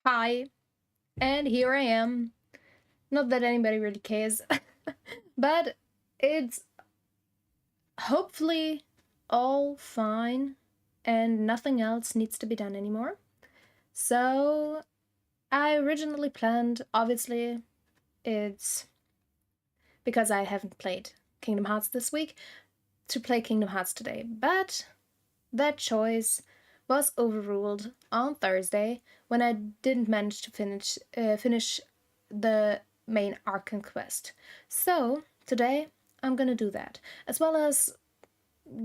Hi, and here I am. Not that anybody really cares, but it's hopefully all fine and nothing else needs to be done anymore. So, I originally planned, obviously, it's because I haven't played Kingdom Hearts this week, to play Kingdom Hearts today, but that choice was overruled on Thursday when I didn't manage to finish the main archon quest. So today I'm gonna do that, as well as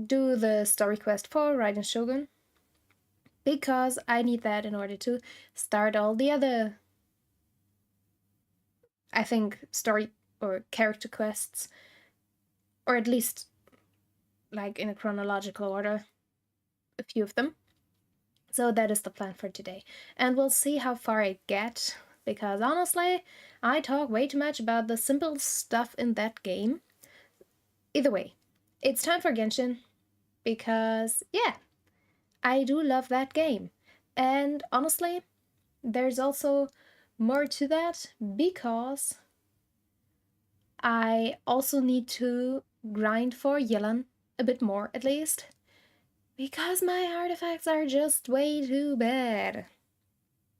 do the story quest for Raiden Shogun, because I need that in order to start all the other, I think, story or character quests, or at least like in a chronological order, a few of them. So that is the plan for today. And we'll see how far I get, because honestly, I talk way too much about the simple stuff in that game. Either way, it's time for Genshin, because yeah, I do love that game. And honestly, there's also more to that, because I also need to grind for Yelan a bit more at least, because my artifacts are just way too bad.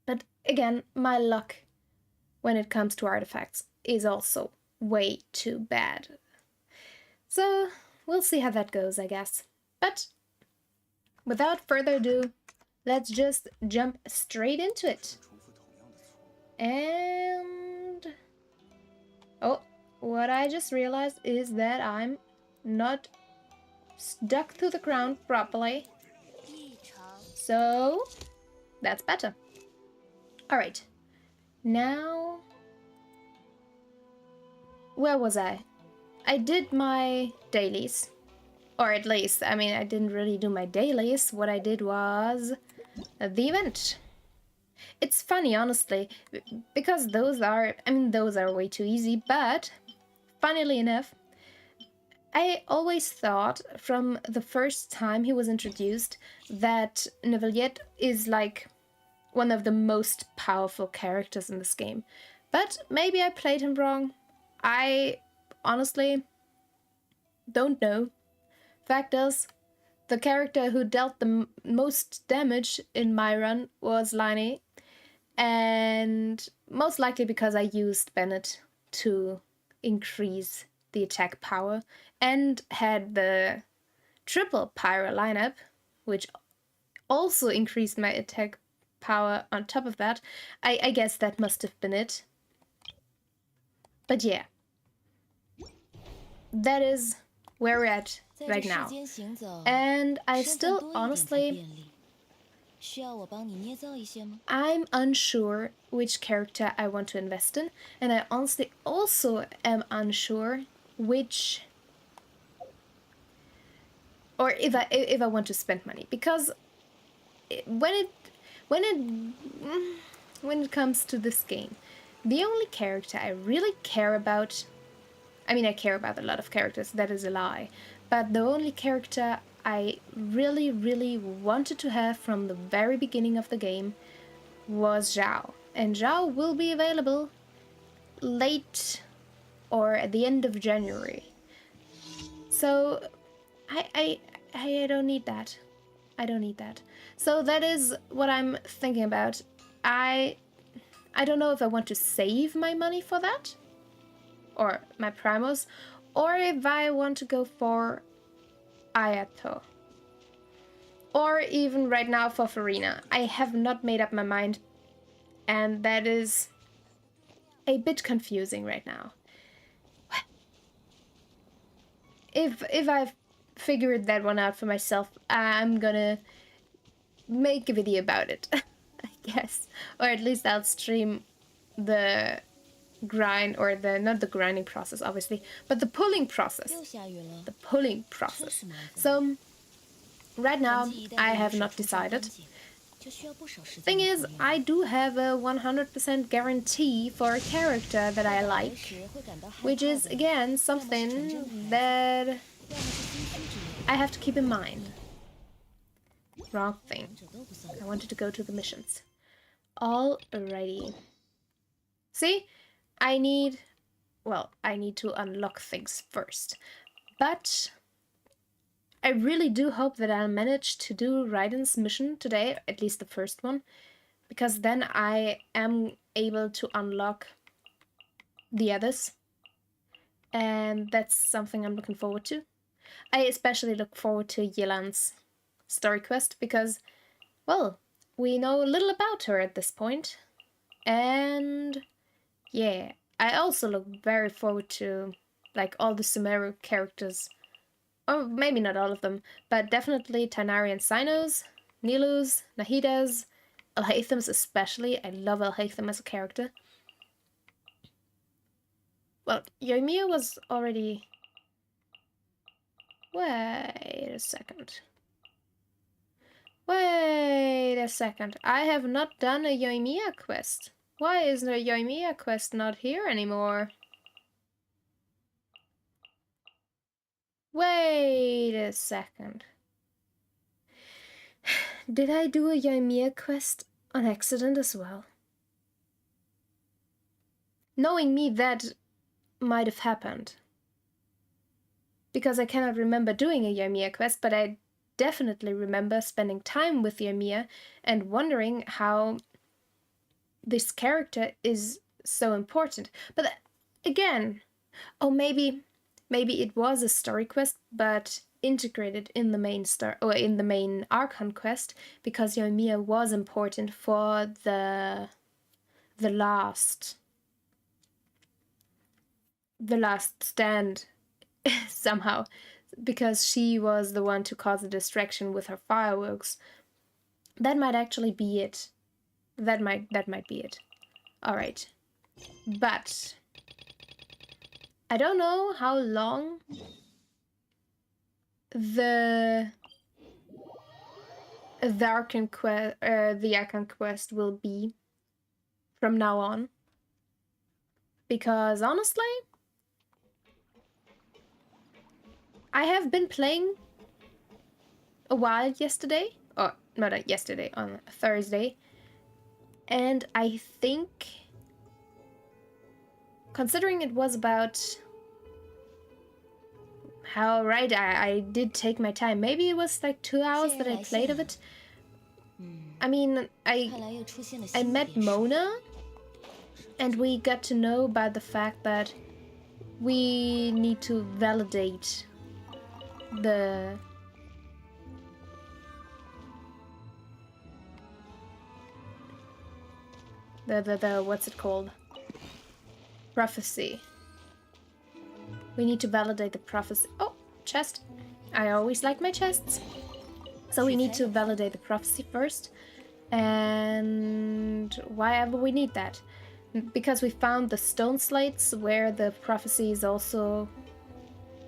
But again, my luck when it comes to artifacts is also way too bad. So we'll see how that goes, I guess. But without further ado, let's just jump straight into it. And oh, what I just realized is that I'm not stuck to the ground properly. So that's better. Alright, now where was I? I did my dailies. Or at least, I mean, I didn't really do my dailies. What I did was the event. It's funny, honestly, because those are way too easy, but funnily enough, I always thought from the first time he was introduced that Neuvillette is like one of the most powerful characters in this game. But maybe I played him wrong. I honestly don't know. Fact is, the character who dealt the most damage in my run was Liney, and most likely because I used Bennett to increase the attack power and had the triple Pyra lineup, which also increased my attack power on top of that. I guess that must have been it. But yeah, that is where we're at right now. And I still honestly, I'm unsure which character I want to invest in, and I honestly also am unsure which, or if I want to spend money, because when it comes to this game, the only character I really care about, I mean, I care about a lot of characters, that is a lie, but the only character I really, really wanted to have from the very beginning of the game was Zhao. And Zhao will be available late or at the end of January. So I don't need that. I don't need that. So that is what I'm thinking about. I don't know if I want to save my money for that, or my primos, or if I want to go for Ayato, or even right now for Furina. I have not made up my mind, and that is a bit confusing right now. If I've figured that one out for myself, I'm gonna make a video about it, I guess, or at least I'll stream the grind, or the not the grinding process obviously, but the pulling process. The pulling process. So right now I have not decided. Thing is, I do have a 100% guarantee for a character that I like, which is again something that I have to keep in mind. Wrong thing. I wanted to go to the missions. Alrighty. See, I need to unlock things first. But I really do hope that I'll manage to do Raiden's mission today, at least the first one, because then I am able to unlock the others. And that's something I'm looking forward to. I especially look forward to Yelan's story quest because, well, we know a little about her at this point. And yeah, I also look very forward to like all the Sumeru characters. Or maybe not all of them, but definitely Tainarian Sinos, Nilus, Nahidas, Alhaithams especially. I love Alhaitham as a character. Well, Yoimiya was already... Wait a second. I have not done a Yoimiya quest. Why is the Yoimiya quest not here anymore? Wait a second. Did I do a Yoimiya quest on accident as well? Knowing me, that might have happened. Because I cannot remember doing a Yoimiya quest, but I definitely remember spending time with Yoimiya and wondering how this character is so important. But again, oh, maybe it was a story quest, but integrated in the main archon quest, because Yoimiya was important for the last stand somehow, because she was the one to cause a distraction with her fireworks. That might actually be it. That might be it. All right, but I don't know how long the archon quest will be from now on, because honestly, I have been playing a while yesterday, or not yesterday, on Thursday, and I think, considering it was about how right I did take my time, maybe it was like 2 hours that I played of it. I mean, I met Mona, and we got to know about the fact that we need to validate the what's it called? Prophecy. We need to validate the prophecy. Oh, chest. I always like my chests. So we need to validate the prophecy first. And why ever we need that? Because we found the stone slates where the prophecy is also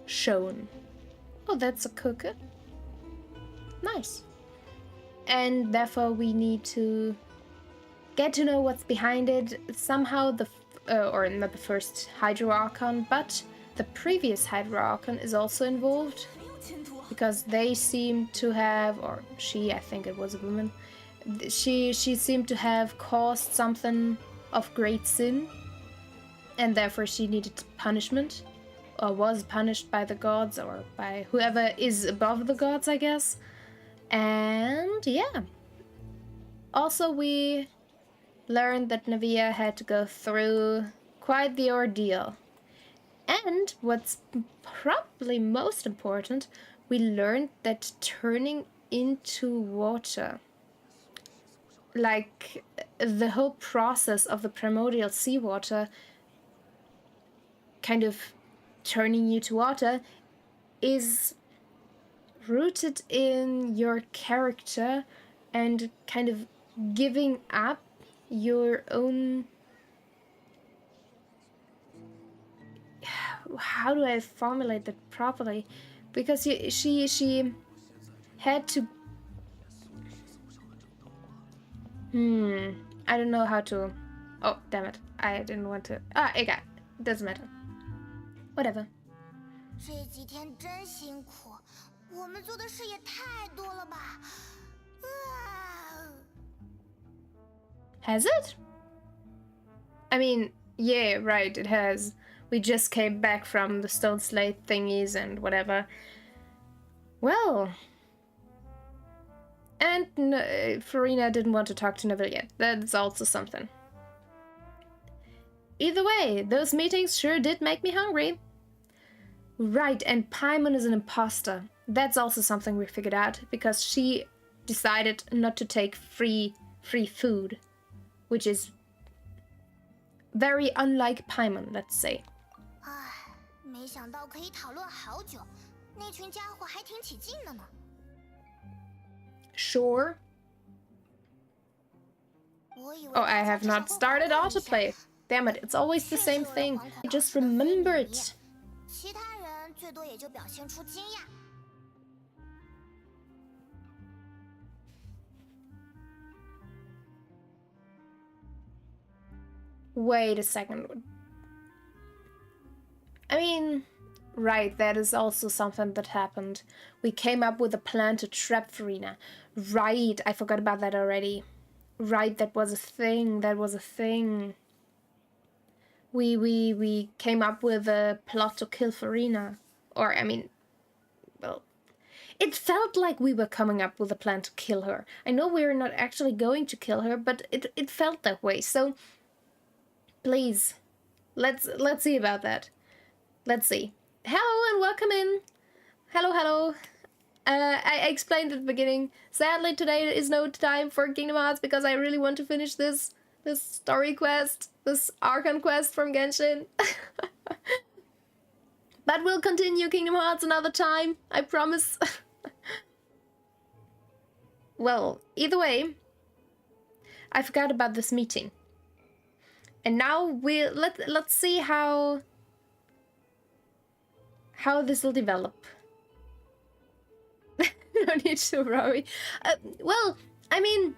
shown. Oh, that's a cooker. Nice. And therefore we need to get to know what's behind it. Somehow or not the first Hydro Archon, but the previous Hydro Archon is also involved, because they seem to have, or she, I think it was a woman, she seemed to have caused something of great sin, and therefore she needed punishment, or was punished by the gods, or by whoever is above the gods, I guess. And yeah. Also, we learned that Navia had to go through quite the ordeal. And what's probably most important, we learned that turning into water, like the whole process of the primordial seawater, kind of turning you to water, is rooted in your character and kind of giving up your own... How do I formulate that properly? Because she had to... I don't know how to... Oh, damn it. I didn't want to... okay. Doesn't matter. Whatever. 这几天真辛苦，我们做的事也太多了吧！ Has it? I mean, yeah, right, it has. We just came back from the stone slate thingies and whatever. Well. And Furina didn't want to talk to Neville yet. That's also something. Either way, those meetings sure did make me hungry. Right, and Paimon is an imposter. That's also something we figured out, because she decided not to take free food, which is very unlike Paimon, let's say. 没想到可以讨论好久，那群家伙还挺起劲的呢。Sure. Oh, I have not started autoplay. Damn it, it's always the same thing. I just remember it. 其他人最多也就表现出惊讶。Wait a second. I mean, right, that is also something that happened. We came up with a plan to trap Furina. Right, I forgot about that already. Right, that was a thing. We came up with a plot to kill Furina. Or, I mean, well, it felt like we were coming up with a plan to kill her. I know we're not actually going to kill her, but it felt that way. So, please, let's see about that. Let's see. Hello and welcome in. Hello. I explained at the beginning. Sadly, today is no time for Kingdom Hearts because I really want to finish this story quest, this archon quest from Genshin. But we'll continue Kingdom Hearts another time, I promise. Well, either way, I forgot about this meeting. And now let's see how this will develop. No need to worry. Well, I mean,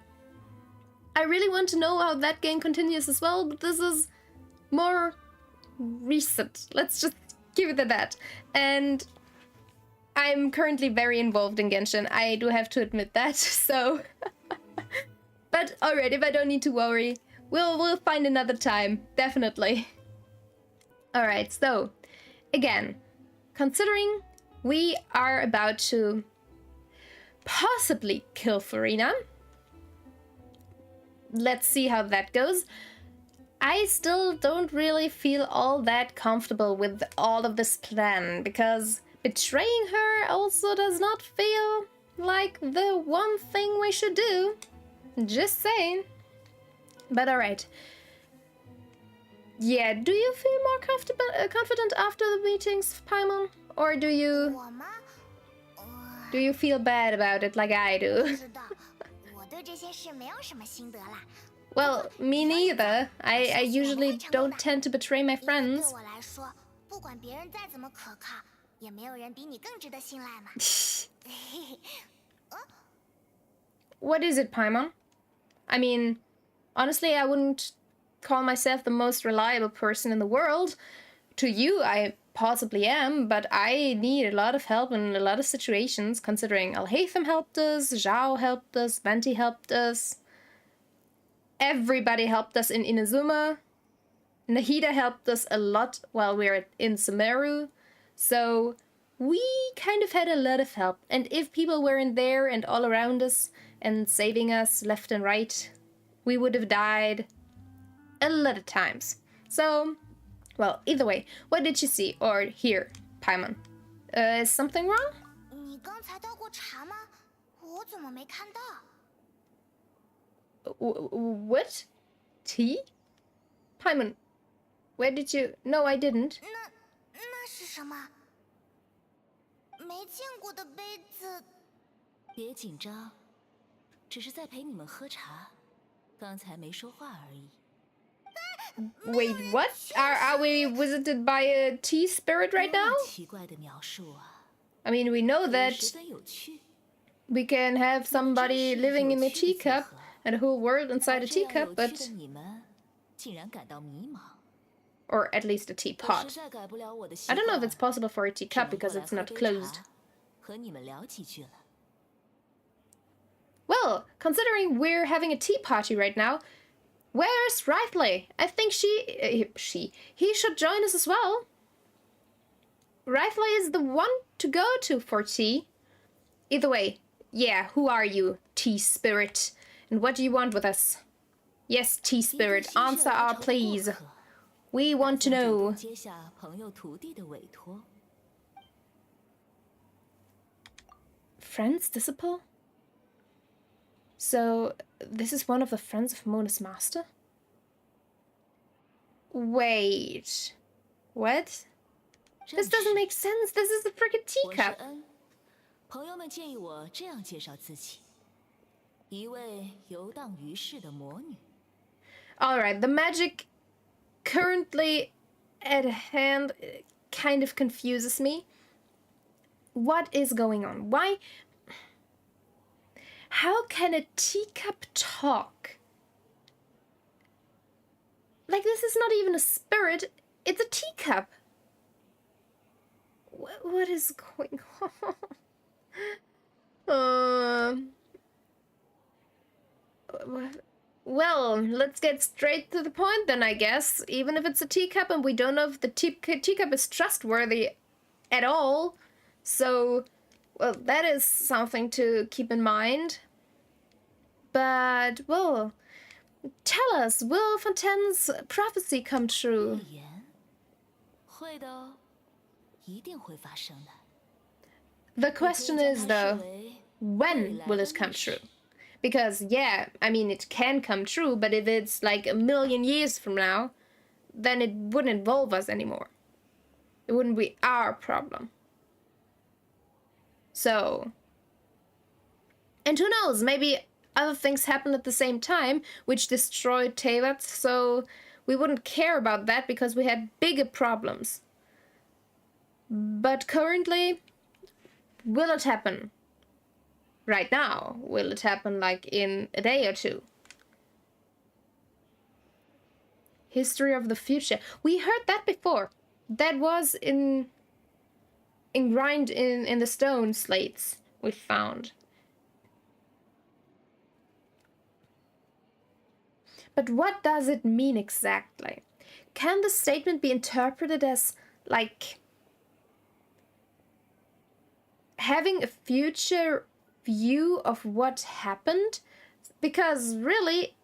I really want to know how that game continues as well, but this is more recent. Let's just give it at that. And I'm currently very involved in Genshin. I do have to admit that, so... But alright, if I don't need to worry, we'll find another time, definitely. Alright, so, again, considering we are about to possibly kill Furina, let's see how that goes. I still don't really feel all that comfortable with all of this plan, because betraying her also does not feel like the one thing we should do. Just saying. But alright. Yeah, do you feel more confident after the meetings, Paimon? Or do you feel bad about it like I do? Well, me neither. I usually don't tend to betray my friends. What is it, Paimon? I mean, honestly, I wouldn't call myself the most reliable person in the world. To you, I possibly am, but I need a lot of help in a lot of situations, considering Alhaitham helped us, Zhao helped us, Venti helped us. Everybody helped us in Inazuma. Nahida helped us a lot while we were in Sumeru. So we kind of had a lot of help. And if people weren't there and all around us and saving us left and right, we would have died a lot of times. So, well, either way, what did you see or hear, Paimon? Is something wrong? What? Tea? Paimon, where did you... No, I didn't. 那是什么？没见过的杯子。别紧张，只是在陪你们喝茶，刚才没说话而已。 Wait, what? Are we visited by a tea spirit right now? 奇怪的描述啊。 I mean, we know that 十分有趣。 we can have somebody living in a teacup and a whole world inside a 这样 teacup, 有趣 but... 的你们竟然感到迷茫。 Or at least a 我 teapot. 实在改不了我的习 I 惯。 don't know if it's possible for a 只 teacup 能过 because 来 it's 喝 not 杯 closed. 茶，和你们聊几句了。 Well, considering we're having a tea party right now, Where's Rightly? I think he should join us as well. Rightly is the one to go to for tea. Either way, yeah, who are you, tea spirit? And what do you want with us? Yes, tea spirit, answer our pleas. We want to know. Friend's disciple? So, this is one of the friends of Mona's master? Wait. What? This doesn't make sense. This is the freaking teacup. 朋友们建议我这样介绍自己：一位游荡于世的魔女。Alright, the magic currently at hand kind of confuses me. What is going on? Why? How can a teacup talk? Like, this is not even a spirit, it's a teacup. What is going on? Well, let's get straight to the point then, I guess. Even if it's a teacup and we don't know if the teacup is trustworthy at all. So, well, that is something to keep in mind. But, well, tell us, will Fontaine's prophecy come true? The question is, though, when will it come true? Because, yeah, I mean, it can come true, but if it's like 1,000,000 years from now, then it wouldn't involve us anymore. It wouldn't be our problem. So, and who knows, maybe other things happened at the same time, which destroyed Teyvat, so we wouldn't care about that because we had bigger problems. But currently, will it happen? Right now? Will it happen like in a day or two? History of the future. We heard that before. That was ingrained in the stone slates we found. But what does it mean exactly? Can the statement be interpreted as, like, having a future view of what happened? Because really,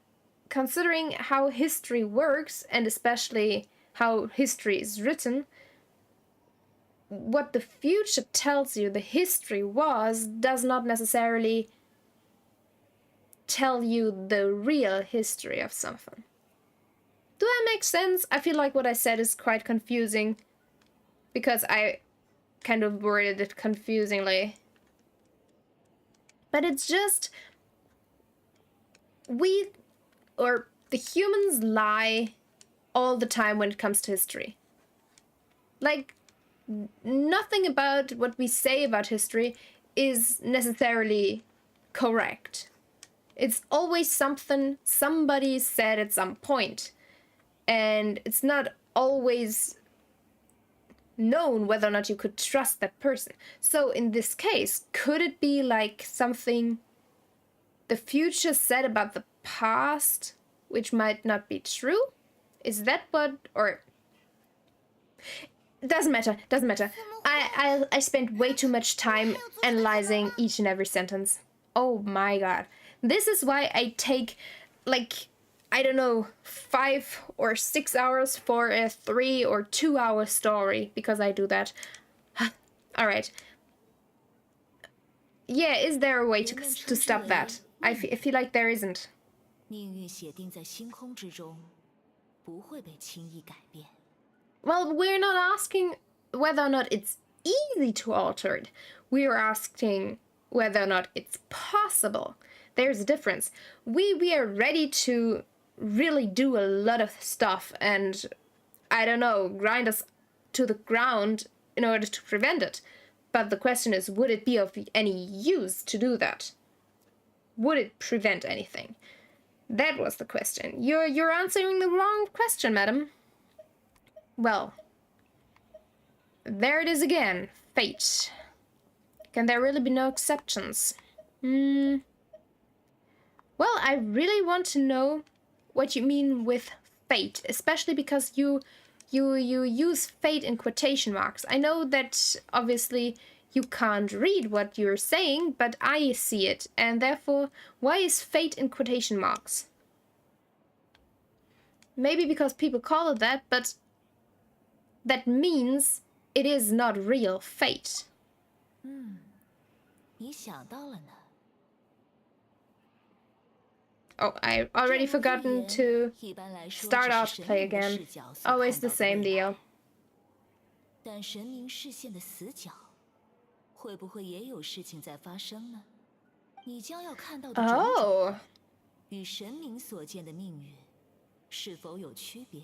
considering how history works, and especially how history is written, what the future tells you the history was does not necessarily tell you the real history of something. Do that make sense? I feel like what I said is quite confusing because I kind of worded it confusingly. But it's just, the humans lie all the time when it comes to history. Like, nothing about what we say about history is necessarily correct. It's always something somebody said at some point, and it's not always known whether or not you could trust that person. So in this case, could it be like something the future said about the past, which might not be true? Is that what, or... Doesn't matter. I spent way too much time analyzing each and every sentence. Oh my god. This is why I take, like, I don't know, 5 or 6 hours for a 3 or 2 hour story, because I do that. Alright. Yeah, is there a way to stop that? I feel like there isn't. Well, we're not asking whether or not it's easy to alter it. We're asking whether or not it's possible. There's a difference. We are ready to really do a lot of stuff and, I don't know, grind us to the ground in order to prevent it. But the question is, would it be of any use to do that? Would it prevent anything? That was the question. You're answering the wrong question, madam. Well, there it is again. Fate. Can there really be no exceptions? Well, I really want to know what you mean with fate, especially because you use fate in quotation marks. I know that obviously you can't read what you're saying, but I see it, and therefore, why is fate in quotation marks? Maybe because people call it that, but that means it is not real fate. 你想到了呢。 Oh, I already forgotten to start off play again. Always the same deal. 但神明视线的死角，会不会也有事情在发生呢？你将要看到的种种，与神明所见的命运，是否有区别？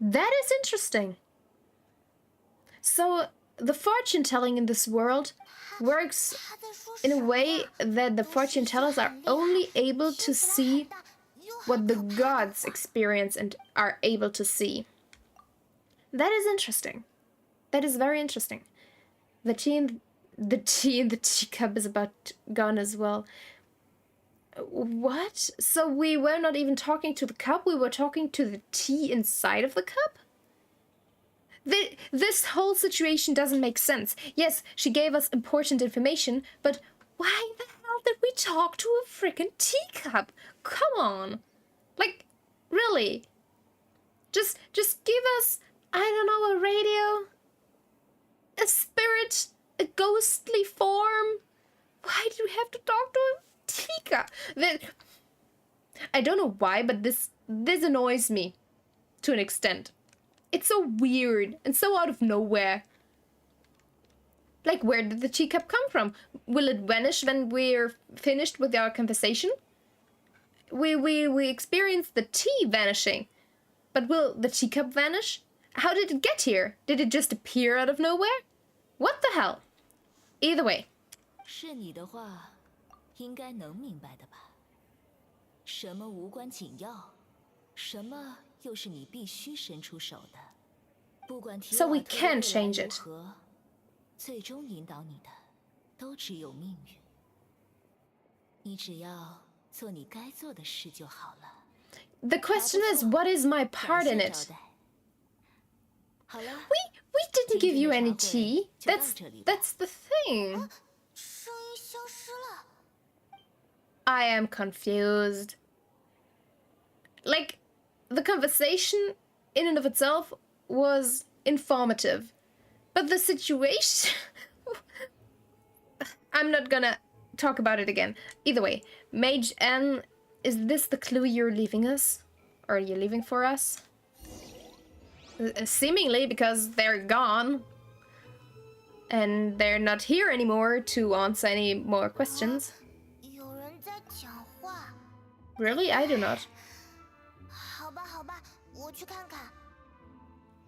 That is interesting. So the fortune telling in this world works in a way that the fortune tellers are only able to see what the gods experience and are able to see. That is interesting. That is very interesting. The tea in the teacup is about gone as well. What? So we were not even talking to the cup, we were talking to the tea inside of the cup? This whole situation doesn't make sense. Yes, she gave us important information, but why the hell did we talk to a freaking teacup? Come on. Like, really? Just give us, I don't know, a radio? A spirit? A ghostly form? Why do we have to talk to a teacup? I don't know why, but this annoys me to an extent. It's so weird and so out of nowhere. Like, where did the teacup come from? Will it vanish when we're finished with our conversation? We experienced the tea vanishing, but will the teacup vanish? How did it get here? Did it just appear out of nowhere? What the hell? Either way. 是你的话，应该能明白的吧？什么无关紧要，什么又是你必须伸出手的？不管提瓦特的未来如何，最终引导你的都只有命运。你只要做你该做的事就好了。The question is, what is my part in it? We didn't give you any tea. That's the thing. 声音消失了。 I am confused. Like, the conversation in and of itself was informative, but the situation... I'm not gonna talk about it again. Either way, Mage N, is this the clue you're leaving us? Or are you leaving for us? Seemingly, because they're gone. And they're not here anymore to answer any more questions. 有人在讲话。 Really? I do not. 好吧，好吧，我去看看。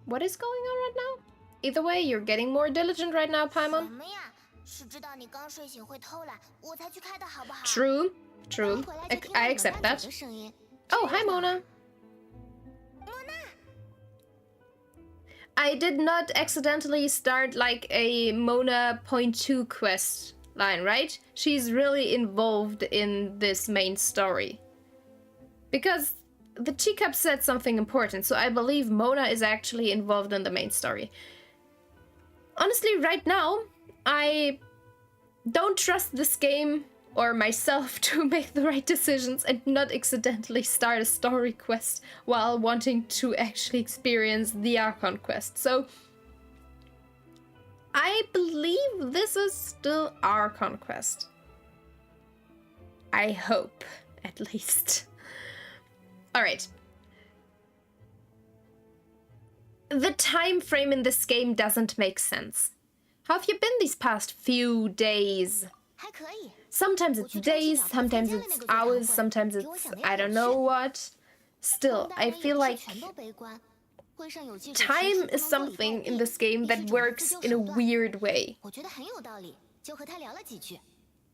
What is going on right now? Either way, you're getting more diligent right now, 什 Paimon. 么呀？是知道你刚睡醒会偷懒，我才去开的，好不好？ True, true. 回来就听到 I 你们 accept 拌 that. 嘴的声音。 Oh, hi, Mona. I did not accidentally start like a Mona .2 quest line, right? She's really involved in this main story. Because the teacup said something important, so I believe Mona is actually involved in the main story. Honestly, right now, I don't trust this game or myself to make the right decisions and not accidentally start a story quest while wanting to actually experience the Archon quest. So I believe this is still Archon quest. I hope, at least. Alright. The time frame in this game doesn't make sense. How have you been these past few days? 还可以。 Sometimes it's days, sometimes it's hours, sometimes it's I don't know what. Still, I feel like 全都悲观。会上有记者 time is something in this game that works in a weird way. 我觉得很有道理，就和他聊了几句。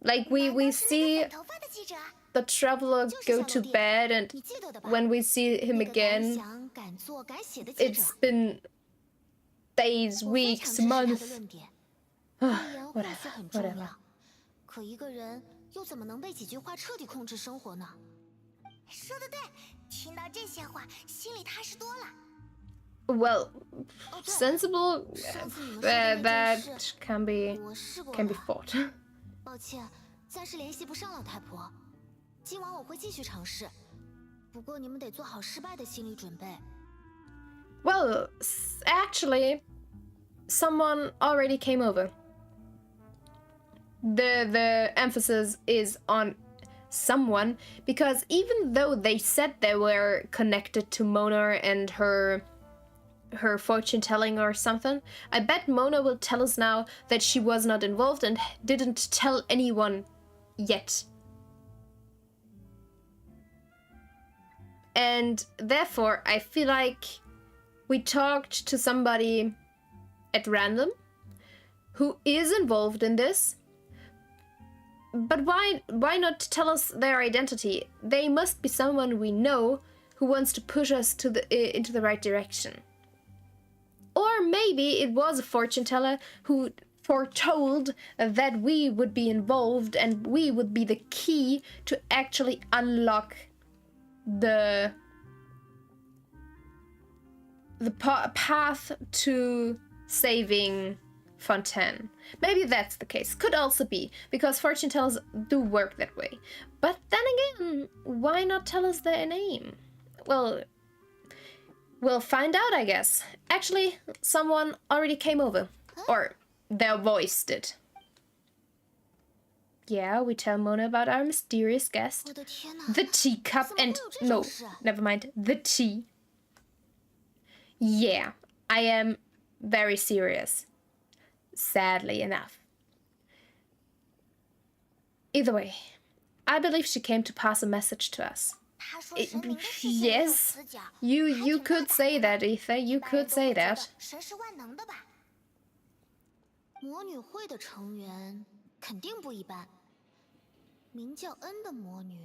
Like we 难道是那个 see 粉头发的记者啊？ the traveler go to bed, and 你记得的吧？ when we see him 那个敢 again, 想敢做敢写的记者。 it's been days, 我非常 weeks, 支持他的 months. 论点。语言或许 Whatever, 很重 whatever. 要，可一个人又怎么能被几句话彻底控制生活呢？说得对，听到这些话，心里踏实多了。 Well, 哦，对， sensible, 上次你们说的那件 that 事， can be 我试过 can be 了。 fought. 抱歉，暂时联系不上老太婆。今晚我会继续尝试，不过你们得做好失败的心理准备。 Well, actually, someone already came over. The emphasis is on someone, because even though they said they were connected to Mona and her fortune telling or something, I bet Mona will tell us now that she was not involved and didn't tell anyone yet. And therefore, I feel like we talked to somebody at random who is involved in this. But why not tell us their identity? They must be someone we know who wants to push us to into the right direction. Or maybe it was a fortune teller who foretold that we would be involved and we would be the key to actually unlock the path to saving Fontaine. Maybe that's the case. Could also be, because fortune tellers do work that way. But then again, why not tell us their name? Well, we'll find out, I guess. Actually, someone already came over. Or their voice did. Yeah, we tell Mona about our mysterious guest. 我的天哪！ The teacup 怎么会 and... 有这种 No, 事？ never mind. The tea. Yeah, I am very serious. Sadly enough. Either way, I believe she came to pass a message to us. 他说神明的世界里有 Yes, 死角， you could say that, Ether. You 一般 could 人都 say 会觉 that. 得神是万能的吧？魔女会的成员肯定不一般，名叫恩的魔女，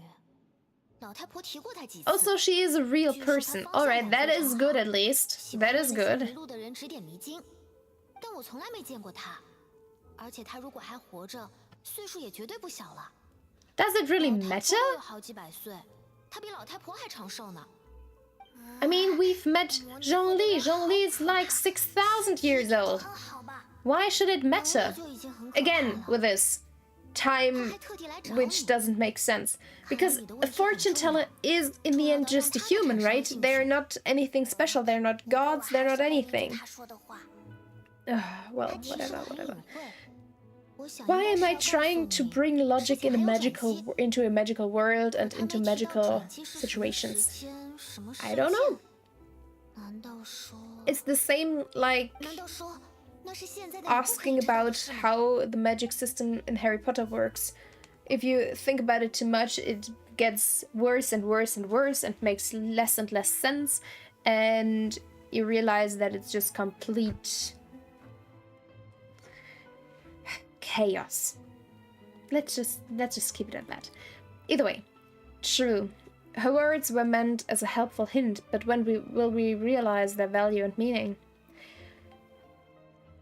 老太婆提过她几次。 Also, she is a real 据说她 person. 方向 Alright, 感 that 非 is 常 good 好 at least. 喜 That 欢为 is 那些 good. 迷路的人指点迷津，但我从来没见过她。而且她如果还活着，岁数也绝对不小了。 Does it really 老太 matter? 婆都有好几百岁，她比老太婆还长寿呢。 I mean, we've met Zhongli. Zhongli is like 6,000 years old. 很好吧？ Why should it 能 matter? 力就已经很可怕 Again, 了。 with this 她 time 还特地来找 which 你。 doesn't make sense, because a fortune teller is in the end just a human, right? They're not anything special, they're not gods, they're not anything. 她说的话， Well, 她其实 whatever, 很 whatever. 隐晦。我想 Why 应 am 该 I 是要告诉 trying to 你 bring logic in a 世界很有转 magical 机 into a magical world and 她 into 没提到 magical 转机是什么 situations? 时间什么 I 事 don't 件 know. 难道说？ It's the same like 难道说那是现在的你不可以 asking 知道的 about 事吗？ how the magic system in Harry Potter works. If you think about it too much, it gets worse and worse and worse and makes less and less sense, and you realize that it's just complete chaos. Let's just keep it at that. Either way, true. Her words were meant as a helpful hint, but when will we realize their value and meaning?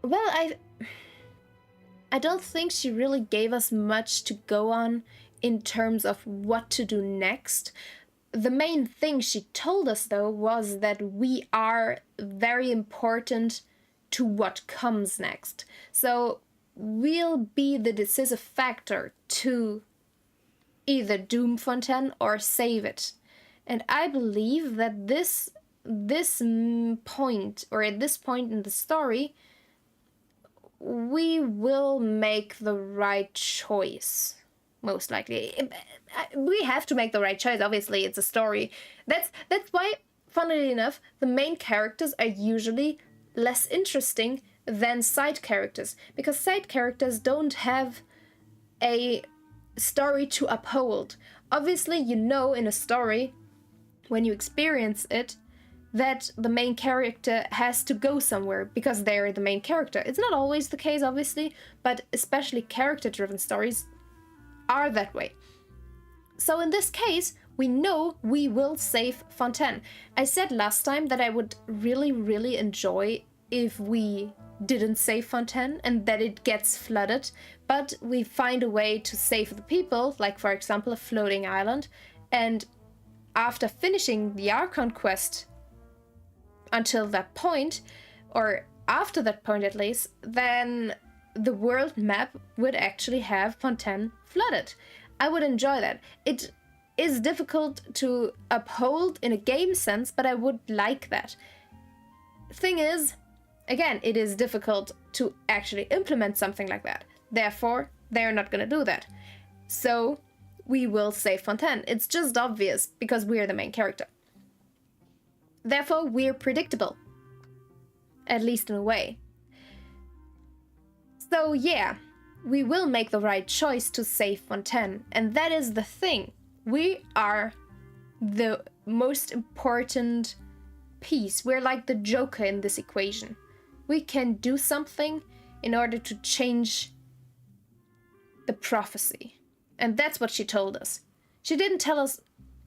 Well, I don't think she really gave us much to go on in terms of what to do next. The main thing she told us, though, was that we are very important to what comes next. So we'll be the decisive factor to either doom Fontaine or save it. And I believe that this point, or at this point in the story, we will make the right choice. Most likely. We have to make the right choice, obviously, it's a story. That's why, funnily enough, the main characters are usually less interesting than side characters, because side characters don't have a story to uphold. Obviously, you know in a story, when you experience it, that the main character has to go somewhere because they're the main character. It's not always the case, obviously, but especially character-driven stories are that way. So in this case, we know we will save Fontaine. I said last time that I would really, really enjoy if we didn't save Fontaine and that it gets flooded, but we find a way to save the people, like for example a floating island, and after finishing the Archon quest until that point, or after that point at least, then the world map would actually have Fontaine flooded. I would enjoy that. It is difficult to uphold in a game sense, but I would like that. Thing is, again, it is difficult to actually implement something like that. Therefore, they're not gonna do that. So, we will save Fontaine. It's just obvious, because we're the main character. Therefore, we're predictable. At least in a way. So yeah, we will make the right choice to save Fontaine, and that is the thing. We are the most important piece. We're like the Joker in this equation. We can do something in order to change the prophecy. And that's what she told us. She didn't tell us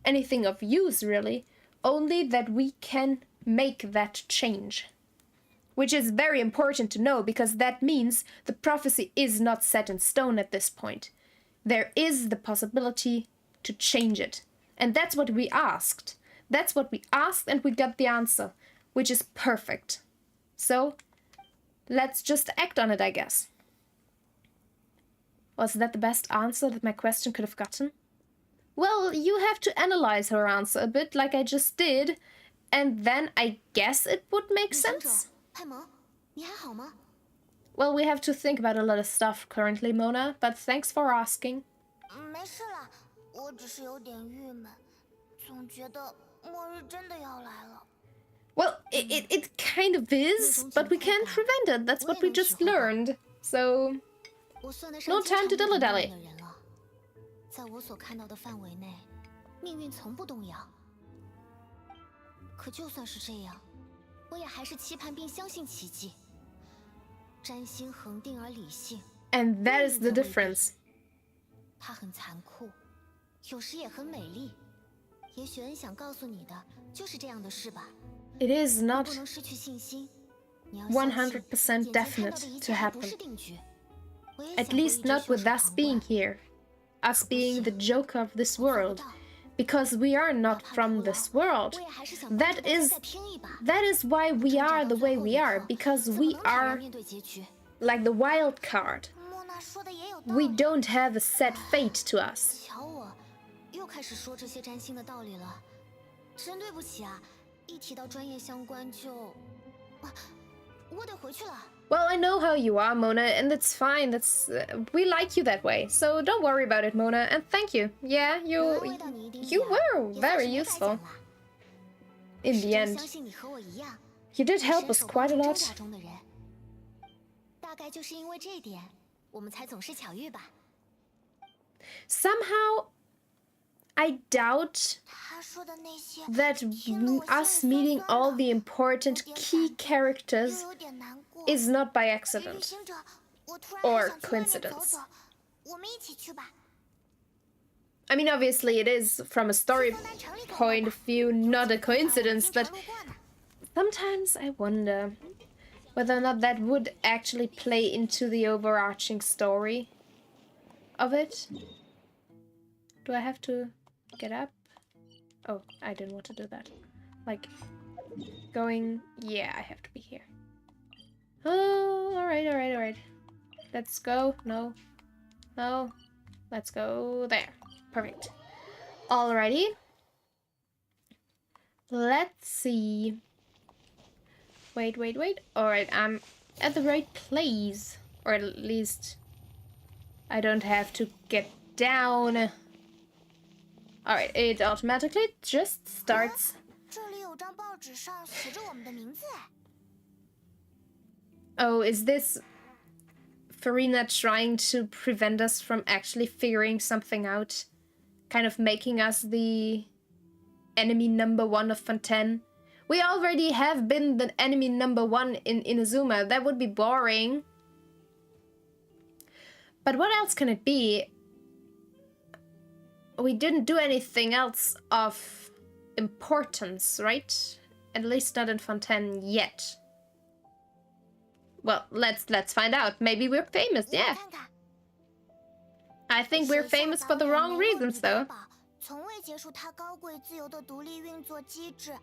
anything of use, really, only that we can make that change. Which is very important to know, because that means the prophecy is not set in stone at this point. There is the possibility to change it. And that's what we asked. That's what we asked, and we got the answer, which is perfect. So, let's just act on it, I guess. Was that the best answer that my question could have gotten? Well, you have to analyze her answer a bit, like I just did, and then I guess it would make sense. 派蒙，你还好吗？ Well, we have to think about a lot of stuff currently, Mona, but thanks for asking. 没事啦，我只是有点郁闷，总觉得末日真的要来了。 Well, it kind of is, but we can't prevent it. That's what we just learned. So, 我算得 no 上经 time to 常遇到 dilly-dally. 的人了，在我所看到的范围内，命运从不动摇。可就算是这样，我也还是期盼并相信奇迹。占星恒定而理性， And that is the difference. 它很残酷，有时也很美丽。也许恩想告诉你的就是这样的事吧。 It is 你 not 不能失去信心，你要相信 100% 眼前看到的 definite 一 to 切还不 happen. 是定局。我也 At 想过 least 一直 not 袖 with 手 us 旁 being 观 here. Us being the Joker of this 我做不 world. 到 Because we are 哪 not 怕 from 徒劳 this world. 我也还是想帮 That 助大家 is 再拼一把。 that is why we 挣扎 are 到 the 最 way 后 we 一 are, 刻 because 怎么 we 能坦然 are 面对结局？ like the wild card. 莫娜说的也有道 We 理。 don't have a set fate to us. 瞧我，又开始说这些占星的道理了，真对不起啊！一提到专业相关就，我得回去了。 Well, I know how you are, Mona, and it's fine. That's we like you that way. So don't worry about it, Mona, and thank you. Yeah, 能安慰到你一丁 you 点 were 也算是 very 没白 useful 讲啦。 in 始 the 终 end. 相信你和我一样， You did 是 help 伸 us 手 quite 帮 a 助挣 lot. 扎中的人。大概就是因为这一点，我们才总是巧遇吧。 Somehow, I doubt 他说的那些 that 听得我心里 us meeting 酸酸 all 的 the important 有点 key 感动 characters 又有点难过。 is not by 旅 accident. 行者，我突然 or 还想去外面走 coincidence. 走，我们一起去吧。 I mean, obviously, it is from a story point of view, not a coincidence, but sometimes I wonder whether or not that would actually play into the overarching story of it. Do I have to get up? Oh, I didn't want to do that. Like, going... Yeah, I have to be here. Oh, alright. Let's go. No. Let's go there. Perfect. Alrighty. Let's see. Wait. Alright, I'm at the right place. Or at least I don't have to get down. Alright, it automatically just starts. 这里有张报纸上写着我们的名字哎。 Oh, is this Furina trying to prevent us from actually figuring something out? Kind of making us the enemy number 1 of Fontaine? We already have been the enemy number 1 in Inazuma. That would be boring. But what else can it be? We didn't do anything else of importance, right? At least not in Fontaine yet. Well, let's find out. Maybe we're famous, 你 yeah. 看看， I think we're famous for the wrong reasons, though. 从未结束它高贵自由的独立运作机制，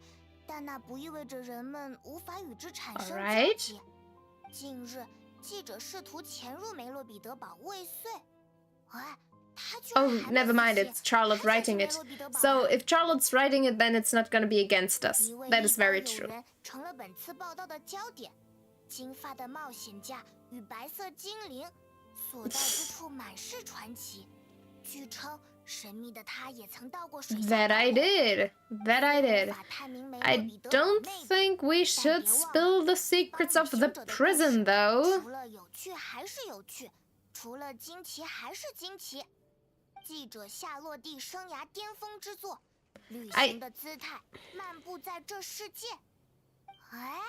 但那不意味着人们无法与之产生交集。近日，记者试图潜入梅洛彼得堡未遂，哎。Oh, never mind, it's Charlotte writing it. So if Charlotte's writing it, then it's not gonna be against us. That is very true. 成了本次报道的焦点，金发的冒险家与白色精灵所到之处满是传奇。据称，神秘的他也曾到过水下。That I did. That I did. I don't think we should spill the secrets of the prison, though. 除了有趣还是有趣，除了惊奇还是惊奇。记者夏洛蒂生涯巅峰之作，旅行的姿态漫步在这世界。哎，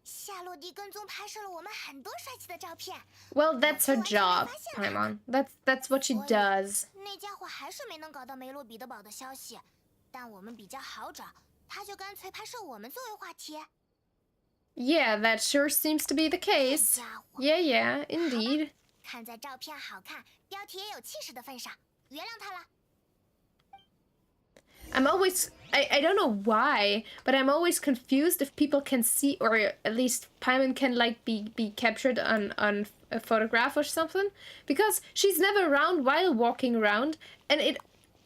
夏洛蒂跟踪拍摄了我们很多帅气的照片。Well, that's her job, Paimon. That's what she does. 那家伙还是没能搞到梅洛彼得堡的消息，但我们比较好找，他就干脆拍摄我们作为话题。Yeah, that sure seems to be the case. Yeah, indeed. 看在照片好看，标题也有气势的份上。原谅他了。I don't know why, but I'm always confused if people can see, or at least Paimon can like be captured on a photograph or something, because she's never around while walking around, and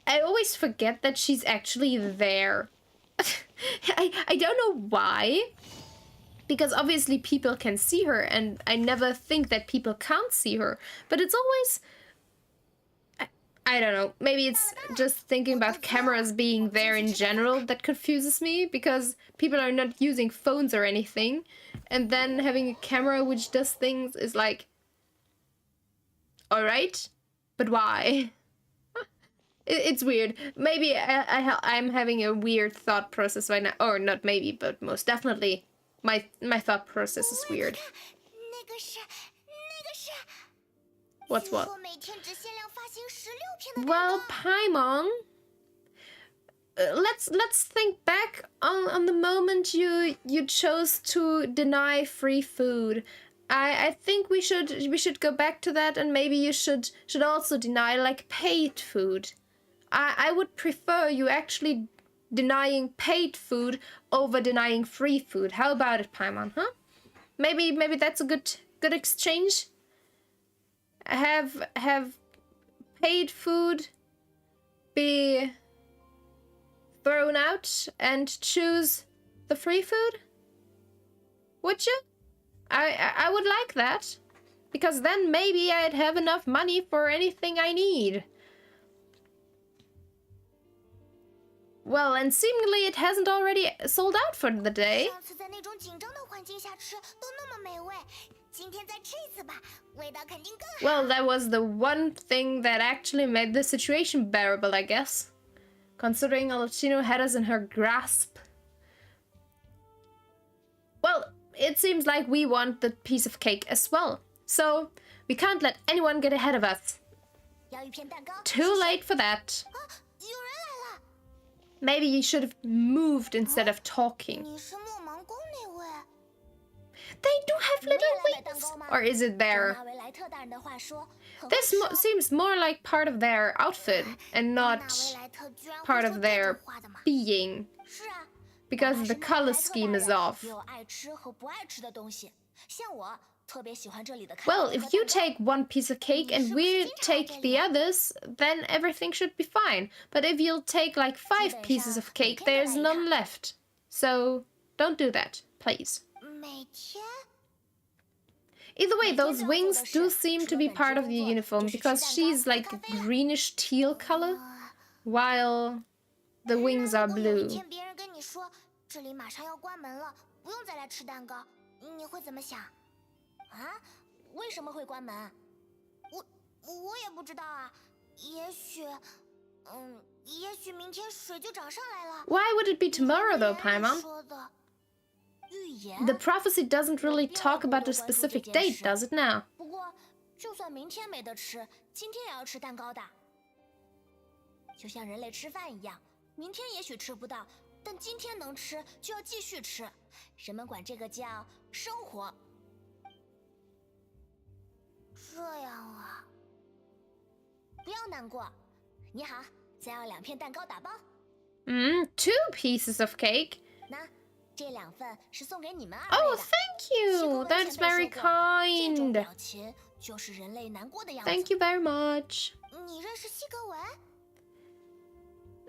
I always forget that she's actually there. I don't know why, because obviously people can see her, and I never think that people can't see her, but it's always, I don't know, maybe it's just thinking about cameras being there in general that confuses me, because people are not using phones or anything, and then having a camera which does things is like, alright, but why? It's weird. Maybe I'm having a weird thought process right now, or not maybe, but most definitely my thought process is weird. What's what? Well, Paimon, let's think back on the moment you chose to deny free food. I think we should go back to that, and maybe you should also deny like paid food. I would prefer you actually denying paid food over denying free food. How about it, Paimon, huh? Maybe that's a good exchange. Have paid food be thrown out and choose the free food? Would you? I would like that, because then maybe I'd have enough money for anything I need. Well, and seemingly it hasn't already sold out for the day. Well, that was the one thing that actually made the situation bearable, I guess. Considering Alcino had us in her grasp. Well, it seems like we want the piece of cake as well. So, we can't let anyone get ahead of us. Too late for that. Maybe you should have moved instead of talking. They do have little wings! Or is it their... This seems more like part of their outfit and not part of their being. Because the color scheme is off. Well, if you take one piece of cake and we take the others, then everything should be fine. But if you'll take like 5 pieces of cake, there's none left. So, don't do that, please. Either way, those wings do seem to be part of the uniform, because she's like a greenish teal color, while the wings are blue. Why would it be tomorrow though, Paimon? The prophecy doesn't really talk about a specific date, does it now? 再要2片蛋糕打包。2 pieces of cake. 那这2份是送给你们2 Oh, 位的。 thank you. That's very 这种 kind. 表情就是人类难过的样子。 Thank you very much. 你认识西格文？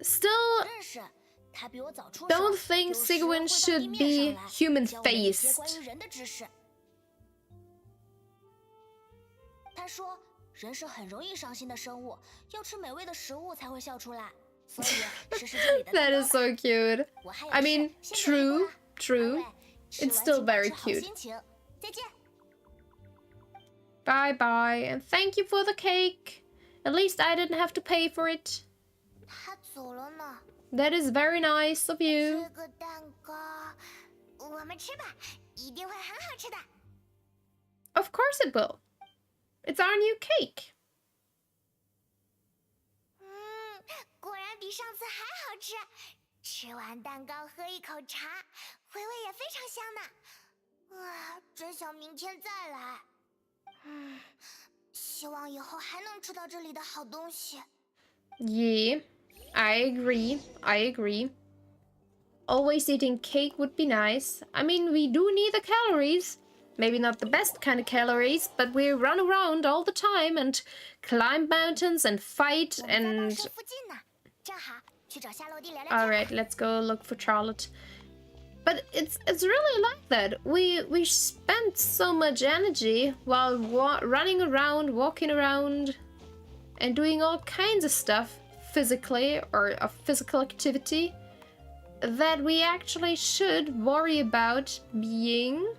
Still 认识，他比我早出生。 don't think 有时会 Sigwin 到 should 地面 be 上来 human 教我们一些 faced. 关于人的知识。他说，人是很容易伤心的生物，要吃美味的食物才会笑出来。所以试试这里的蛋 That 糕 is 吧。 so cute. 我还有 I 事 mean, 先走一步 true, 啦。 true. 二位，吃 It's 完 still 请保 very 持好 cute. 心情。再见。 Bye bye, and thank you for the cake. At least I didn't have to pay for it. 他走了呢。 That is very nice of you. 这个蛋糕，我们吃吧，一定会很好吃的。 Of course it will. It's our new cake. 果然比上次还好吃。吃完蛋糕喝一口茶，回味也非常香呢。真想明天再来。希望以后还能吃到这里的好东西。 Yeah, I agree. I agree. Always eating cake would be nice. I mean, we do need the calories. Maybe not the best kind of calories, but we run around all the time and climb mountains and fight 我们在报 and... 社附近呢，正好去找夏洛蒂聊聊天。 Alright, let's go look for Charlotte. But it's really like that. We spend so much energy while running around, walking around, and doing all kinds of stuff physically or of physical activity that we actually should worry about being.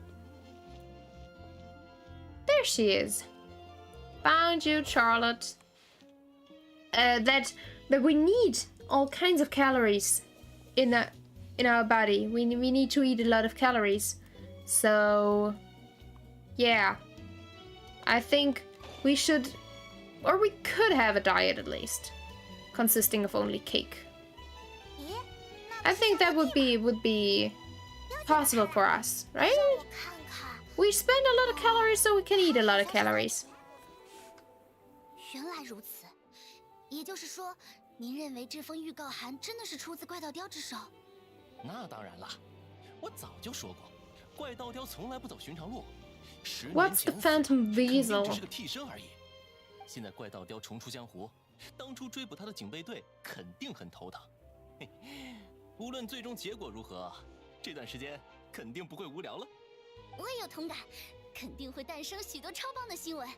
There she is. Found you, Charlotte. That we need all kinds of calories in our body. We need to eat a lot of calories. So yeah, I think we should, or we could have a diet at least, consisting of only cake. 咦，那 I think that would be possible for us, right? 让我看看。 We spend a lot of calories so we can eat a lot of calories. 原来如此，也就是说，您认为这封预告函真的是出自怪盗雕之手？那当然啦，我早就说过，怪盗雕从来不走寻常路。10年 What's the 前死 Phantom 肯定 Weasel? 只是个替身而已。现在怪盗雕重出江湖，当初追捕他的警备队肯定很头疼。嘿，无论最终结果如何，这段时间肯定不会无聊了。 我也有同感，肯定会诞生许多超棒的新闻。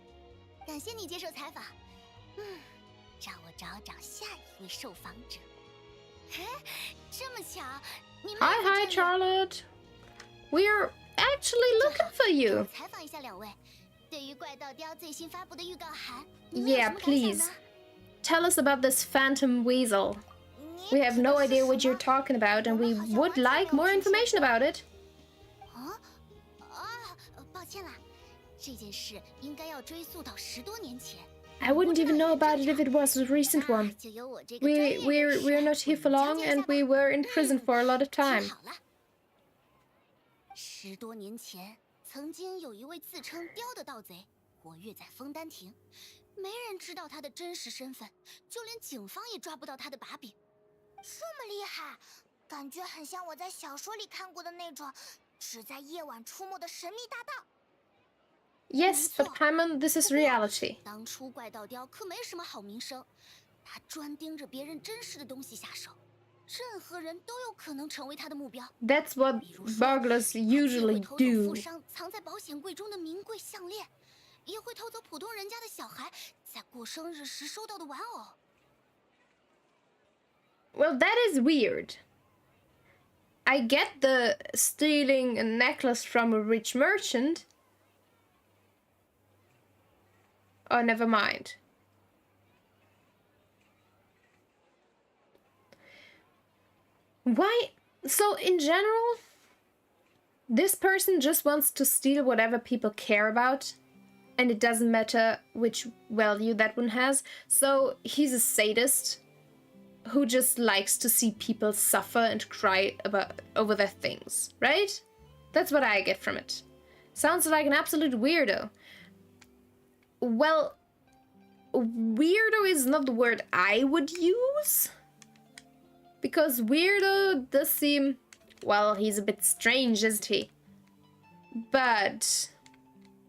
感谢你接受采访。让我找找下一位受访者。这么巧，你们 Hi, hi, Charlotte. We're actually looking for 让我 you. 采访一下2位，对于怪盗雕最新发布的预告函，你们有 Yeah, 什么感想 please. 呢？ Tell us about this Phantom Weasel. We have no idea what you're talking about, and we would like more information about it. 抱歉啦，这件事应该要追溯到10多年前。 I wouldn't even know about it if it was a recent one. 就由我这个专业人士 We're not here for long, and we were in prison for a lot of 听 time. 好了，10多年前，曾经有一位自称雕的盗贼活跃在枫丹亭，没人知道他的真实身份，就连警方也抓不到他的把柄。这么厉害，感觉很像我在小说里看过的那种只在夜晚出没的神秘大盗。 Yes, but Paimon, this is reality. 当初怪盗雕可没什么好名声，他专盯着别人珍视的东西下手，任何人都有可能成为他的目标。 That's what 比如说， burglars 他 usually 会偷走富 do. 商藏在保险柜中的名贵项链，也会偷走普通人家的小孩在过生日时收到的玩偶。 Well, that is weird. I get the stealing a necklace from a rich merchant. Oh, never mind. Why? So, in general, this person just wants to steal whatever people care about, and it doesn't matter which value that one has. So, he's a sadist who just likes to see people suffer and cry over their things, right? That's what I get from it. Sounds like an absolute weirdo. Well, weirdo is not the word I would use. Because weirdo does seem... Well, he's a bit strange, isn't he? But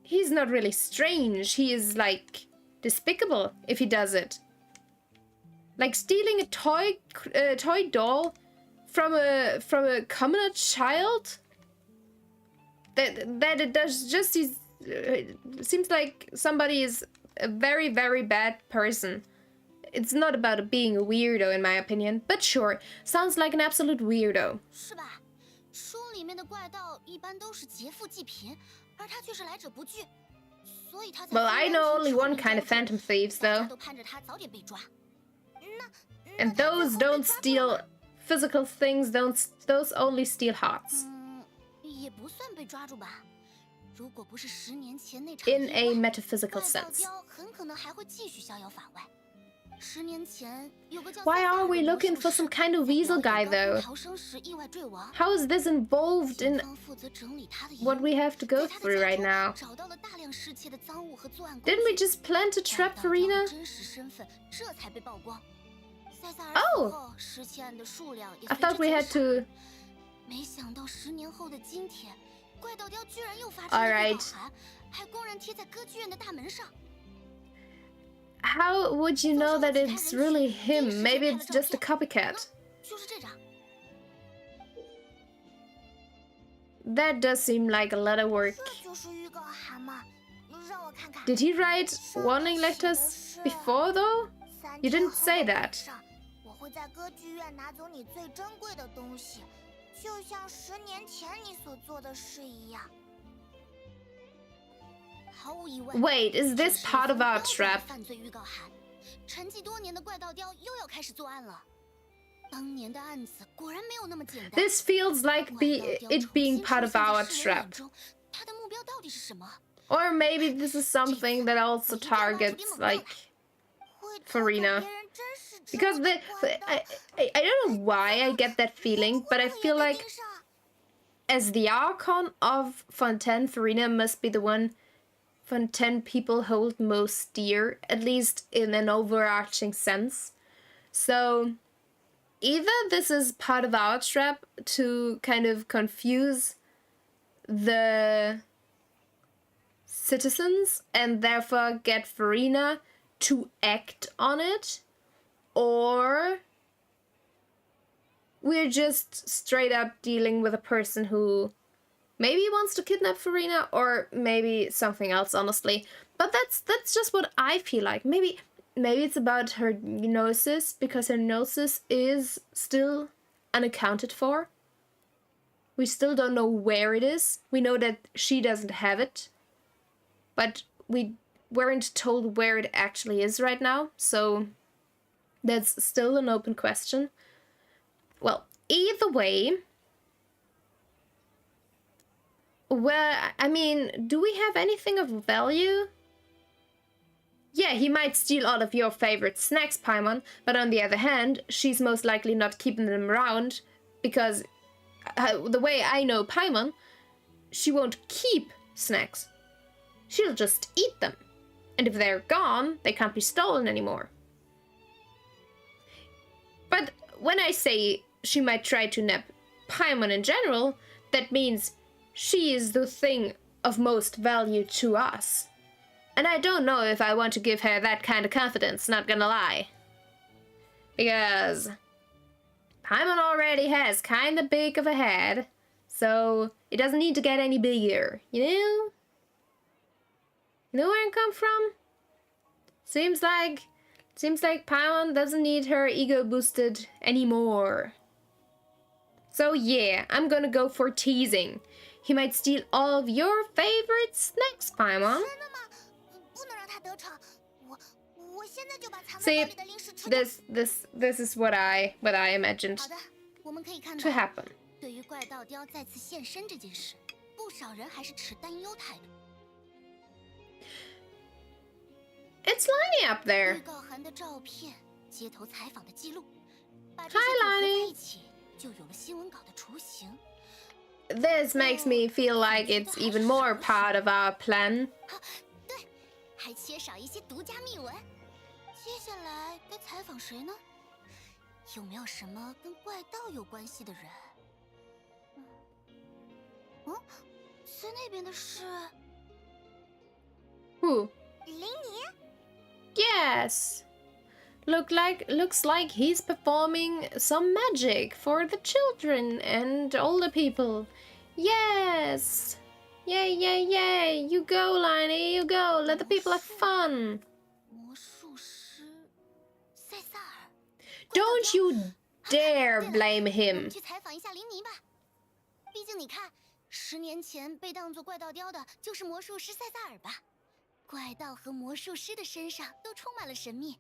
he's not really strange. He is, like, despicable if he does it. Like stealing a toy doll from a commoner child. That it does just seems like somebody is a very, very bad person. It's not about being a weirdo, in my opinion, but sure, sounds like an absolute weirdo. 是吧？书里面的怪盗一般都是劫富济贫，而他却是来者不拒，所以他才。Well, I know only one kind of phantom thieves, though. 都盼着他早点被抓。And those don't steal physical things. Those only steal hearts. 也不算被抓住吧。如果不是10年前那场 In a metaphysical 怪盗 sense. 雕很可能还会继续逍遥法外。10年前有个叫 Why are we looking for some kind of weasel guy, though? 逃生时意外坠亡。 How is this involved in 负责整理他的 what we have to go through right now? 找到了大量失窃的赃物和作案工具。 Didn't we just plant a trap, Furina? 真实身份这才被曝光。塞萨尔 Oh! 死后，失窃案的数量也 I 随之 thought we had 减少。 to... 没想到10年后的今天，怪盗雕居然又发出 All 了 right. 预告函，还公然贴在歌剧院的大门上。 How would you know that it's really him? Maybe it's just a copycat. 就是这张。 That does seem like a lot of work. 这就是预告函吗？让我看看。 Did he write warning letters before, though? You didn't say that. 我会在歌剧院拿走你最珍贵的东西，就像10年前你所做的事一样。毫无疑问。 Wait, is this part of our trap? 犯罪预告函，沉寂多年的怪盗雕又要开始作案了。当年的案子果然没有那么简单。 This feels like it being part of our trap. 他的目标到底是什么？ Or maybe this is something that also targets, like, Furina. Because I don't know why I get that feeling, but I feel like as the archon of Fontaine, Furina must be the one Fontaine people hold most dear, at least in an overarching sense. So either this is part of our trap to kind of confuse the citizens and therefore get Furina to act on it, or we're just straight up dealing with a person who maybe wants to kidnap Furina, or maybe something else, honestly. But that's just what I feel like. Maybe it's about her gnosis, because her gnosis is still unaccounted for. We still don't know where it is. We know that she doesn't have it, but we weren't told where it actually is right now, so that's still an open question. Well, either way, well, I mean, do we have anything of value? Yeah, he might steal all of your favorite snacks, Paimon, but on the other hand, she's most likely not keeping them around, because the way I know Paimon, she won't keep snacks. She'll just eat them. And if they're gone, they can't be stolen anymore. But when I say she might try to nab Paimon in general, that means she is the thing of most value to us. And I don't know if I want to give her that kind of confidence, not gonna lie. Because Paimon already has kinda big of a head, so it doesn't need to get any bigger, you know? You know where I come from? Seems like Paimon doesn't need her ego boosted anymore. So yeah, I'm gonna go for teasing. He might steal all of your favorite snacks, Paimon. See, this is what I imagined to happen. It's Lani up there. Hi, Lani. This makes me feel like it's even more part of our plan. 接下来该采访谁呢？有没有什么跟怪盗有关系的人？在那边的是 Who? 林妮。Yes. Looks like he's performing some magic for the children and older people. Yes. Yay, yay, yay. You go, Liney, you go. Let the people have fun. 魔术师塞萨尔。 Don't you dare 对了 blame 我 him. 们去采访一下林妮吧。毕竟你看，10年前被当作怪盗雕的就是魔术师塞萨尔吧？怪盗和魔术师的身上都充满了神秘。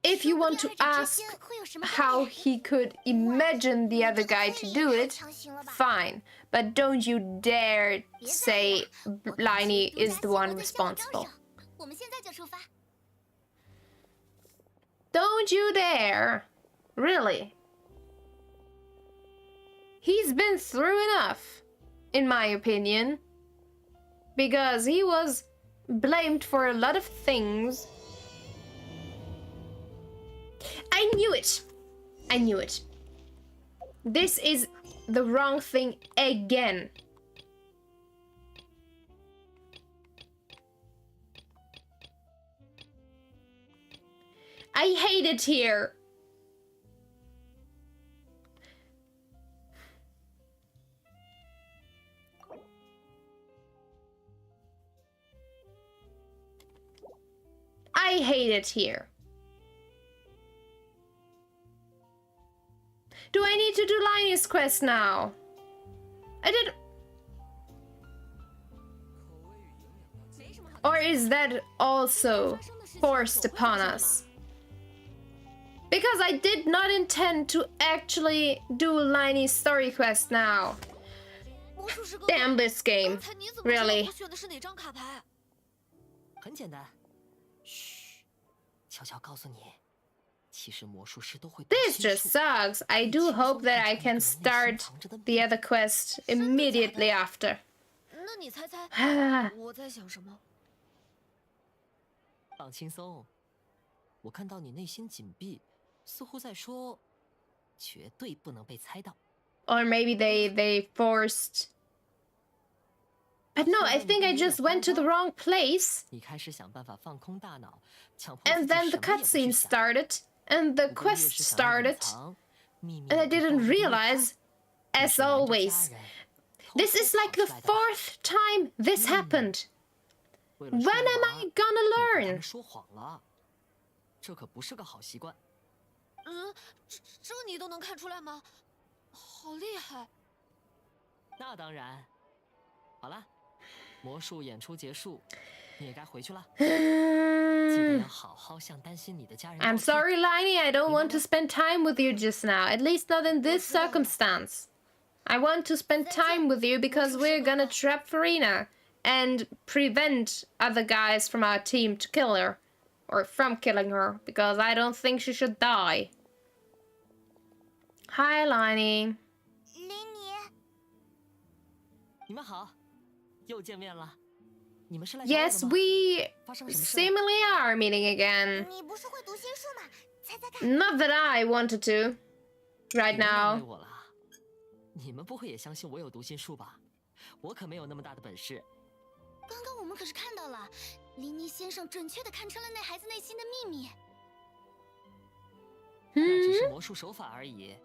If you want to ask how he could imagine the other guy to do it, fine. But don't you dare say Liney is the one responsible. 我们现在就出发。 Don't you dare. Really. He's been through enough, in my opinion. Because he was blamed for a lot of things. I knew it! I knew it. This is the wrong thing again. I hate it here. I hate it here. Do I need to do Liney's quest now? I did... Or is that also forced upon us? Because I did not intend to actually do Liney's story quest now. Damn this game. Really. 很简单，嘘，悄悄告诉你，其实魔术师都会读 This 心 just 术。 sucks. I do hope that I can start the other quest immediately after. 那你猜猜我在想什么？放轻松，我看到你内心紧闭，似乎在说，绝对不能被猜到。 Or maybe they forced... But no, I think I just went to the wrong place. 你开始想办法放空大脑，强迫 And 自己 then the 什么也不去 cutscene 想。 started. And the 不过越 quest 是想要隐 started. 藏，秘密 And I 也会 didn't 暴露给你看 realize, 你 as 是瞒着家 always. 人，偷 This 偷 is 跑 like 出 the 来的吧。 4th time this happened. 为了 When 说 am 谎 I 你 gonna 对他 learn? 们说谎了，这可不是个好习惯。这你都能看出来吗？好厉害！那当然。好了，魔术演出结束，你也该回去了。记得要好好向担心你的家人道 I'm 歉。 sorry, Liney, I don't want to spend time with you just now. At least not in this circumstance. I want to spend time with you because we're gonna trap Furina and prevent other guys from our team to kill her. Or from killing her, because I don't think she should die. Hi, Liney. 林妮，你们好，又见面了。你们是来找我的 Yes, 吗？ we 发生什么事了？ seemingly are meeting again. 你不是会读心术吗？猜猜看。 Not that I wanted to. Right 别难为 now. 我了。你们不会也相信我有读心术吧？我可没有那么大的本事。刚刚我们可是看到了，林妮先生准确的看穿了那孩子内心的秘密。那只是魔术手法而已。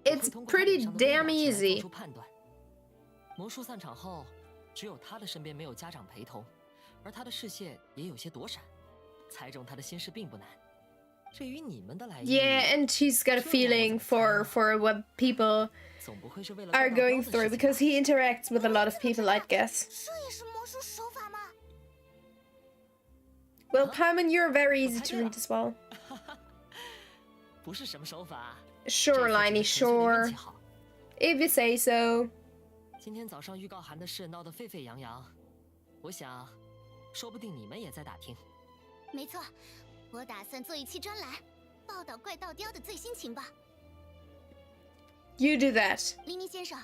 我 It's 会通过他 pretty 脸上的微 damn 表情来 easy. 做出判断。魔术散场后，只有他的身边没有家长陪同，而他的视线也有些躲闪，猜中他的心事并不难。至于你们的来意， Yeah, and he's got a feeling for what people 总不会是为了 are 怪盗 going 雕的 through 事情 because 吧 he interacts with a lot of people, I guess. 这也是魔术手法吗？ Well, Carmen, you're very easy to read as well. 不是什么手法。 Sure, 这次只 Liney, 是纯粹的运 sure. 气好。 If you say so. 今天早上预告函的事闹得沸沸扬扬，我想，说不定你们也在打听。没错，我打算做一期专栏，报道怪盗雕的最新情报。 You do that. 林妮先生，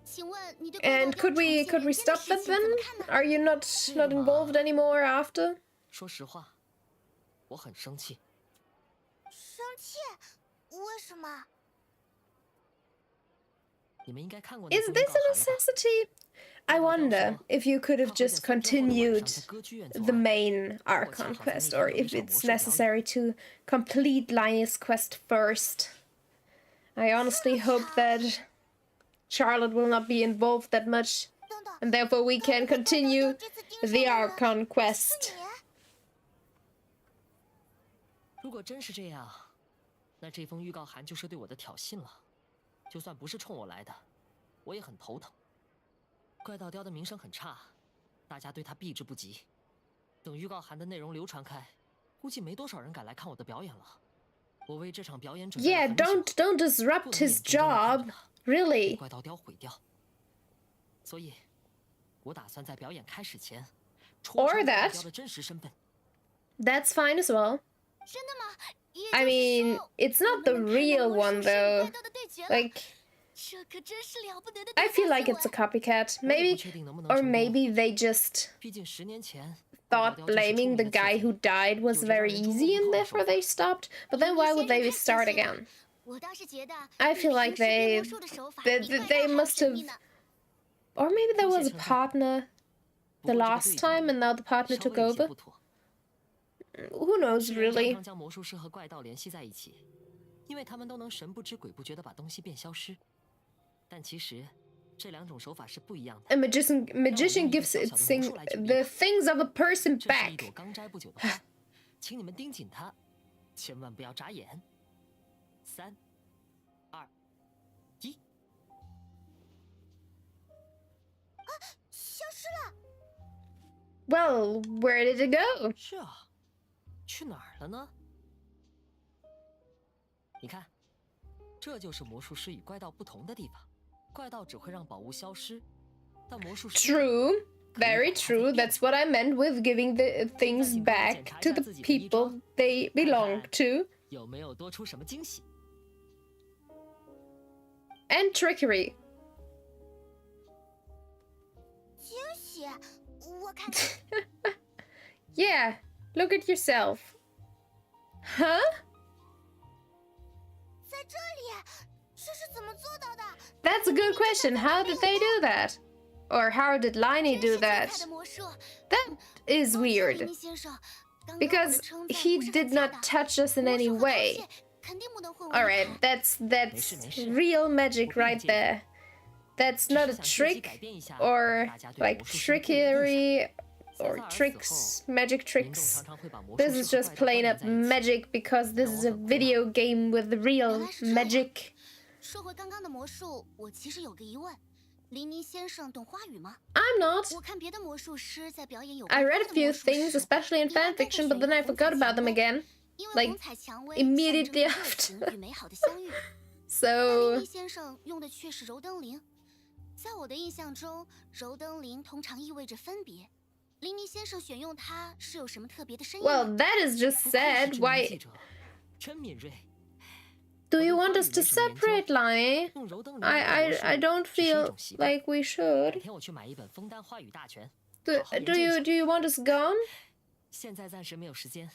请问你对 And 怪盗 could 雕 we 重 could we 现人 stop 间的 that 事情 then? 怎么看呢？ Are you not involved anymore after? 说实话，我很生气。生气？为什么？ 你们应该看过那 Is 封 this 预告函 a 了吧？ necessity? I wonder if you could have just continued the main Archon quest, or if it's necessary to complete Liney's quest first. I honestly hope that Charlotte will not be involved that much, 等等， and therefore we can continue 这次盯上 the 的人 Archon 是 quest. 你？ 如果真是这样，那这封预告函就是对我的挑衅了。就算不是冲我来的，我也很头疼。怪盗雕的名声很差，大家对他避之不及。等预告函的内容流传开，估计没多少人敢来看我的表演了。我为这场表演准备了 Yeah, 很久， don't disrupt his job. 被 Really? 怪盗雕毁掉。所以，我打算在表演开始前，戳 Or 穿怪盗 that. 雕的真实身份。 That's fine as well. 真的吗？也 I 就是 mean, 说 it's 我 not 们 the 能看到 real 魔术 one 师与 though. 怪盗的对决了 Like, 这可真是了不得的 I 独家 feel like 新 it's a 闻 copycat. 我也 Maybe, 不确定能不能 or 成功。 maybe they just 毕竟10年前， thought blaming the guy who died was very easy and therefore they stopped. But then why would they start again? 我倒是觉得 I 你 feel 平 like 时变 they 魔术的手法 they, 比怪盗 they 还 must 神 have, 秘呢。 or maybe there was a 多谢称赞。 partner 不 the 过这个 last 对比 time and now the partner 稍 took 微有些 over. 不妥。 Who knows 世人常 really? 常将魔术师和怪盗联系在一起，因为他们都能神不知鬼不觉地把东西变消失。但其实，这两种手法是不一样的。 A magician gives the things of a person 这是一朵 back. 刚摘不久的花，请你们盯紧它，千万不要眨眼。3、2、1。 消失了， Well, where did it go? 是啊，去哪儿了呢？你看，这就是魔术师与怪盗不同的地方。怪盗只会让宝物消失，但魔术师 True. Very true. That's what I meant with giving the things back to the people they belong to. 有没有多出什么惊喜？ And trickery. 惊喜！我看看， Yeah, look at yourself. Huh? 在这里，这是怎么做到的？ That's a good question. How did they do that? Or how did Liney 真 do 是精彩 that? 的魔术。 That is 抱歉，林 weird. 尼先生，刚刚我 Because 的称赞 he 不是 did 很恰 not 当 touch us in 魔 any 术和 way. 偷窃肯定不能混为一 Alright, 谈。 that's real magic right there. That's not a trick or like trickery or tricks, magic 民众 tricks. 常常会把魔术 This 师 is 和 just 怪盗关 plain 联 up 在一起。 magic because this is a video game with real magic. 说回刚刚的魔术，我其实有个疑问：林尼先生懂花语吗？ I'm not. 我看别的魔术师在表演有 I 关 read 花 a 的 few 魔术 things, 时， especially in 一般 fan 都会 fiction, 选 but then I 用红 forgot 彩 about them 蔷薇 again. 因为 like, 红彩蔷薇 immediately 象征 after 着热情与美好的相遇。但林 So 尼先生用的却是柔登铃，在我的印象中，柔登铃通常意味着分别。林尼先生选用它是有什么特别的深意吗？ well, that is just 不愧是 sad. 知名 Why 记者，真敏锐。 do you want us to separate, Lani? 用柔登铃 I don't 只是一 feel 种习惯。 like we 改 should. 天我去买一本枫丹花语大全， Do, 好好研 do 究一 you 下。 do you want us gone? 现在暂时没有时间，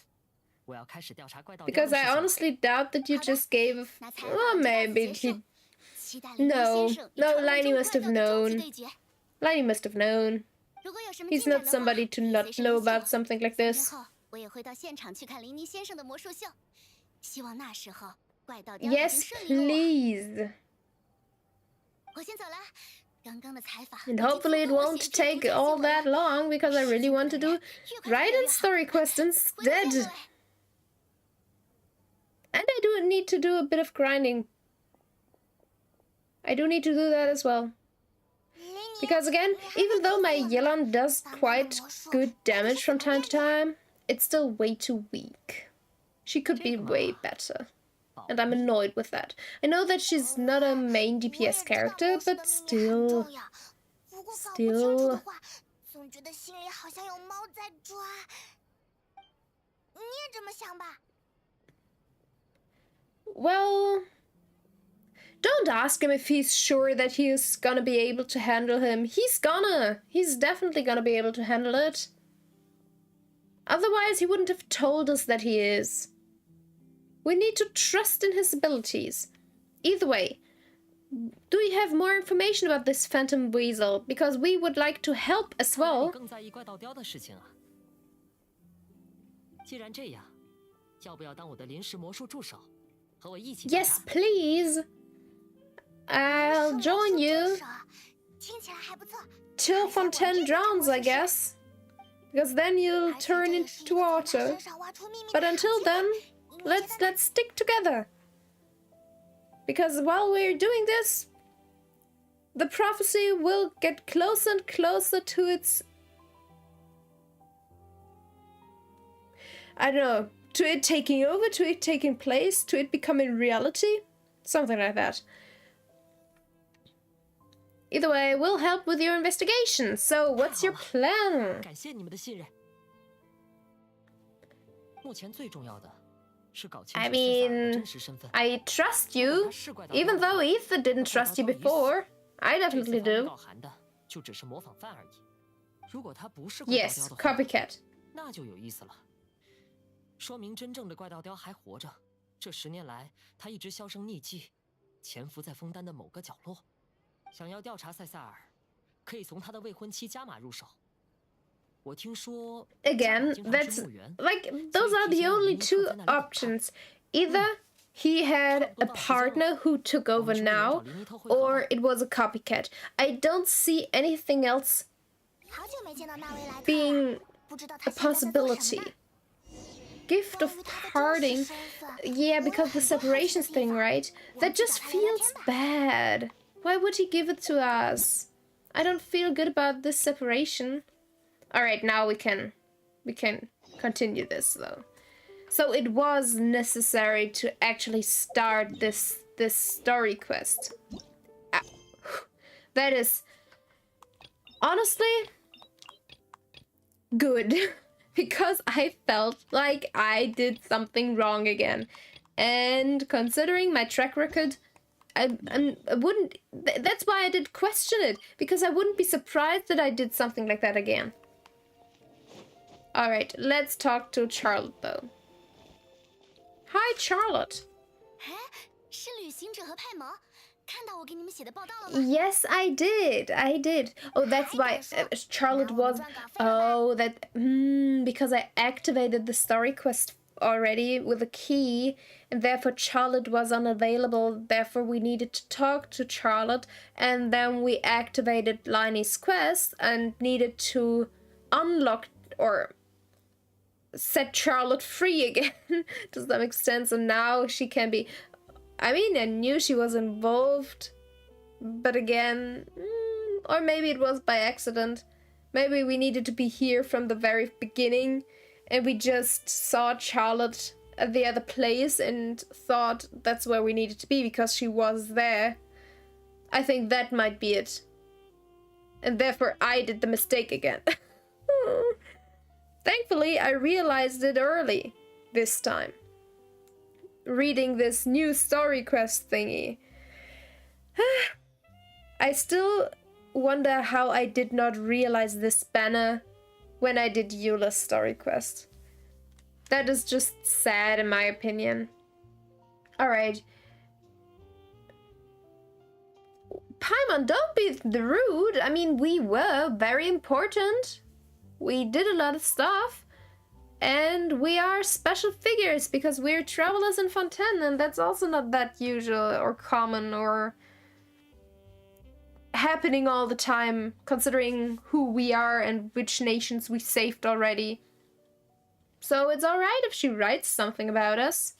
我要开始调查怪盗雕 Because 的 I 事情。 honestly doubt that you 好的 just gave. 那采 Well, 访就到此 maybe 结 he. 束。期待林尼 No, 先生与 no, 传闻 Liney 中 must 怪 have 盗的终极 known. 对决。 Liney must have known. 如果有什么 He's 进展 not 的话， somebody to 可以 not 随时 know 联系 about 我。 something like 3年 this. 后，我也会到现场去看林尼先生的魔术秀。希望那时候怪盗雕已经 Yes, 顺利了我。 please. 我先走了。刚刚的采访 And hopefully it won't take all that long because I really want to do Raiden's story quest instead. And I do need to do a bit of grinding. I do need to do that as well. Because again, even though my Yelan does quite good damage from time to time, it's still way too weak. She could be way better. And I'm annoyed with that. I know that she's not a main DPS character, but still... 不过搞不清楚的 still... 话，总觉得心里好像有猫在抓。你也这么想吧？ Well... Don't ask him if he's sure that he is gonna be able to handle him. He's gonna. He's definitely gonna be able to handle it. Otherwise, he wouldn't have told us that he is. We need to trust in his abilities. Either way, do you have more information about this phantom weasel? Because we would like to help as well. 更在意怪盗雕的事情啊。既然这样，要不要当我的临时魔术助手，和我一起调查？ Yes, please. I'll join you 听起来还不错。 till Fontaine drowns, I guess. Because then you'll turn into water. But until then, let's stick together. Because while we're doing this, the prophecy will get closer and closer to its... I don't know, to it taking over, to it taking place, to it becoming reality? Something like that. Either way, we'll help with your investigation. So, what's your plan? 感谢你们的信任。目前最重要的是搞清楚 I 塞萨尔的 mean, 真实身份。 I trust you, even though Ether didn't trust you before. I 这次 definitely 发预 do. 告函的就只是模仿犯而已。如果他不是怪盗 Yes, 雕的话， copycat. 那就有意思了。说明真正的怪盗雕还活着。这10年来，他一直销声匿迹，潜伏在枫丹的某个角落。想要调查塞萨尔，可以从他的未婚妻加玛入手。我听说 Again, that's like those are the only two options. Either he had a partner who took over now, or it was a copycat. I don't see anything else 好久没见到那位来客了， being 不知道 a 他现在在做什么 possibility. 呢？ Gift of parting. Yeah, because the separations thing, right? That just feels bad. Why would he give it to us? I don't feel good about this separation. Alright, now we can continue this though. So it was necessary to actually start this story quest. Ah, that is honestly good. Because I felt like I did something wrong again. And considering my track record, I wouldn't... That's why I did question it. Because I wouldn't be surprised that I did something like that again. Alright, let's talk to Charlotte though. Hi, Charlotte. 哎，是旅行者和派蒙，看到我给你们写的报道了吗？ Yes, I did. Oh, that's why Charlotte was... Oh, that... because I activated the story quest already with a key, and therefore Charlotte was unavailable. Therefore, we needed to talk to Charlotte, and then we activated Liney's quest and needed to unlock or set Charlotte free again to some extent. So now she can be... I mean, I knew she was involved, but again, or maybe it was by accident. Maybe we needed to be here from the very beginning, and we just saw Charlotte at the other place and thought that's where we needed to be because she was there. I think that might be it. And therefore I did the mistake again. Thankfully, I realized it early this time. Reading this new story quest thingy. I still wonder how I did not realize this banner when I did Eula's story quest. That is just sad in my opinion. Alright. Paimon, don't be rude. I mean, we were very important. We did a lot of stuff. And we are special figures because we're travelers in Fontaine, and that's also not that usual or common or happening all the time, considering who we are and which nations we saved already. So it's alright if she writes something about us.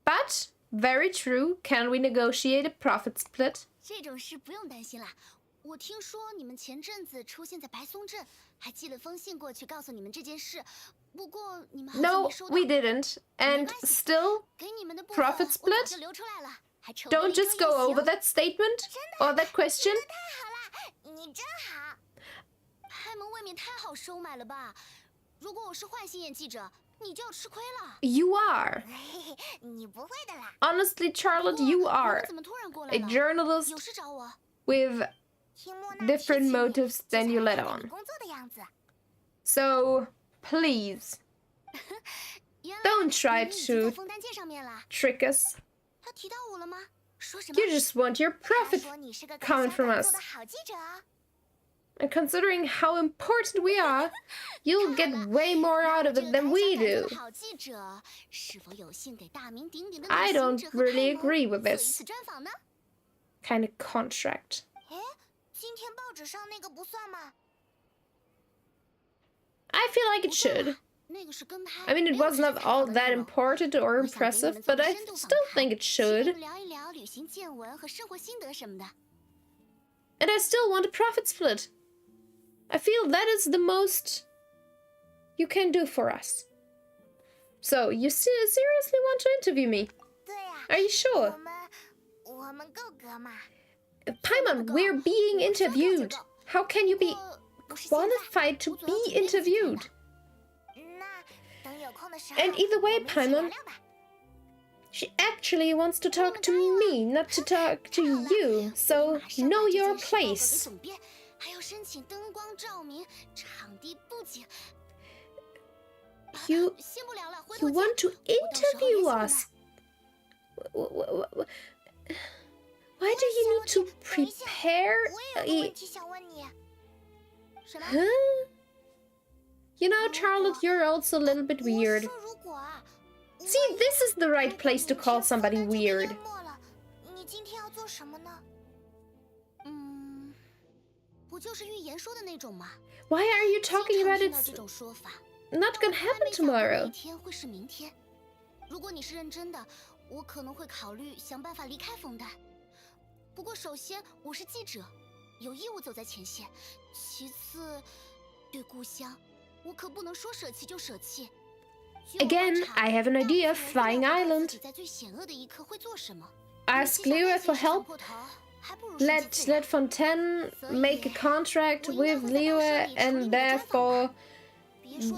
But, very true, can we negotiate a profit split? 这种事不用担心啦。我听说你们前阵子出现在白松镇，还寄了封信过去告诉你们这件事。不过你们好像 No, 没收到。 we didn't. And still, 给你们的部分 profit 我早 split? 就留出来了，还筹备了 Don't 一周 just go 夜行。 over that statement or that question. 太好了，你真好。派蒙未免太好收买了吧？如果我是坏心眼记者，你就要吃亏了。 You are. 你不会的啦。 Honestly, Charlotte, you 不过 are 你怎么突然过来 a 了？ journalist 有事找我？ with 听莫娜 different 提起你 motives 这 than 才 you 来 let 看看你 on. 工作的样子。 So, please. Don't try to trick us. You just want your profit coming from us. And considering how important we are, you'll get way more out of it than we do. I don't really agree with this kind of contract. I feel like it should. I mean, it was not all that important or impressive, but I still think it should. And I still want a profit split. I feel that is the most you can do for us. So, you seriously want to interview me? Are you sure? Paimon, we're being interviewed. How can you be qualified to be interviewed? And either way, Paimon, she actually wants to talk to me, not to talk to you. So, know your place. You want to interview us? Why do you need to prepare Huh? You know, Charlotte, you're also a little bit weird. See, this is the right place to call somebody weird. Why are you talking about it's not gonna happen tomorrow? Again, I have an idea. Flying Island. Ask Liyue for help. Let Fontaine make a contract with Liyue and therefore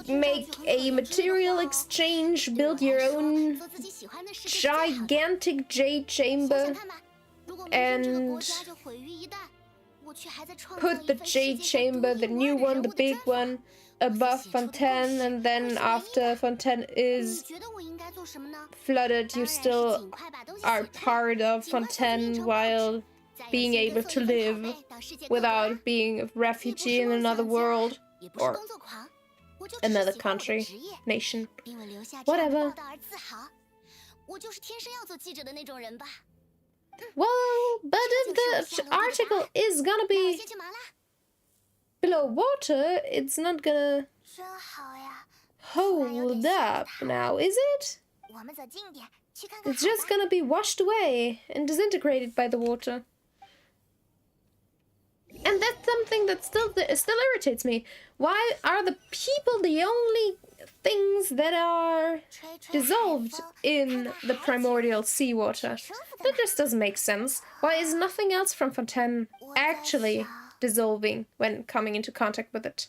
make a material exchange, build your own gigantic jade chamber, and put the jade chamber, the new one, the big one, above Fontaine, and then after Fontaine is flooded, you still are part of Fontaine while being able to live without being a refugee in another world or another country, nation, whatever. Well, but if the article is gonna be below water, it's not gonna hold up now, is it? It's just gonna be washed away and disintegrated by the water. And that's something that still irritates me. Why are the people the only things that are dissolved in the primordial seawater? That just doesn't make sense. Why is nothing else from Fontaine actually dissolving when coming into contact with it?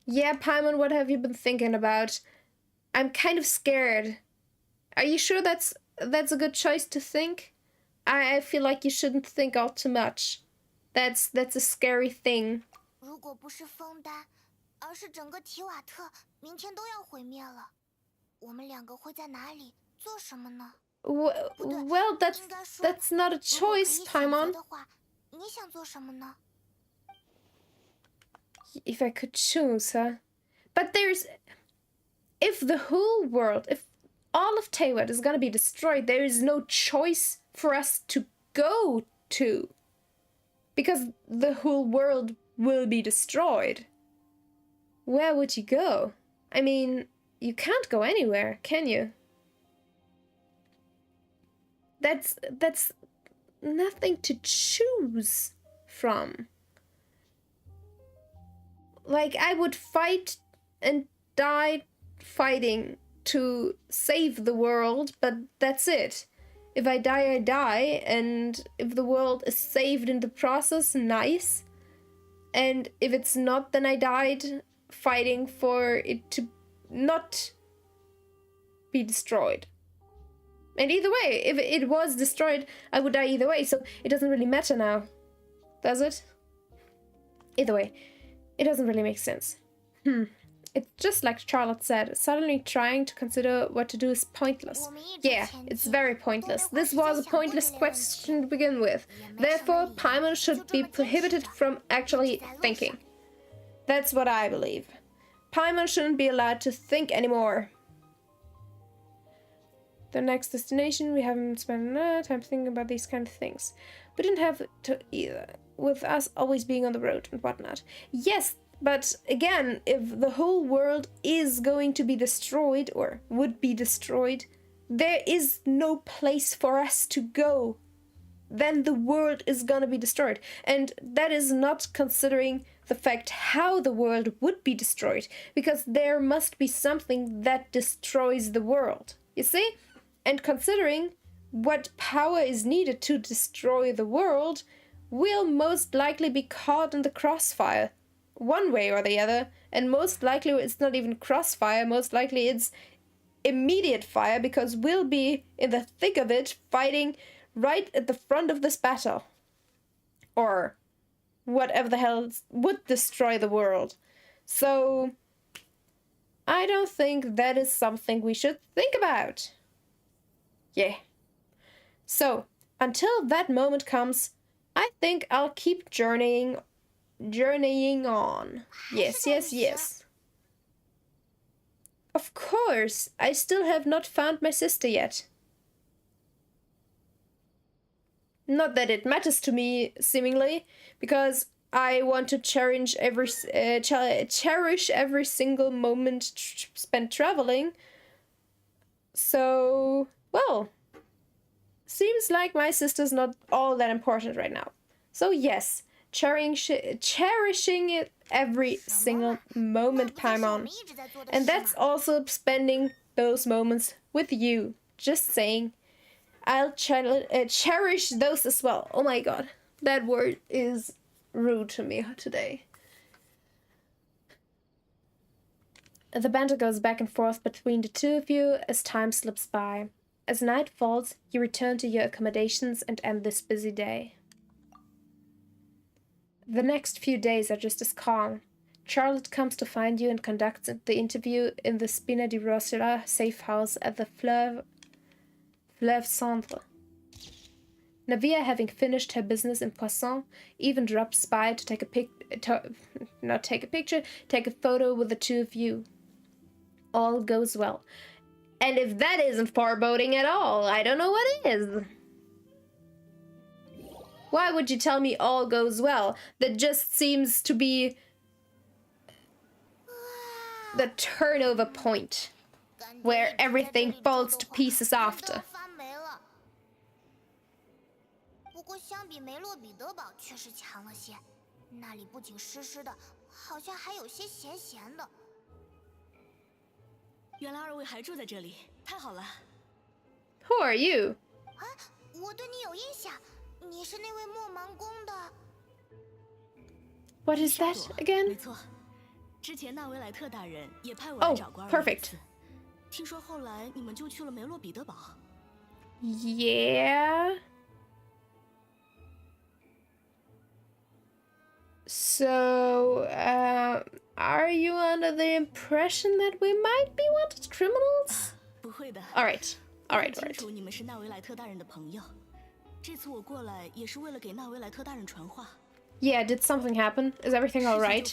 Yeah, Paimon, what have you been thinking about? I'm kind of scared. Are you sure that's a good choice to think? I feel like you shouldn't think all too much. That's a scary thing. Well, that's not a choice, Paimon. If I could choose, huh? But if the whole world, if all of Teyvat is gonna be destroyed, there is no choice for us to go to. Because the whole world will be destroyed. Where would you go? I mean, you can't go anywhere, can you? That's nothing to choose from. Like, I would fight and die fighting to save the world, but that's it. If I die, I die, and if the world is saved in the process, nice. And if it's not, then I died fighting for it to not be destroyed. And either way, if it was destroyed, I would die either way, so it doesn't really matter now. Does it? Either way, it doesn't really make sense. It's just like Charlotte said, suddenly trying to consider what to do is pointless. Yeah, it's very pointless. This was a pointless question to begin with. Therefore, Paimon should be prohibited from actually thinking. That's what I believe. Paimon shouldn't be allowed to think anymore. The next destination, we haven't spent enough time thinking about these kind of things. We didn't have to either, with us always being on the road and whatnot. Yes, but again, if the whole world is going to be destroyed, or would be destroyed, there is no place for us to go. Then the world is gonna be destroyed. And that is not considering the fact how the world would be destroyed, because there must be something that destroys the world. You see? And considering what power is needed to destroy the world, we'll most likely be caught in the crossfire, one way or the other, and most likely it's not even crossfire, most likely it's immediate fire, because we'll be in the thick of it, fighting right at the front of this battle. Or whatever the hell would destroy the world. So, I don't think that is something we should think about. Yeah. So, until that moment comes, I think I'll keep journeying on. Yes, yes, yes. Of course, I still have not found my sister yet. Not that it matters to me, seemingly, because I want to cherish every single moment spent traveling. So, well, seems like my sister's not all that important right now. So yes, cherishing it every single moment, Paimon. And that's also spending those moments with you. Just saying. I'll cherish those as well. Oh my god, that word is rude to me today. The banter goes back and forth between the two of you as time slips by. As night falls, you return to your accommodations and end this busy day. The next few days are just as calm. Charlotte comes to find you and conducts the interview in the Spina di Rosula safe house at the Fleuve Centre. Navia, having finished her business in Poisson, even drops by to take a photo with the two of you. All goes well. And if that isn't foreboding at all, I don't know what is. Why would you tell me all goes well? That just seems to be the turnover point, where everything falls to pieces after. 不过相比梅洛彼得堡确实强了些，那里不仅湿湿的，好像还有些咸咸的。原来二位还住在这里，太好了。Who are you? 啊，我对你有印象，你是那位莫盲宫的。What is that again? 没错，之前纳维莱特大人也派我来找过二位一次。听说后来你们就去了梅洛彼得堡。Yeah. So, are you under the impression that we might be wanted criminals? 不会的。All right. 清楚你们是纳维莱特大人的朋友。这次我过来也是为了给纳维莱特大人传话。Yeah, did something happen? Is everything all right?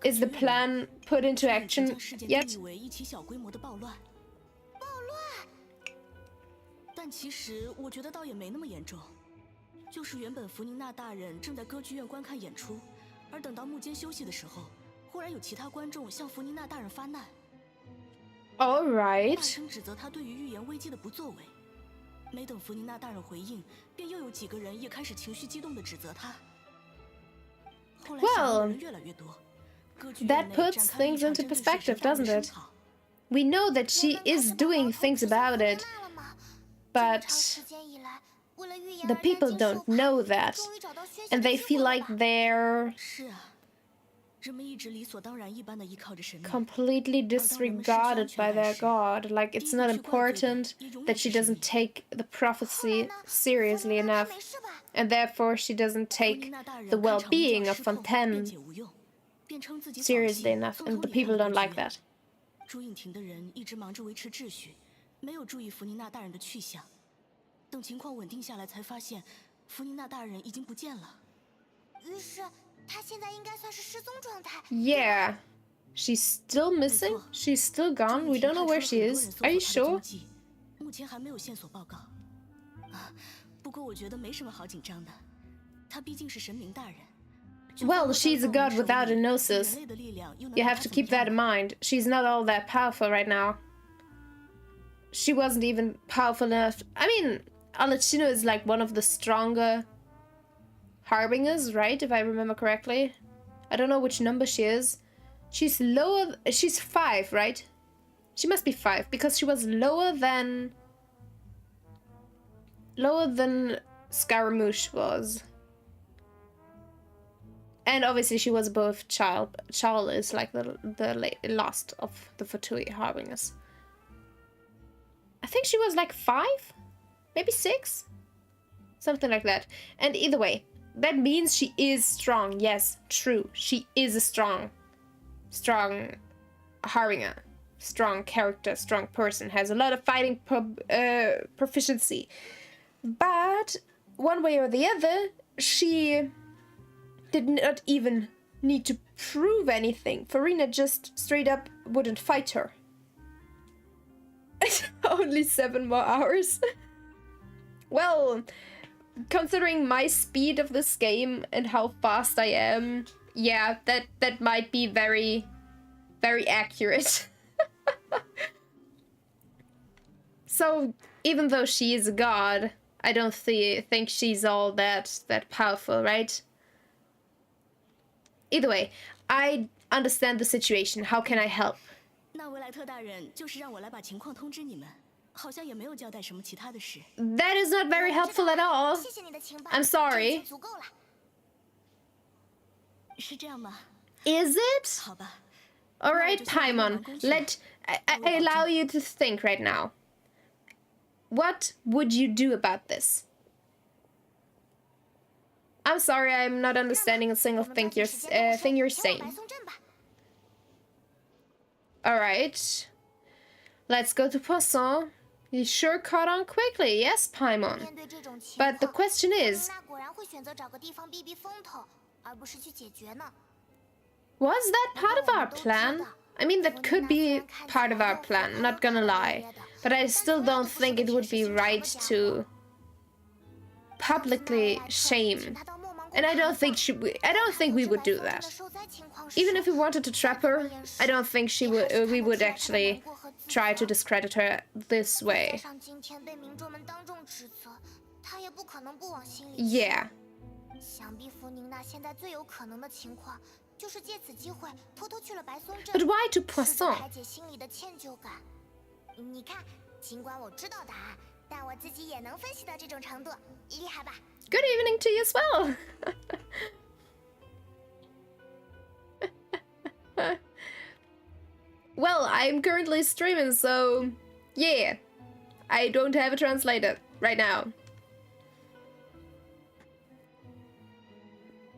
Is the plan put into action yet? 但其实我觉得倒也没那么严重。就是原本弗宁娜大人正在歌剧院观看演出，而等到幕间休息的时候，忽然有其他观众向弗宁娜大人发难。All right. 大声指责他对于预言危机的不作为。没等弗宁娜大人回应，便又有几个人也开始情绪激动地指责他。后来响应的人越来越多，歌剧院内展开了一场针对事实大的争吵。We know that she is doing things about it, but the people don't know that, and they feel like they're completely disregarded by their god. Like it's not important, that she doesn't take the prophecy seriously enough, and therefore she doesn't take the well-being of Fontaine seriously enough, and the people don't like that. 朱影亭的人一直忙着维持秩序，没有注意弗妮娜大人的去向。等情况稳定下来，才发现弗妮娜大人已经不见了。于是她现在应该算是失踪状态。Yeah, she's still missing. She's still gone. We don't know where she is. Are you sure? 目前还没有线索报告。不过我觉得没什么好紧张的，她毕竟是神明大人。 Well, she's a god without a gnosis. You have to keep that in mind. She's not all that powerful right now. She wasn't even powerful enough. I mean, Alachino is like one of the stronger harbingers, right? If I remember correctly. I don't know which number she is. She's lower. She's 5, right? She must be 5 because she was lower than Scaramouche was. And obviously she was above Child. Child is like the last of the Fatui Harbingers. I think she was like 5? Maybe 6? Something like that. And either way, that means she is strong. Yes, true. She is a strong Harbinger. Strong character, strong person. Has a lot of fighting proficiency. But one way or the other, she did not even need to prove anything. Furina just straight up wouldn't fight her. Only 7 more hours. Well, considering my speed of this game and how fast I am, yeah, that might be very, very accurate. So, even though she is a god, I don't think she's all that powerful, right? Either way, I understand the situation. How can I help? 那维莱特大人就是让我来把情况通知你们，好像也没有交代什么其他的事。That is not very helpful at all. 谢谢你的情报 I'm sorry. 足够了。是这样吗？ Is it? 好吧。 All right, Paimon. I allow you to think right now. What would you do about this? I'm sorry, I'm not understanding a single thing you're saying. Alright. Let's go to Poisson. You sure caught on quickly, yes, Paimon? But the question is, was that part of our plan? I mean, that could be part of our plan, not gonna lie. But I still don't think it would be right to publicly shame. And I don't think we would do that. Even if we wanted to trap her, I don't think we would actually try to discredit her this way. Yeah. But why to Poisson? Good evening to you as well. Well, I'm currently streaming, so yeah. I don't have a translator right now.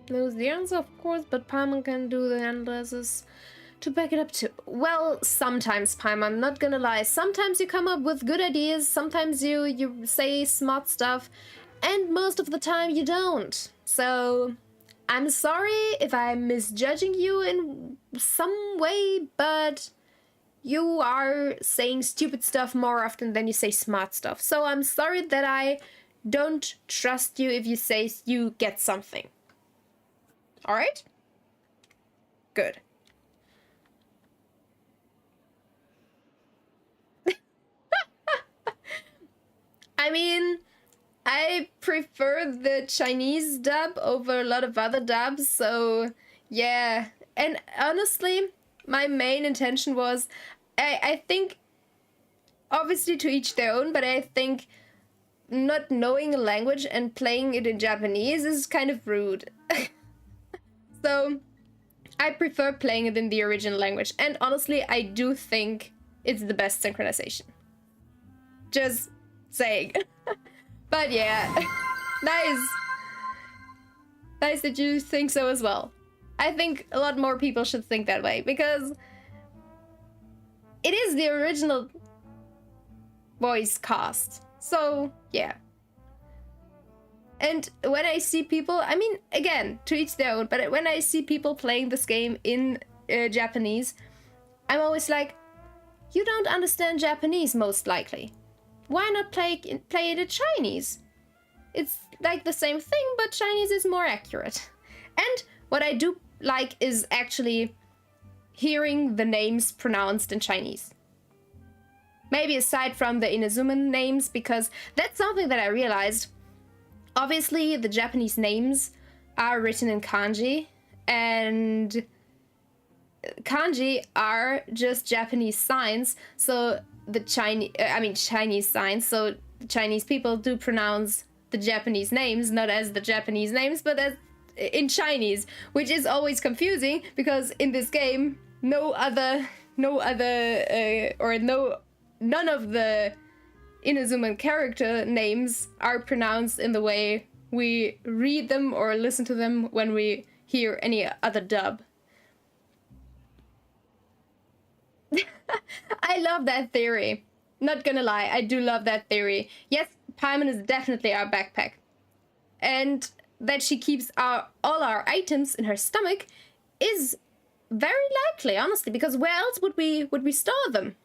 Knows the answer, of course, but Paimon can do the analysis to back it up too. Well, sometimes, Paimon, not gonna lie. Sometimes you come up with good ideas, sometimes you say smart stuff, and most of the time you don't. So, I'm sorry if I'm misjudging you in some way, but you are saying stupid stuff more often than you say smart stuff. So I'm sorry that I don't trust you if you say you get something. Alright? Good. I mean, I prefer the Chinese dub over a lot of other dubs, so yeah. And honestly, my main intention was, I think, obviously to each their own, but I think not knowing a language and playing it in Japanese is kind of rude. So, I prefer playing it in the original language, and honestly, I do think it's the best synchronization. Just saying. But yeah, nice. Nice that you think so as well. I think a lot more people should think that way, because it is the original voice cast. So, yeah. And when I see people, I mean, again, to each their own, but when I see people playing this game in Japanese, I'm always like, you don't understand Japanese, most likely. Why not play it in Chinese? It's like the same thing, but Chinese is more accurate. And what I do like is actually hearing the names pronounced in Chinese. Maybe aside from the Inazuman names, because that's something that I realized. Obviously, the Japanese names are written in kanji, and kanji are just Japanese signs, so the Chinese signs, so the Chinese people do pronounce the Japanese names not as the Japanese names, but as in Chinese, which is always confusing, because in this game, none of the Inazuman character names are pronounced in the way we read them or listen to them when we hear any other dub. I love that theory. Not gonna lie, I do love that theory. Yes, Paimon is definitely our backpack. And that she keeps all our items in her stomach is very likely, honestly, because where else would we store them?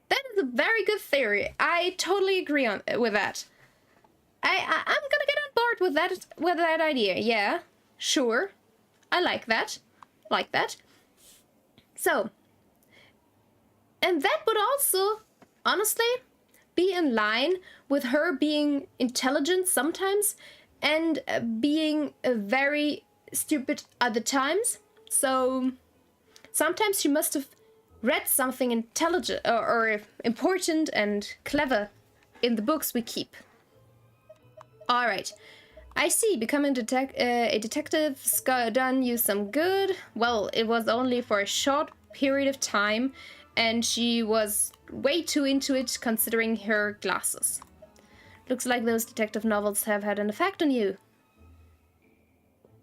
That is a very good theory. I totally agree with that. I'm gonna get on board with that idea. Yeah, sure. I like that. So, and that would also, honestly, be in line with her being intelligent sometimes and being very stupid other times. So sometimes she must have read something intelligent or important and clever in the books we keep. All right. I see. Becoming a detective's done you some good. Well, it was only for a short period of time, and she was way too into it considering her glasses. Looks like those detective novels have had an effect on you.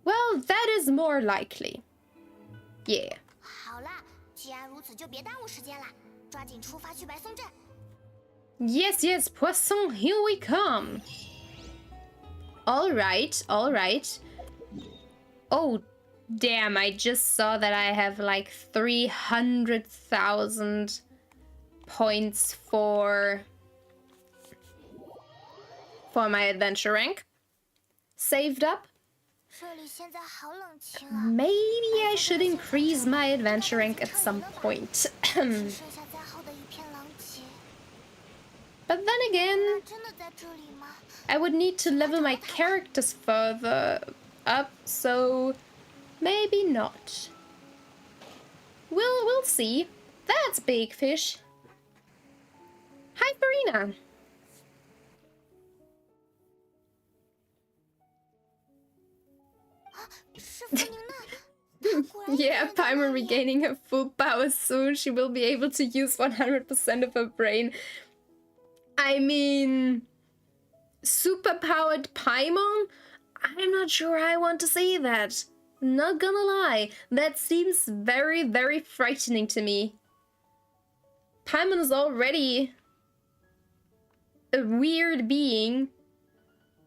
Well, that is more likely. Yeah. 好啦，既然如此，就别耽误时间了，抓紧出发去白松镇。Yes, yes, Poisson, here we come. All right. Oh, damn, I just saw that I have like 300,000 points for my adventure rank saved up. 这里现在好冷清啊。 Maybe I should increase my adventure rank at some point. 只剩下灾后的一片狼藉。 But then again, 真的在这里吗？ I would need to level my characters further up, so maybe not. We'll see. That's big fish. Hi, Furina. 是弗宁娜。 Yeah, Paimon regaining her full power soon. She will be able to use 100% of her brain. I mean, superpowered Paimon? I'm not sure I want to see that. Not gonna lie, that seems very, very frightening to me. Paimon is already a weird being,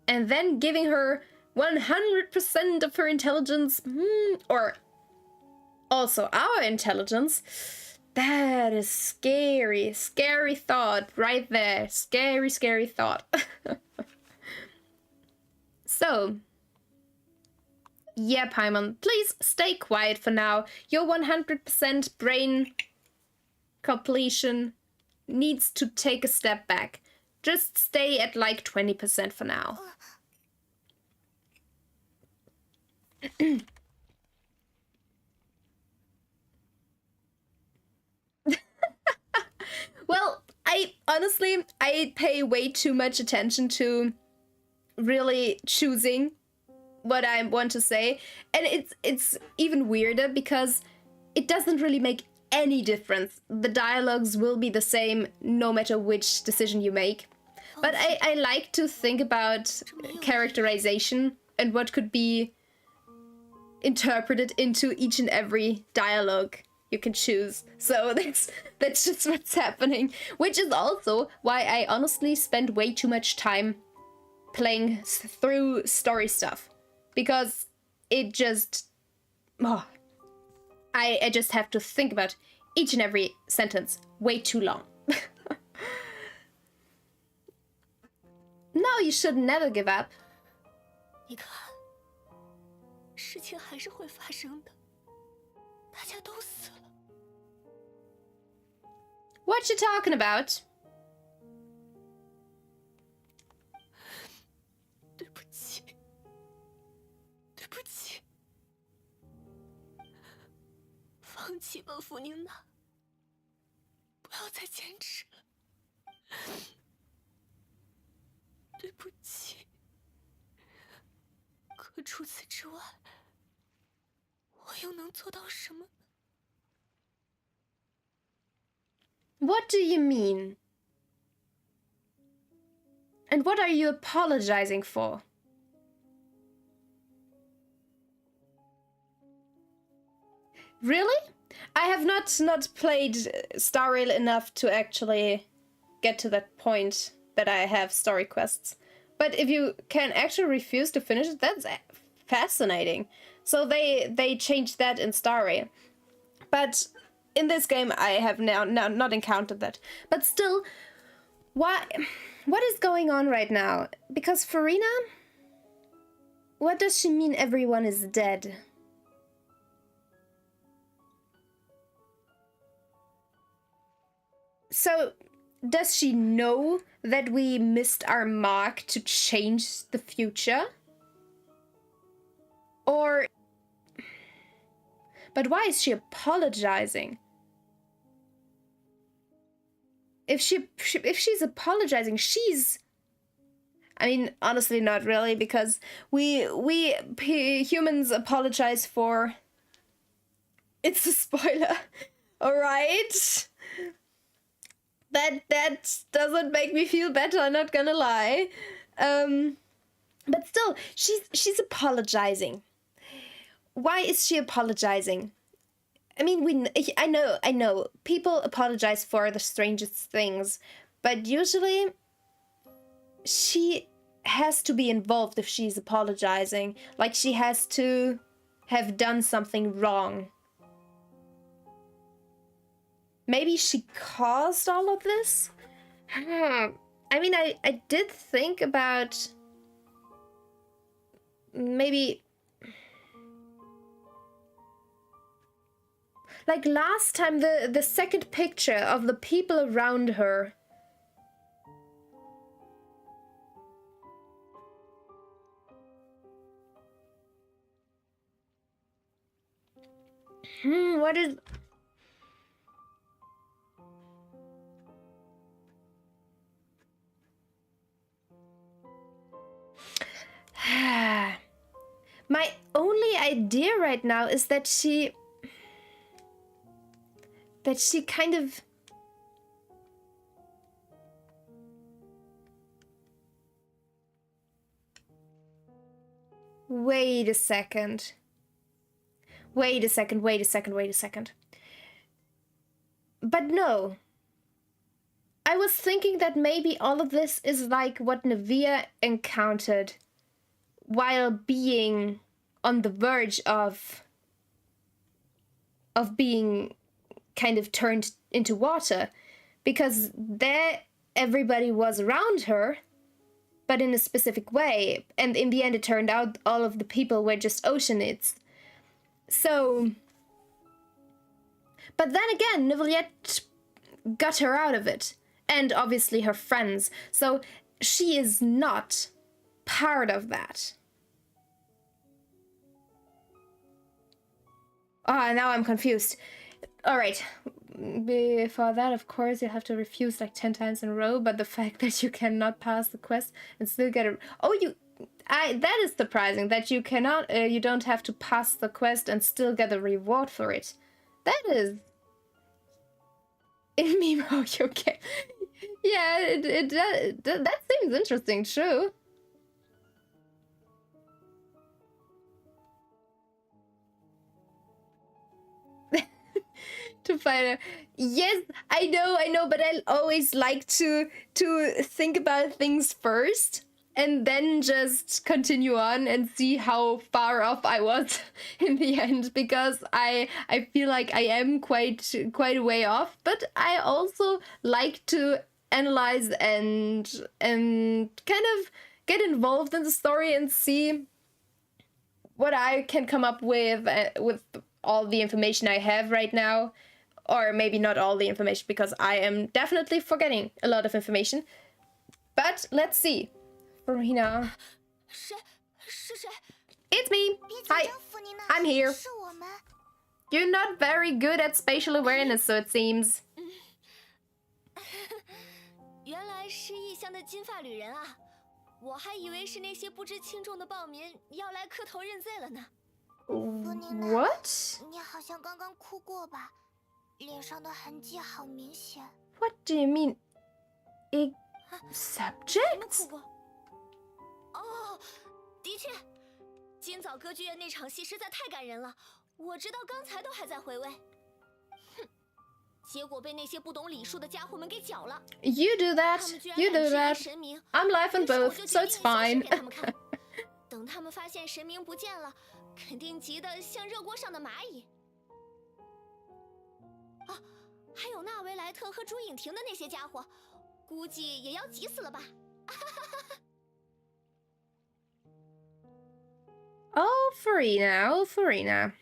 and then giving her 100% of her intelligence, or also our intelligence, that is scary. Scary thought right there. Scary, scary thought. So, yeah, Paimon, please stay quiet for now. Your 100% brain completion needs to take a step back. Just stay at like 20% for now. Well, I pay way too much attention to really choosing what I want to say, and it's even weirder because it doesn't really make any difference. The dialogues will be the same no matter which decision you make. But I like to think about characterization and what could be interpreted into each and every dialogue you can choose. So that's just what's happening, which is also why I honestly spend way too much time playing through story stuff, because it just I just have to think about each and every sentence way too long. No, you should never give up. 你看，事情还是会发生的，大家都死了。 What you talking about? 对不起，对不起，放弃吧，弗宁娜，不要再坚持了。对不起，可除此之外，我又能做到什么呢？ What do you mean? And what are you apologizing for? Really? I have not played Star Rail enough to actually get to that point that I have story quests. But if you can actually refuse to finish it, that's fascinating. So they changed that in Star Rail. But in this game, I have now not encountered that. But still, what is going on right now? Because Furina, what does she mean everyone is dead? So, does she know that we missed our mark to change the future? Or... But why is she apologizing? If she's apologizing, she's... I mean, honestly, not really, because we humans apologize for... It's a spoiler, alright? That doesn't make me feel better, I'm not gonna lie. But still, she's apologizing. Why is she apologizing? I mean, I know, people apologize for the strangest things, but usually she has to be involved if she's apologizing. Like, she has to have done something wrong. Maybe she caused all of this? I mean, I did think about maybe... Like last time, the second picture of the people around her. What is... My only idea right now is that she kind of... Wait a second. But no. I was thinking that maybe all of this is like what Nevia encountered while being on the verge of being kind of turned into water, because there everybody was around her, but in a specific way, and in the end it turned out all of the people were just oceanids. So, but then again, Nivelliette got her out of it, and obviously her friends, so she is not part of that. Ah, now I'm confused. Alright, before that, of course, you have to refuse like 10 times in a row, but the fact that you cannot pass the quest and still get a... Oh, that is surprising, that you cannot, you don't have to pass the quest and still get a reward for it. That is... In me mode, okay. Yeah, that seems interesting, true. to find out. Yes, I know, but I always like to think about things first and then just continue on and see how far off I was in the end, because I feel like I am quite a way off, but I also like to analyze and kind of get involved in the story and see what I can come up with all the information I have right now. Or maybe not all the information, because I am definitely forgetting a lot of information. But let's see. Furina. It's me. Hi. I'm here. You're not very good at spatial awareness, so it seems. 原来是异乡的金发旅人啊！我还以为是那些不知轻重的暴民要来磕头认罪了呢。What? 你好像刚刚哭过吧？脸上的痕迹好明显。What do you mean? Subject? 哦，的确，今早歌剧院那场戏实在太感人了，我直到刚才都还在回味。哼，结果被那些不懂礼数的家伙们给搅了。You do that. You do that. I'm laughing both, so it's fine. 等他们发现神明不见了，肯定急得像热锅上的蚂蚁。 啊，还有纳维莱特和朱颖婷的那些家伙，估计也要急死了吧Oh, Furina, oh, Furina.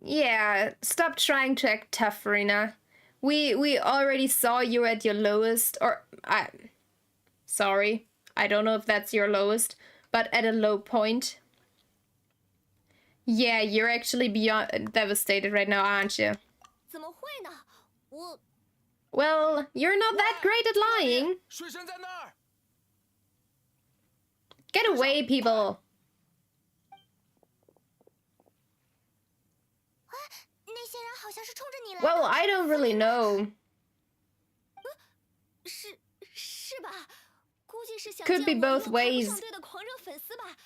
Yeah, stop trying to act tough, Furina. We already saw you at your lowest, or sorry, I don't know if that's your lowest, but at a low point. Yeah, you're actually beyond devastated right now, aren't you? 怎么会呢？我 Well, you're not that great at lying. 水神在那儿。 Get away, people. 那些人好像是冲着你来的。 Well, I don't really know. 是吧？估计是想 Could be 见我 both 又排不 ways. 上队的狂热粉丝吧。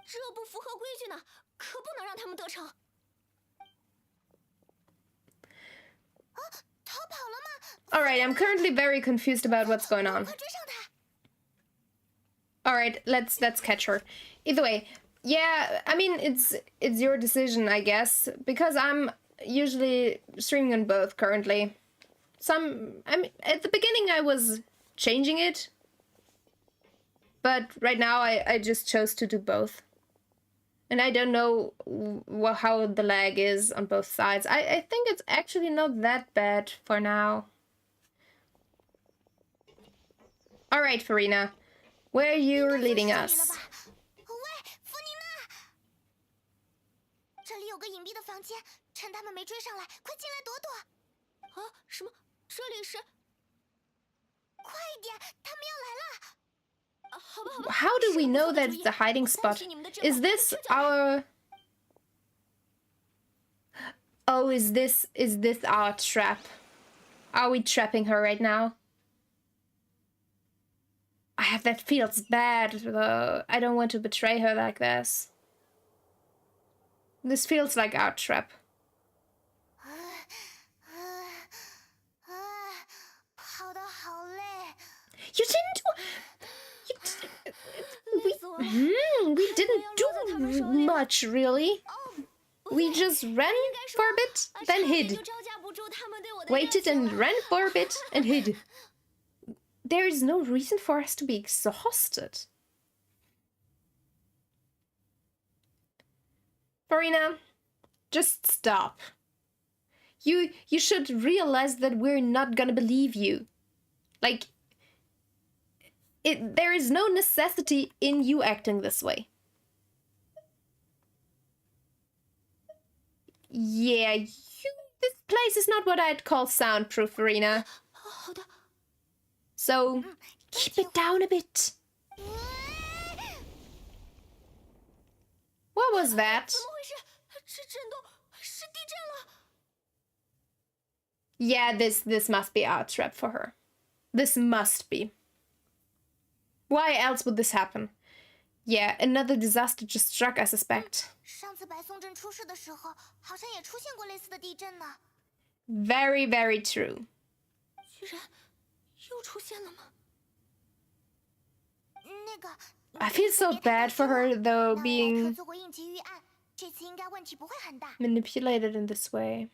这不符合规矩呢，可不能让他们得逞。啊，逃跑了吗？ All right, I'm currently very confused about what's going on. 快追上他！ All right, let's catch her. Either way, yeah, I mean it's your decision, I guess, because I'm usually streaming on both currently. I mean, at the beginning I was changing it, but right now I just chose to do both. And I don't know how the lag is on both sides. I think it's actually not that bad for now. All right, Furina. Where you're leading us? 喂，弗妮娜，这里有个隐蔽的房间，趁他们没追上来，快进来躲躲！啊？什么？这里是？快一点，他们要来了！ 好吧，好吧。 How do we know that it's a hiding spot? Is this our... Oh, is this our trap? Are we trapping her right now? That feels bad, though. I don't want to betray her like this. This feels like our trap. 跑得好累。 You didn't do... we didn't do much, really. We just ran for a bit, then hid. Waited and ran for a bit and hid. There is no reason for us to be exhausted. Furina, just stop. You should realize that we're not gonna believe you. Like, there is no necessity in you acting this way. Yeah, this place is not what I'd call soundproof, Furina. So, keep it down a bit. What was that? Yeah, this must be our trap for her. This must be. Why else would this happen? Yeah, another disaster just struck, I suspect. 上次白松镇出事的时候，好像也出现过类似的地震呢。Very, very true. 居然又出现了吗？那个， I feel so bad for her, though, 那位莱克 being 做过应急预案，这次应该问题不会很大。 manipulated in this way.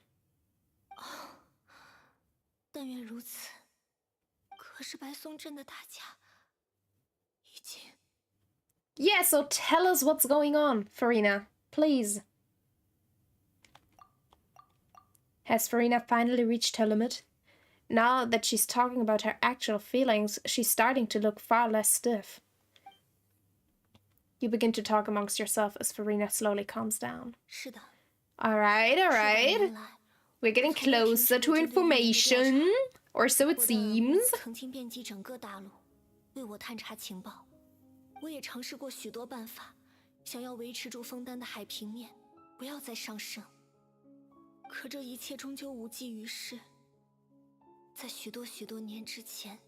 但愿如此。可是白松镇的大家已经…… Yeah, so tell us what's going on, Furina, please. Has Furina finally reached her limit? Now that she's talking about her actual feelings, she's starting to look far less stiff. You begin to talk amongst yourself as Furina slowly calms down. 是的。 Alright, alright. We're getting closer to information, or so it seems. 曾经遍及整个大陆，为我探查情报。我也尝试过许多办法，想要维持住枫丹的海平面，不要再上升。可这一切终究无济于事。在许多年之前，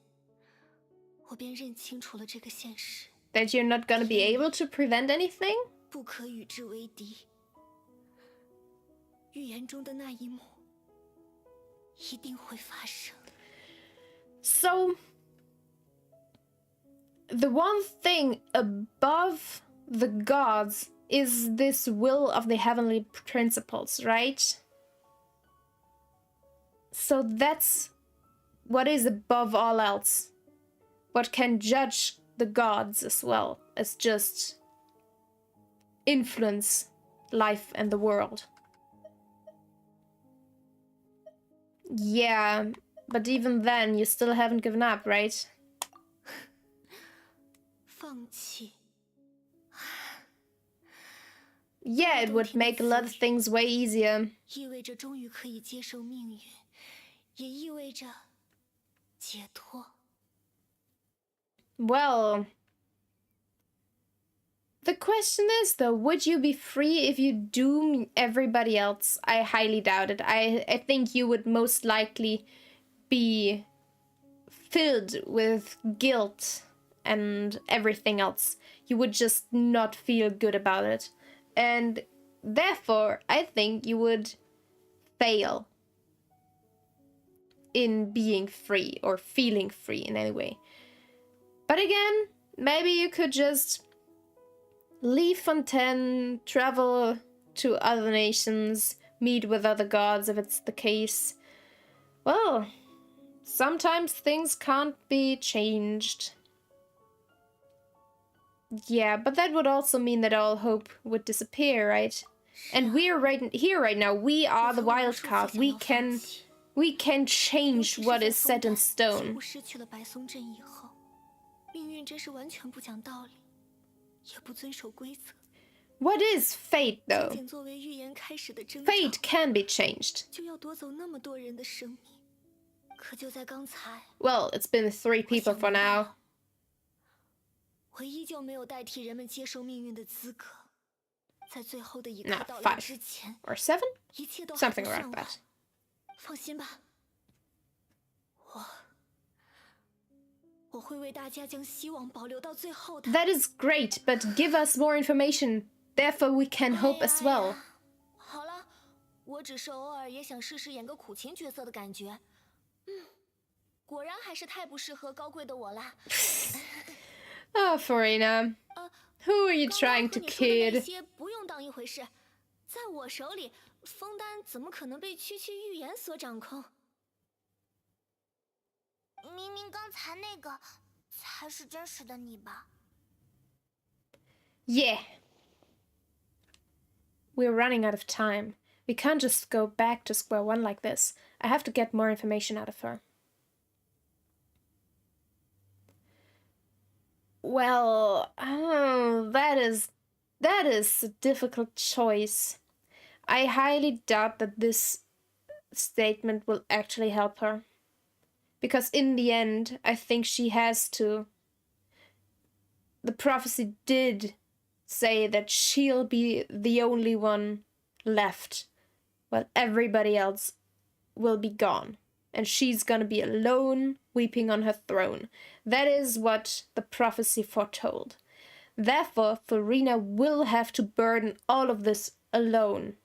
我便认清楚了这个现实。 That you're not gonna be able to prevent anything? 不可与之为敌。预言中的那一幕一定会发生。 So, the one thing above the gods is this will of the heavenly principles, right? So that's what is above all else. What can judge the gods as well as just influence life and the world. Yeah, but even then, you still haven't given up, right? 放弃。 Yeah, it would make a lot of things way easier. 意味着终于可以接受命运，也意味着解脱。 Well, the question is though, would you be free if you doom everybody else? I highly doubt it. I think you would most likely be filled with guilt and everything else. You would just not feel good about it. And therefore, I think you would fail in being free or feeling free in any way. But again, maybe you could just leave Fontaine, travel to other nations, meet with other gods if it's the case. Well, sometimes things can't be changed. Yeah, but that would also mean that all hope would disappear, right? And we're right here right now. We are the wild card. We can change what is set in stone. 命运真是完全不讲道理，也不遵守规则。 What is fate, though? 仅作为预言开始的征兆， Fate can be changed. 就要夺走那么多人的生命。可就在刚才， Well, it's been 3 people for now. 我依旧没有代替人们接受命运的资格。在最后的一刻 Nah, 到来 5之前， or 7? 一切都还不 Something 算 around 晚。 that. 放心吧，我会为大家将希望保留到最后的。 That is great, but give us more information. Therefore, we can hope as well. 好了，我只是偶尔也想试试演个苦情角色的感觉。果然还是太不适合高贵的我啦。Oh, Furina. Who are you trying to 那 kid? 些不用当一回事，在我手里，枫丹怎么可能被区区预言所掌控？明明刚才那个才是真实的你吧？ Yeah. We're running out of time. We can't just go back to square one like this. I have to get more information out of her. Well, that is a difficult choice. I highly doubt that this statement will actually help her. Because in the end, I think she has to. The prophecy did say that she'll be the only one left, while everybody else will be gone. And she's gonna be alone, weeping on her throne. That is what the prophecy foretold. Therefore, Furina will have to burden all of this alone.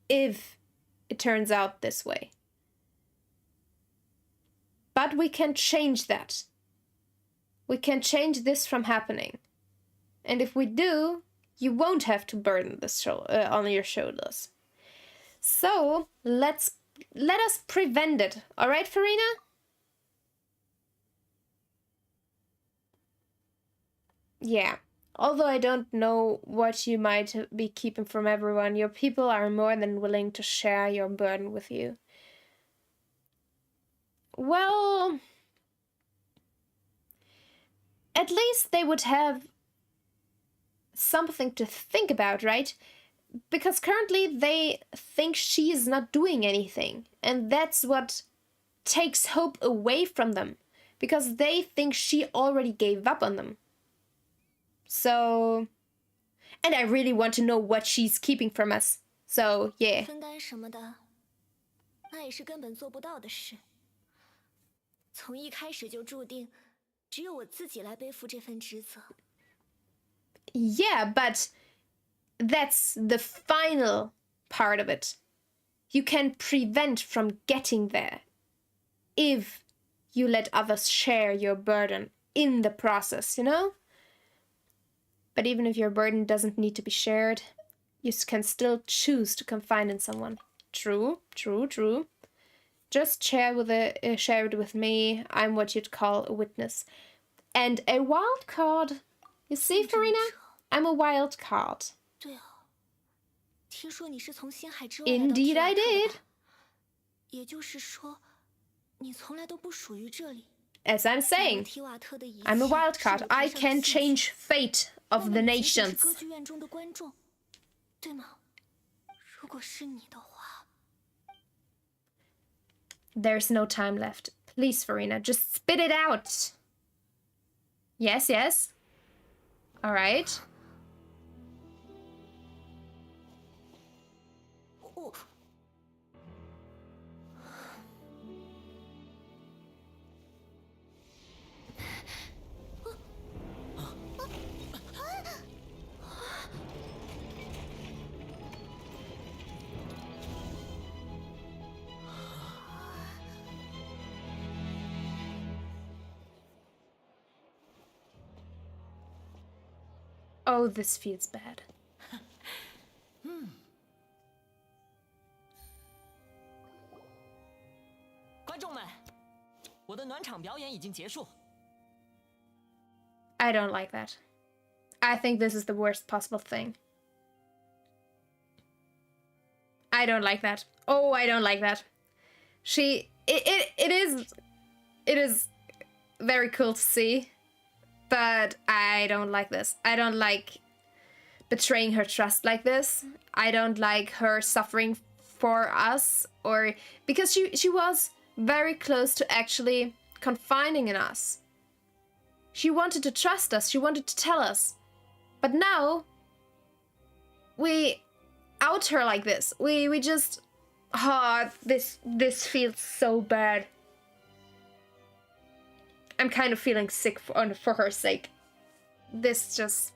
If it turns out this way. But we can change that. We can change this from happening. And if we do, you won't have to burden this on your shoulders. So let us prevent it. All right, Furina? Yeah. Although I don't know what you might be keeping from everyone, your people are more than willing to share your burden with you. Well, at least they would have something to think about, right? Because currently they think she is not doing anything, and that's what takes hope away from them, because they think she already gave up on them. So, and I really want to know what she's keeping from us. So, yeah. 分担什么的，那也是根本做不到的事。从一开始就注定，只有我自己来背负这份职责。Yeah, but that's the final part of it. You can prevent from getting there if you let others share your burden in the process, you know? But even if your burden doesn't need to be shared, you can still choose to confide in someone. True, true, true. Just share it with me. I'm what you'd call a witness. And a wild card. You see, Furina? I'm a wild card. 对哦，听说你是从星海之外来到 Indeed, I 提瓦特的 did. 吧？也就是说，你从来都不属于这里。 As I'm saying, 提瓦特的一切 I'm a wild 是 card. 舞 I 台上的 can 戏剧 change fate of 我 the 们仅仅是 nations. 歌剧院中的观众，对吗？如果是你的话， There's no time left. Please, Furina, just spit it out. Yes, yes. All right. 我 Oh, this feels bad. 观众们，我的暖场表演已经结束。 I don't like that. I think this is the worst possible thing. I don't like that. Oh, I don't like that. It is very cool to see, but I don't like this. I don't like betraying her trust like this. I don't like her suffering for us, or because she was very close to actually confiding in us. She wanted to trust us. She wanted to tell us. But now we out her like this. We just this feels so bad. I'm kind of feeling sick for her sake. This just...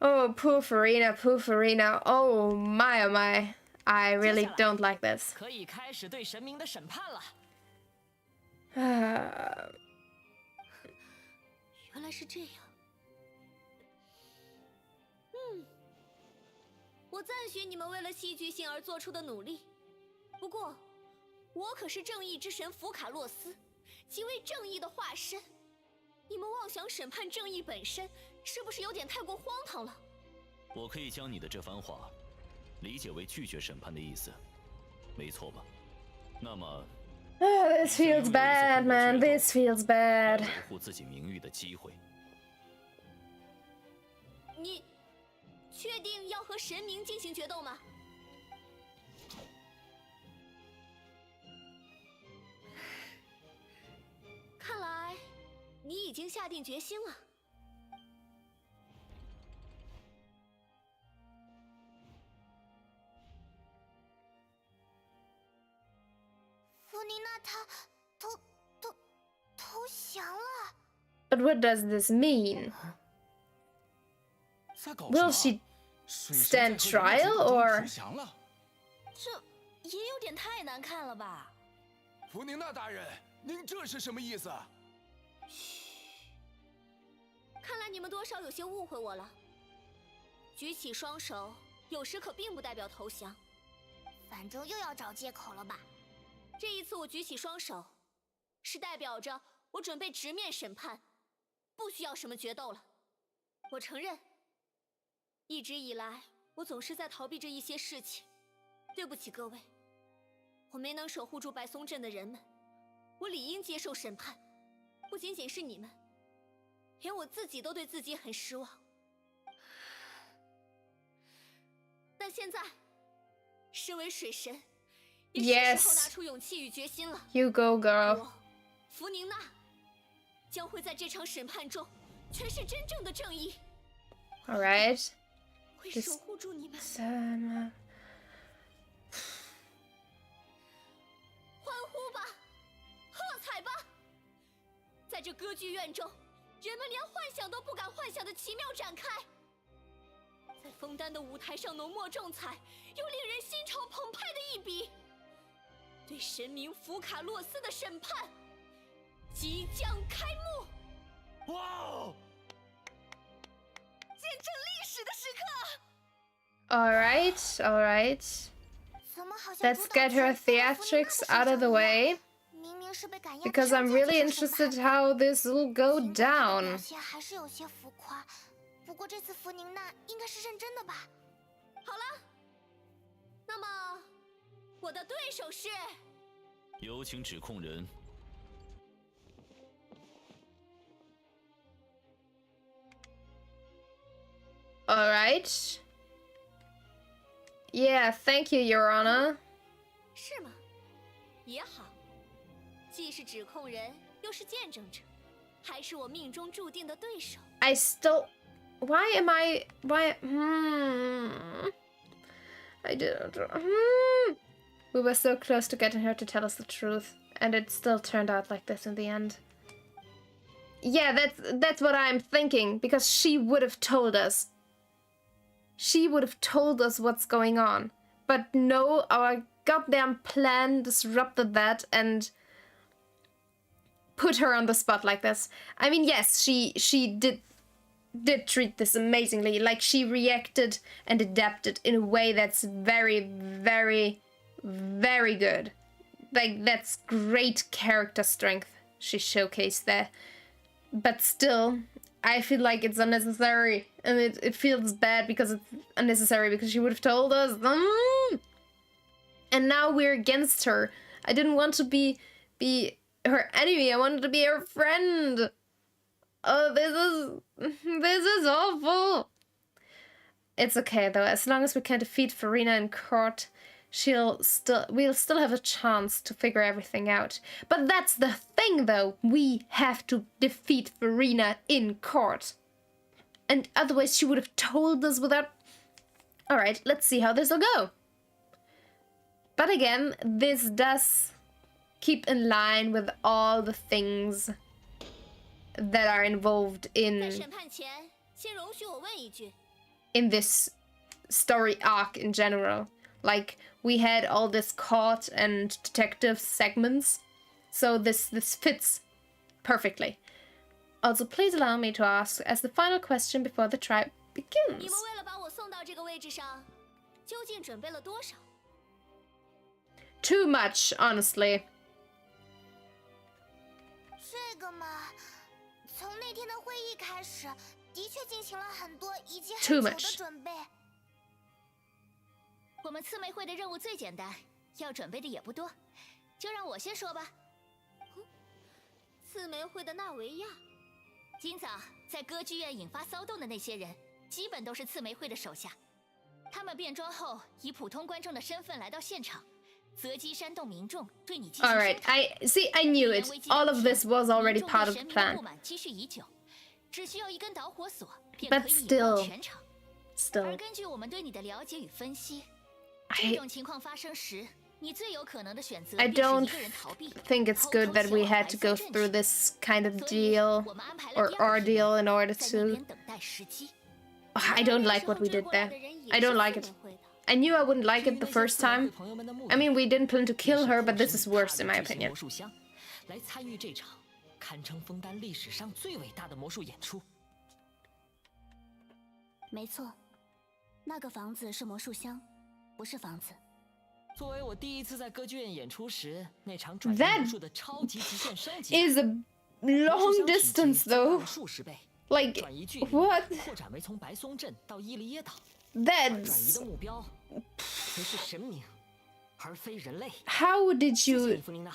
Oh, poor Furina, poor Furina. Oh my, oh my. I really don't like this. 可以开始对神明的审判了。原来是这样。我赞许你们为了戏剧性而做出的努力。不过，我可是正义之神福卡洛斯，即为正义的化身。你们妄想审判正义本身，是不是有点太过荒唐了？我可以将你的这番话理解为拒绝审判的意思，没错吧？那么。 This feels bad, man. This feels bad. 维护自己名誉的机会。你确定要和神明进行决斗吗？看来你已经下定决心了。弗妮娜她投降了。But what does this mean? Will she stand trial or? 这也有点太难看了吧？福宁娜大人，您这是什么意思？看来你们多少有些误会我了。举起双手，有时可并不代表投降。反正又要找借口了吧？这一次我举起双手，是代表着我准备直面审判，不需要什么决斗了。我承认，一直以来我总是在逃避这一些事情，对不起各位，我没能守护住白松镇的人们，我理应接受审判。不仅仅是你们，连我自己都对自己很失望。但现在，身为水神，也是时候拿出勇气与决心了。You go, girl. 我，福宁娜，将会在这场审判中诠释真正的正义。All right. 会守护住你们。欢呼吧，喝彩吧！在这歌剧院中，人们连幻想都不敢幻想的奇妙展开。在枫丹的舞台上浓墨重彩，有令人心潮澎湃的一笔。对神明福卡洛斯的审判即将开幕。哇哦！见证历史的时刻。All right, all right. 怎么好像 Let's get her theatrics out of the way, 明明是被赶鸭子 because 上 I'm 架 really 这场审 interested 判 how this will go 现在他的表 down. 现还是有些浮夸，不过这次福宁娜应该是认真的吧？好了，那么我的对手是。有请指控人。All right. Yeah, thank you, Your Honor. 是吗？也好，既是指控人，又是见证者，还是我命中注定的对手。I still. Why am I? Why? I didn't. We were so close to getting her to tell us the truth, and it still turned out like this in the end. Yeah, that's what I'm thinking, because she would have told us. She would have told us what's going on. But no, our goddamn plan disrupted that and put her on the spot like this. I mean, yes, she did treat this amazingly. Like, she reacted and adapted in a way that's very, very, very good. Like, that's great character strength she showcased there. But still, I feel like it's unnecessary. And it feels bad because it's unnecessary, because she would have told us. And now we're against her. I didn't want to be her enemy. I wanted to be her friend. Oh, this is awful. It's okay though. As long as we can defeat Furina in court, we'll still have a chance to figure everything out. But that's the thing though. We have to defeat Furina in court. And otherwise she would have told us without... Alright, let's see how this will go. But again, this does keep in line with all the things that are involved in this story arc in general. Like, we had all this court and detective segments, so this fits perfectly. Also, please allow me to ask as the final question before the trial begins. Too much, honestly. 这个嘛，从那天的会议开始，的确进行了很多以及很久的准备。我们刺梅会的任务最简单，要准备的也不多，就让我先说吧。刺梅会的纳维亚，今早在歌剧院引发骚动的那些人，基本都是刺梅会的手下。他们变装后，以普通观众的身份来到现场。 择机煽动民众对你进行 Alright, I knew it. All of this was already part of the plan. 积蓄已久，只需要一根导火索，便 But 可以引爆 still, 全场。而 still, 根据我们对你的了解与分析， I 这种情况发生时， I don't think it's good that we had to go through this kind of deal or ordeal in order to... I don't like what we did there. I don't like it. I knew I wouldn't like it the first time. I mean, we didn't plan to kill her, but this is worse in my opinion. 来参与这场堪称枫丹历史上最伟大的魔术演出。没错，那个房子是魔术箱，不是房子。作为我第一次在歌剧院演出时，那场转移魔术的超级极限升级 is a long distance though. 数十倍。Like 转移距 what? 扩展为从白松镇到伊犁耶岛。转移 That's 的目标却是神明，而非人类。 how did 谢谢 you 你，弗琳娜。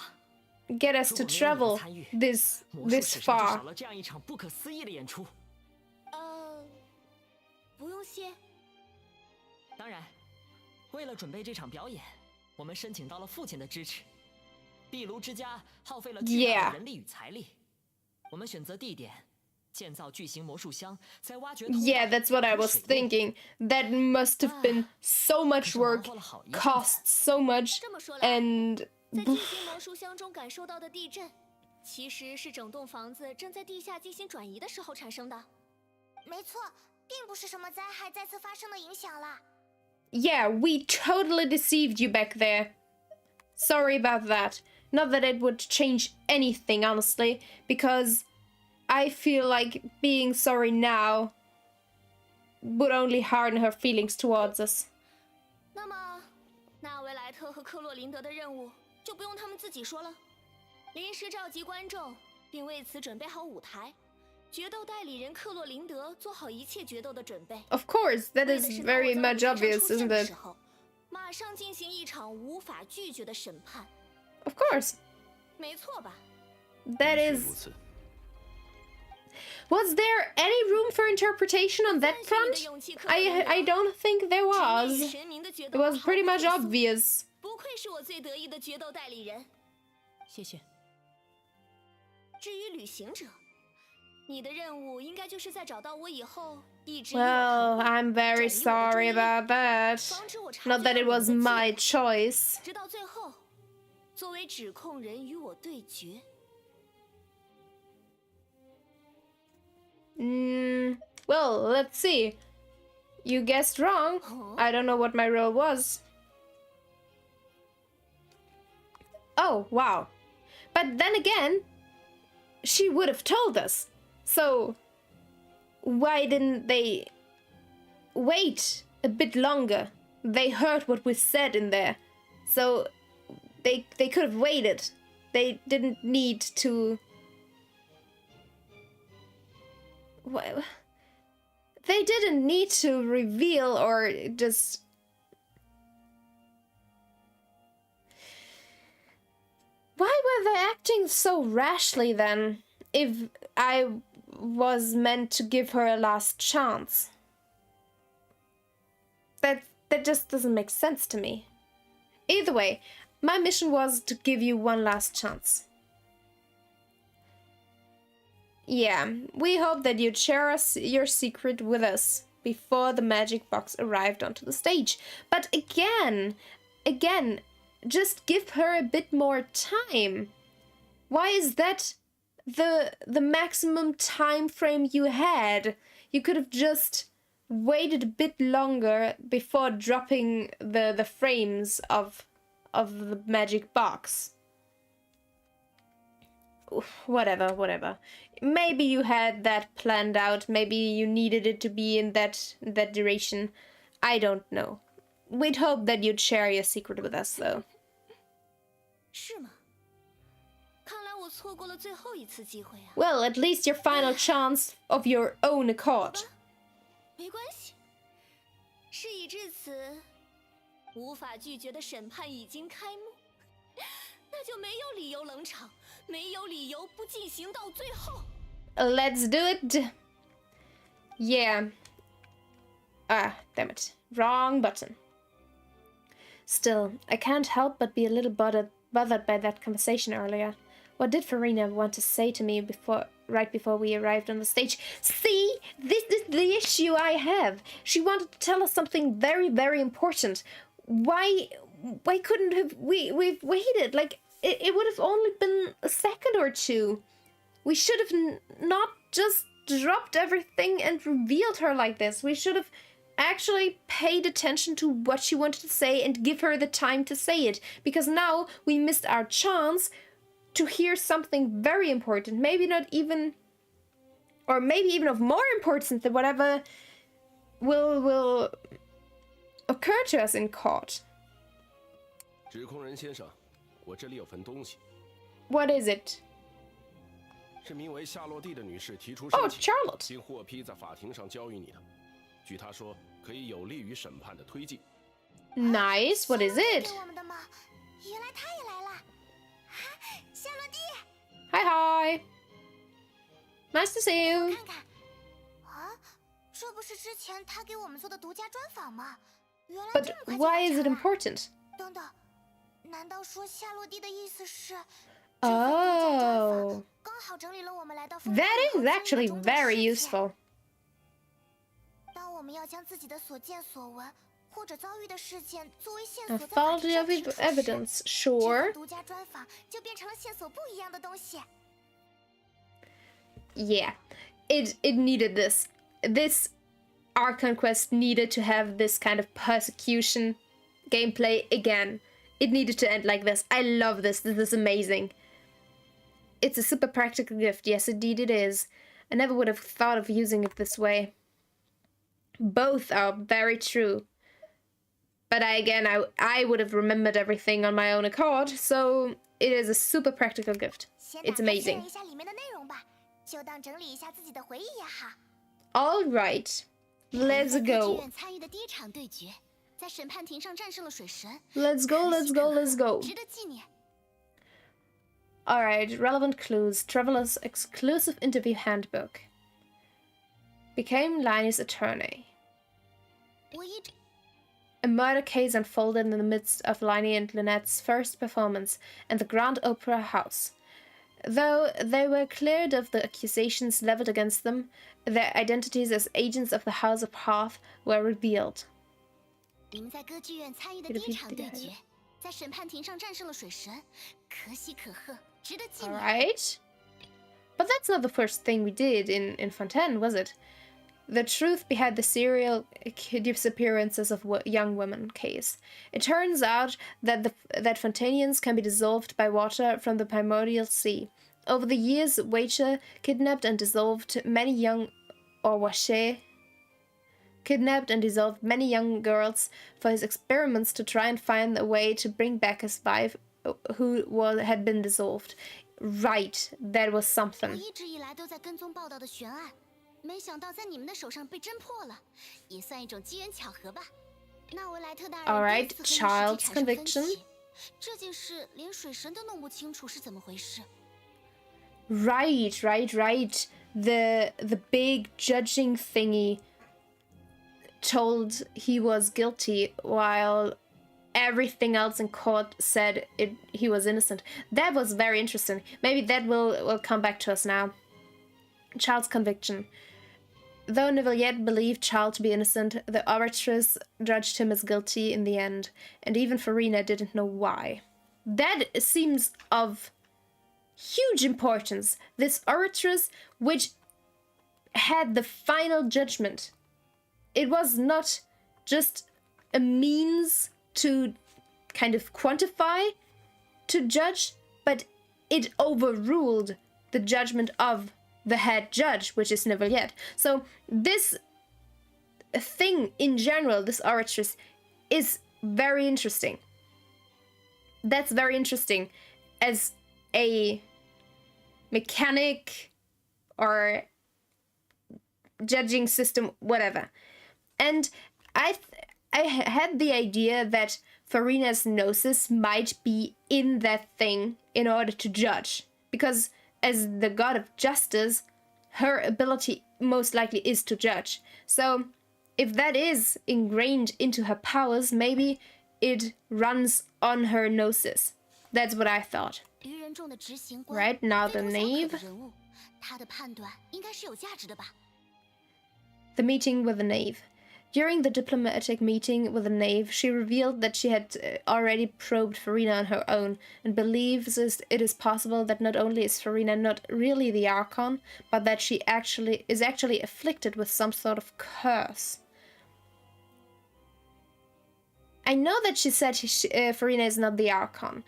get us to travel this 魔术史上就 far? 少了这样一场不可思议的演出。不用谢。当然，为了准备这场表演，我们申请到了父亲的支持。壁炉之家耗费了巨大的人力与财力。我们选择地点，建造巨型魔术箱，在挖掘。Yeah, that's what I was thinking. That must have been so much work, cost so much, and 在巨型魔术箱中感受到的地震，其实是整栋房子正在地下进行转移的时候产生的。没错，并不是什么灾害再次发生的影响啦。yeah, we totally deceived you back there. Sorry about that. Not that it would change anything, honestly, because I feel like being sorry now would only harden her feelings towards us. 那么，纳维莱特和克洛琳德的任务就不用他们自己说了。临时召集观众，并为此准备好舞台。决斗代理人克洛琳德做好一切决斗的准备。 Of course, that is very much obvious, isn't it? 马上进行一场无法拒绝的审判。 Of course. 没错吧？ That is... Was there any room for interpretation on that front? I don't think there was. It was pretty much obvious. 不愧是我最得意的决斗代理人。谢谢。至于旅行者，你的任务应该就是在找到我以后一直。Well, I'm very sorry about that. Not that it was my choice. 直到最后，作为指控人与我对决。Well, let's see. You guessed wrong. I don't know what my role was. Oh, wow. But then again, she would have told us. So, why didn't they wait a bit longer? They heard what we said in there. So, they could have waited. They didn't need to... Well, they didn't need to reveal or just... Why were they acting so rashly then, if I was meant to give her a last chance? That just doesn't make sense to me. Either way, my mission was to give you one last chance. Yeah, we hope that you'd share your secret with us before the magic box arrived onto the stage. But again, just give her a bit more time. Why is that the maximum time frame you had? You could have just waited a bit longer before dropping the frames of the magic box. Whatever. Maybe you had that planned out. Maybe you needed it to be in that duration. I don't know. We'd hope that you'd share your secret with us, though. 是吗？看来我错过了最后一次机会啊。 Well, at least your final chance of your own accord. 没关系，事已至此，无法拒绝的审判已经开幕，那就没有理由冷场，没有理由不进行到最后。 Let's do it. Yeah. Ah, damn it. Wrong button. Still, I can't help but be a little bothered by that conversation earlier. What did Furina want to say to me right before we arrived on the stage? See? This is the issue I have. She wanted to tell us something very, very important. Why why couldn't have we've waited? Like, it would have only been a second or two. We should have not just dropped everything and revealed her like this. We should have actually paid attention to what she wanted to say and give her the time to say it. Because now we missed our chance to hear something very important. Maybe not even, or maybe even of more importance than whatever will occur to us in court. 指控人先生，我这里有份东西。What is it? 是名为夏洛蒂的女士提出 Oh, 申请， Charlotte. 经获批在法庭上交予你的。据她说，可以有利于审判的推进。Nice. What is it? 给我们的吗？原来他也来了。夏洛蒂， Hi, hi. Nice to see you. 看看。啊，这不是之前他给我们做的独家专访吗？原来 But 这么快就 why 完 is it 成了。 important? 等等，难道说夏洛蒂的意思是？ Oh. 刚好整理了我们来到 That is actually very useful. 当我们要将自己的所见所闻或者遭遇的事件作为线索在法 Authority 庭上 of 提出时， evidence. 这 Sure. 份独家专访就变成了线索不一样的东西。 Yeah. It needed this. This Archon quest needed to have this kind of persecution gameplay again. It needed to end like this. I love this. This is amazing. It's a super practical gift. Yes, indeed it is. I never would have thought of using it this way. Both are very true. But I would have remembered everything on my own accord, so it is a super practical gift. 先 It's 打开 amazing. 确认一下里面的内容吧，就当整理一下自己的回忆也好。 All right. Let's 在歌剧 go. 院参与的第一场对决，在审判庭上战胜了水神， Let's go, let's go, let's go. 值得纪念。 Alright, relevant clues. Traveler's exclusive interview handbook. Became Liney's attorney. 我一直 A murder case unfolded in the midst of Liney and Lynette's first performance in the Grand Opera House. Though they were cleared of the accusations leveled against them, their identities as agents of the House of Hearth were revealed. 你们在歌剧院参与的第一场对决，在审判庭上战胜了水神，可喜可贺，值得纪念。 Alright. But that's not the first thing we did in Fontaine, was it? The truth behind the serial disappearances of young women case. It turns out that that Fontanians can be dissolved by water from the primordial sea. Over the years, Wacher kidnapped and dissolved many young girls for his experiments to try and find a way to bring back his wife who had been dissolved. Right, that was 我 something. 一直以来都在跟踪报道的悬案，没想到在你们的手上被侦破了，也算一种机缘巧合吧。纳维莱特大人 Alright, 第一次和 child's 意识体产生分 conviction. 歧，这件事连水神都弄不清楚是怎么回事。 Right. The big judging thingy told he was guilty while everything else in court said he was innocent. That was very interesting. Maybe that will come back to us now. Child's conviction. Though Neuvillette believed Child to be innocent, the oratress judged him as guilty in the end, and even Furina didn't know why. That seems of huge importance. This oratress, which had the final judgment, it was not just a means to kind of quantify, to judge, but it overruled the judgment of the head judge, which is Neuvillette. So this thing in general, this oratress, is very interesting. That's very interesting as a mechanic or judging system, whatever. And I had the idea that Furina's gnosis might be in that thing in order to judge, because as the god of justice, her ability most likely is to judge. So if that is ingrained into her powers, maybe it runs on her gnosis. That's what I thought. 愚人众的执行官 Right, now 非 the 同小可 knave. 的人物，他的判断应该是有价值的吧？ The meeting with the knave. During the diplomatic meeting with the knave, she revealed that she had already probed Furina on her own, and believes it is possible that not only is Furina not really the Archon, but that she is actually afflicted with some sort of curse. I know that she said Furina is not the Archon,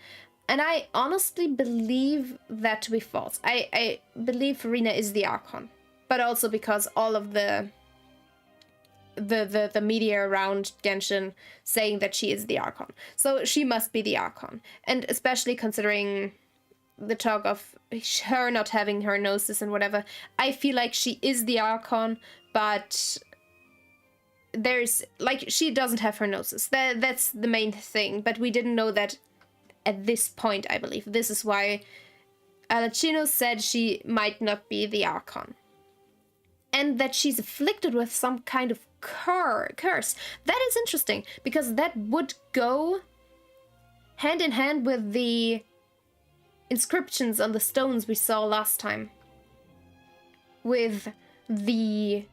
and I honestly believe that to be false. I believe Furina is the Archon, but also because all of the media around Genshin saying that she is the Archon. So she must be the Archon. And especially considering the talk of her not having her gnosis and whatever, I feel like she is the Archon, but there's, like, she doesn't have her gnosis. That's the main thing, but we didn't know that at this point, I believe. This is why Alachino said she might not be the Archon. And that she's afflicted with some kind of curse. That is interesting, because that would go hand in hand with the inscriptions on the stones we saw last time. With the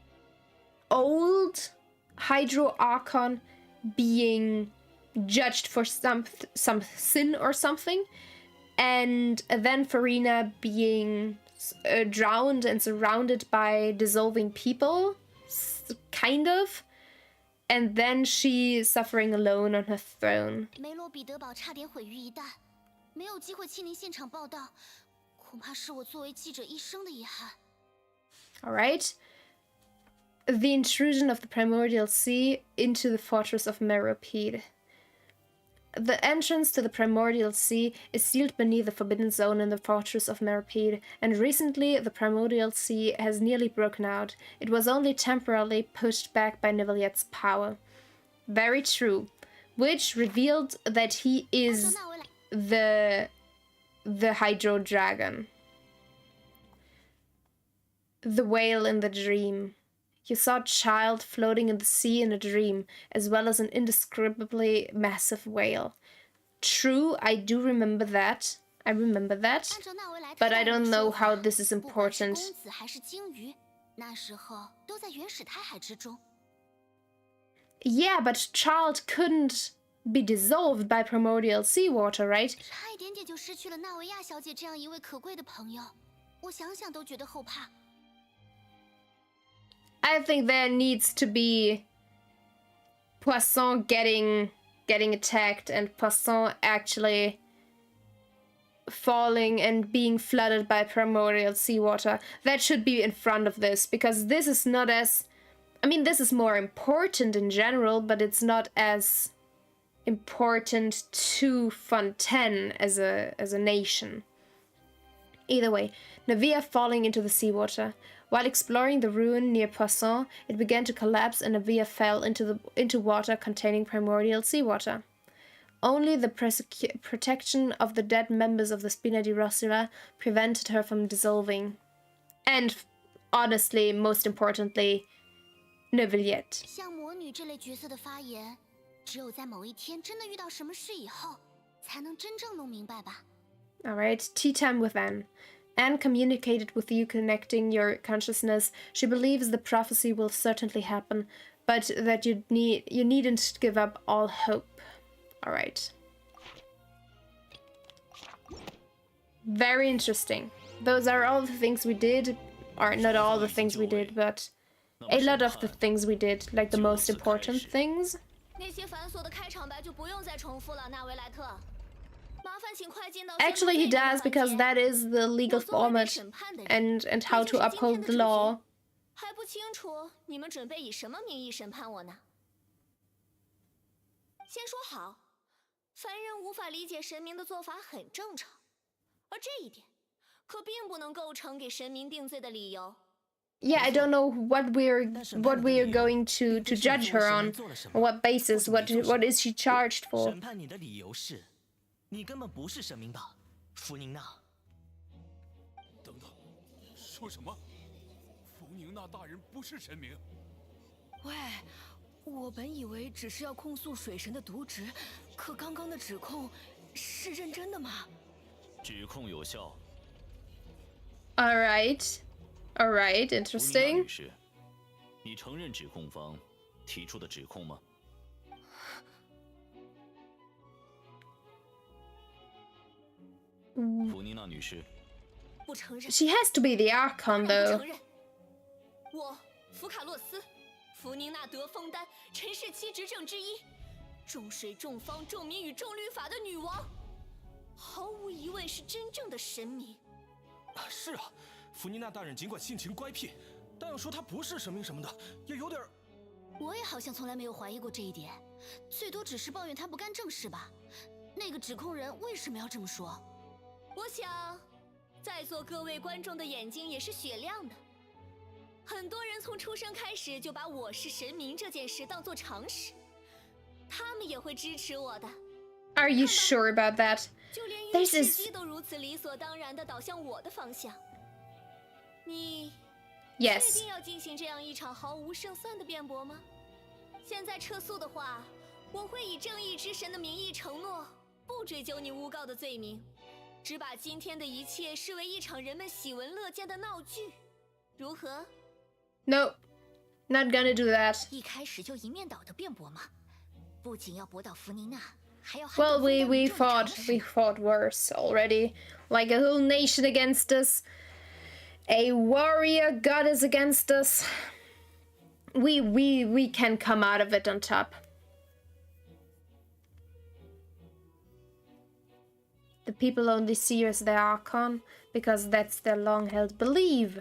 old Hydro Archon being judged for some sin or something, and then Furina being drowned and surrounded by dissolving people, kind of, and then she suffering alone on her throne. Alright. The intrusion of the Primordial Sea into the fortress of Meropide. The entrance to the Primordial Sea is sealed beneath the Forbidden Zone in the fortress of Meropide, and recently the Primordial Sea has nearly broken out. It was only temporarily pushed back by Niveliette's power. Very true. Which revealed that he is the Hydro Dragon. The whale in the dream. You saw a child floating in the sea in a dream, as well as an indescribably massive whale. True, I do remember that. I remember that. But I don't know how this is important. Yeah, but child couldn't be dissolved by primordial seawater, right? I think there needs to be Poisson getting attacked and Poisson actually falling and being flooded by primordial seawater. That should be in front of this, because this is not as... I mean, this is more important in general, but it's not as important to Fontaine as a nation. Either way, Navia falling into the seawater. While exploring the ruin near Poisson, it began to collapse and Navia fell into water containing primordial seawater. Only the protection of the dead members of the Spina di Rossula prevented her from dissolving. And, honestly, most importantly, Niveliette. Alright, tea time with Anne. Anne communicated with you, connecting your consciousness. She believes the prophecy will certainly happen, but that you needn't give up all hope. Alright. Very interesting. Those are all the things we did. Or not all the things we did, but a lot of the things we did, like the most important things. Actually, he does, because that is the legal format and how to uphold the law. Yeah, I don't know what we're going to judge her on what basis. What is she charged for? 你根本不是神明吧，福宁娜？等等，说什么？福宁娜大人不是神明？喂，我本以为只是要控诉水神的渎职，可刚刚的指控是认真的吗？指控有效。All right, interesting. 女士，你承认指控方提出的指控吗？弗妮娜女士，不承认。 She has to be the archon 不 though. 承认。我福卡洛斯，弗宁纳德枫丹，陈氏七执政之一，众水众方众民与众律法的女王，毫无疑问是真正的神明。是啊，弗妮娜大人尽管性情乖僻，但要说她不是神明什么的，也有点。我也好像从来没有怀疑过这一点，最多只是抱怨她不干正事吧。那个指控人为什么要这么说？我想，在座各位观众的眼睛也是雪亮的。很多人从出生开始就把我是神明这件事当作常识，他们也会支持我的。Are you sure about that? 就连预 This 示 is 机都如此理所当然地导向我的方向。你确 yes. 定要进行这样一场毫无胜算的辩驳吗？现在撤诉的话，我会以正义之神的名义承诺，不追究你诬告的罪名，只把今天的一切视为一场人们喜闻乐见的闹剧，如何？ No, not gonna do that. 一开始就一面倒的辩驳吗？不仅要驳倒弗妮娜，还要撼 Well, 动 we 枫丹民众的常 fought 识。 we fought worse already. Like a whole nation against us, a warrior goddess against us. We can come out of it on top. The people only see you as the archon because that's their long-held belief.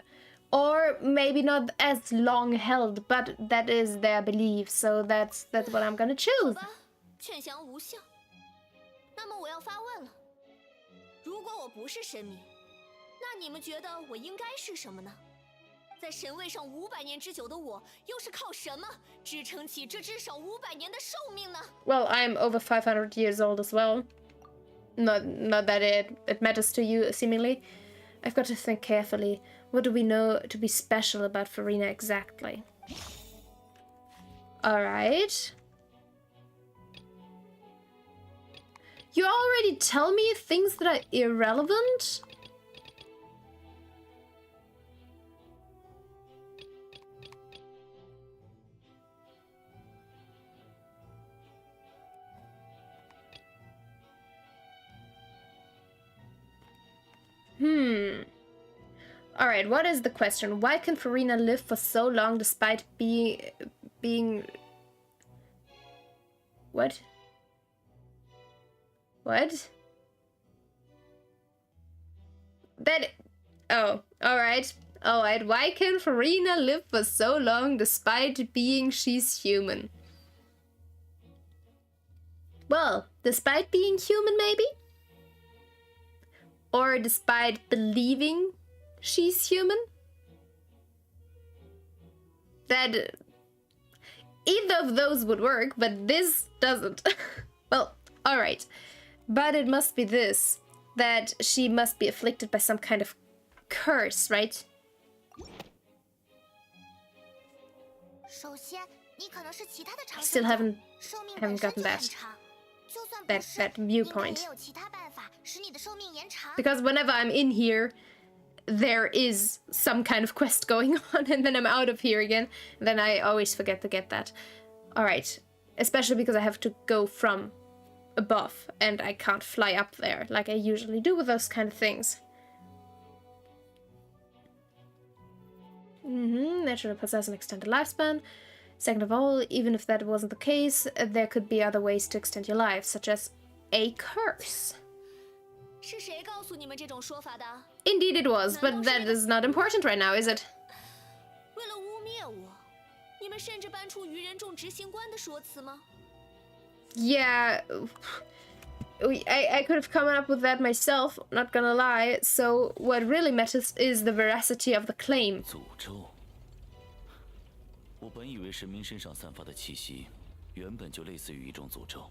Or maybe not as long-held, but that is their belief, so that's what I'm gonna 好 choose. 吧，劝降无效。那么我要发问了：如果我不是神明，那你们觉得我应该是什么呢？在神位上500年之久的我，又是靠什么支撑起这至少500年的寿命呢？ Well, I'm over 500 years old as well. Not that it matters to you, seemingly. I've got to think carefully. What do we know to be special about Furina exactly? Alright. You already tell me things that are irrelevant? Alright, what is the question? Why can Furina live for so long despite being... What? What? That... Oh, alright. Alright, why can Furina live for so long despite being she's human? Well, despite being human, maybe? Or despite believing she's human? That... Either of those would work, but this doesn't. Well, alright. But it must be this. That she must be afflicted by some kind of curse, right? 首先，你可能是其他的长 Still 生者， haven't 寿命 haven't 本身 gotten 就很 that. 长。就算不 That 是， that 应该 viewpoint. 也有其他办法使你的寿命延长。 Because whenever I'm in here, there is some kind of quest going on, and then I'm out of here again. And then I always forget to get that. Alright. Especially because I have to go from above, and I can't fly up there like I usually do with those kind of things. Naturally possess an extended lifespan. Second of all, even if that wasn't the case, there could be other ways to extend your life, such as a curse. 是谁告诉你们这种说法的？ Indeed it was, but that is not important right now, is it? 为了污蔑我，你们甚至搬出愚人众执行官的说辞吗？ Yeah, I could have come up with that myself, not gonna lie. So what really matters is the veracity of the claim. 诅咒。我本以为神明身上散发的气息，原本就类似于一种诅咒。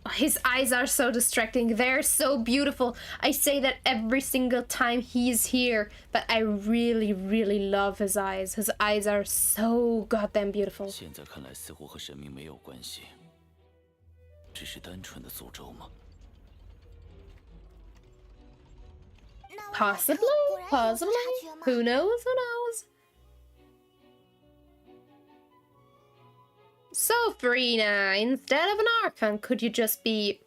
His eyes are so distracting. They're so beautiful. I say that every single time he's here, but I really, really love his eyes. His eyes are so goddamn beautiful. 现在看来似乎和神明没有关系，只是单纯的诅咒吗？ 那我 Possibly, 果然有所 possibly. 察觉吗？ Who knows? Who knows? Furina, instead of an archon, could you just be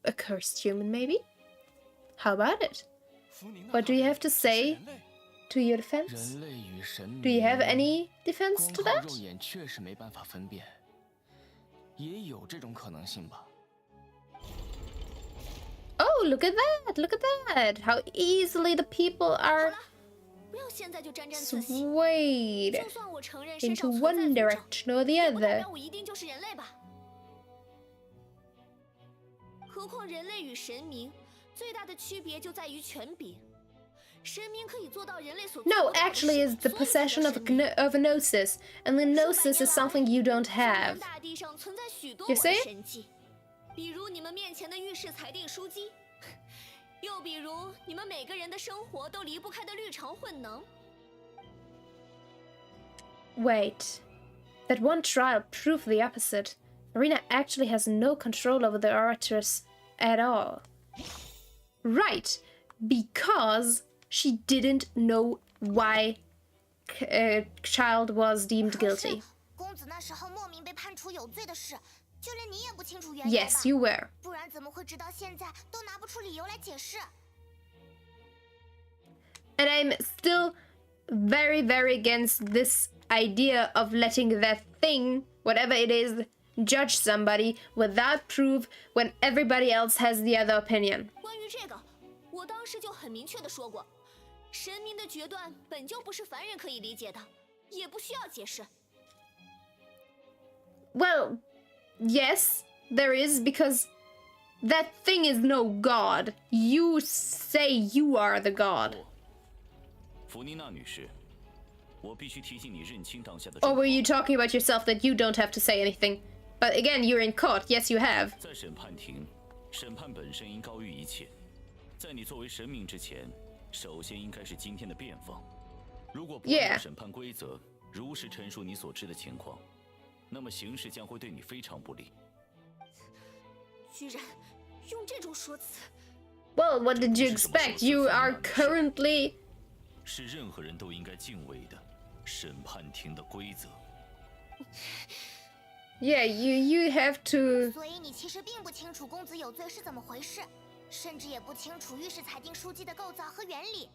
a cursed human, maybe? How about it? What do you have to say to your defense? Do you have any defense to that? Oh, look at that! Look at that! How easily the people are swayed into one direction or the other. 何况人类与神明最大的区别就在于权柄。神明可以做到人类所 No, actually, it's the possession of a gnosis, and the gnosis is something you don't have. You see? 比如你们面前的浴室裁定书机，又比如你们每个人的生活都离不开的绿常混能。Wait, that one trial proved the opposite. Furina actually has no control over the orators at all. Right, because she didn't know why child was deemed guilty. 公子那时候莫名被判处有罪的事，就连你也不清楚缘由吧？ Yes, you were. 不然怎么会直到现在都拿不出理由来解释？ And I'm still very, very against this idea of letting that thing, whatever it is, judge somebody without proof when everybody else has the other opinion. 关于这个，我当时就很明确的说过，神明的决断本就不是凡人可以理解的，也不需要解释。Well, yes, there is, because that thing is no god. You say you are the god. 弗妮娜女士，我必须提醒你认清当下的。 Or were you talking about yourself that you don't have to say anything? But again, you're in court. Yes, you have. 在审判庭，审判本身应高于一切。在你作为神明之前，首先应该是今天的辩方。如果不按照审判规则，如实陈述你所知的情况，那么形势将会对你非常不利。居然用这种说辞。 Well, what did you expect? You are currently... 是任何人都应该敬畏的审判庭的规则。Yeah, you have to... 所以你其实并不清楚公子有罪是怎么回事，甚至也不清楚御史裁定书机的构造和原理。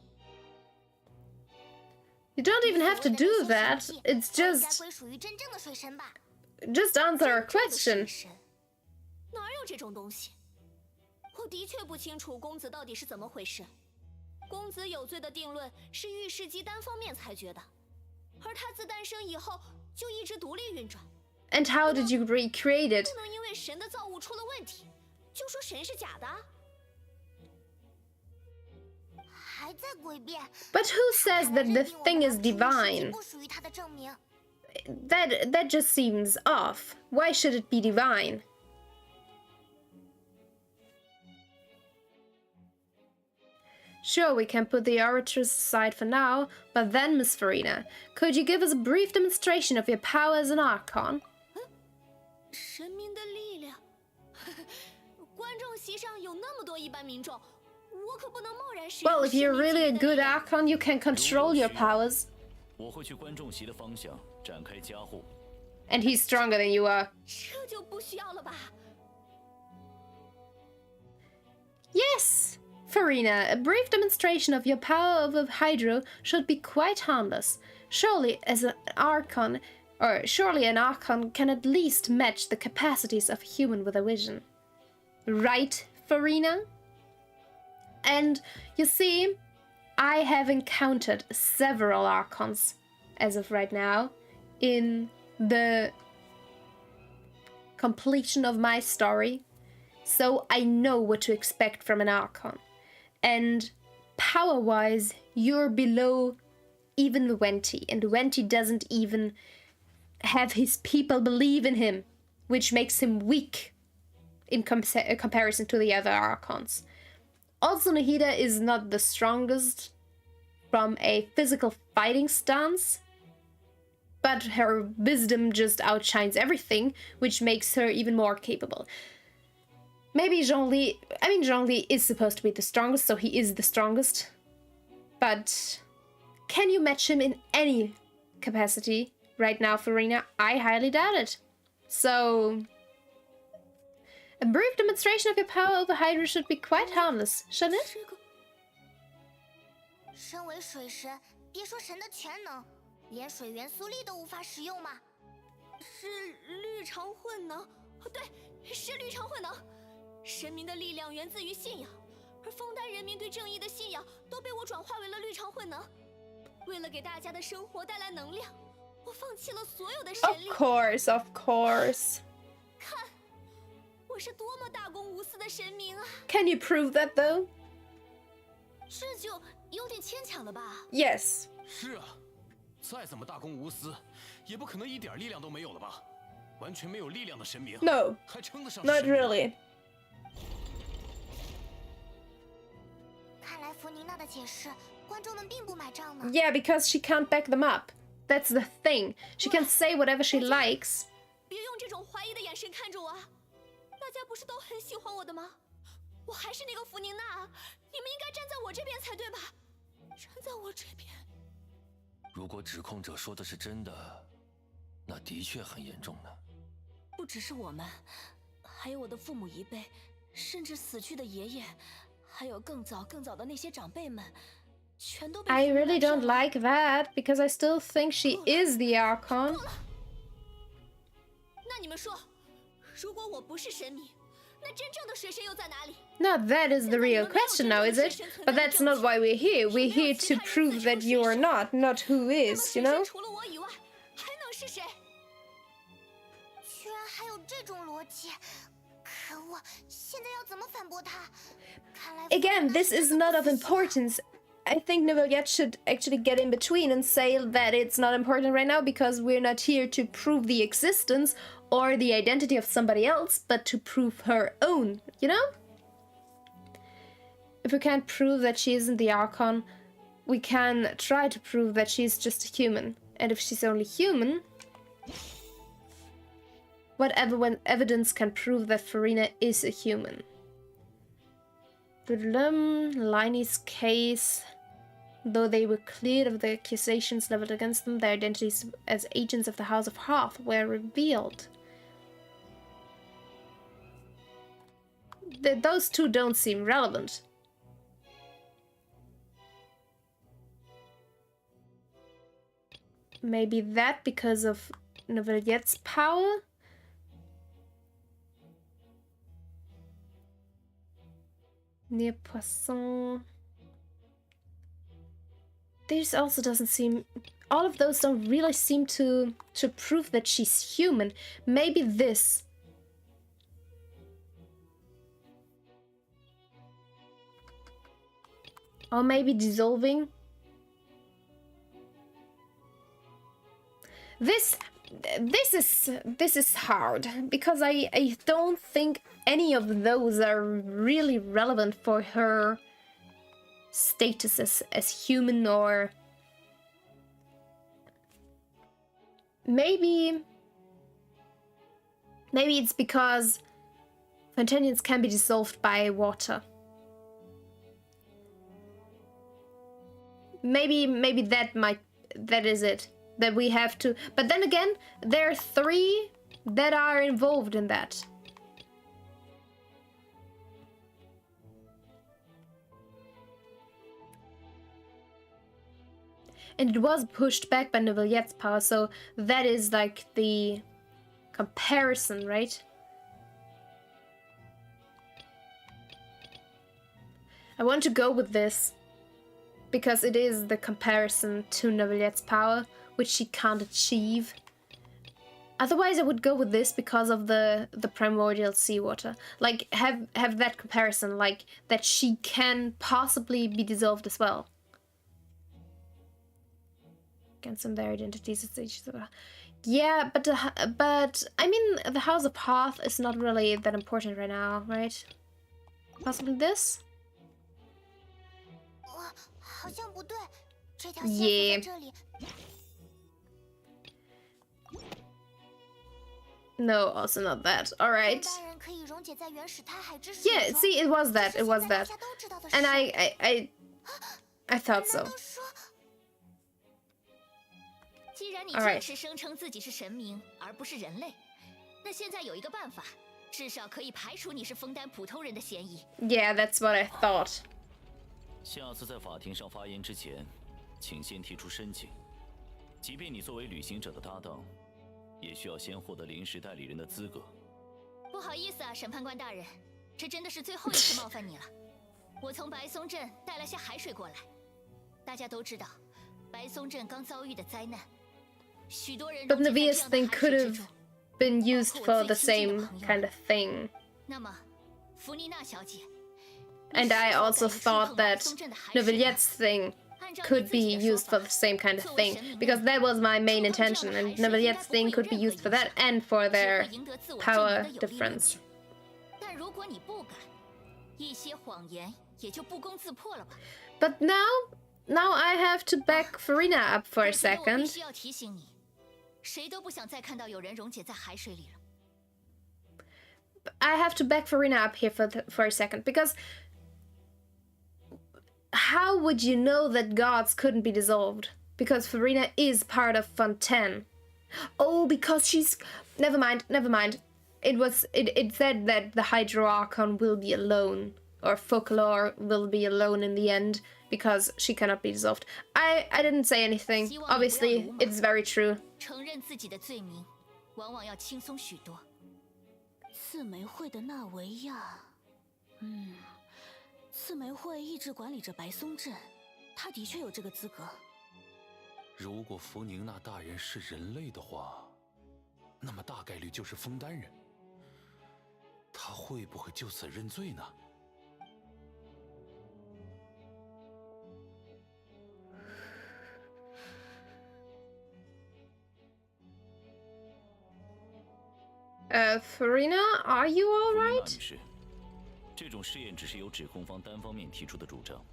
You don't even have to do that. It's 该 just... 归属于真正的水神吧。 Just answer a question. 哪有这种东西？我的确不清楚公子到底是怎么回事。公子有罪的定论是御史机单方面裁决的，而他自诞生以后就一直独立运转。 And how did you recreate it? 不能因为神的造物出了问题，就说神是假的。还在诡辩。 But who says that the thing is divine? 不属于他的证明。 That just seems off. Why should it be divine? Sure, we can put the orators aside for now, but then, Miss Furina, could you give us a brief demonstration of your power as an archon? 神明的力量，观众席上有那么多一般民众，我可不能贸然使用。 Well, if you're really a good archon, you can control your powers. 我会去观众席的方向展开加护。 And he's stronger than you are. 这就不需要了吧？ Yes! Furina, a brief demonstration of your power over Hydro should be quite harmless. Surely an archon can at least match the capacities of a human with a vision. Right, Furina? And you see, I have encountered several archons as of right now in the completion of my story, so I know what to expect from an archon. And power-wise, you're below even Wenti, and Wenti doesn't even have his people believe in him, which makes him weak in comparison to the other archons. Also, Nahida is not the strongest from a physical fighting stance, but her wisdom just outshines everything, which makes her even more capable. Maybe Zhongli is supposed to be the strongest, so he is the strongest. But can you match him in any capacity right now, Furina? I highly doubt it. So a brief demonstration of your power over Hydra should be quite harmless, shouldn't it? 身为水神，别说神的全能，连水元素力都无法使用吗？是绿常混能，对，是绿常混能。神明的力量源自于信仰，而枫丹人民对正义的信仰都被我转化为了绿常混能。为了给大家的生活带来能量，我放弃了所有的神力。Of course, of course. 看，我是多么大公无私的神明啊 Can you prove that though? 这就有点牵强了吧？ Yes. 是啊，再怎么大公无私，也不可能一点力量都没有了吧？完全没有力量的神明 No, 还称得上 not 神明？ really. 看来弗妮娜的解释，观众们并不买账呢。 Yeah, because she can't back them up. That's the thing. She can say whatever she likes. 别用这种怀疑的眼神看着我啊！大家不是都很喜欢我的吗？我还是那个弗宁娜啊！你们应该站在我这边才对吧？站在我这边。如果指控者说的是真的，那的确很严重呢。不只是我们，还有我的父母一辈，甚至死去的爷爷，还有更早的那些长辈们，全都被。I really don't like that because I still think she is the archon. 那你们说，如果我不是神明，那真正的水神又在哪里？ Now that is the real question now, is it? But that's not why we're here. We're here to prove that you are not who is, you know? 除了我以外，还能是谁？居然还有这种逻辑，可恶！现在要怎么反驳他？看来 Again, this is not of importance. I think Neuvillette should actually get in between and say that it's not important right now because we're not here to prove the existence or the identity of somebody else, but to prove her own, you know? If we can't prove that she isn't the Archon, we can try to prove that she's just a human. And if she's only human, whatever evidence can prove that Furina is a human? Liney's case. Though they were cleared of the accusations leveled against them, their identities as agents of the House of Hearth were revealed. Those two don't seem relevant. Maybe that because of Neuvillette's power? Near Poisson. This also doesn't seem... All of those don't really seem to prove that she's human. Maybe this. Or maybe dissolving. This is hard because I don't think any of those are really relevant for her status as human, or maybe it's because Fontanians can be dissolved by water. Maybe that is it, that we have to, but then again there are 3 that are involved in that. And it was pushed back by Neuvillette's power, so that is like the comparison, right? I want to go with this because it is the comparison to Neuvillette's power, which she can't achieve. Otherwise, I would go with this because of the primordial seawater. Like, have that comparison, like that she can possibly be dissolved as well. Against some their identities, yeah, but I mean, the House of Hearth is not really that important right now, right? Possibly this? Yeah. No, also not that. Alright. Yeah, see, it was that. And I thought so. 既然你 Alright. 坚持声称自己是神明而不是人类，那现在有一个办法，至少可以排除你是枫丹普通人的嫌疑。Yeah, that's what I thought. 下次在法庭上发言之前，请先提出申请。即便你作为旅行者的搭档，也需要先获得临时代理人的资格。不好意思啊，审判官大人，这真的是最后一次冒犯你了。我从白松镇带了些海水过来。大家都知道，白松镇刚遭遇的灾难，许多人。But Nevia's thing could have been used for the same kind of thing. 那么，弗妮娜小姐。And I also thought that Neviette's thing could be used for the same kind of thing, because that was my main intention, and Neviette's thing could be used for that and for their power difference. 但如果你不敢，一些谎言也就不攻自破了吧。But now I have to back Furina up for a second. 我必须要提醒你，谁都不想再看到有人溶解在海水里了。I have to back Furina up here for a second, because how would you know that gods couldn't be dissolved? Because Furina is part of Fontaine. Oh, because she's... Never mind. It said that the Hydro Archon will be alone, or Folklore will be alone in the end, because she cannot be dissolved. I didn't say anything. Obviously, it's very true. 承认自己的罪名，往往要轻松许多。刺梅会的纳维亚，刺梅会一直管理着白松镇，他的确有这个资格。如果弗宁娜大人是人类的话，那么大概率就是枫丹人。他会不会就此认罪呢？Furina, are you all right? 女士，这种试验只是由指控方单方面提出的主张，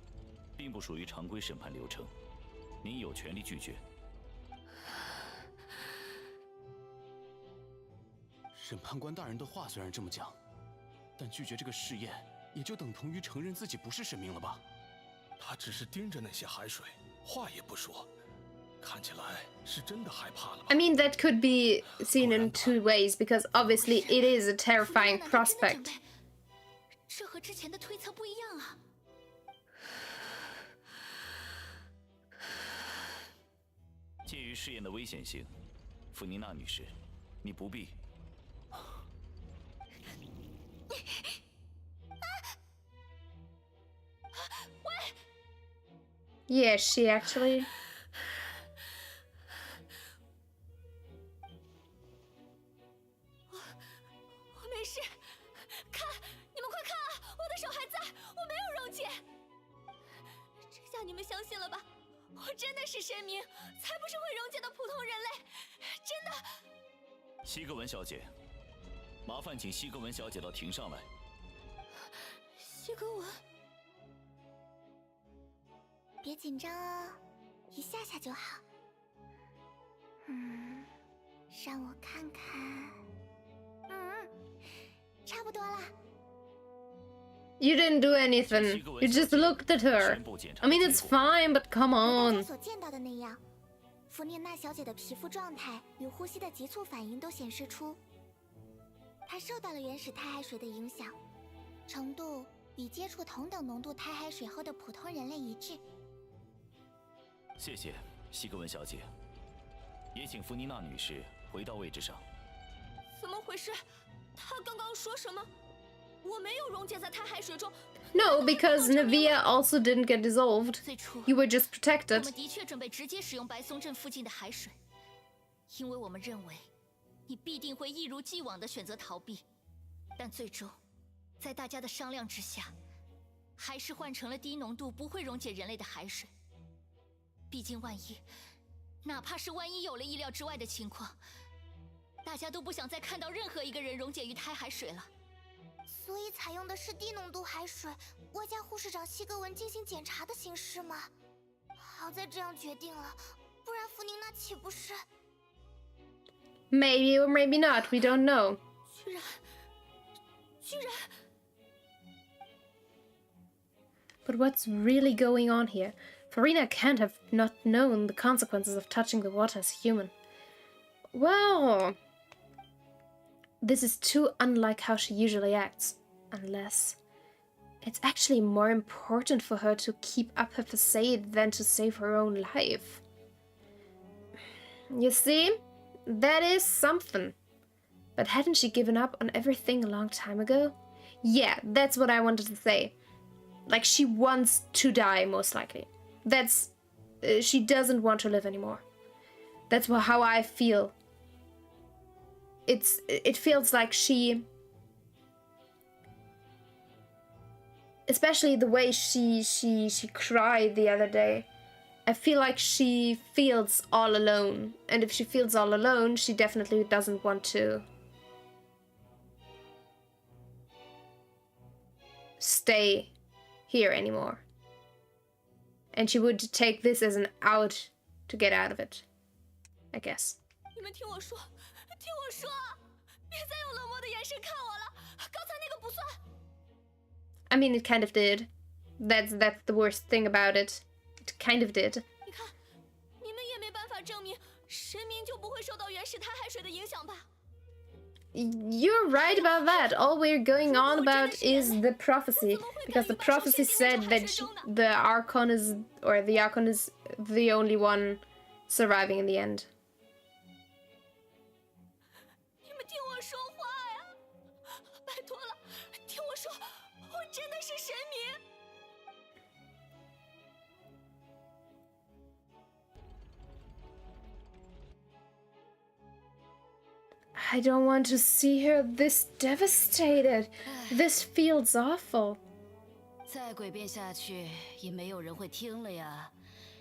并不属于常规审判流程，您有权利拒绝。审判官大人的话虽然这么讲，但拒绝这个试验，也就等同于承认自己不是神明了吧？他只是盯着那些海水，话也不说，看起来是真的害怕了吧 I mean, that could be seen in two ways, because obviously it is a terrifying prospect. 这和之前的推测不一样啊。鉴于试验的危险性，弗妮娜女士，你不必。Yeah, she actually... 我没事，看，你们快看啊，我的手还在，我没有溶解。这下你们相信了吧？我真的是神明，才不是会溶解的普通人类，真的。西格文小姐，麻烦请西格文小姐到庭上来。西格文，别紧张哦，一下下就好。让我看看。差不多啦。You didn't do anything. You just looked at her. I mean, it's fine, but come 如大 on. 家所见到的那样，弗涅娜小姐的皮肤状态与呼吸的急促反应都显示出，她受到了原始胎海水的影响，程度与接触同等浓度胎海水后的普通人类一致。谢谢，西格文小姐。也请弗妮娜女士回到位置上。怎么回事？他刚刚说什么？我没有溶解在胎海水中。No, because Nevia also didn't get dissolved. 最初 You were just 我 protected. 们的确准备直接使用白松镇附近的海水，因为我们认为你必定会一如既往的选择逃避。但最终，在大家的商量之下，还是换成了低浓度不会溶解人类的海水。毕竟哪怕是万一有了意料之外的情况，大家都不想再看到任何一个人溶解于胎海水了。所以采用的是低浓度海水，外加护士长西格文进行检查的形式吗？好在这样决定了，不然弗宁娜岂不是？Maybe or maybe not. We don't know. 居然。But what's really going on here? Furina can't have not known the consequences of touching the water as a human. Well, this is too unlike how she usually acts. Unless it's actually more important for her to keep up her facade than to save her own life. You see, that is something. But hadn't she given up on everything a long time ago? Yeah, that's what I wanted to say. Like, she wants to die, most likely. That's... she doesn't want to live anymore. That's how I feel. It feels like she... Especially the way she cried the other day. I feel like she feels all alone. And if she feels all alone, she definitely doesn't want to stay here anymore. And she would take this as an out to get out of it, I guess. 你们听我说，听我说，别再用冷漠的眼神看我了。刚才那个不算。 I mean, it kind of did. That's the worst thing about it. It kind of did. 你看，你们也没办法证明神明就不会受到原始胎海水的影响吧？ You're right about that. All we're going on about is the prophecy, because the prophecy said that the archon is the only one surviving in the end. 你们听我说话呀！拜托了，听我说，我真的是神明。 I don't want to see her this devastated. This feels awful. 再诡辩下去，也没有人会听了呀。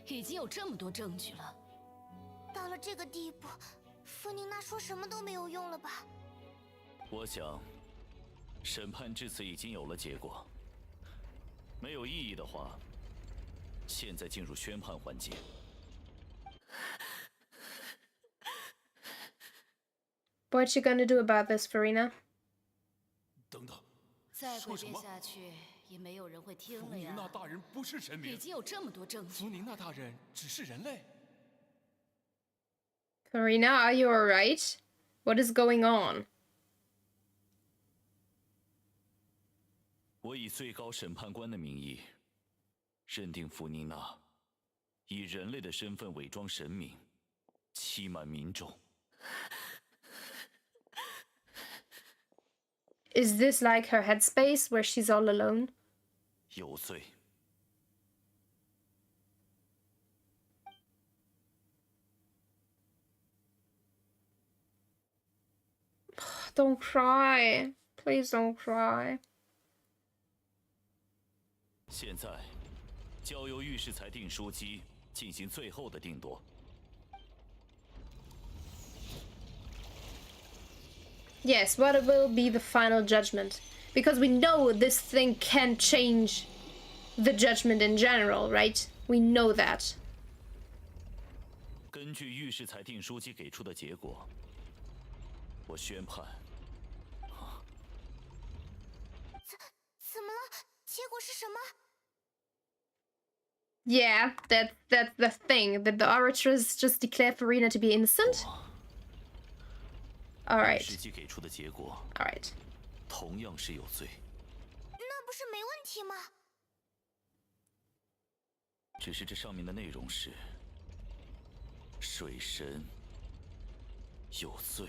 已经有这么多证据了。到了这个地步，弗宁娜说什么都没有用了吧？我想，审判至此已经有了结果。没有异议的话，现在进入宣判环节。 What's she gonna do about this, Furina? 等等，再诡辩下去，也没有人会听了呀。福宁娜大人不是神明，已经有这么多证据。福宁娜大人只是人类。Furina, are you alright? What is going on? 我以最高审判官的名义，认定福宁娜以人类的身份伪装神明，欺瞒民众。 Is this like her headspace where she's all alone? 有罪。 Don't cry. Please don't cry. 现在，交由御史裁定书机进行最后的定夺。 Yes, what will be the final judgment? Because we know this thing can change the judgment in general, right? We know that. 根据御史裁定书机给出的结果，我宣判。怎么了？结果是什么？ Yeah, that's the thing. That the oratress just declared Furina to be innocent? Alright. 实际给出的结果 Alright. 同样是有罪。那不是没问题吗？只是这上面的内容是：水神有罪，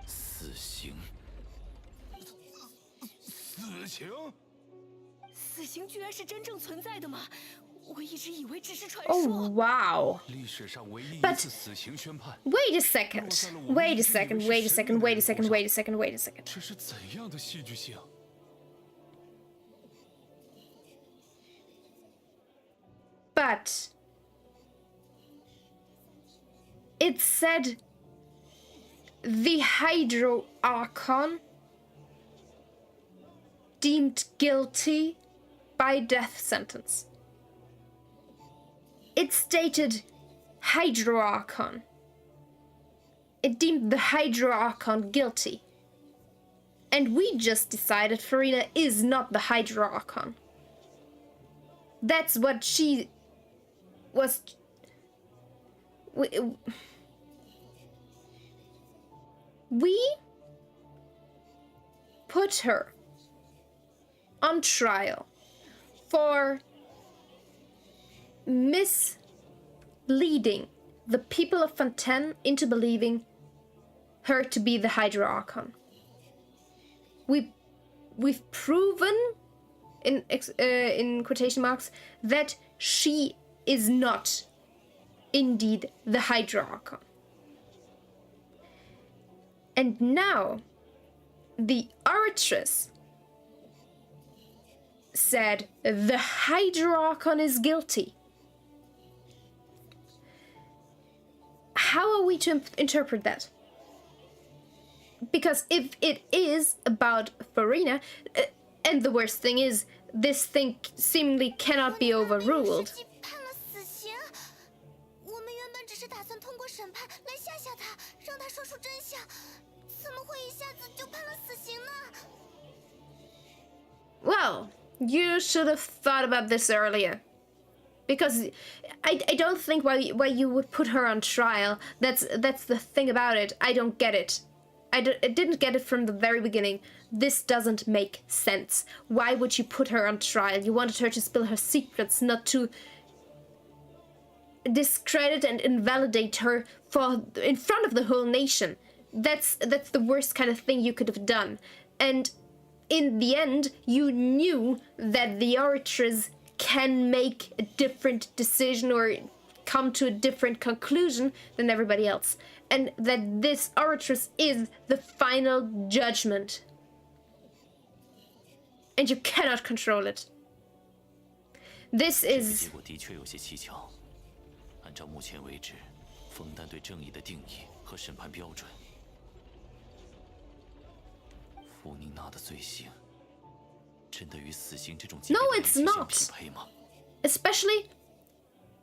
死刑。死刑？死刑居然是真正存在的吗？我一直以为只是传说。 Oh, wow. 历史上唯一一 But- 次死刑宣判。 Wait a second. Wait a second. Wait a second. Wait a second. Wait a second. Wait a second. 这是怎样的戏剧性？ But it said the Hydro Archon deemed guilty by death sentence. It stated Hydro Archon. It deemed the Hydro Archon guilty. And we just decided Furina is not the Hydro Archon. That's what she was. We put her on trial for misleading the people of Fontaine into believing her to be the Hydra Archon. We've proven, in quotation marks, that she is not indeed the Hydra Archon. And now, the Archers said the Hydra Archon is guilty. How are we to interpret that? Because if it is about Furina, and the worst thing is, this thing seemingly cannot be overruled. Well, you should have thought about this earlier. Because I don't think why you would put her on trial. That's the thing about it. I don't get it. I didn't get it from the very beginning. This doesn't make sense. Why would you put her on trial? You wanted her to spill her secrets, not to discredit and invalidate her in front of the whole nation. That's the worst kind of thing you could have done. And in the end, you knew that the Archers can make a different decision or come to a different conclusion than everybody else. And that this Archeress is the final judgment. And you cannot control it. This is... 按照目前为止，枫丹对正义的定义和审判标准，弗宁娜的罪行真的与死刑这种级别的刑相匹配吗？ Especially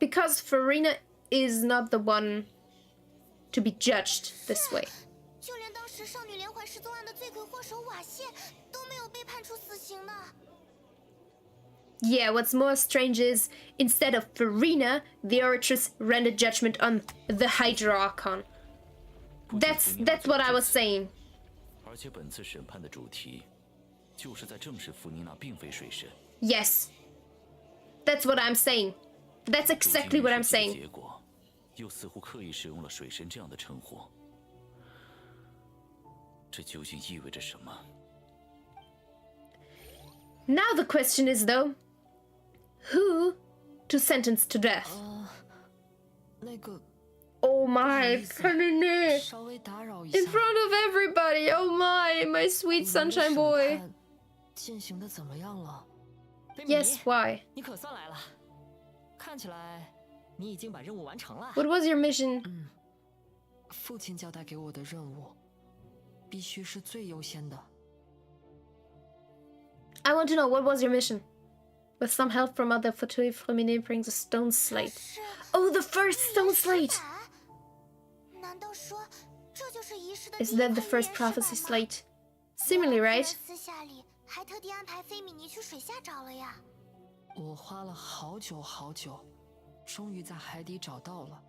because Furina is not the one to be judged this way. 就连当时少女连环失踪案的罪魁祸首瓦谢都没有被判处死刑呢。 Yeah, what's more strange is, instead of Furina, the Archers rendered judgment on the Hydra Archon. That's what I was saying. 而且本次审判的主题就是在证实弗妮娜并非水神。 Yes. That's what I'm saying. That's exactly what I'm saying. 结果又似乎刻意使用了水神这样的称呼，这究竟意味着什么？ Now the question is, though, who to sentence to death? 那个 Oh my, Furina! 稍微打扰一下 In front of everybody! Oh my sweet sunshine boy! 进行的怎么样了？ Yes, why? 你可算来了，看起来你已经把任务完成了。 What was your mission? 父亲交代给我的任务，必须是最优先的。 I want to know, what was your mission? With some help from other Fatui, Furina brings a stone slate. Oh, the first stone slate! 难道说这就是仪式的 Is that the first prophecy slate? Seemingly, right? 私下里还特地安排菲米尼去水下找了呀。我花了好久好久，终于在海底找到了。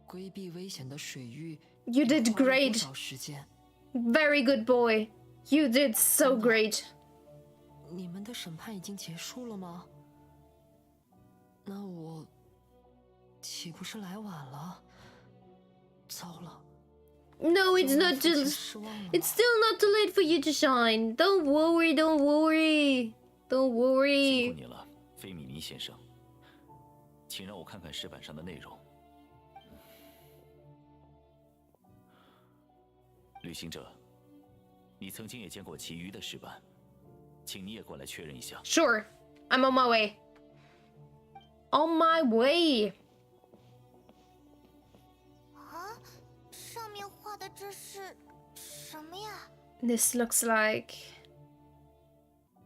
规避危险的水域。 You did great. 多少时间？ Very good boy. You did so great. 你们的审判已经结束了吗？那我岂不是来晚了？糟了。 No, it's not too... It's still not too late for you to shine. Don't worry, don't worry. Don't 辛 worry. 苦你了，菲米尼先生。请让我看看石板上的内容。旅行者，你曾经也见过其余的石板，请你也过来确认一下。 Sure. I'm on my way. On my way. 啊，上面画的这是什么呀？ This looks like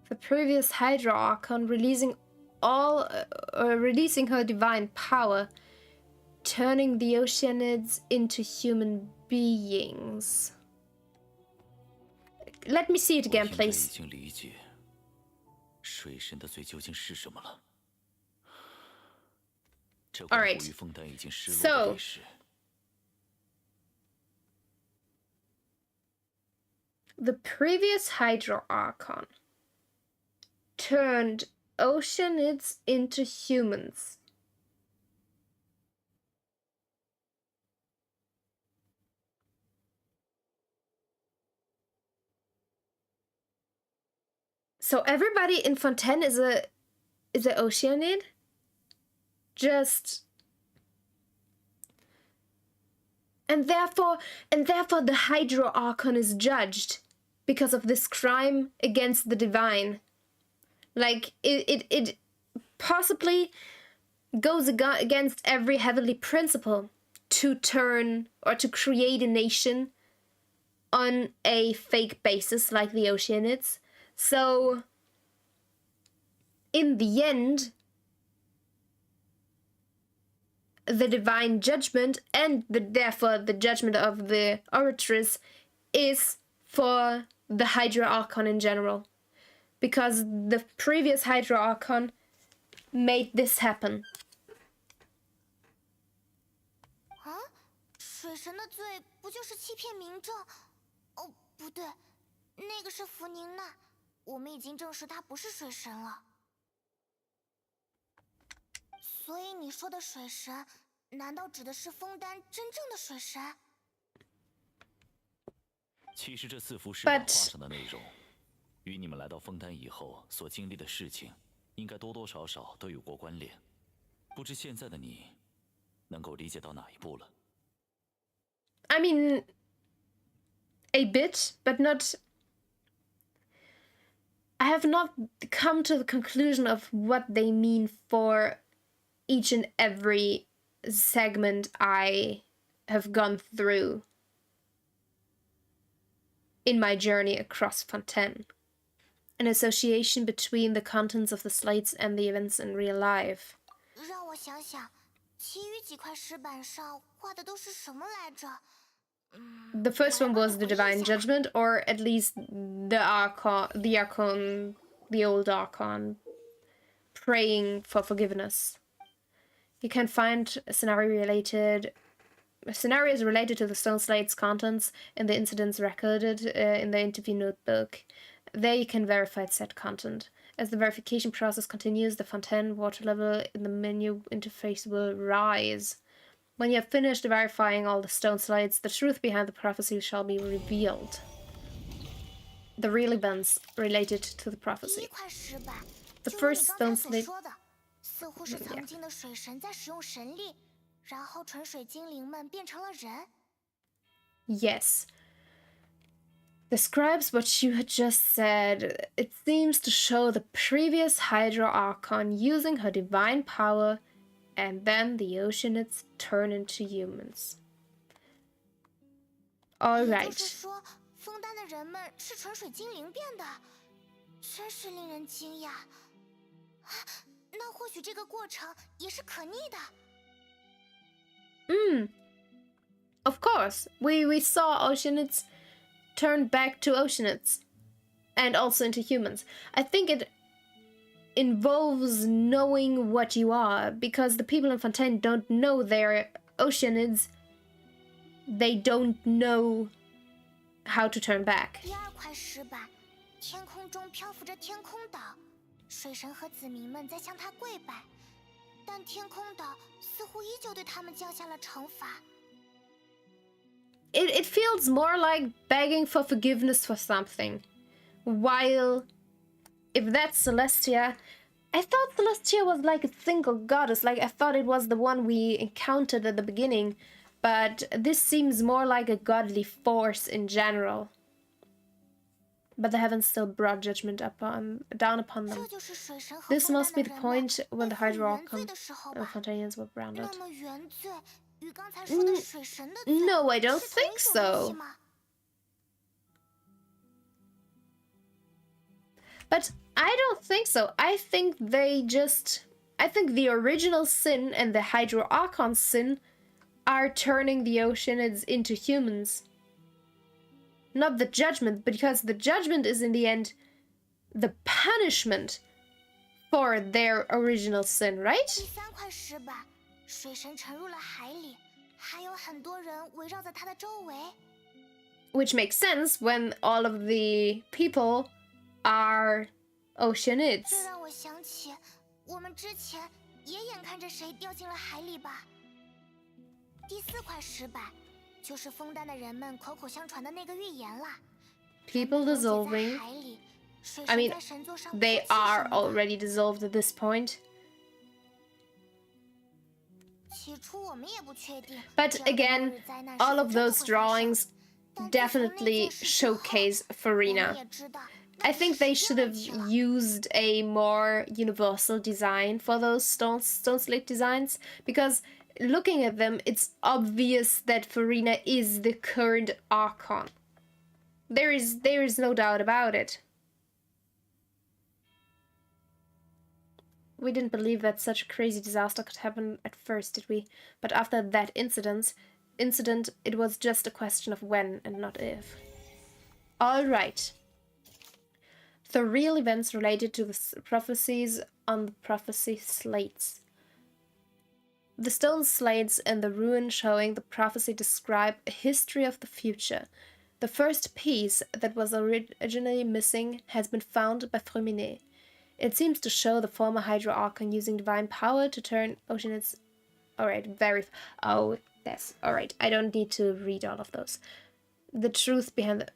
the previous Hydra Archon releasing releasing her divine power, turning the Oceanids into human beings. Let me see it again, 我应该已 please. 经理解水神的罪究竟是什么了。这关乎于枫丹已经失落的历史。the previous Hydro Archon turned Oceanids into humans. So everybody in Fontaine is a Oceanid? Just... And therefore the Hydro Archon is judged because of this crime against the divine. Like, it possibly goes against every heavenly principle to turn or to create a nation on a fake basis like the Oceanids. So, in the end, the divine judgment and therefore the judgment of the Oratress is for the Hydra Archon in general. Because the previous Hydra Archon made this happen. 啊，水神的罪不就是欺骗民政？哦，不对，那个是弗宁娜。我们已经证实她不是水神了。所以你说的水神，难道指的是枫丹真正的水神？其实这4幅石板画上的内容，与你们来到枫丹以后所经历的事情，应该多多少少都有过关联。不知现在的你，能够理解到哪一步了？ I mean, a bit, but not... I have not come to the conclusion of what they mean for each and every segment I have gone through in my journey across Fontaine. An association between the contents of the slates and the events in real life. 让我想想，其余几块石板上画的都是什么来着？ The first one was the divine judgment, or at least the old Archon, praying for forgiveness. You can find scenarios related to the stone slate's contents in the incidents recorded in the interview notebook. There you can verify said content. As the verification process continues, the Fontaine water level in the menu interface will rise. When you have finished verifying all the stone slates, the truth behind the prophecy shall be revealed. The real events related to the prophecy. The first stone slate... 似乎是曾经的水神在使用神力，然后纯水精灵们变成了人。 Yes. Describes what you had just said. It seems to show the previous Hydra Archon using her divine power, and then the Oceanids turn into humans. Alright. 也就是说，枫丹的人们是纯水精灵变的，真是令人惊讶。那或许这个过程也是可逆的。Of course. We saw Oceanids turn back to Oceanids. And also into humans. I think it involves knowing what you are. Because the people in Fontaine don't know they're Oceanids. They don't know how to turn back. 第二块石板，天空中漂浮着天空岛，水神和子民们在向他跪拜，但天空岛似乎依旧对他们降下了惩罚。It feels more like begging for forgiveness for something. While, if that's Celestia, I thought Celestia was like a single goddess. Like, I thought it was the one we encountered at the beginning. But this seems more like a godly force in general. But the heavens still brought judgment down upon them. This must be the point when the Hydra Archon and the Fontanians were branded. No, I don't think so. But I don't think so. I think the original sin and the Hydra Archon sin are turning the Oceanids into humans. Not the judgment, because the judgment is in the end the punishment for their original sin, right? 第三块石板，水神沉入了海里，还有很多人围绕在他的周围。Which makes sense when all of the people are Oceanids. 这让我想起我们之前也眼看着谁掉进了海里吧。第4块石板就是枫丹的人们口口相传的那个预言啦。 People dissolving. I mean, they are already dissolved at this point. But again, all of those drawings definitely showcase Furina. I think they should have used a more universal design for those stone slate designs, because looking at them, it's obvious that Furina is the current archon. There is no doubt about it. We didn't believe that such a crazy disaster could happen at first, did we? But after that incident, it was just a question of when and not if. All right. The real events related to the prophecies on the prophecy slates. The stone slates in the ruin showing the prophecy describe a history of the future. The first piece that was originally missing has been found by Furina. It seems to show the former Hydra Archon using divine power to turn Oceanids. Alright, oh, that's alright. I don't need to read all of those. The truth behind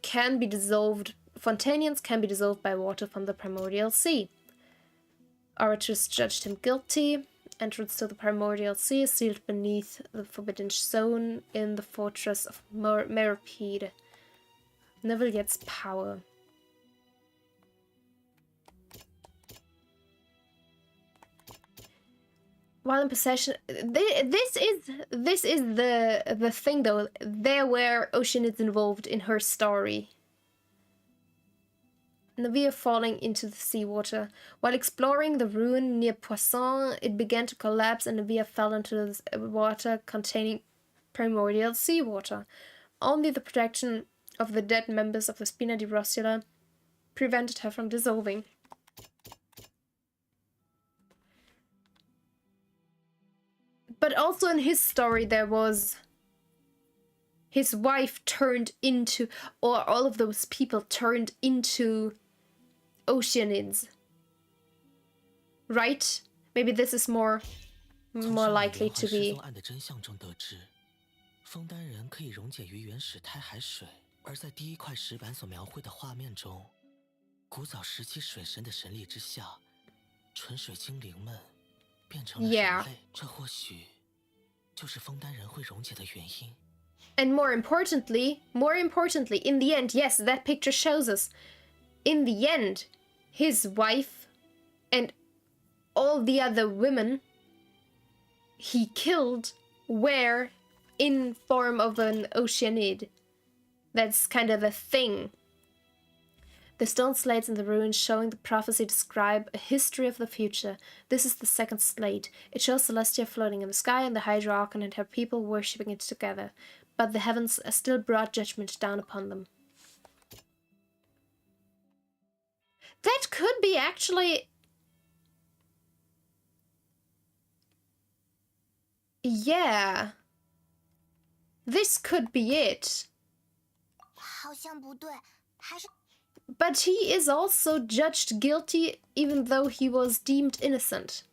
can be dissolved. Fontanians can be dissolved by water from the primordial sea. Orators judged him guilty. Entrance to the primordial sea is sealed beneath the forbidden zone in the fortress of Meropide. Neville's power. While in possession, this is the thing though. There were Oceanids involved in her story. Navia falling into the seawater. While exploring the ruin near Poisson, it began to collapse and Navia fell into the water containing primordial seawater. Only the protection of the dead members of the Spina di Rossula prevented her from dissolving. But also in his story there was his wife turned into, or all of those people turned into Oceanids. Right? Maybe this is more likely to be. 枫丹人可以溶解于原始胎海水，而在第1块石板所描绘的画面中，古早时期水神的神力之下，纯水精灵们变成了人类。这或许就是枫丹人会溶解的原因。And more importantly, in the end, yes, that picture shows us. In the end, his wife and all the other women he killed were in form of an Oceanid. That's kind of a thing. The stone slates in the ruins showing the prophecy describe a history of the future. This is the second slate. It shows Celestia floating in the sky and the Hydra Archon and her people worshipping it together. But the heavens still brought judgment down upon them. That could be actually... Yeah. This could be it. 好像不对，还是 But he is also judged guilty even though he was deemed innocent.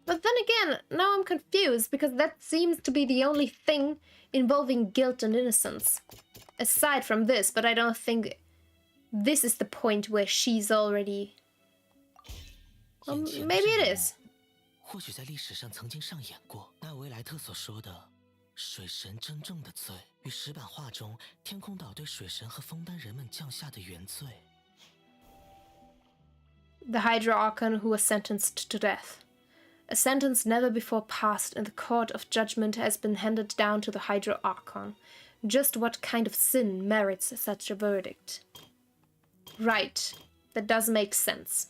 But then again, now I'm confused because that seems to be the only thing involving guilt and innocence. Aside from this, but I don't think this is the point where she's already... Well, maybe it is. 或许在历史上曾经上演过那维莱特所说的水神真正的罪，与石板画中天空岛对水神和枫丹人们降下的原罪。The Hydra Archon who was sentenced to death. A sentence never before passed in the court of judgment has been handed down to the Hydra Archon. Just what kind of sin merits such a verdict? Right, that does make sense.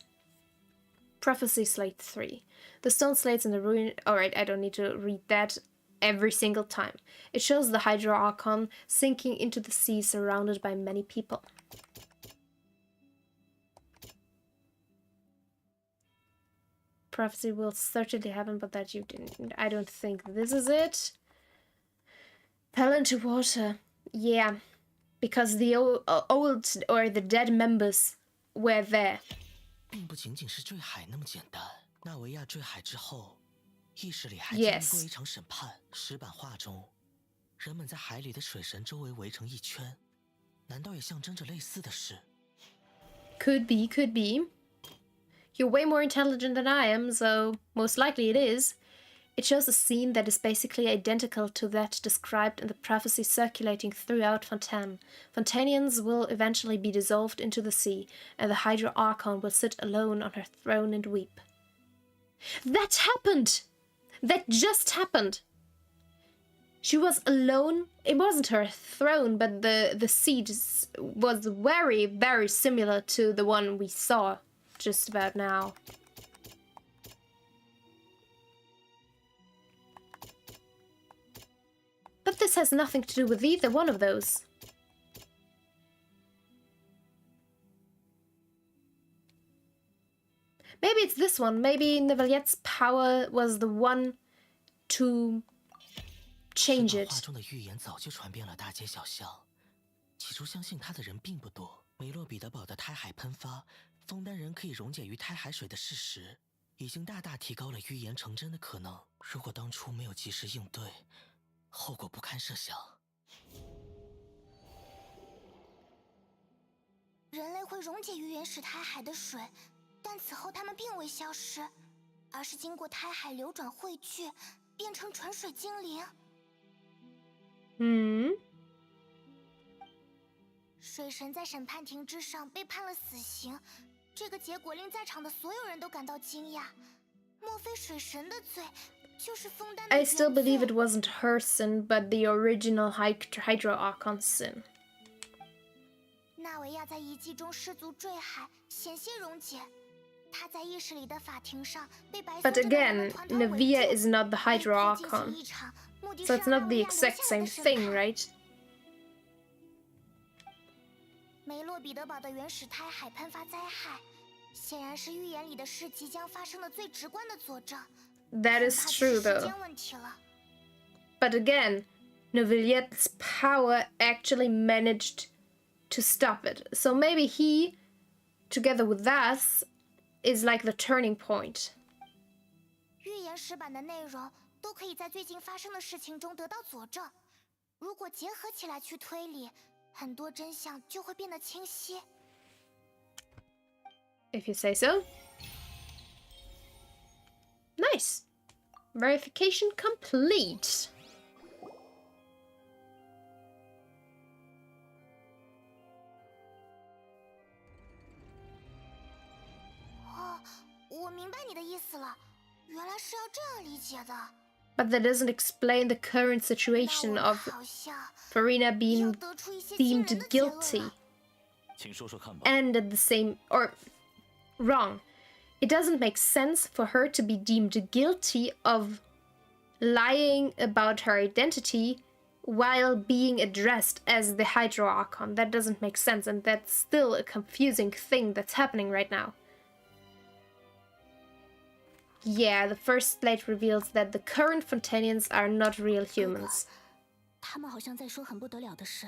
Prophecy Slate 3. The stone slates in the ruin... Alright, I don't need to read that every single time. It shows the Hydra Archon sinking into the sea surrounded by many people. prophecy will certainly happen, but that you didn't. I don't think this is it. Fell into water. Yeah, because the old or the dead members were there. 并不仅仅是坠海那么简单。纳维亚坠海之后，意识里还经历过一场审判。石板画中，人们在海里的水神周围围成一圈，难道也象征着类似的事？ Could be, could be. You're way more intelligent than I am, so most likely it is. It shows a scene that is basically identical to that described in the prophecy circulating throughout Fontaine. Fontanians will eventually be dissolved into the sea, and the Hydra Archon will sit alone on her throne and weep. That happened! That just happened! She was alone. It wasn't her throne, but the seat was very, very similar to the one we saw just about now. But this has nothing to do with either one of those. Maybe it's this one. Maybe Neuvillier's power was the one to change it. 画中的预言早就传遍了大街小巷，起初相信他的人并不多。梅洛彼得堡的胎海喷发，枫丹人可以溶解于胎海水的事实，已经大大提高了预言成真的可能。如果当初没有及时应对，后果不堪设想。人类会溶解于原始胎海的水，但此后它们并未消失，而是经过胎海流转汇聚，变成纯水精灵。水神在审判庭之上被判了死刑，这个结果令在场的所有人都感到惊讶。莫非水神的罪就是枫丹的 I still believe it wasn't her sin, but the original Hydra Archon's sin. 纳维亚在遗迹中失足坠海，险些溶解。他在意识里的法庭上被白色 But again, Neuvillien is not the Hydra Archon, so it's not the exact same thing, right? 梅洛彼得堡的原始胎海喷发灾害，显然是预言里的事即将发生的最直观的佐证。 That is true, though. But again, Neuvillier's power actually managed to stop it. So maybe he, together with us, is like the turning point. 预言石板的内容都可以在最近发生的事情中得到佐证。如果结合起来去推理，很多真相就会变得清晰。 If you say so. Nice. Verification complete. But that doesn't explain the current situation of Furina being deemed guilty. And at the same... or... wrong. It doesn't make sense for her to be deemed guilty of lying about her identity while being addressed as the Hydra Archon. That doesn't make sense, and that's still a confusing thing that's happening right now. Yeah, the first slate reveals that the current Fontanians are not real humans. 他们好像在说很不得了的事。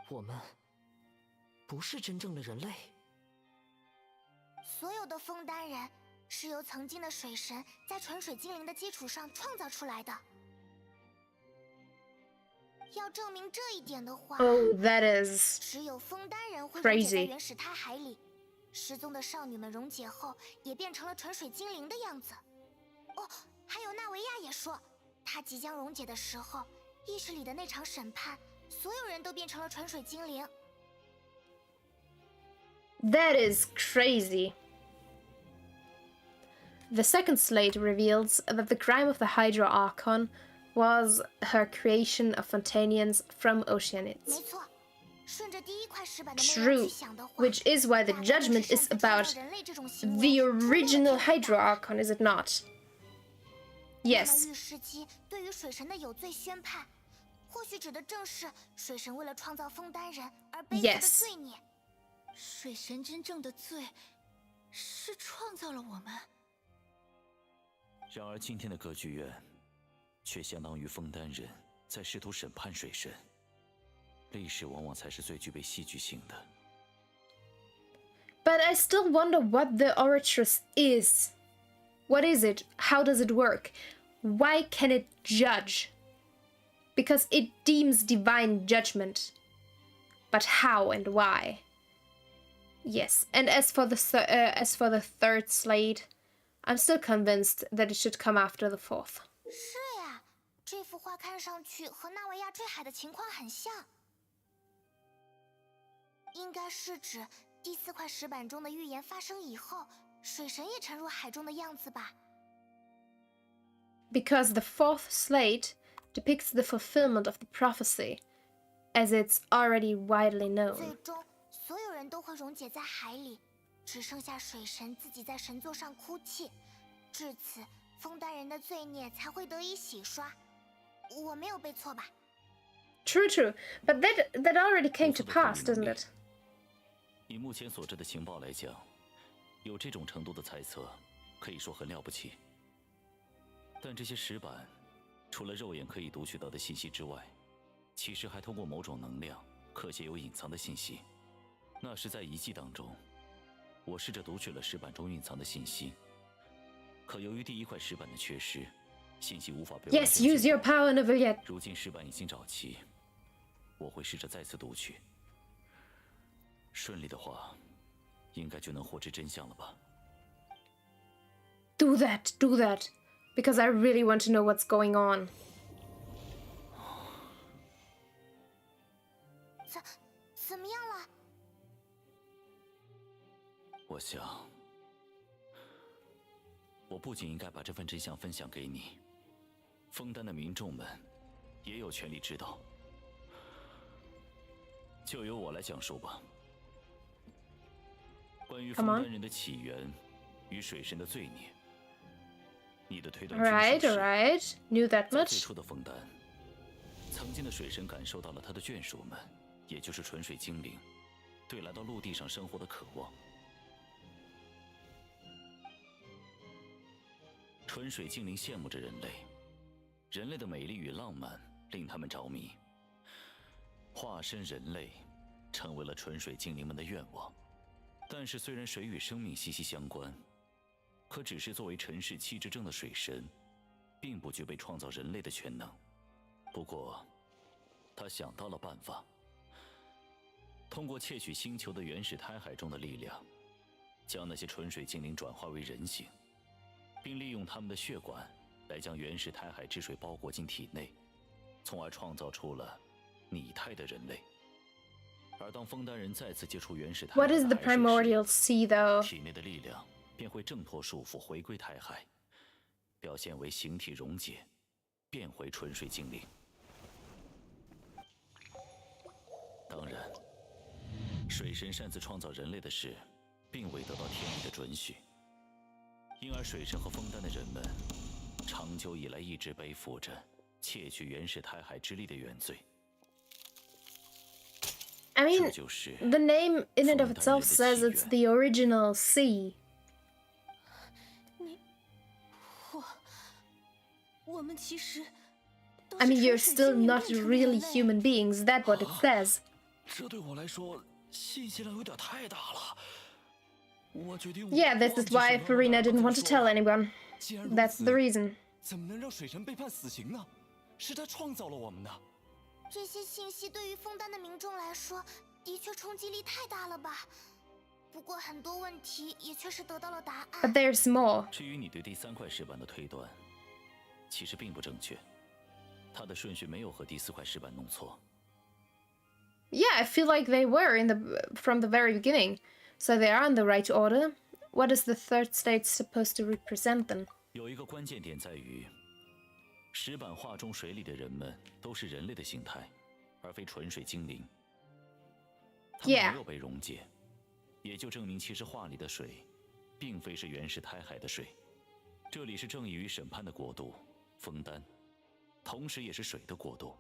我们不是真正的人类。所有的枫丹人是由曾经的水神在纯水精灵的基础上创造出来的。要证明这一点的话， Oh, that is 只有枫丹人会溶解在 crazy. 原始胎海里。失踪的少女们溶解后，也变成了纯水精灵的样子。哦，还有纳维亚也说，她即将溶解的时候，意识里的那场审判，所有人都变成了纯水精灵。That is crazy. The second slate reveals that the crime of the Hydra Archon was her creation of Fontanians from Oceanids. 没错。 True, which is why the judgment is about the original Hydra Archon, is it not? Yes. Yes. 水神真正的罪是创造了我们。然而今天的歌剧院，却相当于枫丹人在试图审判水神。历史往往才是最具备戏剧性的。But I still wonder what the oratress is. What is it? How does it work? Why can it judge? Because it deems divine judgment. But how and why? Yes, and as for the third slate, I'm still convinced that it should come after the fourth. 是呀，这幅画看上去和纳维亚坠海的情况很像。应该是指第4块石板中的预言发生以后，水神也沉入海中的样子吧。Because the fourth slate depicts the fulfillment of the prophecy, as it's already widely known. 最终，所有人都会溶解在海里，只剩下水神自己在神座上哭泣。至此，枫丹人的罪孽才会得以洗刷。我没有背错吧？ True, but that already came to pass, doesn't it? 以目前所知的情报来讲，有这种程度的猜测，可以说很了不起。但这些石板，除了肉眼可以读取到的信息之外，其实还通过某种能量刻写有隐藏的信息。那是在遗迹当中，我试着读取了石板中蕴藏的信息，可由于第1块石板的缺失，信息无法被完全 Yes, use your power, Neviat. 如今石板已经找齐，我会试着再次读取。顺利的话，应该就能获知真相了吧？ Do that, because I really want to know what's going on. 怎么样了？我想，我不仅应该把这份真相分享给你，枫丹的民众们也有权利知道。就由我来讲述吧。关于枫丹人的起源与水神的罪孽，你的推断均属实。 Alright, knew that 在 much. 最初的枫丹，曾经的水神感受到了他的眷属们，也就是纯水精灵，对来到陆地上生活的渴望。纯水精灵羡慕着人类，人类的美丽与浪漫令他们着迷。化身人类，成为了纯水精灵们的愿望。但是，虽然水与生命息息相关，可只是作为尘世七之正的水神，并不具备创造人类的全能。不过，他想到了办法，通过窃取星球的原始胎海中的力量，将那些纯水精灵转化为人形，并利用他们的血管来将原始胎海之水包裹进体内，从而创造出了拟态的人类。而当枫丹人再次接触原始胎海 What is the 海水时， primordial sea, though? 体内的力量便会挣脱束缚，回归胎海，表现为形体溶解，变回纯水精灵。当然，水神擅自创造人类的事，并未得到天意的准许，因而水神和枫丹的人们，长久以来一直背负着窃取原始胎海之力的原罪。 I mean, 这就是 the name in and of 枫丹人 itself 的 says 起 it's 源。 the original sea. 我们其实都 I 是 mean, 纯 you're 水 still 精灵 not 变成的 really 人类 human beings. That's what it says. 这对我来说信息量有点太大了。我决定。 Yeah, this is why Furina didn't want to tell anyone. 既然如 That's 此 the reason. 怎么能让水神被判死刑呢？是他创造了我们的。这些信息对于枫丹的民众来说，的确冲击力太大了吧？不过很多问题也确实得到了答 But 案。 there's more. 至于你对第3块石板的推断，其实并不正确，它的顺序没有和第4块石板弄错。 Yeah, I feel like they were from the very beginning. So they are in the right order. What is the third state supposed to represent then? 有一个关键点在于，石板画中水里的人们都是人类的形态，而非纯水精灵。他们 Yeah. 没有被溶解，也就证明其实画里的水，并非是原始胎海的水。这里是正义与审判的国度，枫丹，同时也是水的国度。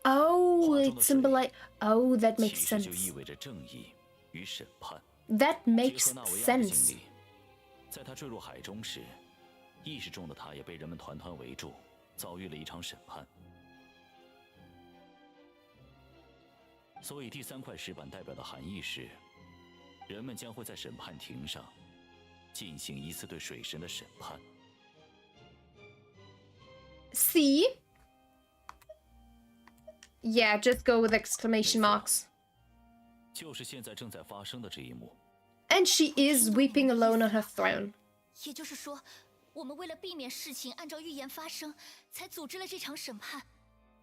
Oh, it symbolizes. Oh, that 其 makes 实就意 sense. 味着正义与审判。 That 结 makes 合纳维亚的 sense. 经历，在他坠入海中时，意识中的他也被人们团团围住，遭遇了一场审判。所以第3块石板代表的含义是，人们将会在审判庭上进行一次对水神的审判。See? Yeah, just go with exclamation marks. 就是现在正在发生的这一幕。And she is weeping alone on her throne. 也就是说，我们为了避免事情按照预言发生，才组织了这场审判。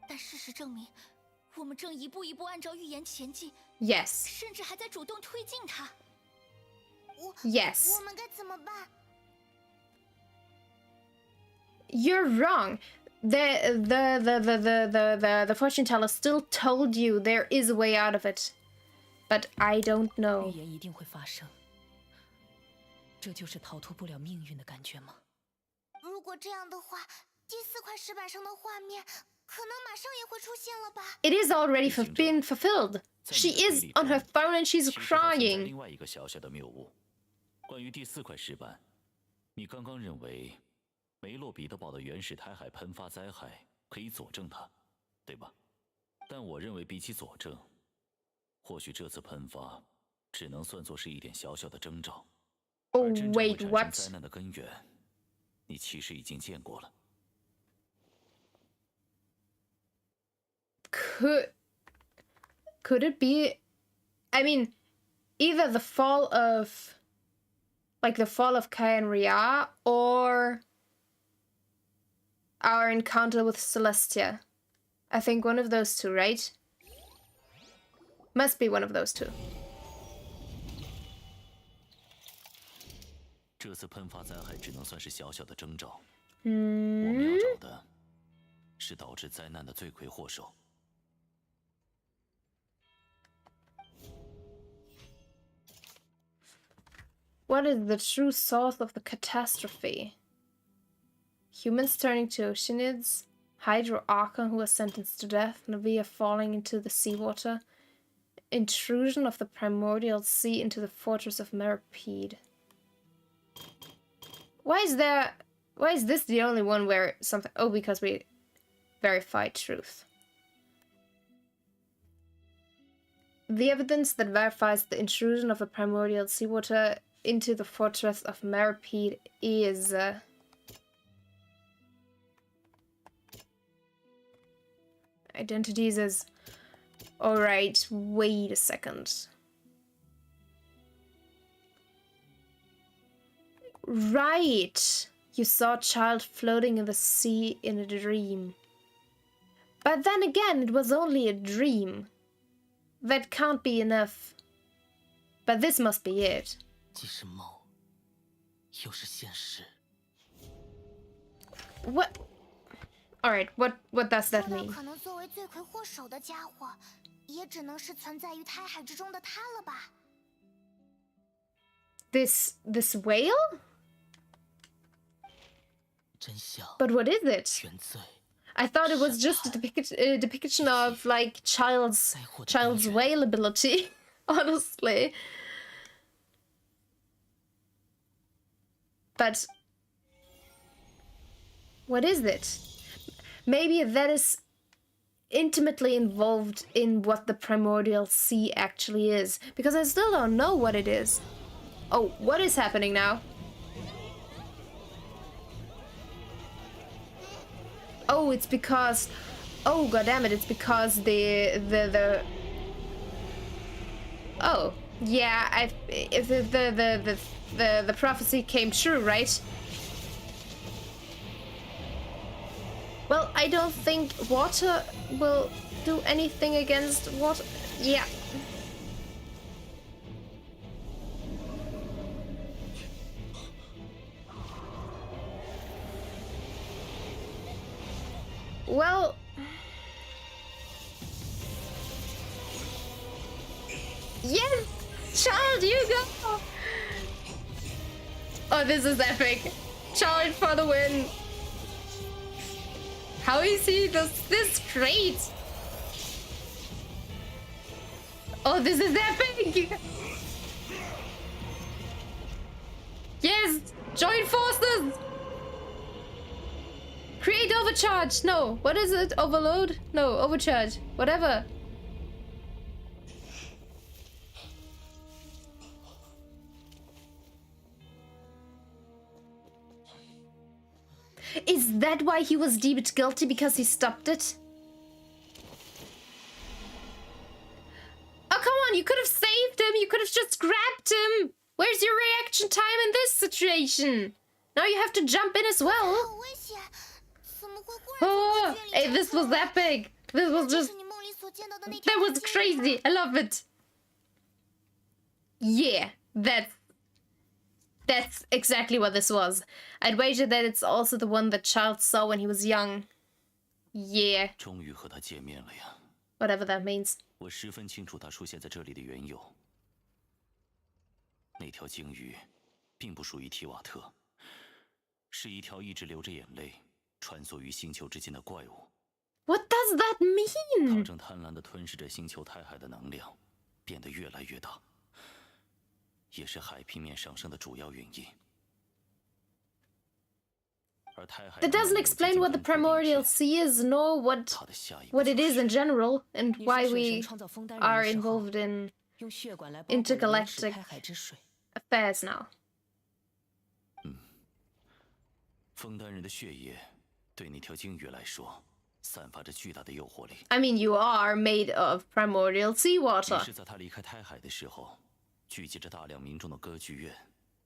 但事实证明，我们正一步一步按照预言前进。Yes. 甚至还在主动推进它。Yes. 我们该怎么办？ You're wrong. The fortune teller still told you there is a way out of it. But I don't know. 预言一定会发生，这就是逃脱不了命运的感觉吗？如果这样的话，第4块石板上的画面可能马上也会出现了吧？ It is already been fulfilled. She is on her phone and she's 另 crying. 外一个小小的谬误，关于第4块石板，你刚刚认为梅洛彼得堡的原始胎海喷发灾害可以佐证它，对吧？但我认为比起佐证，或许这次喷发只能算作是一点小小的征兆。 Oh, 而真正会 wait, 产生 what? 灾难的根源，你其实已经见过了。 Could it be? I mean, either the fall of, like the fall of Kai and Ria, or our encounter with Celestia. I think one of those two, right? Must be one of those two. 这次喷发灾害只能算是小小的征兆。我 Hmm. 们要找的是导致灾难的罪魁祸首。 What is the true source of the catastrophe? Humans turning to oceanids, Hydro Archon who was sentenced to death, Navia falling into the seawater, intrusion of the primordial sea into the fortress of Meripede. Why is this the only one where something... Oh, because we verified truth. The evidence that verifies the intrusion of the primordial seawater into the fortress of Meripede is... identities as... Alright, wait a second. Right! You saw a child floating in the sea in a dream. But then again, it was only a dream. That can't be enough. But this must be it. 既是梦，又是现实。 What? Alright, what does that 说到 mean? 可能作为罪魁祸首的家伙，也只能是存在于胎海之中的他了吧？ This whale? 真相 But what is it? 原罪， I thought it was just a depiction of like child's whale ability. Honestly. But what is it? Maybe that is intimately involved in what the primordial sea actually is, because I still don't know what it is. Oh, what is happening now? Oh, it's because... Oh, goddammit, it's because the... Oh, yeah, if the prophecy came true, right? Well, I don't think water will do anything against water. Yeah. Well... Yes! Child, you go! Oh, this is epic. Child for the win. How is he this great? Oh, this is epic! Yes! Join forces! Create overcharge! No, what is it? Overload? No, overcharge. Whatever. Is that why he was deemed guilty? Because he stopped it? Oh, come on, you could have saved him. You could have just grabbed him. Where's your reaction time in this situation? Now you have to jump in as well. Oh, hey, this was epic. This was just... That was crazy. I love it. Yeah, that's exactly what this was. I'd wager that it's also the one that Child saw when he was young. Yeah. 终于和他见面了呀。 Whatever that means. 我十分清楚他出现在这里的缘由。那条鲸鱼，并不属于提瓦特，是一条一直流着眼泪、穿梭于星球之间的怪物。What does that mean? 它正贪婪地吞噬着星球太海的能量，变得越来越大，也是海平面上升的主要原因。 That doesn't explain what the primordial sea is, nor what it is in general, and why we are involved in intergalactic affairs now. 枫丹人的血液对那条鲸鱼来说，散发着巨大的诱惑力。 I mean, you are made of primordial seawater. 于是，在他离开太海的时候，聚集着大量民众的歌剧院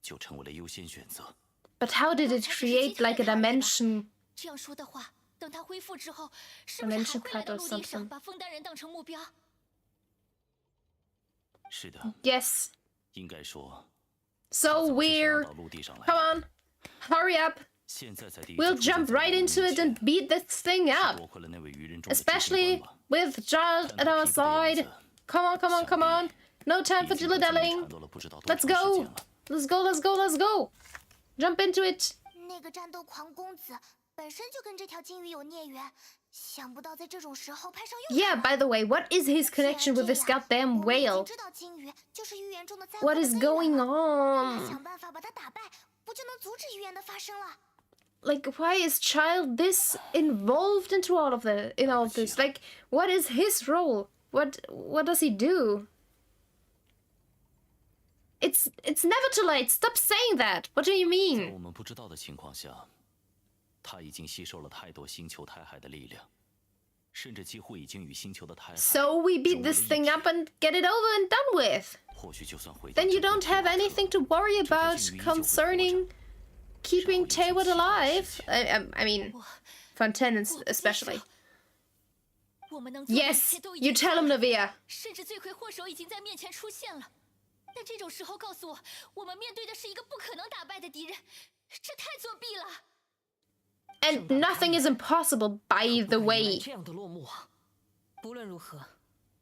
就成为了优先选择。 But how did it create like a dimension? 这样说的话，等他恢复之后，是 Dimension cut or something. 把枫丹人当成目标？是的。 Yes. 应该说。 So we're. Come on, hurry up. We'll jump right into it and beat this thing up. Especially with Child at our side. Come on, come on, come on. No time for dilly-dallying. Let's go. Let's go, let's go, let's go. Jump into it. 那个战斗狂公子本身就跟这条金鱼有孽缘，想不到在这种时候派上用场。 Yeah, by the way, what is his connection with this goddamn whale? What is going on? 想办法把它打败，不就能阻止预言的发生了？ Like, why is Child this involved into all of this? Like, what is his role? What does he do? It's never too late. Stop saying that. What do you 在 mean? 我们不知道的情况下，他已经吸收了太多星球太海的力量，甚至几乎已经与星球的太海 So we beat this thing up and get it over and done with. 或许就算回到 Then you don't have anything to worry about concerning keeping Tayward alive. I mean, Fontaine especially. 我们能做的一 Yes, 切都已 you 经 tell him, 做了 Navia. 甚至罪魁祸首已经在面前出现了。但这种时候告诉我，我们面对的是一个不可能打败的敌人，这太作弊了。 And nothing is impossible, by the way. 这样的落幕啊！不论如何，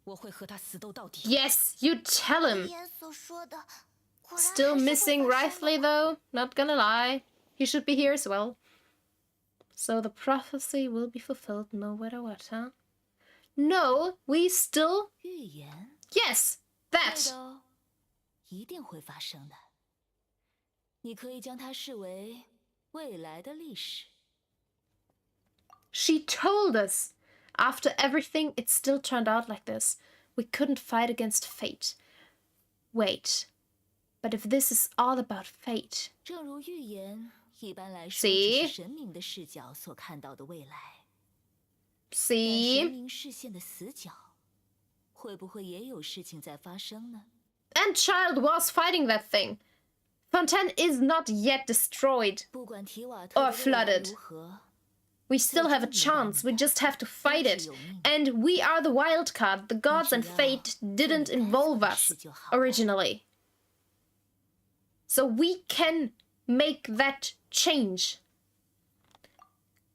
我会和他死斗到底。 Yes, you tell 预 him. 言所说的，果然 Still 还是会 missing 发生的 Wraithley, though. Not gonna lie. He should be here as well. So the prophecy will be fulfilled no matter what, huh? No, we still... 预言， Yes, 对 that. 的哦，一定会发生的。你可以将它视为未来的历史。 She told us. After everything, it still turned out like this. We couldn't fight against fate. Wait. But if this is all about fate... 正如预言一般来说 See? 只是神明的视角所看到的未来，但神 See? 明视线的死角，会不会也有事情在发生呢？ And Child was fighting that thing. Fontaine is not yet destroyed 不管提瓦特 or 的未来 flooded. 如何， We still have a chance. We just have to fight it. And we are the wild card. The gods and fate didn't involve us originally. So we can make that change.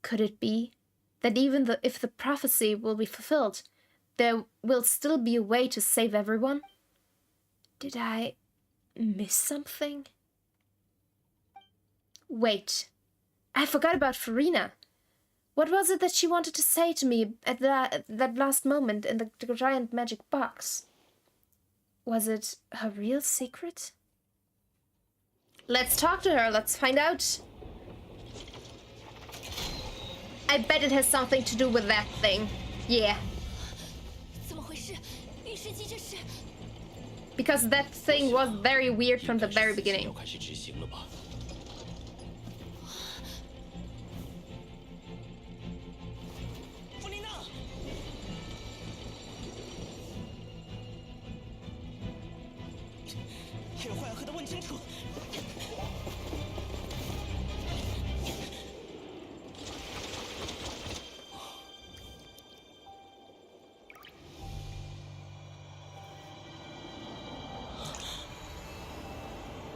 Could it be that even if the prophecy will be fulfilled, there will still be a way to save everyone? Did I miss something? Wait, I forgot about Furina. What was it that she wanted to say to me at that last moment in the giant magic box? Was it her real secret? Let's talk to her. Let's find out. I bet it has something to do with that thing. Yeah. 怎么回事？御世纪这是？ Because that thing was very weird from the very beginning. 要开始执行了吧？弗琳娜，还有坏尔赫的问清楚。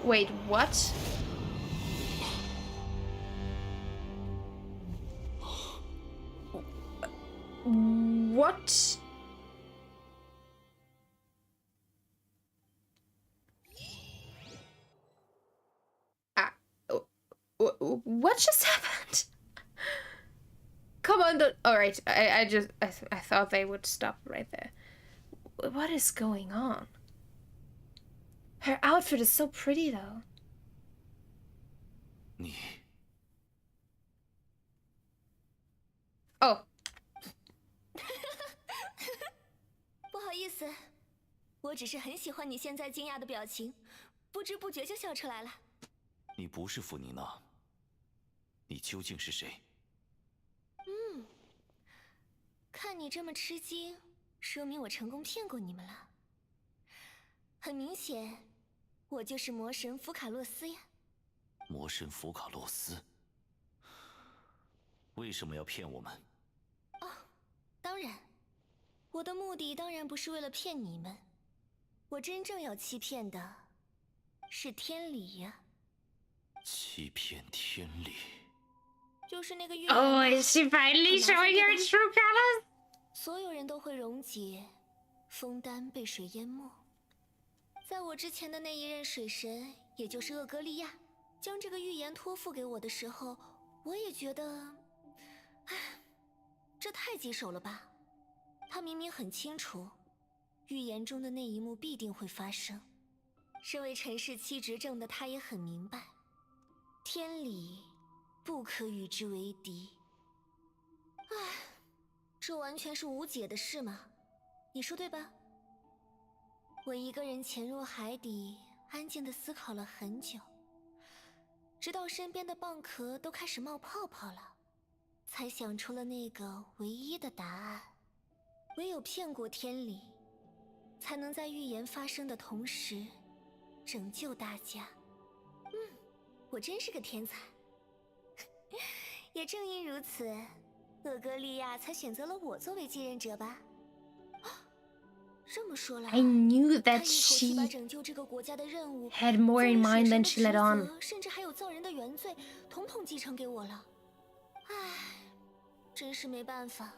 Wait, what? What? What just happened? Come on, all right. I thought they would stop right there. What is going on? Her outfit is so pretty, though. 你 Oh. 不好意思，我只是很喜欢你现在惊讶的表情，不知不觉就笑出来了。你不是弗妮娜，你究竟是谁？看你这么吃惊，说明我成功骗过你们了。很明显，我就是魔神福卡洛斯呀。魔神福卡洛斯，为什么要骗我们？哦，当然，我的目的当然不是为了骗你们，我真正要欺骗的是天理呀。欺骗天理。就是那个月。Oh, is she finally showing her true colors? 所有人都会溶解，枫丹被水淹没。在我之前的那一任水神，也就是厄格利亚，将这个预言托付给我的时候，我也觉得，唉，这太棘手了吧？他明明很清楚，预言中的那一幕必定会发生。身为尘世七执政的他也很明白，天理不可与之为敌。唉，这完全是无解的事嘛，你说对吧？我一个人潜入海底，安静地思考了很久，直到身边的蚌壳都开始冒泡泡了，才想出了那个唯一的答案。唯有骗过天理，才能在预言发生的同时拯救大家。我真是个天才。也正因如此，厄格利亚才选择了我作为继任者吧。这么说来， I knew 他 that 一口气 she 把拯救这个国家的任务 had more in 作为 mind 水 than 神 she 的 let 职 on. 责，甚至还有造人的原罪，统统继承给我了。唉，真是没办法，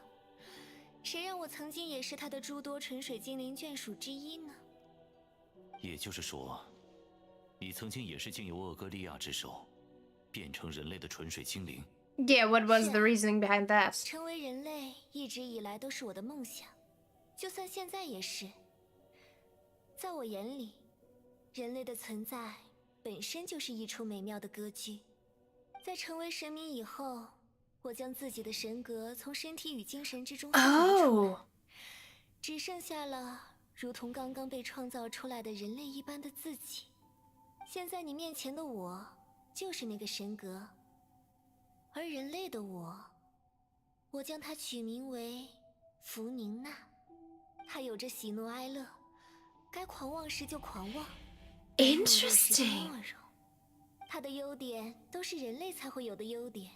谁让我曾经也是他的诸多纯水精灵眷属之一呢？也就是说，你曾经也是经由厄格利亚之手，变成人类的纯水精灵。Yeah, what was the reasoning behind that? 成为人类一直以来都是我的梦想，就算现在也是。在我眼里，人类的存在本身就是一出美妙的歌剧。在成为神明以后，我将自己的神格从身体与精神之中分离出来，只剩下了如同刚刚被创造出来的人类一般的自己。现在你面前的我，就是那个神格。而人类的我将它取名为弗宁娜。她有着喜怒哀乐，该狂妄时就狂妄，该懦弱时就懦弱。她的优点都是人类才会有的优点，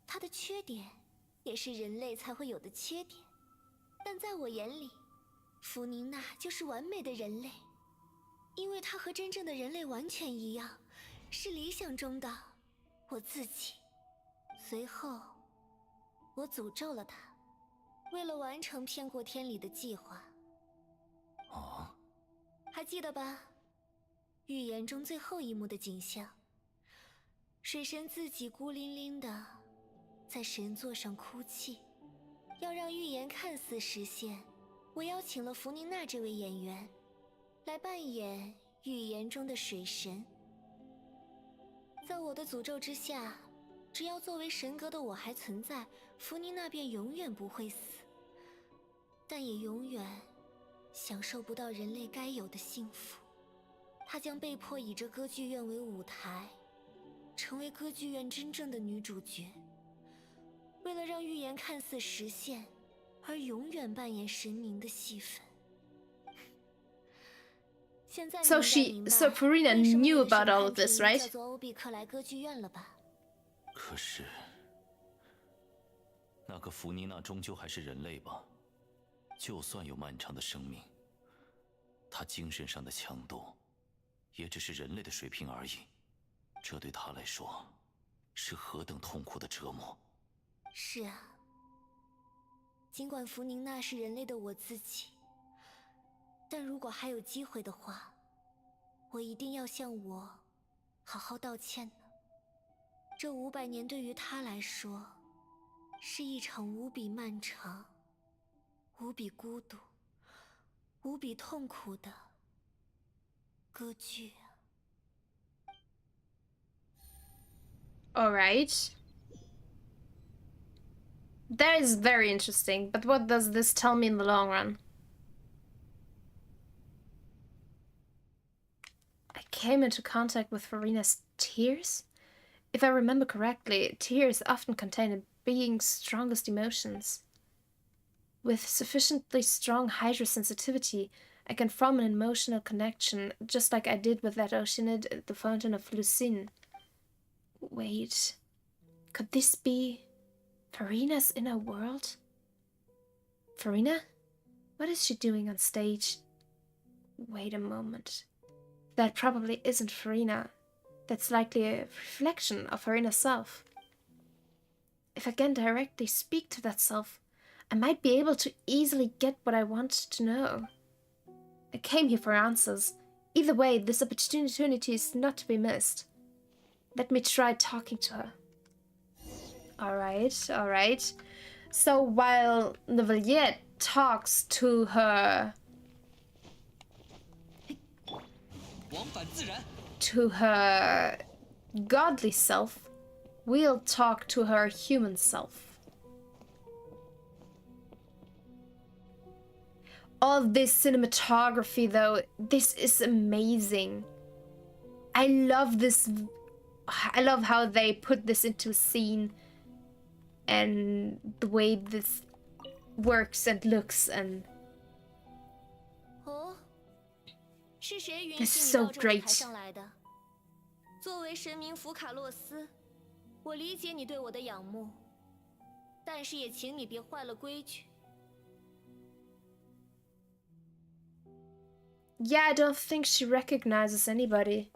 她的缺点也是人类才会有的缺点。但在我眼里，弗宁娜就是完美的人类，因为她和真正的人类完全一样，是理想中的我自己。随后，我诅咒了他，为了完成骗过天理的计划。啊，还记得吧？预言中最后一幕的景象，水神自己孤零零的在神座上哭泣。要让预言看似实现，我邀请了弗宁娜这位演员来扮演预言中的水神。在我的诅咒之下，只要作为神格的我还存在，弗妮娜便永远不会死，但也永远享受不到人类该有的幸福。她将被迫以这歌剧院为舞台，成为歌剧院真正的女主角。为了让预言看似实现，而永远扮演神明的戏份。现在 So Furina knew about all of this, right? 叫做欧比克莱歌剧院了吧？可是，那个弗妮娜终究还是人类吧？就算有漫长的生命，她精神上的强度，也只是人类的水平而已。这对她来说，是何等痛苦的折磨！是啊，尽管弗宁娜是人类的我自己，但如果还有机会的话，我一定要向我好好道歉呢。这500年对于她来说，是一场无比漫长、无比孤独、无比痛苦的歌剧啊。All right. That is very interesting, but what does this tell me in the long run? I came into contact with Furina's tears? If I remember correctly, tears often contain a being's strongest emotions. With sufficiently strong hydrosensitivity, I can form an emotional connection, just like I did with that Oceanid at the Fountain of Lucine. Wait, could this be Furina's inner world? Furina? What is she doing on stage? Wait a moment. That probably isn't Furina. That's likely a reflection of her inner self. If I can directly speak to that self, I might be able to easily get what I want to know. I came here for answers. Either way, this opportunity is not to be missed. Let me try talking to her. Alright, alright. So while Nevalier talks to her... to her godly self, we'll talk to her human self. All this cinematography though, this is amazing. I love this. I love how they put this into a scene and the way this works and looks and it's so great. 作为神明福卡洛斯，我理解你对我的仰慕，但是也请你别坏了规矩。Yeah, I don't think she recognizes anybody.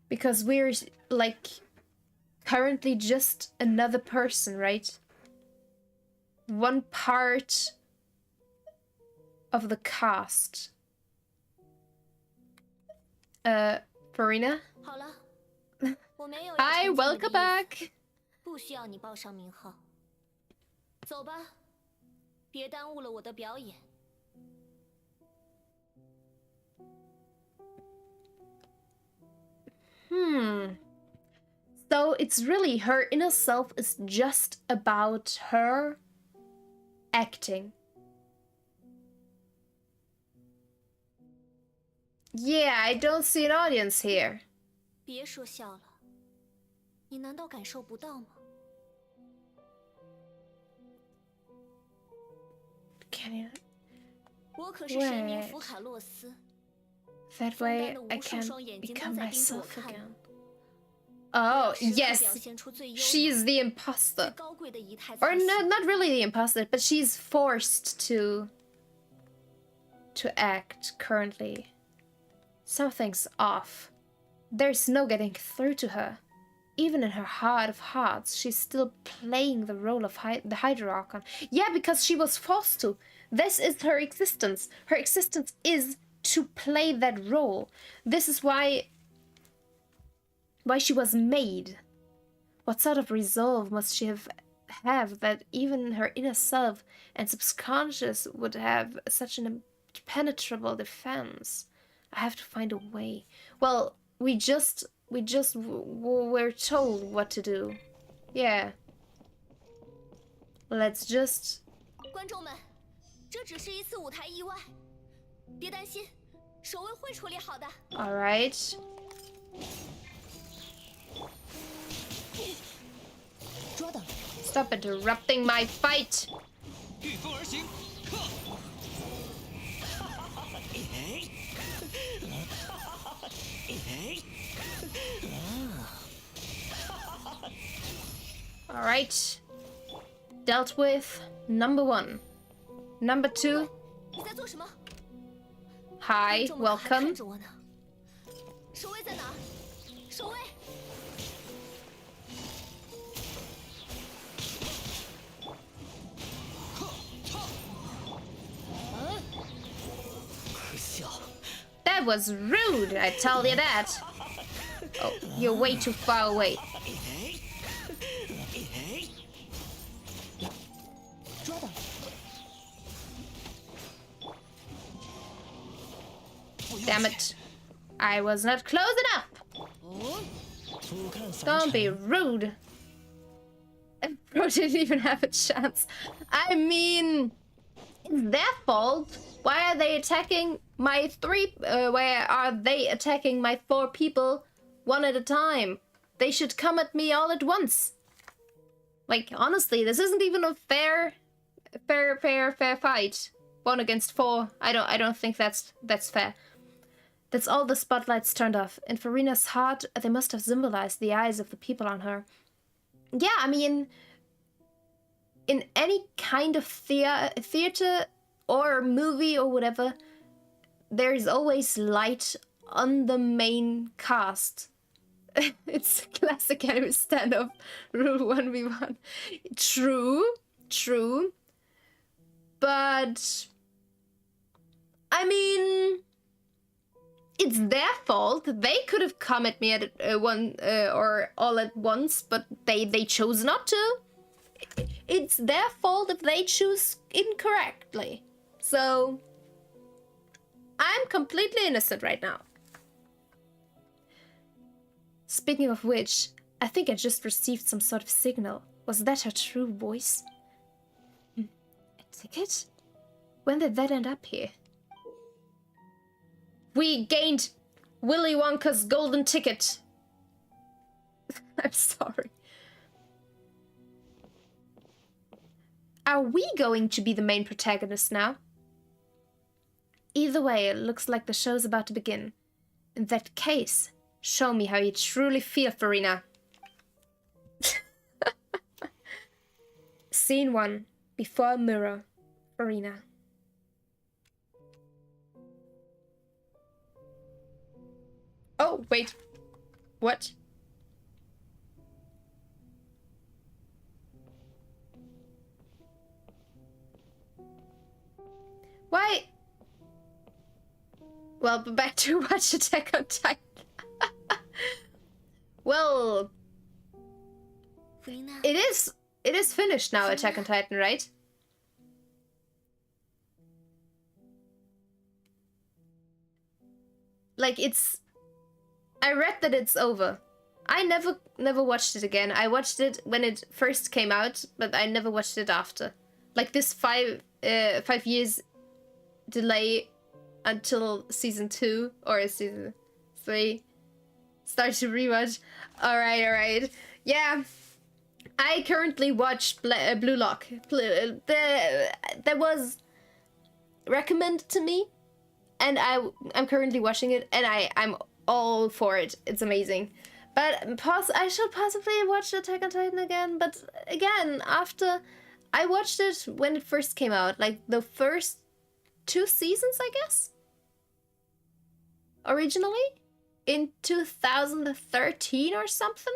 Because we're, like, currently just another person, right? One part of the cast. Furina? Hi, welcome back! 不需要你报上名号。走吧，别耽误了我的表演。So it's really her inner self is just about her acting. Yeah, I don't see an audience here. 别说笑了，你难道感受不到吗？ Can you? 我可是神明福卡洛斯。 That way I can become myself again. Oh, yes. She's the imposter. Or not really the imposter, but she's forced to act currently. Something's off. There's no getting through to her. Even in her heart of hearts, she's still playing the role of the Hydra Archon. Yeah, because she was forced to. This is her existence. Her existence is to play that role. This is why she was made. What sort of resolve must she have that even her inner self and subconscious would have such an impenetrable defense? I have to find a way. Well, we just were told what to do. Yeah. Let's just... 观众们，这只是一次舞台意外，别担心，守卫会处理好的。Alright. Stop interrupting my fight. Alright. Dealt with. Number 1. Number 2. 你在做什么？ Hi, 观众们还看 welcome. 着我呢。守卫在哪儿？守卫！ That was rude, I tell you that. Oh, you're way too far away. Damn it. I was not close enough. Don't be rude. Bro didn't even have a chance. I mean, it's their fault. Why are they attacking my why are they attacking my 4 people one at a time? They should come at me all at once. Like, honestly, this isn't even a fair fight. 1 against 4. I don't think that's fair. That's all the spotlights turned off. In Furina's heart, they must have symbolized the eyes of the people on her. Yeah, I mean, in any kind of theater or movie or whatever, there's always light on the main cast. It's a classic anime stand-up rule 1v1. True. But, I mean, it's their fault. They could have come at me at or all at once, but they chose not to. It's their fault if they choose incorrectly. So, I'm completely innocent right now. Speaking of which, I think I just received some sort of signal. Was that her true voice? A ticket? When did that end up here? We gained Willy Wonka's golden ticket. I'm sorry. Are we going to be the main protagonist now? Either way, it looks like the show's about to begin. In that case, show me how you truly feel, Furina. Scene 1. Before a mirror. Furina. Oh, wait. What? Why? Well, back to watch Attack on Titan. Well, Furina, it is finished now, Attack on Titan, right? Like, I read that it's over. I never watched it again. I watched it when it first came out, but I never watched it after. Like this 5 years delay until season 2 or season 3. Start to rewatch. Alright. Yeah. I currently watch Blue Lock. That was recommended to me, and I'm currently watching it, and I'm all for it. It's amazing. But I should possibly watch Attack on Titan again. But again, after I watched it when it first came out, like the first 2 seasons, I guess. Originally in 2013 or something.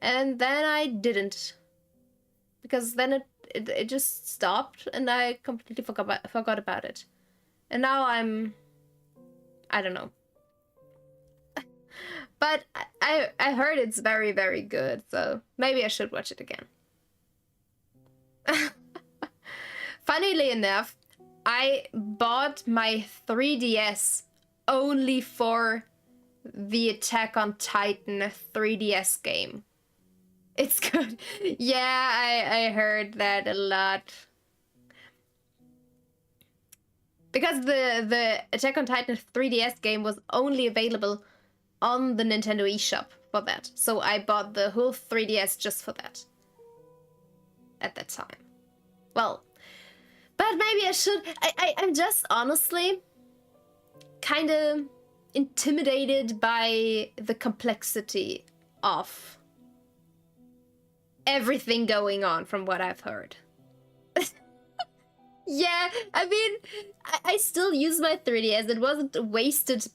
And then I didn't, because then it just stopped, and I completely forgot about it. And now I don't know. But I heard it's very, very good, so maybe I should watch it again. Funnily enough, I bought my 3DS only for the Attack on Titan 3DS game. It's good. Yeah, I heard that a lot. Because the Attack on Titan 3DS game was only available on the Nintendo eShop for that. So I bought the whole 3DS just for that. At that time. Well, but maybe I should... I'm just honestly kind of intimidated by the complexity of everything going on from what I've heard. Yeah, I mean, I still use my 3DS. It wasn't wasted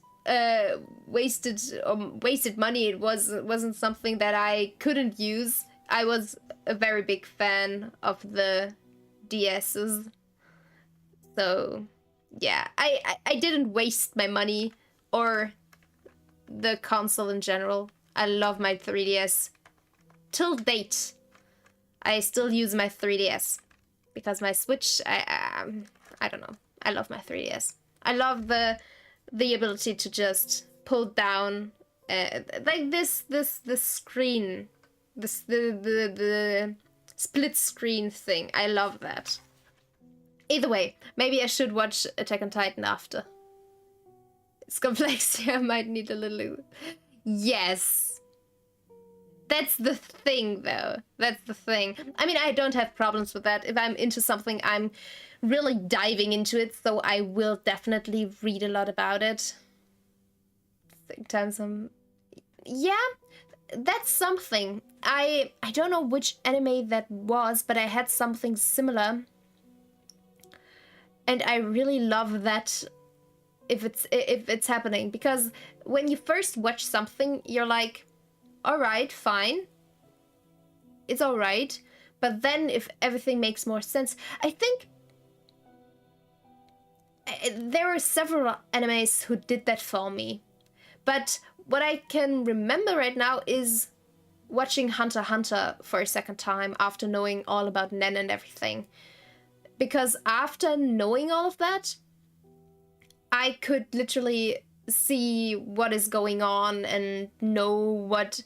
money. It wasn't something that I couldn't use. I was a very big fan of the DSs. So, yeah, I didn't waste my money or the console in general. I love my 3DS. Till date, I still use my 3DS. Because my Switch, I don't know. I love my 3DS. I love the ability to just pull down like this screen, the split screen thing. I love that. Either way, maybe I should watch Attack on Titan after. It's complex. I might need a little. Yes. That's the thing, though. That's the thing. I mean, I don't have problems with that. If I'm into something, I'm really diving into it, so I will definitely read a lot about it. Sometimes yeah, that's something. I don't know which anime that was, but I had something similar. And I really love that if it's happening. Because when you first watch something, you're like, alright, fine. It's alright. But then if everything makes more sense, I think there were several animes who did that for me. But what I can remember right now is watching Hunter x Hunter for a second time after knowing all about Nen and everything. Because after knowing all of that, I could literally see what is going on and know what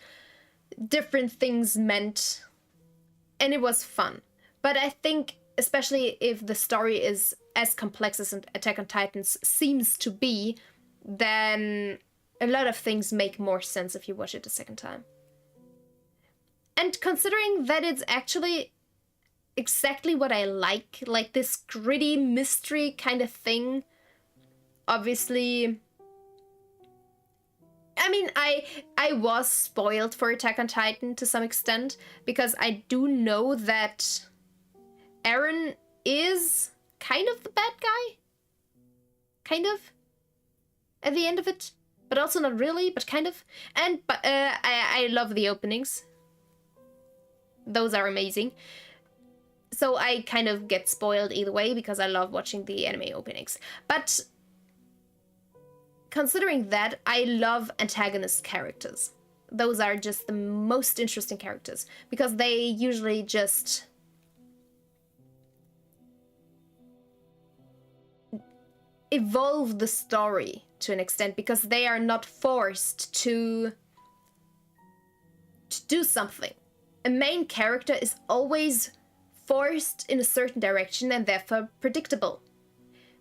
different things meant. And it was fun. But I think, especially if the story is as complex as Attack on Titans seems to be, then a lot of things make more sense if you watch it a second time. And considering that it's actually exactly what I like this gritty mystery kind of thing, obviously... I mean, I was spoiled for Attack on Titan to some extent, because I do know that Eren is kind of the bad guy. Kind of. At the end of it. But also not really, but kind of. And I love the openings. Those are amazing. So I kind of get spoiled either way, because I love watching the anime openings. But... considering that, I love antagonist characters. Those are just the most interesting characters, because they usually just evolve the story to an extent, because they are not forced to do something. A main character is always forced in a certain direction and therefore predictable.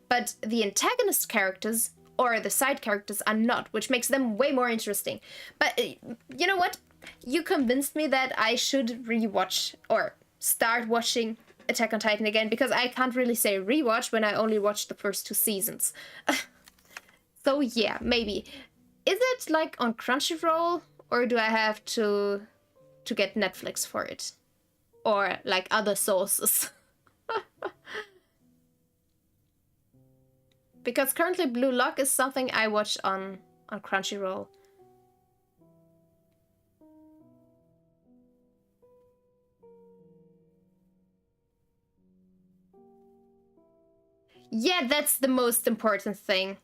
But the antagonist characters, or the side characters, are not, which makes them way more interesting. But you know what? You convinced me that I should rewatch or start watching Attack on Titan again, because I can't really say rewatch when I only watched the first 2 seasons. So yeah, maybe. Is it like on Crunchyroll, or do I have to get Netflix for it? Or like other sources? Because currently Blue Lock is something I watch on Crunchyroll. Yeah, that's the most important thing.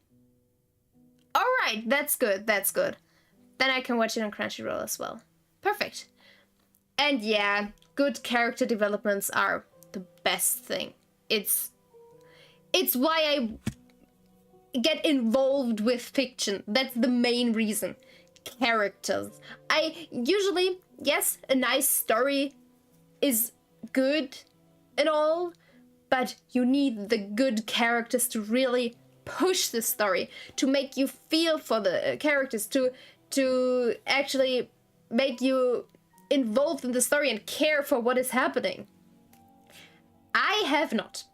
Alright, that's good, that's good. Then I can watch it on Crunchyroll as well. Perfect. And yeah, good character developments are the best thing. It's why I get involved with fiction. That's the main reason. Characters. I usually, yes, a nice story is good and all, but you need the good characters to really push the story, to make you feel for the characters, to actually make you involved in the story and care for what is happening. I have not.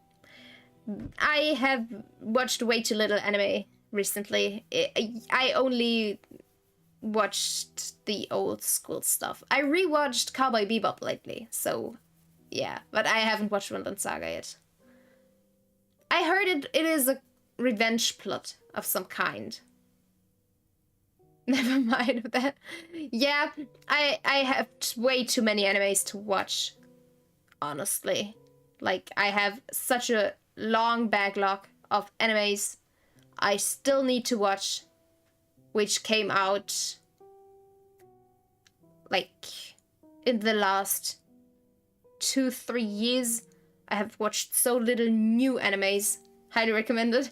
I have watched way too little anime recently. I only watched the old school stuff. I rewatched Cowboy Bebop lately, so yeah, but I haven't watched Vinland Saga yet. I heard it is a revenge plot of some kind. Never mind that. Yeah, I have way too many animes to watch, honestly. Like, I have such a long backlog of animes I still need to watch, which came out like in the last 2-3 years. I have watched so little new animes. Highly recommended.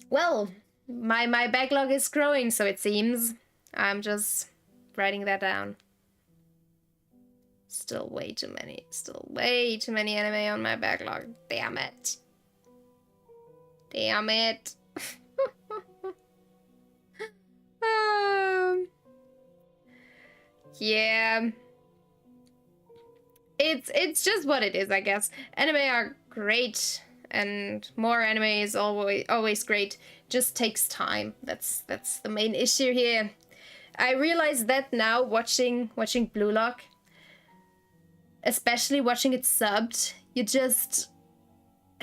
Well, my backlog is growing, so it seems. I'm just writing that down. Still way too many. Still way too many anime on my backlog. Damn it. Damn it. Yeah. It's just what it is, I guess. Anime are great, and more anime is always great. Just takes time. That's the main issue here. I realize that now watching Blue Lock, especially watching it subbed, you just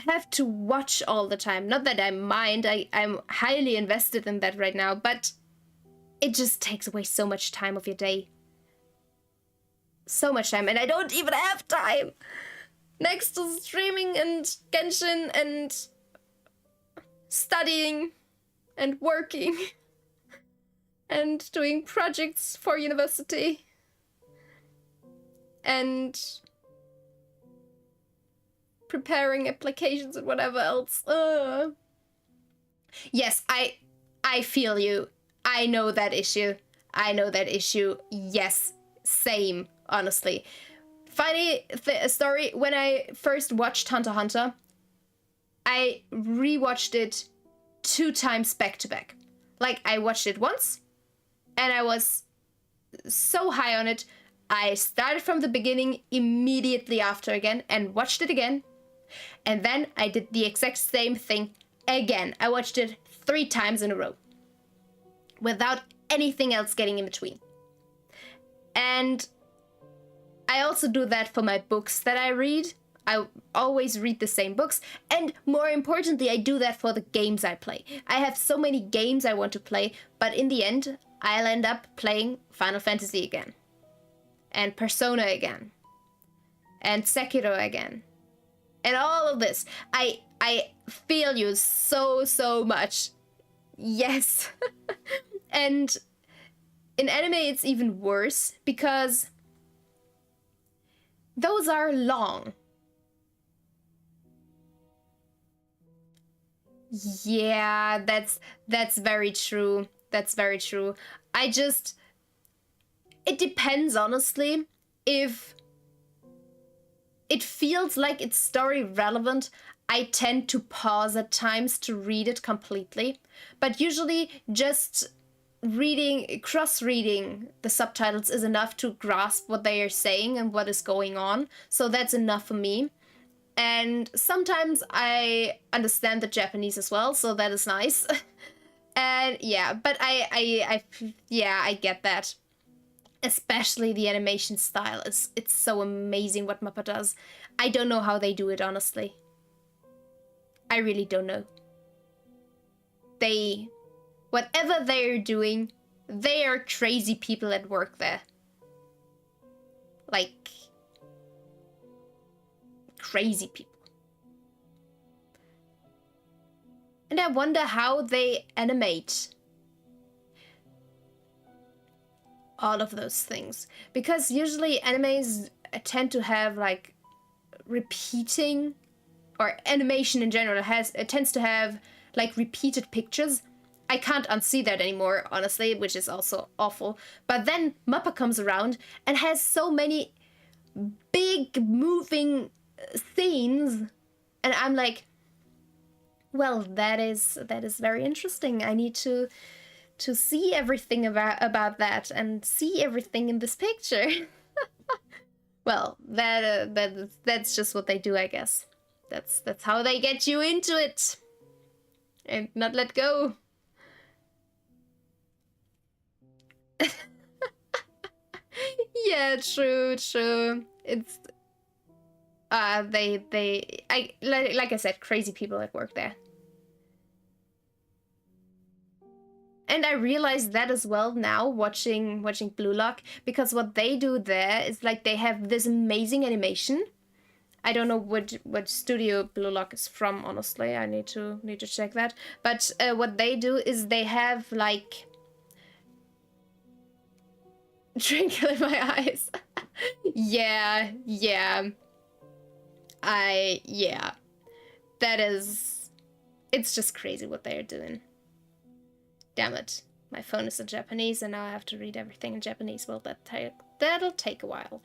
have to watch all the time. Not that I mind, I'm highly invested in that right now, but it just takes away so much time of your day. So much time, and I don't even have time next to streaming and Genshin and studying and working and doing projects for university and preparing applications and whatever else. Yes, I feel you. I know that issue. Yes, same. Honestly, funny story, when I first watched Hunter x Hunter, I rewatched it 2 times back to back. Like, I watched it once and I was so high on it, I started from the beginning immediately after again and watched it again, and then I did the exact same thing again. I watched it 3 times in a row without anything else getting in between. And I also do that for my books that I read. I always read the same books. And more importantly, I do that for the games I play. I have so many games I want to play, but in the end, I'll end up playing Final Fantasy again. And Persona again. And Sekiro again. And all of this. I feel you so much. Yes. And in anime, it's even worse because those are long. Yeah, that's very true. That's very true. It depends, honestly. If it feels like it's story relevant, I tend to pause at times to read it completely. But usually just cross-reading the subtitles is enough to grasp what they are saying and what is going on. So that's enough for me. And sometimes I understand the Japanese as well, so that is nice. And yeah, but I get that. Especially the animation style. It's so amazing what MAPPA does. I don't know how they do it, honestly. I really don't know. Whatever they're doing, they are crazy people at work there. Like, crazy people. And I wonder how they animate all of those things. Because usually animes tend to have like repeating, or animation in general tends to have like repeated pictures. I can't unsee that anymore, honestly, which is also awful. But then Mappa comes around and has so many big moving scenes, and I'm like, well, that is very interesting. I need to see everything about that and see everything in this picture. Well, that's just what they do, I guess. That's how they get you into it and not let go. Yeah, true. It's like I said, crazy people that work there. And I realized that as well now watching Blue Lock, because what they do there is like they have this amazing animation. I don't know what studio Blue Lock is from, honestly. I need to check that. But what they do is they have like twinkle in my eyes. Yeah. That is, it's just crazy what they are doing. Damn it. My phone is in Japanese and now I have to read everything in Japanese. Well, that'll take a while.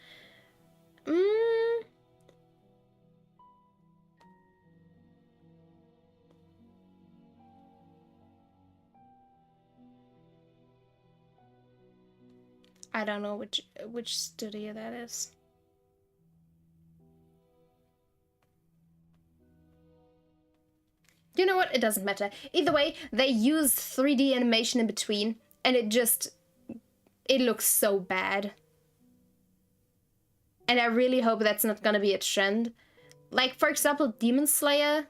I don't know which studio that is. You know what? It doesn't matter. Either way, they use 3D animation in between, and it looks so bad. And I really hope that's not gonna be a trend. Like, for example, Demon Slayer.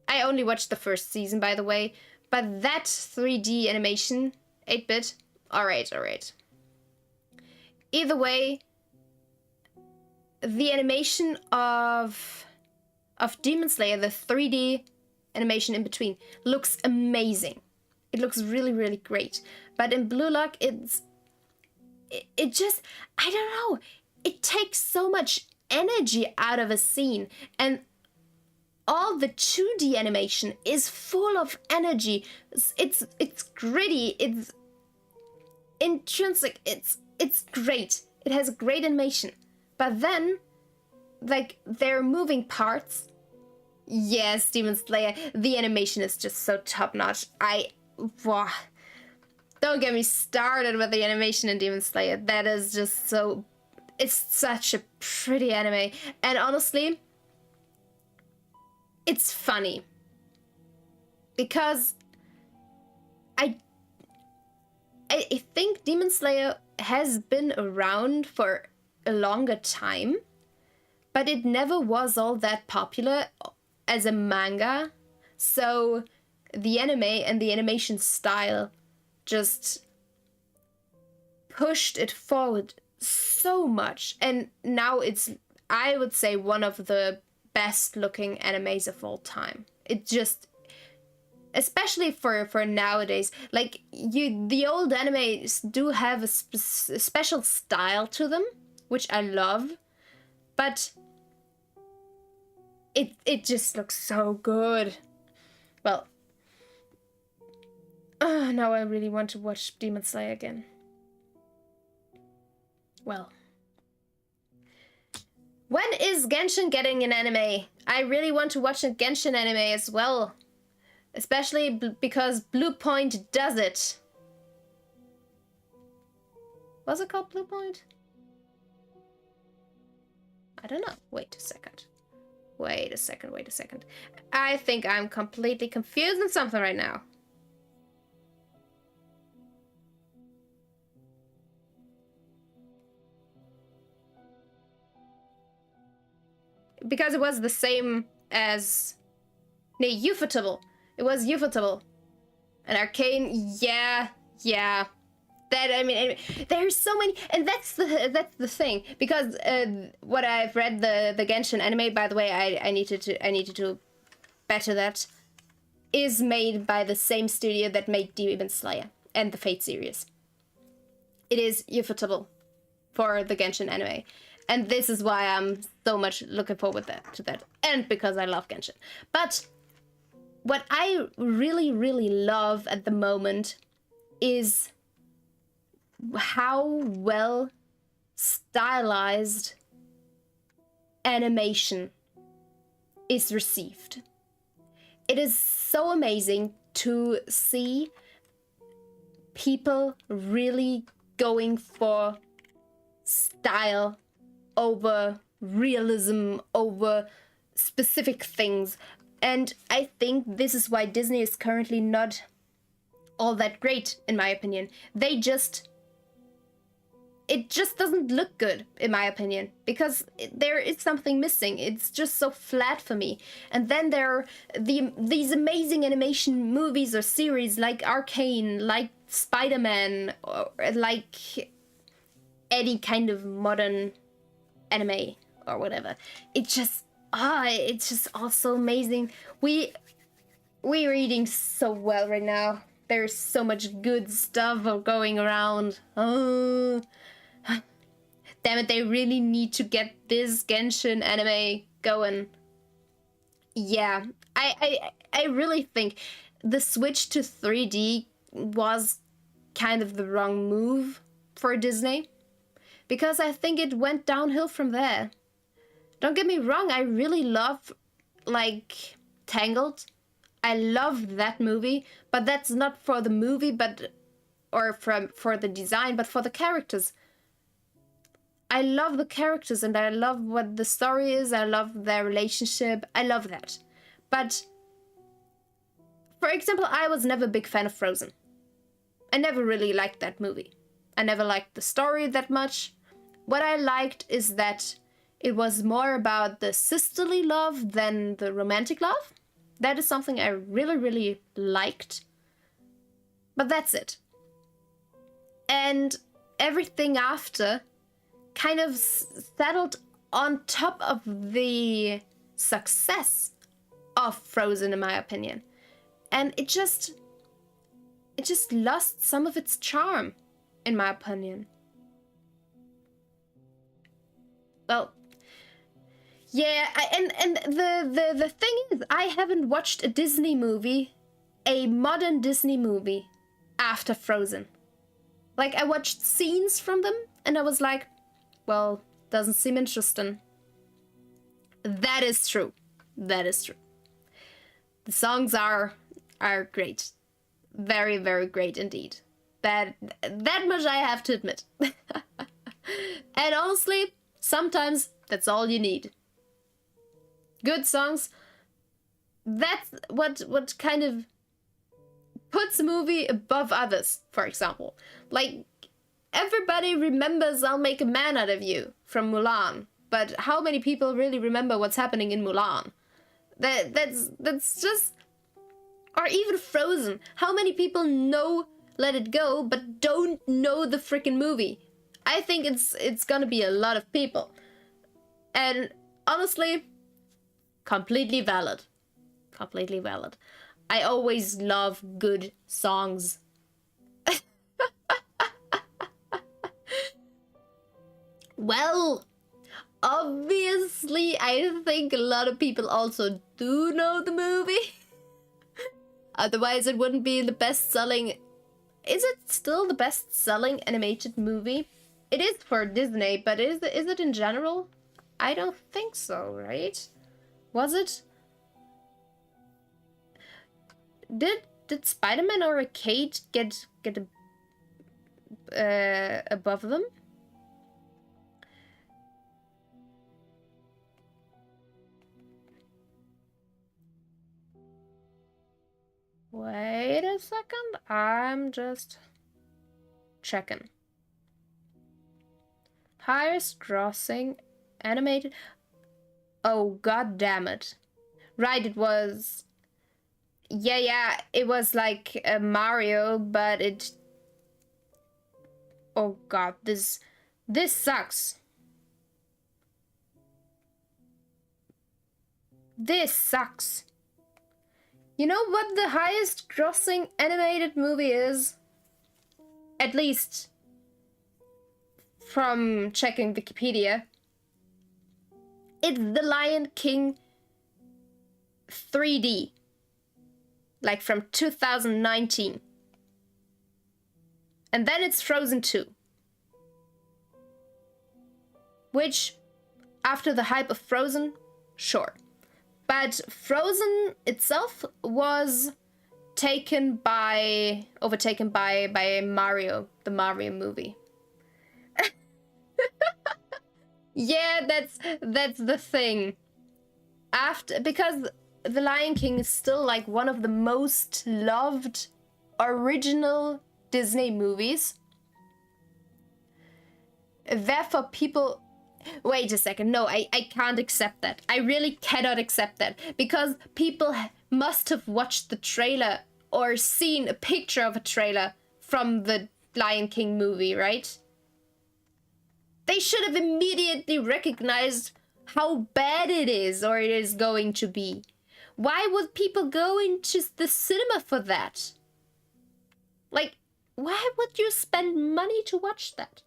I only watched the first season, by the way, but that 3D animation, 8-bit, alright. Either way, the animation of Demon Slayer, the 3D animation in between, looks amazing. It looks really, really great. But in Blue Lock, it just, I don't know, it takes so much energy out of a scene, and all the 2D animation is full of energy. It's gritty, it's intrinsic, it's great. It has great animation. But then, like, their moving parts, yes, Demon Slayer, the animation is just so top-notch. Wow. Don't get me started with the animation in Demon Slayer. That is just so, it's such a pretty anime. And honestly, it's funny. Because I think Demon Slayer has been around for a longer time, but it never was all that popular as a manga. So the anime and the animation style just pushed it forward so much. And now it's, I would say, one of the best looking animes of all time. It just, especially for nowadays, like, the old animes do have a special style to them, which I love, but it just looks so good. Well, now I really want to watch Demon Slayer again. Well, when is Genshin getting an anime? I really want to watch a Genshin anime as well. Especially because Blue Point does it. Was it called Blue Point? I don't know. Wait a second. I think I'm completely confused on something right now. Because it was the same as... Nee, Ufotable. It was Ufotable. And Arcane, yeah. That, I mean, there's so many, and that's the thing. Because what I've read, the Genshin anime, by the way, I needed to better that, is made by the same studio that made Demon Slayer and the Fate series. It is Ufotable for the Genshin anime. And this is why I'm so much looking forward to that. And because I love Genshin. But what I really, really love at the moment is how well stylized animation is received. It is so amazing to see people really going for style over realism, over specific things. And I think this is why Disney is currently not all that great, in my opinion. It just doesn't look good, in my opinion, because there is something missing. It's just so flat for me. And then there are these amazing animation movies or series like Arcane, like Spider-Man, or like any kind of modern anime or whatever. It's just all so amazing. We're reading so well right now. There's so much good stuff going around. Oh, damn it, they really need to get this Genshin anime going. Yeah, I really think the switch to 3D was kind of the wrong move for Disney, because I think it went downhill from there. Don't get me wrong, I really love, like, Tangled. I love that movie, but that's not for the movie, for the design, but for the characters. I love the characters and I love what the story is. I love their relationship. I love that. But, for example, I was never a big fan of Frozen. I never really liked that movie. I never liked the story that much. What I liked is that it was more about the sisterly love than the romantic love. That is something I really, really liked. But that's it. And everything after kind of settled on top of the success of Frozen, in my opinion. And it just lost some of its charm, in my opinion. Well, yeah, and the thing is, I haven't watched a Disney movie, a modern Disney movie, after Frozen. Like, I watched scenes from them, and I was like, well, doesn't seem interesting. That is true. That is true. The songs are great. Very, very great indeed. That much I have to admit. And honestly, sometimes that's all you need. Good songs. That's what kind of puts a movie above others, for example. Like, everybody remembers I'll Make a Man Out of You from Mulan, but how many people really remember what's happening in Mulan? That's just... Or even Frozen. How many people know Let It Go, but don't know the freaking movie? I think it's gonna be a lot of people. And honestly, completely valid. Completely valid. I always love good songs. Well, obviously, I think a lot of people also do know the movie. Otherwise, it wouldn't be the best-selling... Is it still the best-selling animated movie? It is for Disney, but is it in general? I don't think so, right? Was it? Did Spider-Man or Arcade get above them? Wait a second, I'm just checking. Highest grossing animated... Oh, god damn it. Right, it was... Yeah, it was like a Mario, but it... Oh god, this sucks. This sucks. You know what the highest grossing animated movie is? At least from checking Wikipedia. It's The Lion King 3D. like from 2019. And then it's Frozen 2. Which, after the hype of Frozen, sure. But Frozen itself was overtaken by Mario, the Mario movie. Yeah, that's the thing. Because The Lion King is still like one of the most loved original Disney movies. Therefore, people... Wait a second. No, I can't accept that. I really cannot accept that. Because people must have watched the trailer or seen a picture of a trailer from the Lion King movie, right? They should have immediately recognized how bad it is or it is going to be. Why would people go into the cinema for that? Like, why would you spend money to watch that?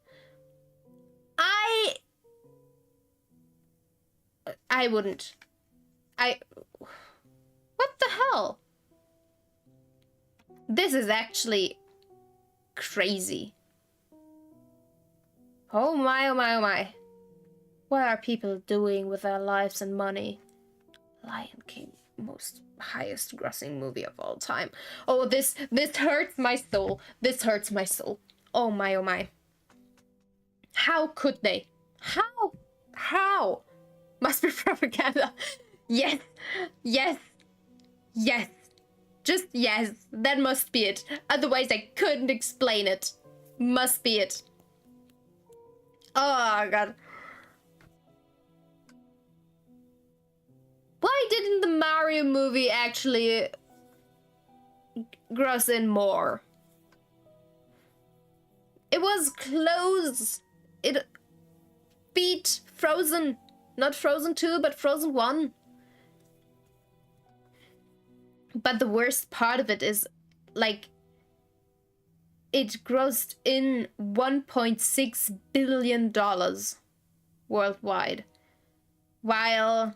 I wouldn't. What the hell? This is actually crazy. Oh my, oh my, oh my. What are people doing with their lives and money? Lion King, highest grossing movie of all time. Oh, this hurts my soul. This hurts my soul. Oh my, oh my. How could they? How? Must be propaganda. Yes, yes, yes. Just yes, that must be it. Otherwise I couldn't explain it. Must be it. Oh god. Why didn't the Mario movie actually gross in more? It was close. It beat Frozen. Not Frozen 2, but Frozen 1. But the worst part of it is, like, it grossed in $1.6 billion worldwide. While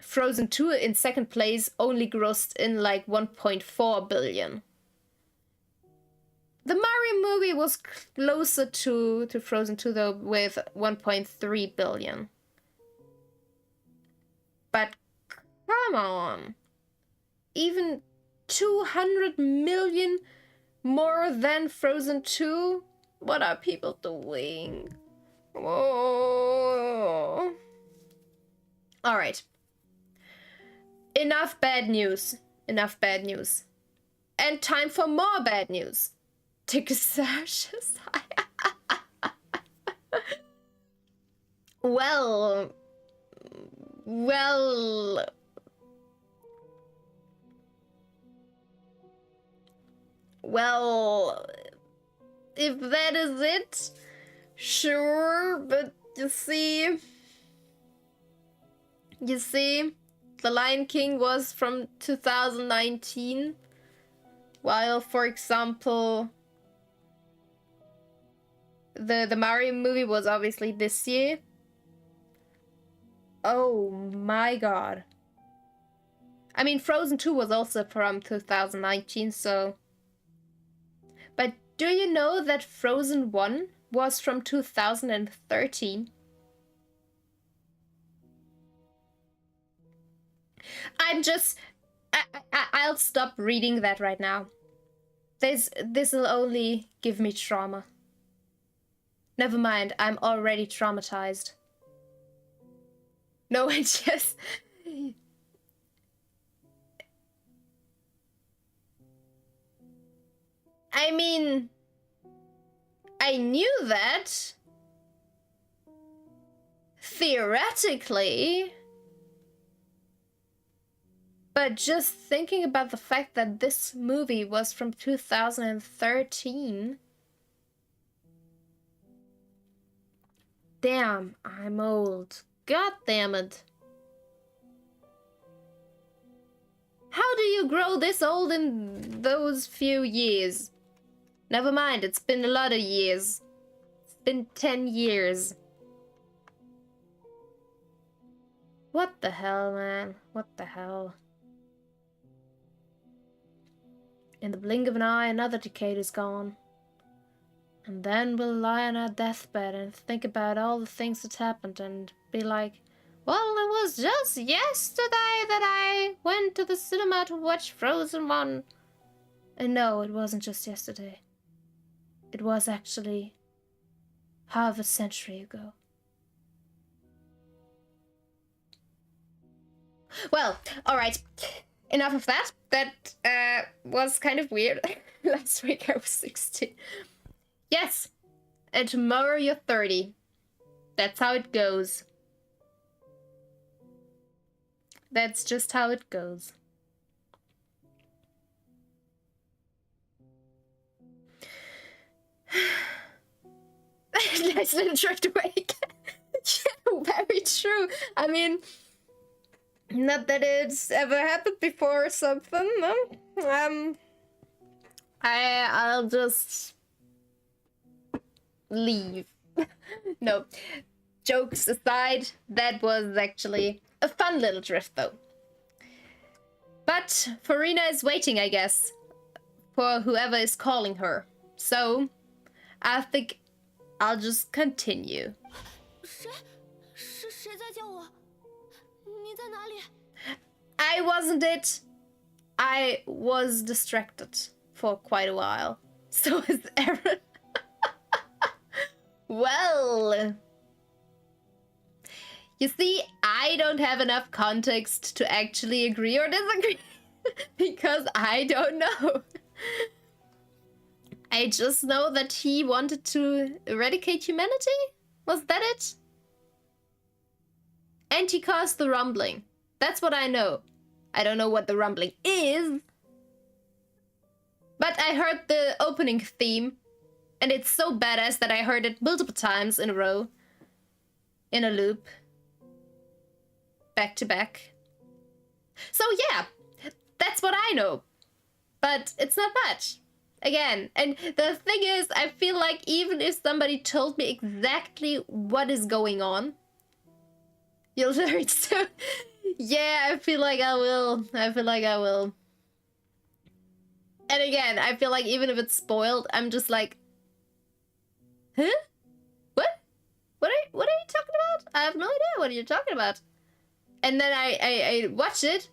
Frozen 2 in second place only grossed in like 1.4 billion. The Mario movie was closer to Frozen 2 though, with 1.3 billion. But come on. Even 200 million more than Frozen 2? What are people doing? Whoa. Alright. Enough bad news. Enough bad news. And time for more bad news. Tickasashes. Well, if that is it, sure, but you see, The Lion King was from 2019, while, for example, the Mario movie was obviously this year. Oh my god. I mean, Frozen 2 was also from 2019, so... But do you know that Frozen 1 was from 2013? I'll stop reading that right now. This'll only give me trauma. Never mind, I'm already traumatized. No, I just... I mean... I knew that. Theoretically. But just thinking about the fact that this movie was from 2013... Damn, I'm old. God damn it. How do you grow this old in those few years? Never mind, it's been a lot of years. It's been 10 years. What the hell, man? What the hell? In the blink of an eye, another decade is gone. And then we'll lie on our deathbed and think about all the things that happened and be like, well, it was just yesterday that I went to the cinema to watch Frozen 1. And no, it wasn't just yesterday. It was actually half a century ago. Well, alright. Enough of that. That was kind of weird. Last week I was 16. Yes. And tomorrow you're 30. That's how it goes. That's just how it goes. Nice little drift away. Yeah, very true. I mean, not that it's ever happened before or something, no? I'll just leave. No. Jokes aside, that was actually a fun little drift though. But Furina is waiting, I guess, for whoever is calling her. So, I think I'll just continue. I wasn't it. I was distracted for quite a while. So is Aaron. Well, you see, I don't have enough context to actually agree or disagree because I don't know. I just know that he wanted to eradicate humanity? Was that it? And he caused the rumbling. That's what I know. I don't know what the rumbling is. But I heard the opening theme. And it's so badass that I heard it multiple times in a row. In a loop. Back to back. So yeah, that's what I know. But it's not much. Again, and the thing is, I feel like even if somebody told me exactly what is going on, you'll learn so. Yeah, I feel like I will. I feel like I will. And again, I feel like even if it's spoiled, I'm just like, huh? What? What are you talking about? I have no idea what you're talking about. And then I watch it,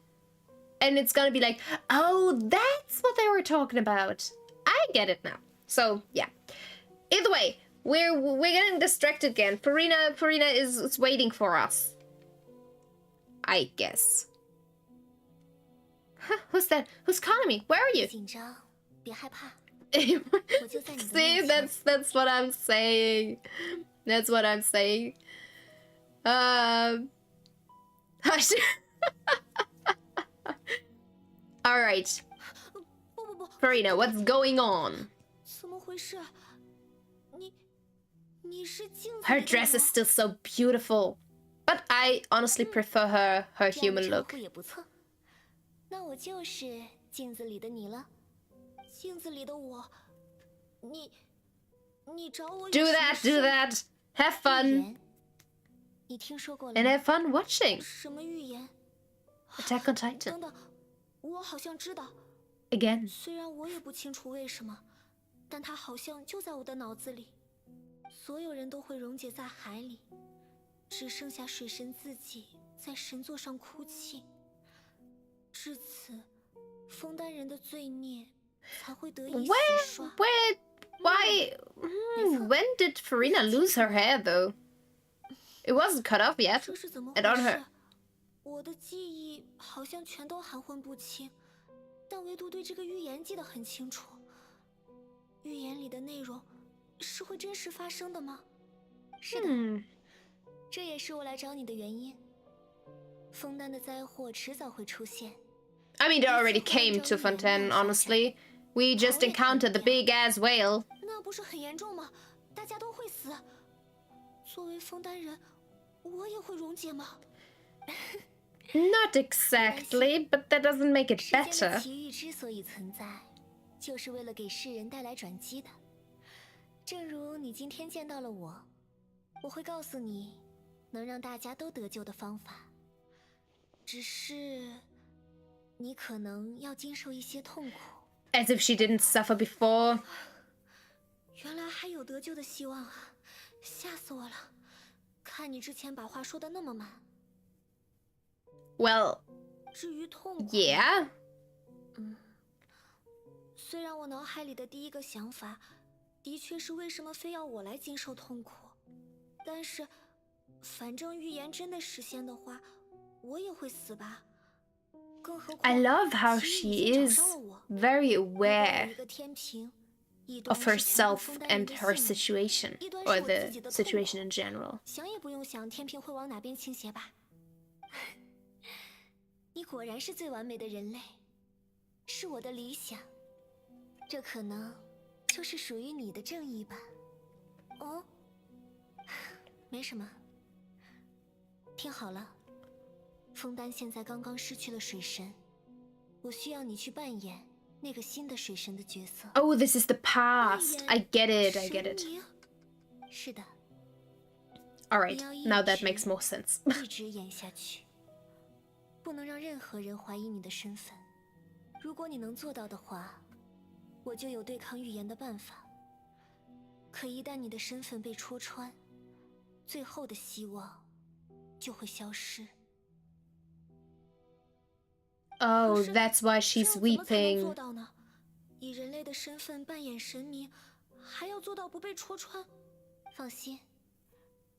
and it's gonna be like, oh, that's what they were talking about. I get it now. So yeah. Either way, we're getting distracted again. Furina is waiting for us. I guess. Huh, who's that? Who's calling me? Where are you? See, that's what I'm saying. That's what I'm saying. All right. Furina, what's going on? Her dress is still so beautiful, but I honestly prefer her human look. Do that. Have fun. And have fun watching. Attack on Titan. Again. 虽然我也不清楚为什么，但它好像就在我的脑子里。所有人都会溶解在海里，只剩下水神自己在神座上哭泣。至此，枫丹人的罪孽才会得以洗刷。Why? When did Furina lose her hair though? It wasn't cut off yet. 这是怎么 And on 回 her. 事？我的记忆好像全都含混不清。 但唯独对这个预言记得很清楚。预言里的内容是会真实发生的吗？是的，这也是我来找你的原因。枫丹的灾祸迟早会出现。I mean, they already came to Fontaine, honestly. We just encountered the big-ass whale. 那不是很严重吗？大家都会死。作为枫丹人，我也会溶解吗？ Not exactly, but that doesn't make it better. 时间的奇遇之所以存在，就是为了给世人带来转机的。正如你今天见到了我，我会告诉你能让大家都得救的方法。只是，你可能要经受一些痛苦。As if she didn't suffer before. 原来还有得救的希望啊！吓死我了！看你之前把话说的那么满。Well, 至于痛苦 yeah. 虽然我脑海里的第一个想法，的确是为什么非要我来经受痛苦，但是，反正预言真的实现的话，我也会死吧。更何况 I love how she is very aware of herself and her situation, or the situation in general. 想也不用想，天平会往哪边倾斜吧？你果然是最完美的人类，是我的理想。这可能就是属于你的正义吧？哦，没什么。听好了，枫丹现在刚刚失去了水神，我需要你去扮演那个新的水神的角色。Oh, this is the past. I get it. I get it. 是的。Alright, now that makes more sense. 一直演下去，不能让任何人怀疑你的身份。如果你能做到的话，我就有对抗预言的办法。可一旦你的身份被戳穿，最后的希望就会消失。Oh, that's why she's 这样怎么才能 weeping. 做到呢？以人类的身份扮演神明，还要做到不被戳穿？放心，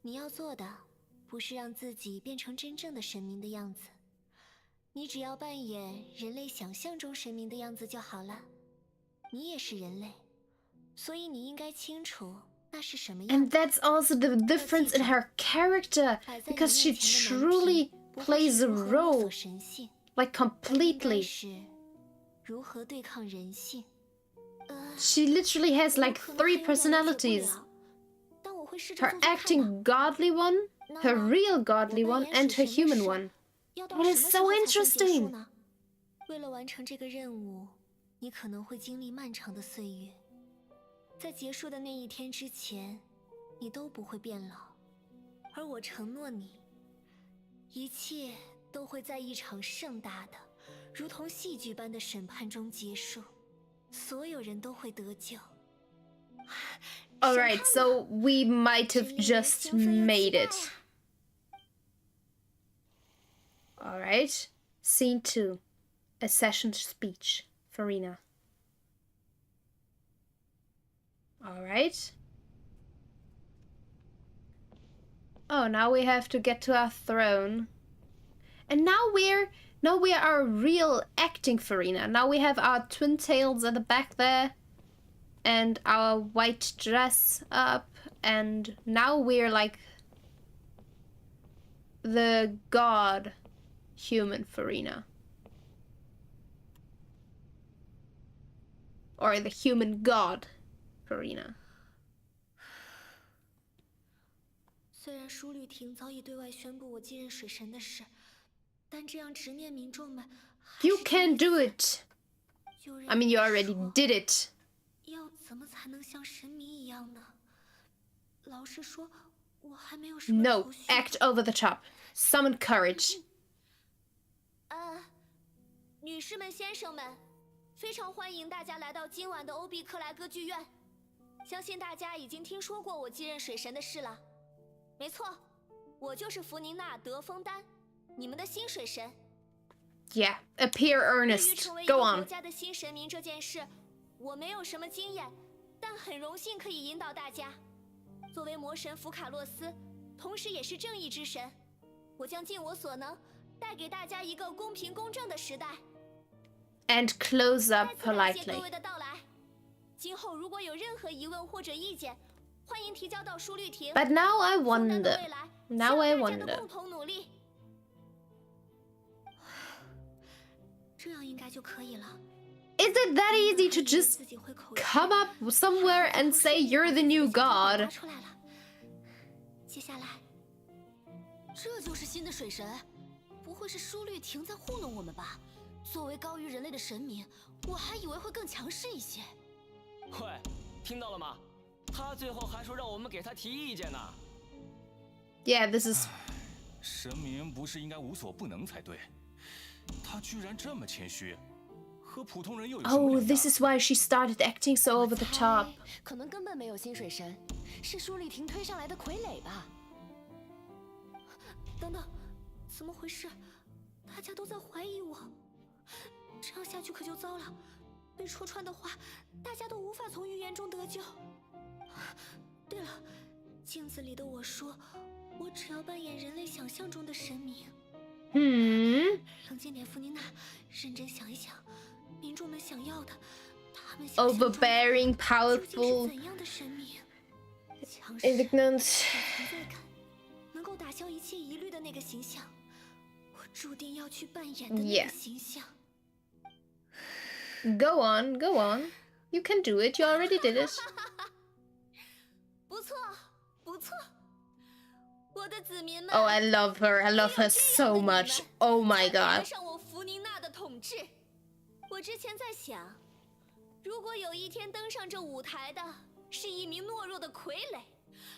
你要做的不是让自己变成真正的神明的样子，你只要扮演人类想象中神明的样子就好了。你也是人类，所以你应该清楚那是什么样 And 子。 that's also the difference in her character, because she truly plays a role, 神性 like completely. 是如何对抗人性。She literally has like 3 personalities. 但我会试着 Her 做做看的。 acting godly one, her real godly one, and her human one. 要到 That 什 is 么 so 时候才会结束 interesting. 呢？为了完成这个任务，你可能会经历漫长的岁月。在结束的那一天之前，你都不会变老。而我承诺你，一切都会在一场盛大的，如同戏剧般的审判中结束，所有人都会得救。 Alright, so we might have just made it. Alright, scene 2. A session speech. Furina. Alright. Oh, now we have to get to our throne. And now we are real acting Furina. Now we have our twin tails at the back there. And our white dress up. And now we're like the god human Furina. Or the human god Furina. 虽然舒律廷早已对外宣布我继任水神的事，但这样直面民众们， You can do it. I mean, you already did it. 要怎么才能像神明一样呢？老实说，我还没有什么 No, 头绪。 act over the top. Summon courage. 女士们、先生们，非常欢迎大家来到今晚的欧比克莱歌剧院。相信大家已经听说过我继任水神的事了。没错，我就是弗宁娜·德枫丹，你们的新水神。 Yeah, appear 对于 earnest. 成为一 Go 个国 on. 家的新神明这件事，我没有什么经验，但很荣幸可以引导大家。作为魔神福卡洛斯，同时也是正义之神，我将尽我所能，带给大家一个公平公正的时代。 And close up 再次感谢各 politely. 位的到来。今后如果有任何疑问或者意见，欢迎提交到舒律廷。 But now I 枫丹的 wonder. 未来， Now I 需要大家的 wonder. 共同努力。这样应该就可以了。 Is it that easy to just 自己会口吃 come up somewhere and say you're the new 拿 god? 出来了。接下来，这就是新的水神，不会是舒律廷在糊弄我们吧？作为高于人类的神明，我还以为会更强势一些。喂，听到了吗？他最后还说让我们给他提意见呢。 Yeah, this is 神明不是应该无所不能才对？他居然这么谦虚，和普通人又有什么 Oh, 两样 this is why she started acting so over the top. 可能根本没有新水神，是舒丽婷推上来的傀儡吧？等等，怎么回事？大家都在怀疑我，这样下去可就糟了。被戳穿的话，大家都无法从预言中得救。对了，镜子里的我说，我只要扮演人类想象中的神明。冷静点，弗妮娜，认真想一想，民众们想要的，他们想象中 Overbearing, 究竟 powerful, 是怎样的神明？强势、 indignant. 有存在感，能够打消一切疑虑的那个形象，我注定要去扮演的那个形象。Go on, go on. You can do it. You already did it. 不错，不错。我的子民们 Oh, I love her. I love her so much. Oh my 连 god. 上我弗宁娜的统治。我之前在想，如果有一天登上这舞台的是一名懦弱的傀儡，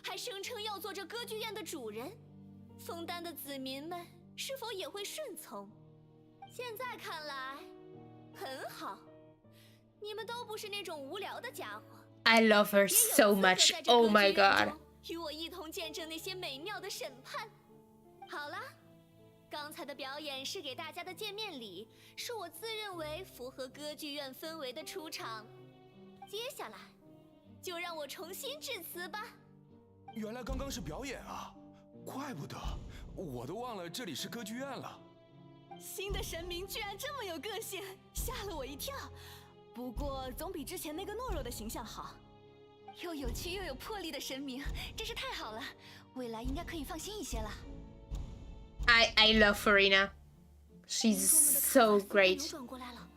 还声称要做这歌剧院的主人，枫丹的子民们是否也会顺从？现在看来，很好，你们都不是那种无聊的家伙。 I love her so much. Oh my god. 与我一同见证那些美妙的审判。好了，刚才的表演是给大家的见面礼，是我自认为符合歌剧院氛围的出场。接下来，就让我重新致辞吧。原来刚刚是表演啊，怪不得我都忘了这里是歌剧院了。新的神明居然这么有个性，吓了我一跳。不过总比之前那个懦弱的形象好。又有趣又有魄力的神明，真是太好了，未来应该可以放心一些了。I love Furina. She's so great. 扭转过来了，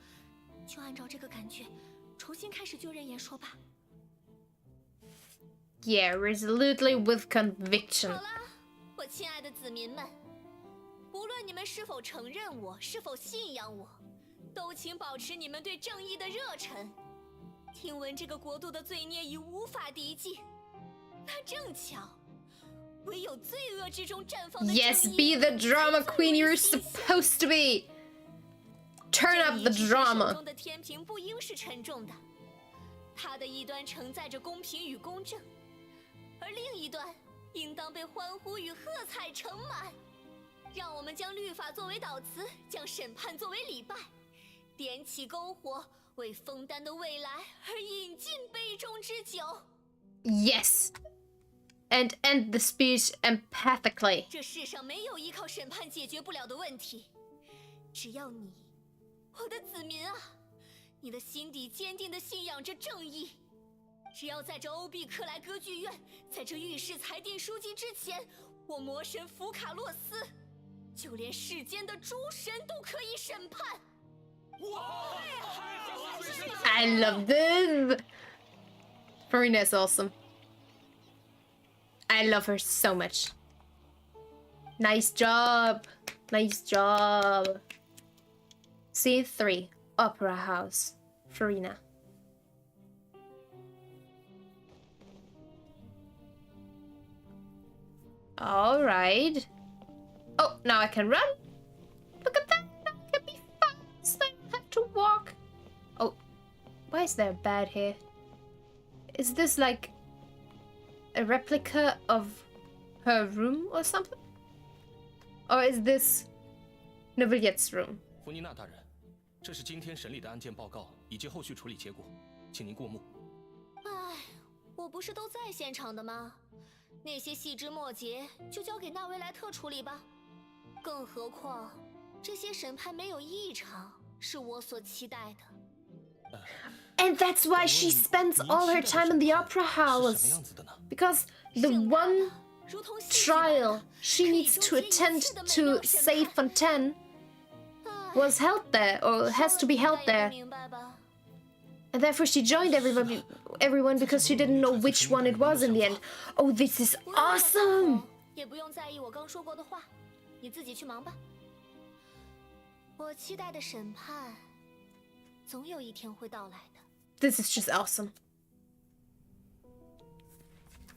就按照这个感觉，重新开始就任演说吧。Yeah, resolutely with conviction. 好啦，我亲爱的子民们，无论你们是否承认我，是否信仰我，都请保持你们对正义的热忱。听闻这个国度的罪孽已无法抵击，那正巧，唯有罪恶之中绽放的正义。 Yes, be the drama queen you're supposed to be. Turn up the 手 drama. 中的天平不应是沉重的，它的一端承载着公平与公正，而另一端应当被欢呼与喝彩盛满。让我们将律法作为祷词，将审判作为礼拜，点起篝火。 为枫丹的未来而饮尽杯中之酒。Yes. And end the speech empathically. 这世上没有依靠审判解决不了的问题，只要你，我的子民啊，你的心底坚定地信仰着正义。只要在这欧毕克莱歌剧院，在这御史裁定书记之前，我魔神福卡洛斯，就连世间的诸神都可以审判。 I love this. Furina is awesome. I love her so much. Nice job. Nice job. Scene 3. Opera House. Furina. Alright. Oh, now I can run. Look at that. Now I can be fast. I don't have to walk. Oh, why is there a bed here? Is this like a replica of her room or something? Or is this Novellette's room? 弗妮娜大人，这是今天审理的案件报告以及后续处理结果，请您过目。唉，我不是都在现场的吗？那些细枝末节就交给纳维莱特处理吧。更何况，这些审判没有异常，是我所期待的。And that's why she spends all her time in the opera house. Because the one trial she needs to attend to save Fontaine was held there, or has to be held there. And therefore she joined everyone because she didn't know which one it was in the end. Oh, this is awesome! 也不用在意我刚说过的话，你自己去忙吧。我期待的审判，总有一天会到来的。 This is just awesome.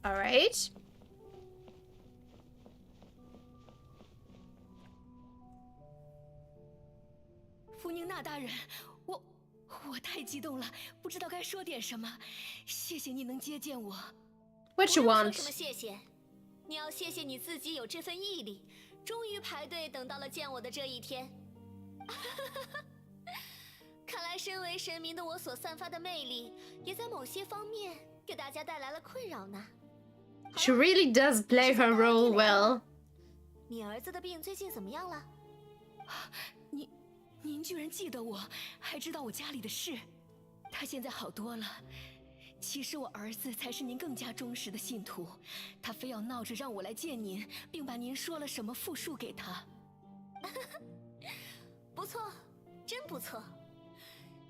Alright. 弗宁娜大人，我太激动了，不知道该说点什么。谢谢你能接见我。What you 不用 want? 说什么谢谢，你要谢谢你自己有这份毅力，终于排队等到了见我的这一天。看来身为神明的我所散发的魅力，也在某些方面给大家带来了困扰呢。She really does play her role well. 你儿子的病最近怎么样了？您居然记得我，还知道我家里的事。他现在好多了。其实我儿子才是您更加忠实的信徒，他非要闹着让我来见您，并把您说了什么复述给他。不错，真不错。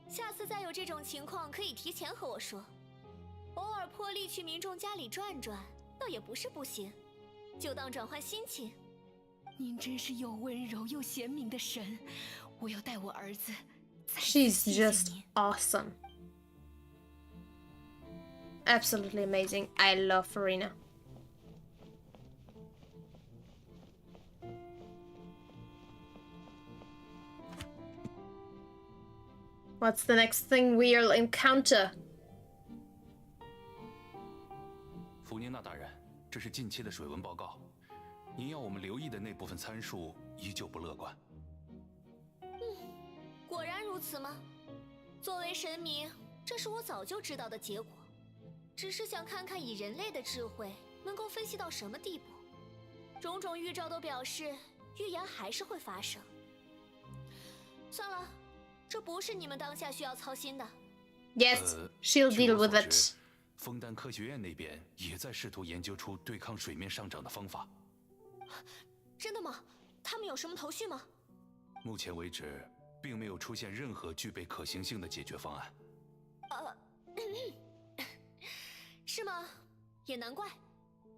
下次再有这种情况，可以提前和我说。偶尔破例去民众家里转转，倒也不是不行，就当转换心情。您真是又温柔又贤明的神，我要带我儿子。She's just awesome. Absolutely amazing. I love Furina. What's the next thing we'll encounter? 福尼娜大人，这是近期的水文报告。您要我们留意的那部分参数依旧不乐观。果然如此吗？作为神明，这是我早就知道的结果，只是想看看以人类的智慧能够分析到什么地步。种种预兆都表示预言还是会发生。算了，这不是你们当下需要操心的。Yes, she'll deal with it. 枫丹科学院那边也在试图研究出对抗水面上涨的方法。真的吗？他们有什么头绪吗？目前为止，并没有出现任何具备可行性的解决方案。是吗？也难怪，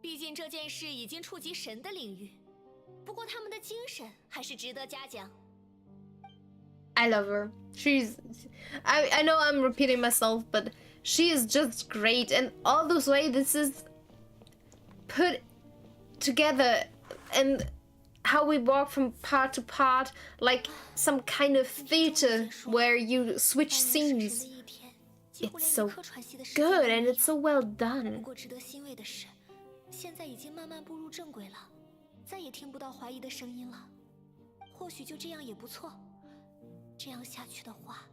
毕竟这件事已经触及神的领域。不过他们的精神还是值得嘉奖。I love her. I know I'm repeating myself, but she is just great, and all those ways this is put together, and how we walk from part to part, like some kind of theater where you switch scenes. It's so good and it's so well done. 不过值得欣慰的是，现在已经慢慢步入正轨了，再也听不到怀疑的声音了。或许就这样也不错。这样下去的话，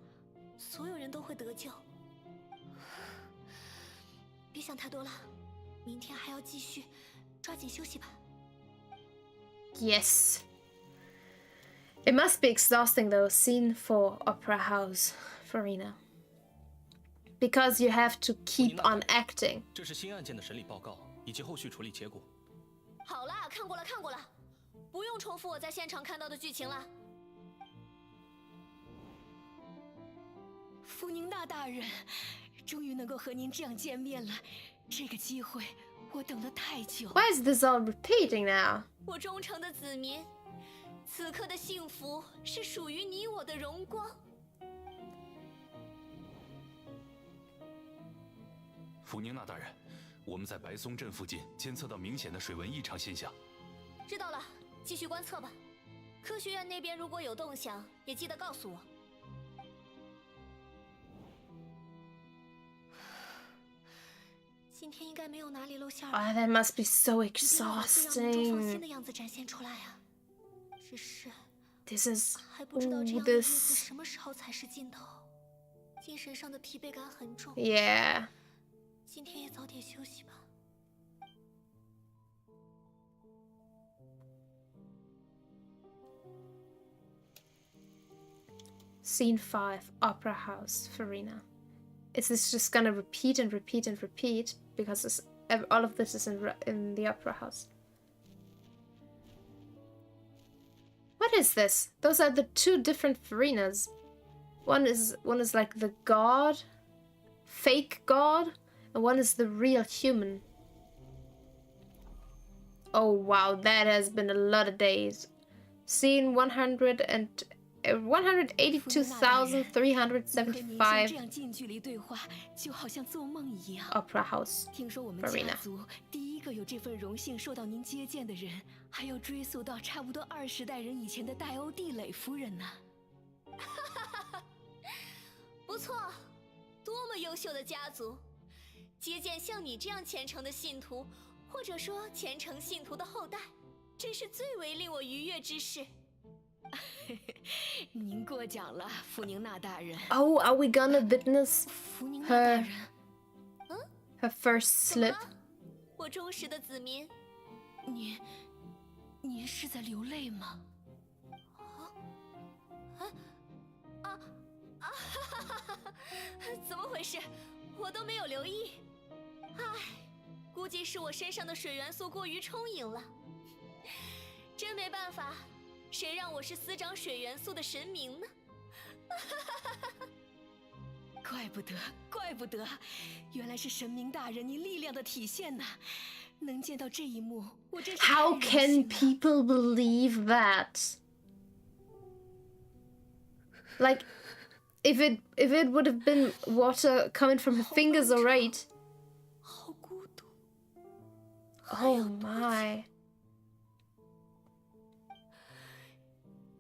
所有人都会得救。别想太多了，明天还要继续，抓紧休息吧。Yes. It must be exhausting though, scene 4, Opera House, Furina. Because you have to keep on acting. 这是新案件的审理报告以及后续处理结果。好啦，看过了，不用重复我在现场看到的剧情了。福宁娜大人，终于能够和您这样见面了，这个机会我等了太久。Why is this all repeating now? 我忠诚的子民，此刻的幸福是属于你我的荣光。福宁娜大人，我们在白松镇附近监测到明显的水文异常现象。知道了，继续观测吧。科学院那边如果有动向，也记得告诉我。今天应该没有哪里露馅儿。Oh, that must be so 一定要把最让民众放心 exhausting. 的样子展现出来啊！只是 This is 还不知道这样的日子 this. 什么时候才是尽头，精神上的疲惫感很重。 Yeah. 今天也早点休息吧。Scene 5, Opera House, Furina. Is this just gonna repeat and repeat and repeat? Because all of this is in the Opera House. What is this? Those are the two different Furinas. One is like the god, fake god, and one is the real human. Oh wow, that has been a lot of days. Scene 182,375 这样近距离对话，就好像做梦一样。 Opera House. 听说我们 Furina 家族第一个有这份荣幸受到您接见的人，还要追溯到差不多20代人以前的戴欧蒂蕾夫人呢。不错，多么优秀的家族！接见像你这样虔诚的信徒，或者说虔诚信徒的后代，真是最为令我愉悦之事。您过奖了，福宁娜大人。Oh, are we gonna witness 福宁娜大人her first slip? 我忠实的子民，您是在流泪吗？怎么回事？我都没有留意。唉，估计是我身上的水元素过于充盈了。真没办法，谁让我是司掌水元素的神明呢？怪不得，原来是神明大人您力量的体现呐！能见到这一幕，我真是太 How 荣 can 幸了。 people believe that? Like, if it would have been water coming from her fingers, alright. 好孤独。 Oh my.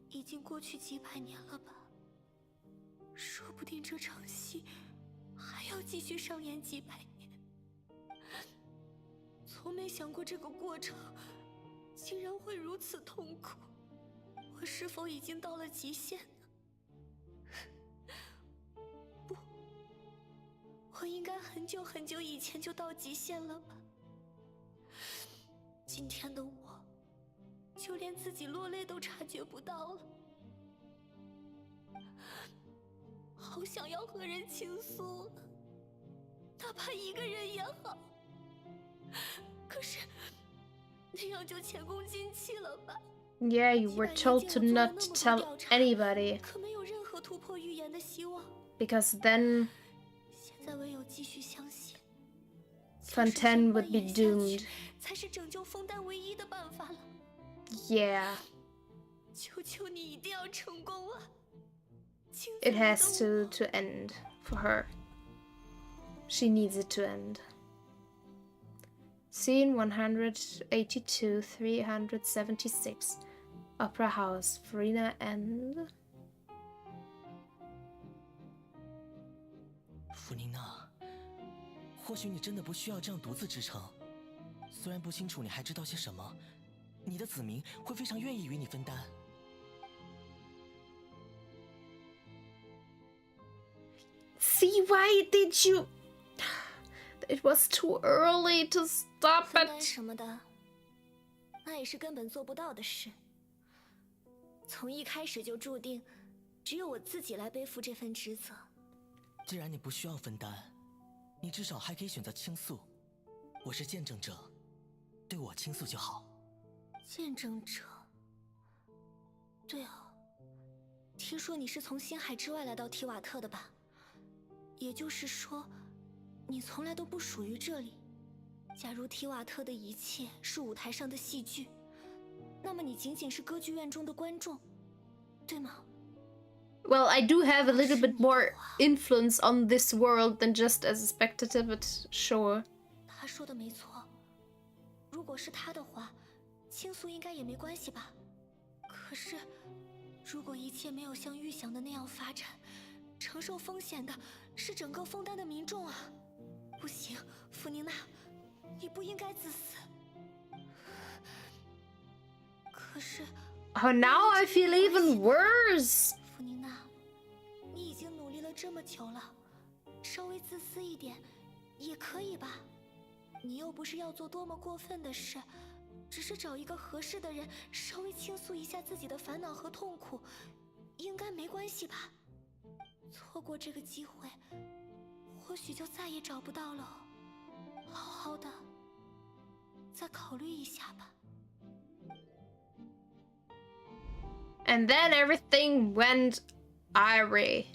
已经过去几百年了吧？说不定这场戏还要继续上演几百年。从没想过这个过程竟然会如此痛苦。我是否已经到了极限呢？不，我应该很久很久以前就到极限了吧？今天的我，就连自己落泪都察觉不到了。好想要和人倾诉，哪怕一个人也好。可是那样就前功尽弃了吧？ Yeah, you were told to not tell anybody. 可没有任何突破预言的希望。 Because then 现在唯有继续相信 Fontaine would be doomed. 才是拯救枫丹唯一的办法了。 Yeah. 求求你一定要成功啊！ It has to end for her. She needs it to end. Scene 182, 376. Opera House, Furina and... 福宁娜，或许你真的不需要这样独自支撑。虽然不清楚你还知道些什么，你的子民会非常愿意与你分担。 See, why did you? It was too early to stop 分担 it. 什么的，那也是根本做不到的事。从一开始就注定，只有我自己来背负这份职责。既然你不需要分担，你至少还可以选择倾诉。我是见证者，对我倾诉就好。见证者。对哦，听说你是从星海之外来到提瓦特的吧？也就是说，你从来都不属于这里。假如提瓦特的一切是舞台上的戏剧，那么你仅仅是歌剧院中的观众，对吗？ Well, I do have a little bit more influence on this world than just as a spectator, but sure. 他说的没错，如果是他的话，倾诉应该也没关系吧？可是，如果一切没有像预想的那样发展，承受风险的是整个枫丹的民众啊！不行，弗宁娜，你不应该自私。可是， Oh, now I feel even worse. 弗宁娜，你已经努力了这么久了，稍微自私一点也可以吧？你又不是要做多么过分的事，只是找一个合适的人，稍微倾诉一下自己的烦恼和痛苦，应该没关系吧？错过这个机会，或许就再也找不到了。好好的，再考虑一下吧。 And then everything went awry.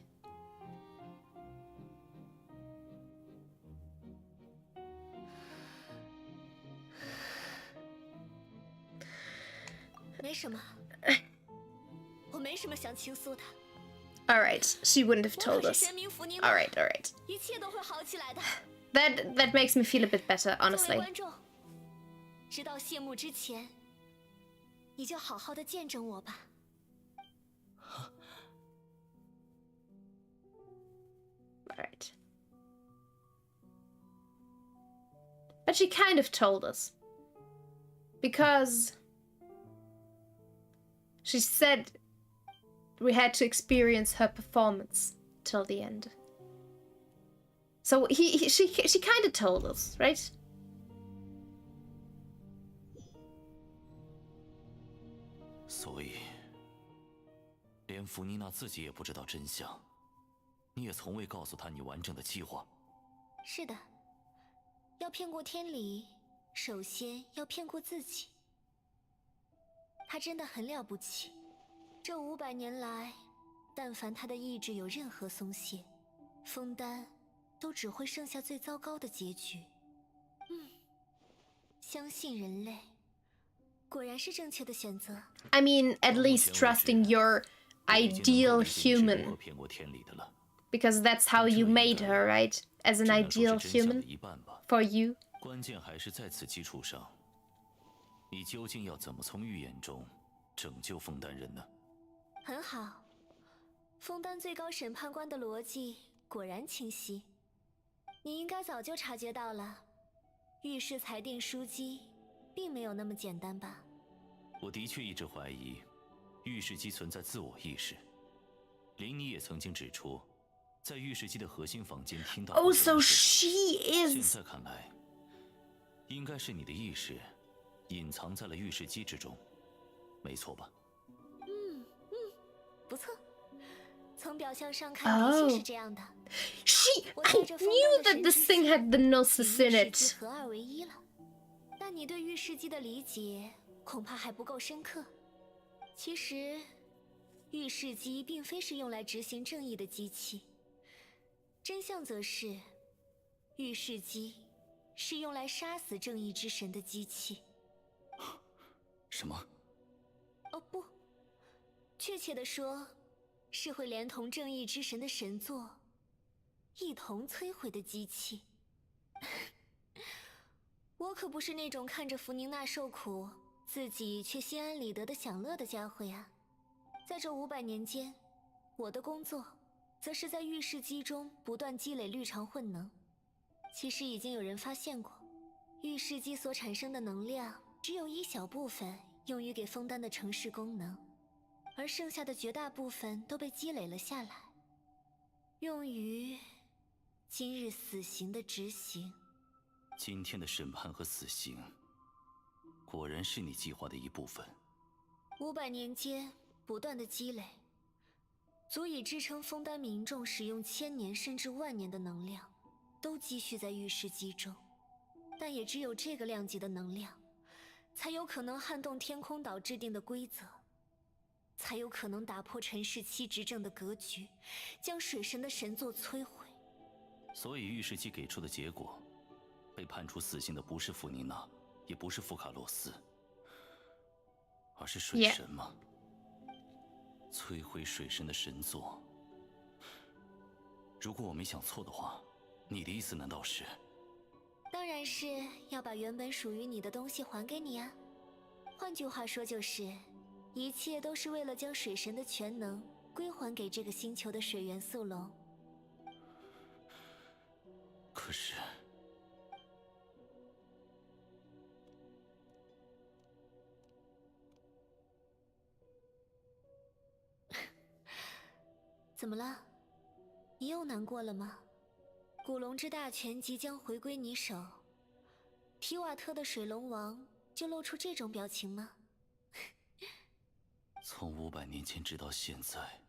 没什么，我没什么想倾诉的。 All right, she wouldn't have 我 told 可 us. 是神明福宁娜， All right, all right. 一切都会好起来的。 That makes me feel a bit better, 作为 honestly. 观众，直到谢幕之前，你就好好的见证我吧。But she kind of told us. Because she said we had to experience her performance till the end. So she kind of told us, right?所以，连弗妮娜自己也不知道真相，你也从未告诉她你完整的计划。是的，要骗过天理，首先要骗过自己。他真的很了不起，这500年来，但凡他的意志有任何松懈，枫丹都只会剩下最糟糕的结局。相信人类，果然是正确的选择。I mean, at least trusting your ideal human. Because that's how you made her, right? As an ideal human for you. 关键还是在此基础上，你究竟要怎么从预言中拯救枫丹人呢？很好，枫丹最高审判官的逻辑果然清晰。你应该早就察觉到了，御史裁定枢机并没有那么简单吧？我的确一直怀疑，御史机存在自我意识。林妮也曾经指出，在御史机的核心房间听到。Oh, so she is. 现在看来，应该是你的意识隐藏在了御史机之中，没错吧？不错。从表象上看，的确是这样的。I knew that this thing had the gnosis in it. 合二为一了。但你对御史机的理解恐怕还不够深刻。其实，御史机并非是用来执行正义的机器，真相则是，御史机是用来杀死正义之神的机器。什么？哦不，确切地说，是会连同正义之神的神作一同摧毁的机器。我可不是那种看着弗宁娜受苦，自己却心安理得的享乐的家伙呀。在这500年间，我的工作则是在御史机中不断积累绿常混能。其实已经有人发现过，御史机所产生的能量只有一小部分用于给枫丹的城市功能，而剩下的绝大部分都被积累了下来，用于今日死刑的执行。今天的审判和死刑，果然是你计划的一部分。500年间不断的积累，足以支撑枫丹民众使用1000年甚至万年的能量，都积蓄在御史机中。但也只有这个量级的能量，才有可能撼动天空岛制定的规则，才有可能打破陈世期执政的格局，将水神的神作摧毁。所以御史机给出的结果，被判处死刑的不是弗妮娜，也不是福卡洛斯，而是水神吗？摧毁水神的神作。如果我没想错的话，你的意思难道是？当然是要把原本属于你的东西还给你啊。换句话说就是，一切都是为了将水神的全能归还给这个星球的水元素龙。可是，怎么了？你又难过了吗？古龙之大权即将回归你手，提瓦特的水龙王就露出这种表情吗？从500年前直到现在，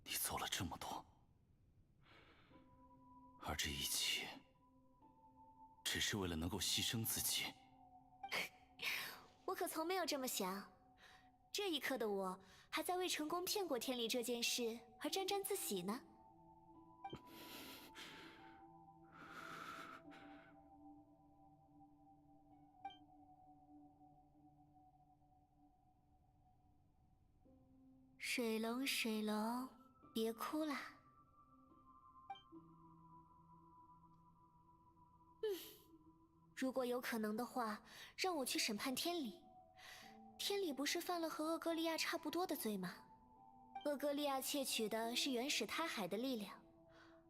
你做了这么多，而这一切，只是为了能够牺牲自己。我可从没有这么想。这一刻的我，还在为成功骗过天理这件事而沾沾自喜呢。水龙，水龙，别哭啦。如果有可能的话，让我去审判天理。天理不是犯了和厄戈利亚差不多的罪吗？厄戈利亚窃取的是原始胎海的力量，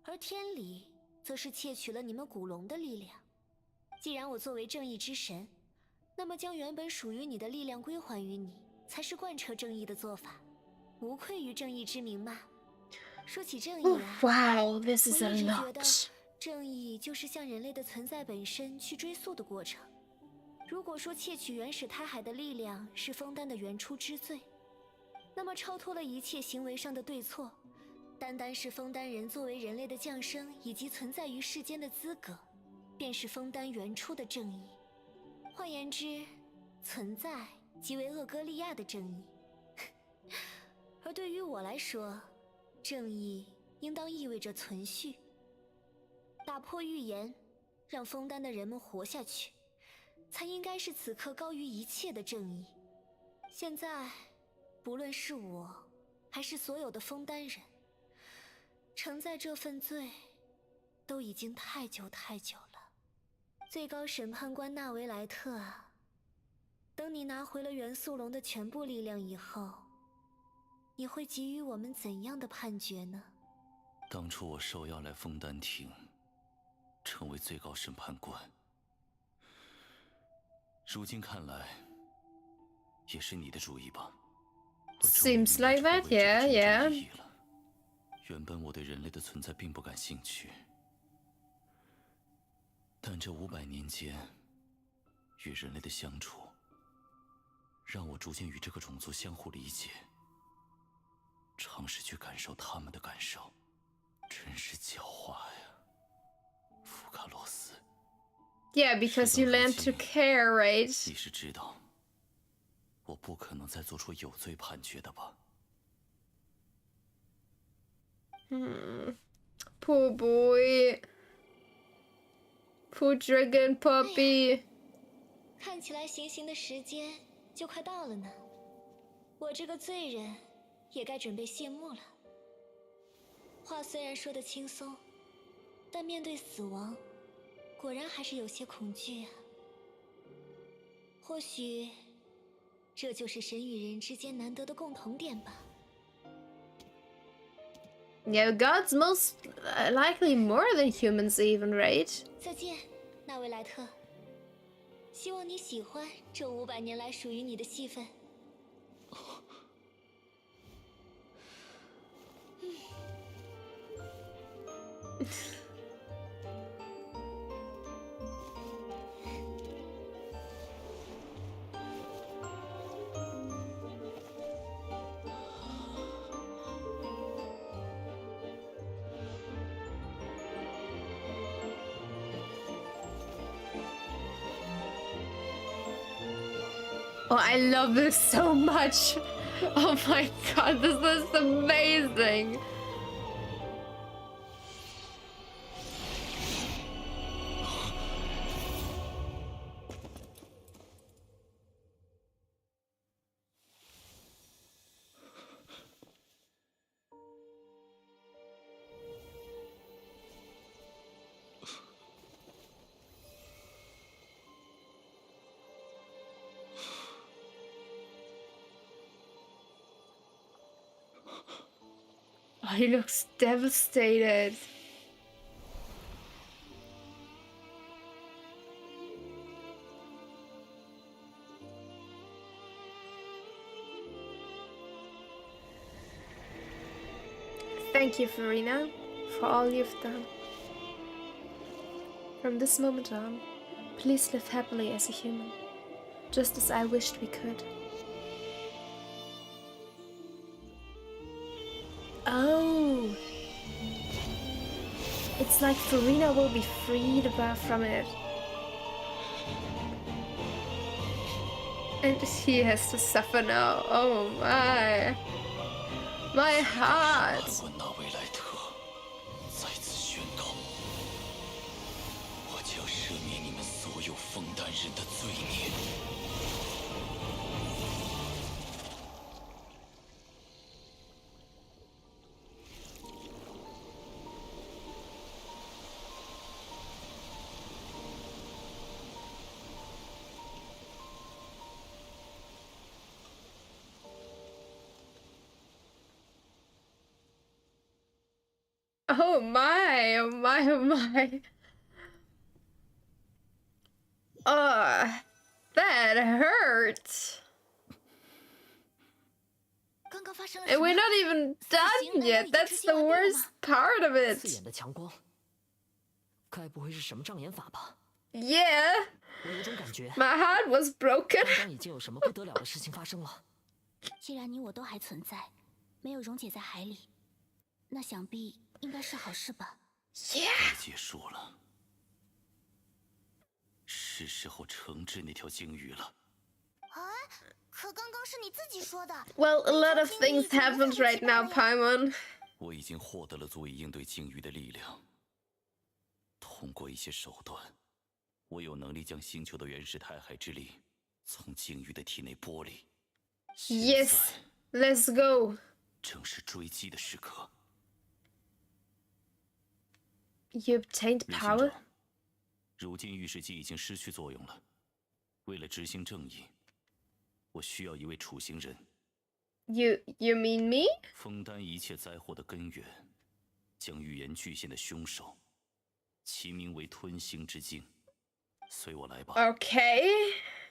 而天理则是窃取了你们古龙的力量。既然我作为正义之神，那么将原本属于你的力量归还于你，才是贯彻正义的做法，无愧于正义之名嘛。说起正义啊， Wow, this 我 is a 一直觉得 lot. 正义就是向人类的存在本身去追溯的过程。如果说窃取原始胎海的力量是枫丹的原初之罪，那么超脱了一切行为上的对错，单单是枫丹人作为人类的降生以及存在于世间的资格，便是枫丹原初的正义。换言之，存在即为厄戈利亚的正义。而对于我来说，正义应当意味着存续，打破预言，让枫丹的人们活下去，才应该是此刻高于一切的正义。现在，不论是我，还是所有的枫丹人，承载这份罪，都已经太久太久了。最高审判官纳维莱特啊，等你拿回了元素龙的全部力量以后，你会给予我们怎样的判决呢？当初我受邀来枫丹亭，成为最高审判官，如今看来，也是你的主意吧？ Seems like that, yeah, yeah. 原本我对人类的存在并不感兴趣，但这500年间与人类的相处，让我逐渐与这个种族相互理解，尝试去感受他们的感受，真是狡猾呀，福卡洛斯。Yeah, because you learn to care, right? 你是知道，我不可能再做出有罪判决的吧？ Poor boy. Poor dragon puppy. 看起来行刑的时间就快到了呢，我这个罪人也该准备谢幕了。话虽然说得轻松，但面对死亡，果然还是有些恐惧啊。或许，这就是神与人之间难得的共同点吧。 Yeah, gods most likely more than humans even, right? 再见，纳维莱特。希望你喜欢这500年来属于你的戏份。Oh, I love this so much. Oh my god, this is amazing. Oh, he looks devastated. Thank you, Furina, for all you've done. From this moment on, please live happily as a human, just as I wished we could. Oh, it's like Furina will be freed from it. And he has to suffer now. Oh my. My heart. 纳维莱特再次宣告，我将赦免你们所有枫丹人的罪孽。Oh my, oh my, oh my. part. And we're not even done yet. That's the worst part of it. 刺眼的强光，该不会是什么障眼法吧？ Yeah. 我有种感觉 My heart was broken. 刚刚已经有什么不得了的事情发生了。既然你我都还存在，没有溶解在海里，那想必应该是好事吧。Yeah. 结束了，是时候惩治那条鲸鱼了。啊，可刚刚是你自己说的。Well, a lot of things happened right now, Paimon. 我已经获得了足以应对鲸鱼的力量。通过一些手段，我有能力将星球的原始太海之力从鲸鱼的体内剥离。 Yes, let's go. 正是追击的时刻。 You obtained power? 如今御史机已经失去作用了。为了执行正义，我需要一位处刑人。You mean me? 分担一切灾祸的根源，将预言巨献的凶手，其名为吞星之鲸。随我来吧。Okay.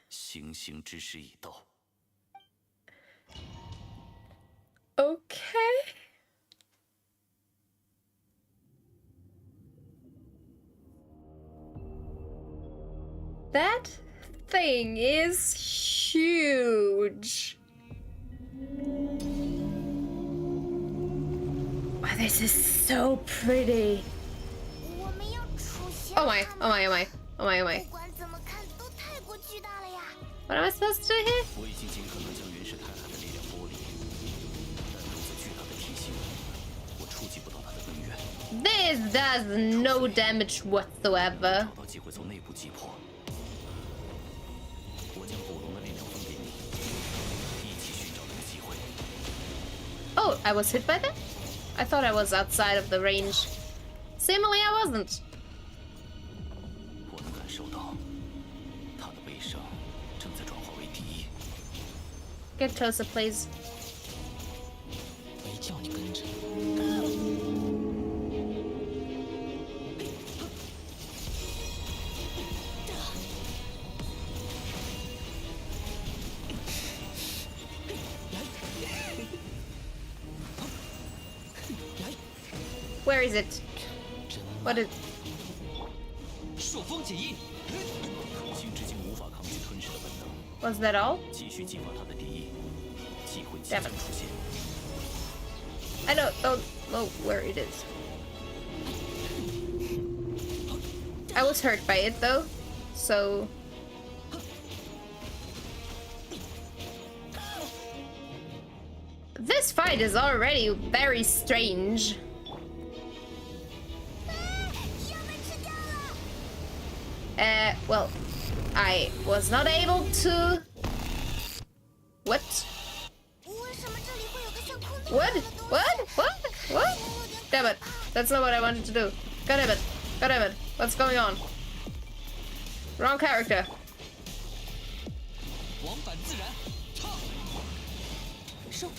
行刑之时已到。 Okay. That thing is huge. Wow, this is so pretty. 我们要处刑 Oh my, oh my, oh my, oh my, oh my. 不管怎么看都太过巨大了呀。 What am I supposed to do here? 我已经尽可能将原始太海的力量剥离，但如此巨大的体型，我触及不到它的根源。 This does no damage whatsoever. 找到机会从内部击破。我将古龙的力量分给你，一起寻找那个机会。 Oh, I was hit by that? I thought I was outside of the range. Seemingly I wasn't. 我能感受到，他的悲伤正在转化为敌意。 Get closer, please. 没叫你跟着。 Where is it? What is... 朔风解印。星之鲸无法抗拒吞噬的本能。 Was that all? 继续激发他的敌意，机会即 Damn 将 it. 出现。 I don't know where it is. I was hurt by it though, so... This fight is already very strange. Well, I was not able to... What? 为什么这里会有个像空洞 What? 一样的东西 What? What? What? Damn it. That's not what I wanted to do. God damn it. God damn it. What's going on? Wrong character. 往返自然，唱。收。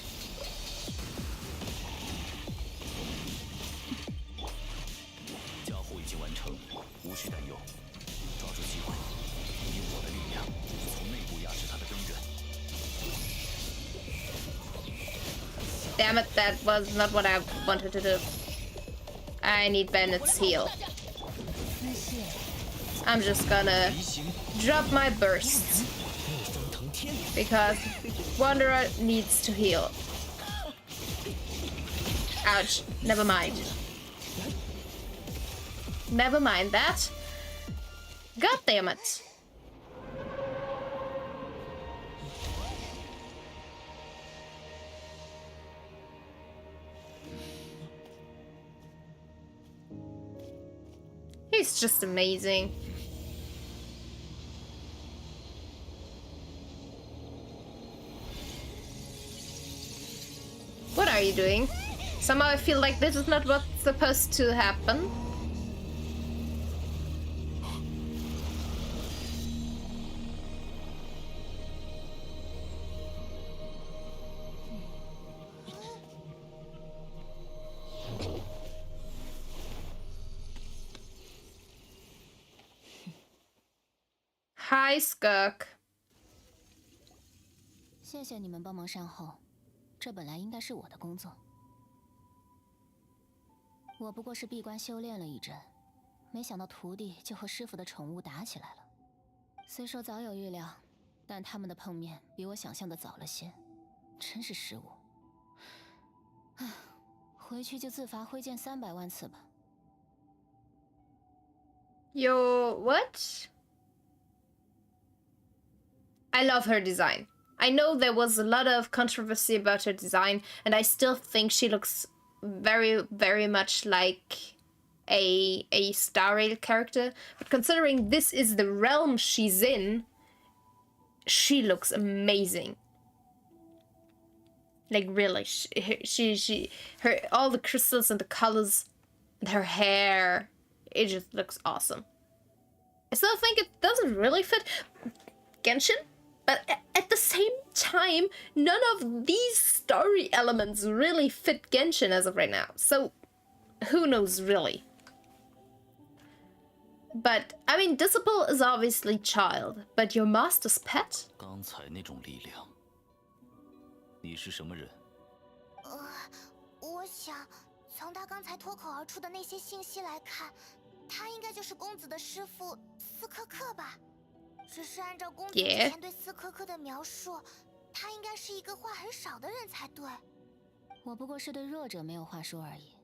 加护已经完成，无需担忧。抓住机会，以我的力量从内部压制它的根源。 Damn it, that was not what I wanted to do. I need Bennett's heal. I'm just gonna drop my bursts. Because Wanderer needs to heal. Ouch. Never mind. Never mind that. God damn it. He's just amazing. What are you doing? Somehow I feel like this is not what's supposed to happen. Hi, Skirk. 谢谢你们帮忙善后，这本来应该是我的工作。我不过是闭关修炼了一阵，没想到徒弟就和师傅的宠物打起来了。虽说早有预料，但他们的碰面比我想象的早了些，真是失误。唉，回去就自罚挥剑300万次吧。Yo, what? I love her design. I know there was a lot of controversy about her design, and I still think she looks very, very much like a Star Rail character. But considering this is the realm she's in, she looks amazing. Like really, her all the crystals and the colors, and her hair, it just looks awesome. I still think it doesn't really fit Genshin, but at the same time, none of these story elements really fit Genshin as of right now. So, who knows really? But, I mean, Disciple is obviously child, but your master's pet? 刚才那种力量，你是什么人？我想从他刚才脱口而出的那些信息来看，他应该就是公子的师傅斯科克吧。只是按照公子之前对斯科克的描述，他应该是一个话很少的人才对。我不过是对弱者没有话说而已。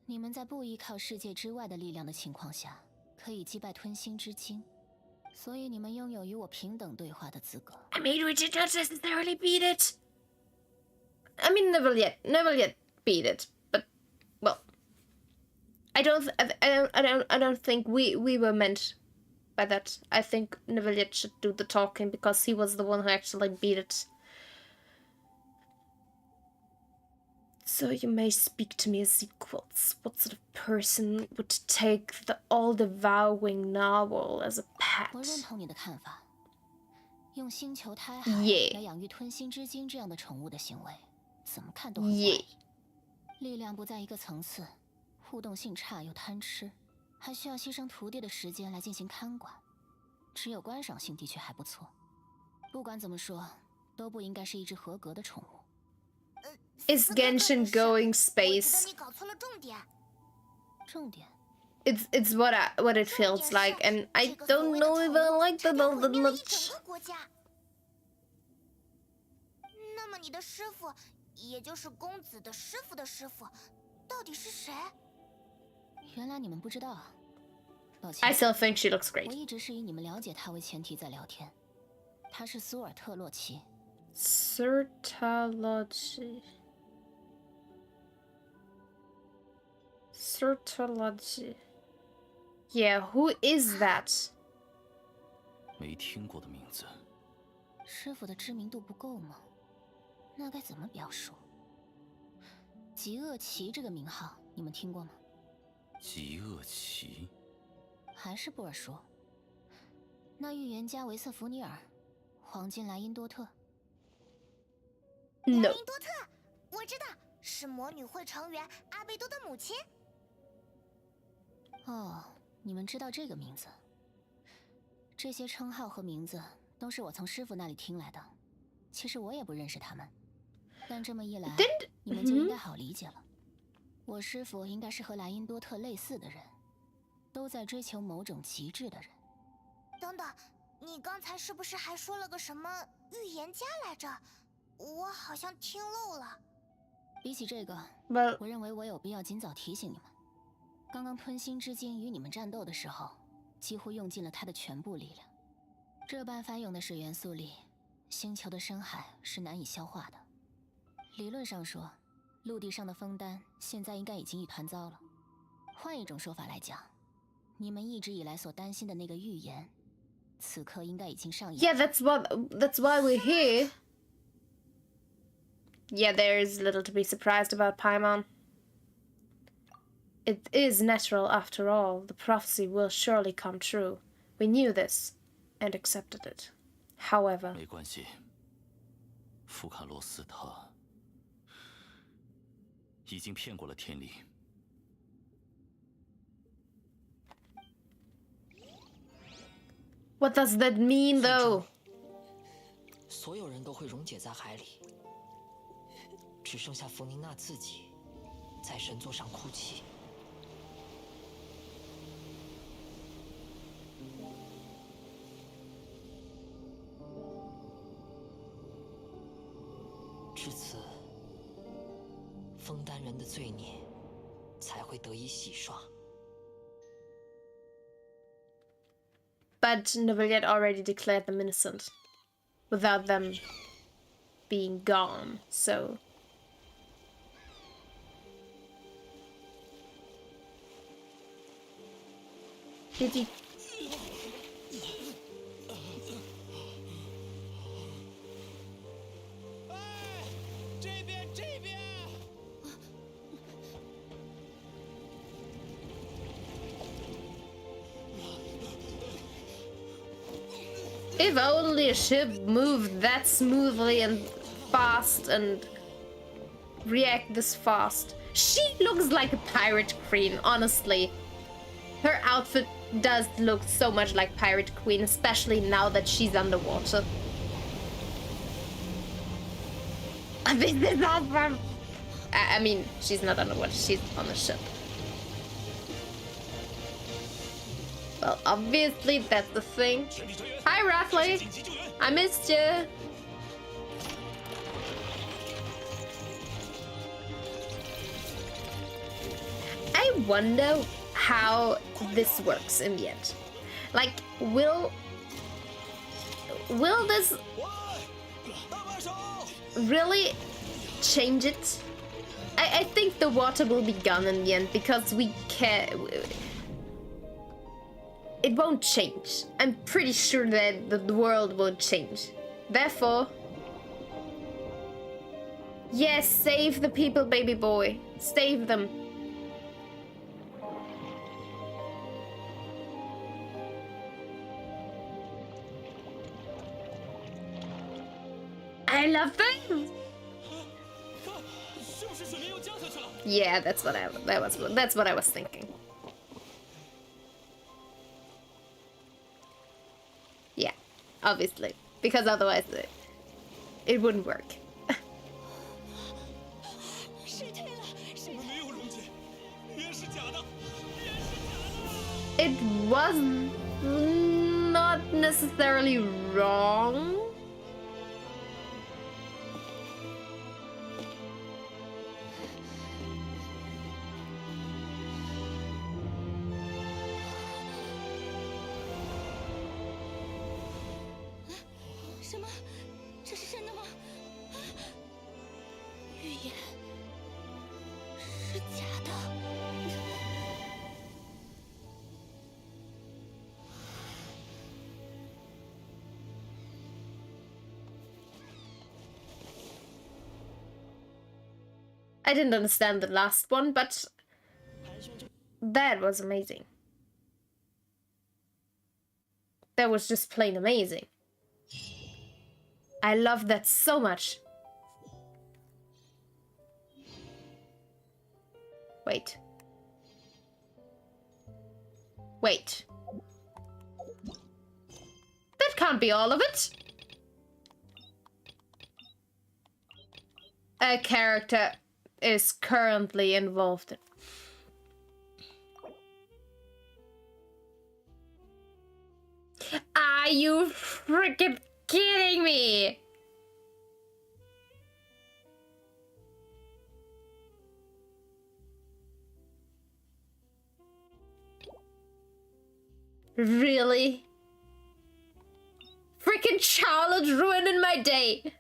你们在不依靠世界之外的力量的情况下，可以击败吞心之精，所以你们拥有与我平等对话的资格。I mean, we did not necessarily beat it. I mean, never yet beat it. But, well, I don't think we were meant by that. I think Nevalyet should do the talking because he was the one who actually beat it. So you may speak to me as equals. What sort of person would take the all-devouring narwhal as a pet? 我认同你的看法。用星球胎海来养育吞心之精这样的宠物的行为，怎么看都很怪异。力量不在一个层次，互动性差又贪吃，还需要牺牲徒弟的时间来进行看管。只有观赏性的确还不错。不管怎么说，都不应该是一只合格的宠物。Is Genshin going space? 你搞错了重点。重点。It's what it feels like, and I don't know if I like that all that much. 那么你的师傅，也就是公子的师傅的师傅，到底是谁？原来你们不知道啊。抱歉。 I still think she looks great. 我一直是以你们了解他为前提在聊天。他是苏尔特洛奇。Sertology. Yeah, who is that? 没听过的名字。师傅的知名度不够吗？那该怎么表述？极恶奇这个名号，你们听过吗？极恶奇，还是不耳熟？那预言家维瑟弗尼尔，黄金莱茵多特。莱茵多特，我知道，是魔女会成员阿贝多的母亲。哦，你们知道这个名字？这些称号和名字都是我从师傅那里听来的。其实我也不认识他们，但这么一来，你们就应该好理解了。我师傅应该是和莱茵多特类似的人，都在追求某种极致的人。等等，你刚才是不是还说了个什么预言家来着？我好像听漏了。比起这个，我认为我有必要尽早提醒你们。刚刚吞心之精与你们战斗的时候，几乎用尽了它的全部力量。这般翻涌的水元素力，星球的深海是难以消化的。理论上说，陆地上的枫丹现在应该已经一团糟了。换一种说法来讲，你们一直以来所担心的那个预言，此刻应该已经上演。Yeah, that's why we're here. Yeah, there is little to be surprised about, Paimon. It is natural after all. The prophecy will surely come true. We knew this, and accepted it. However... 没关系，福卡洛斯他已经骗过了天理。What does that mean, though? 所有人都会溶解在海里，只剩下弗宁娜自己在神座上哭泣。至此，枫丹人的罪孽才会得以洗刷。But Nevilliet already declared them innocent, without them being gone, so... Did he... If only a ship moved that smoothly and fast and react this fast. She looks like a pirate queen, honestly. Her outfit does look so much like pirate queen, especially now that she's underwater. This is awesome! I mean, she's not underwater, she's on the ship. Well, obviously that's the thing. Hi, Raffley! I missed you! I wonder how this works in the end. Like, will this really change it? I think the water will be gone in the end because we can't... It won't change. I'm pretty sure that the world won't change. Therefore... Yes, save the people, baby boy. Save them. I love them! Yeah, that's what I was thinking. Yeah, obviously, because otherwise it wouldn't work. It was not necessarily wrong. I didn't understand the last one, but that was amazing. That was just plain amazing. I love that so much. Wait. Wait. That can't be all of it. A character is currently involved in. Are you freaking kidding me? Really? Freaking Charlotte ruining my day.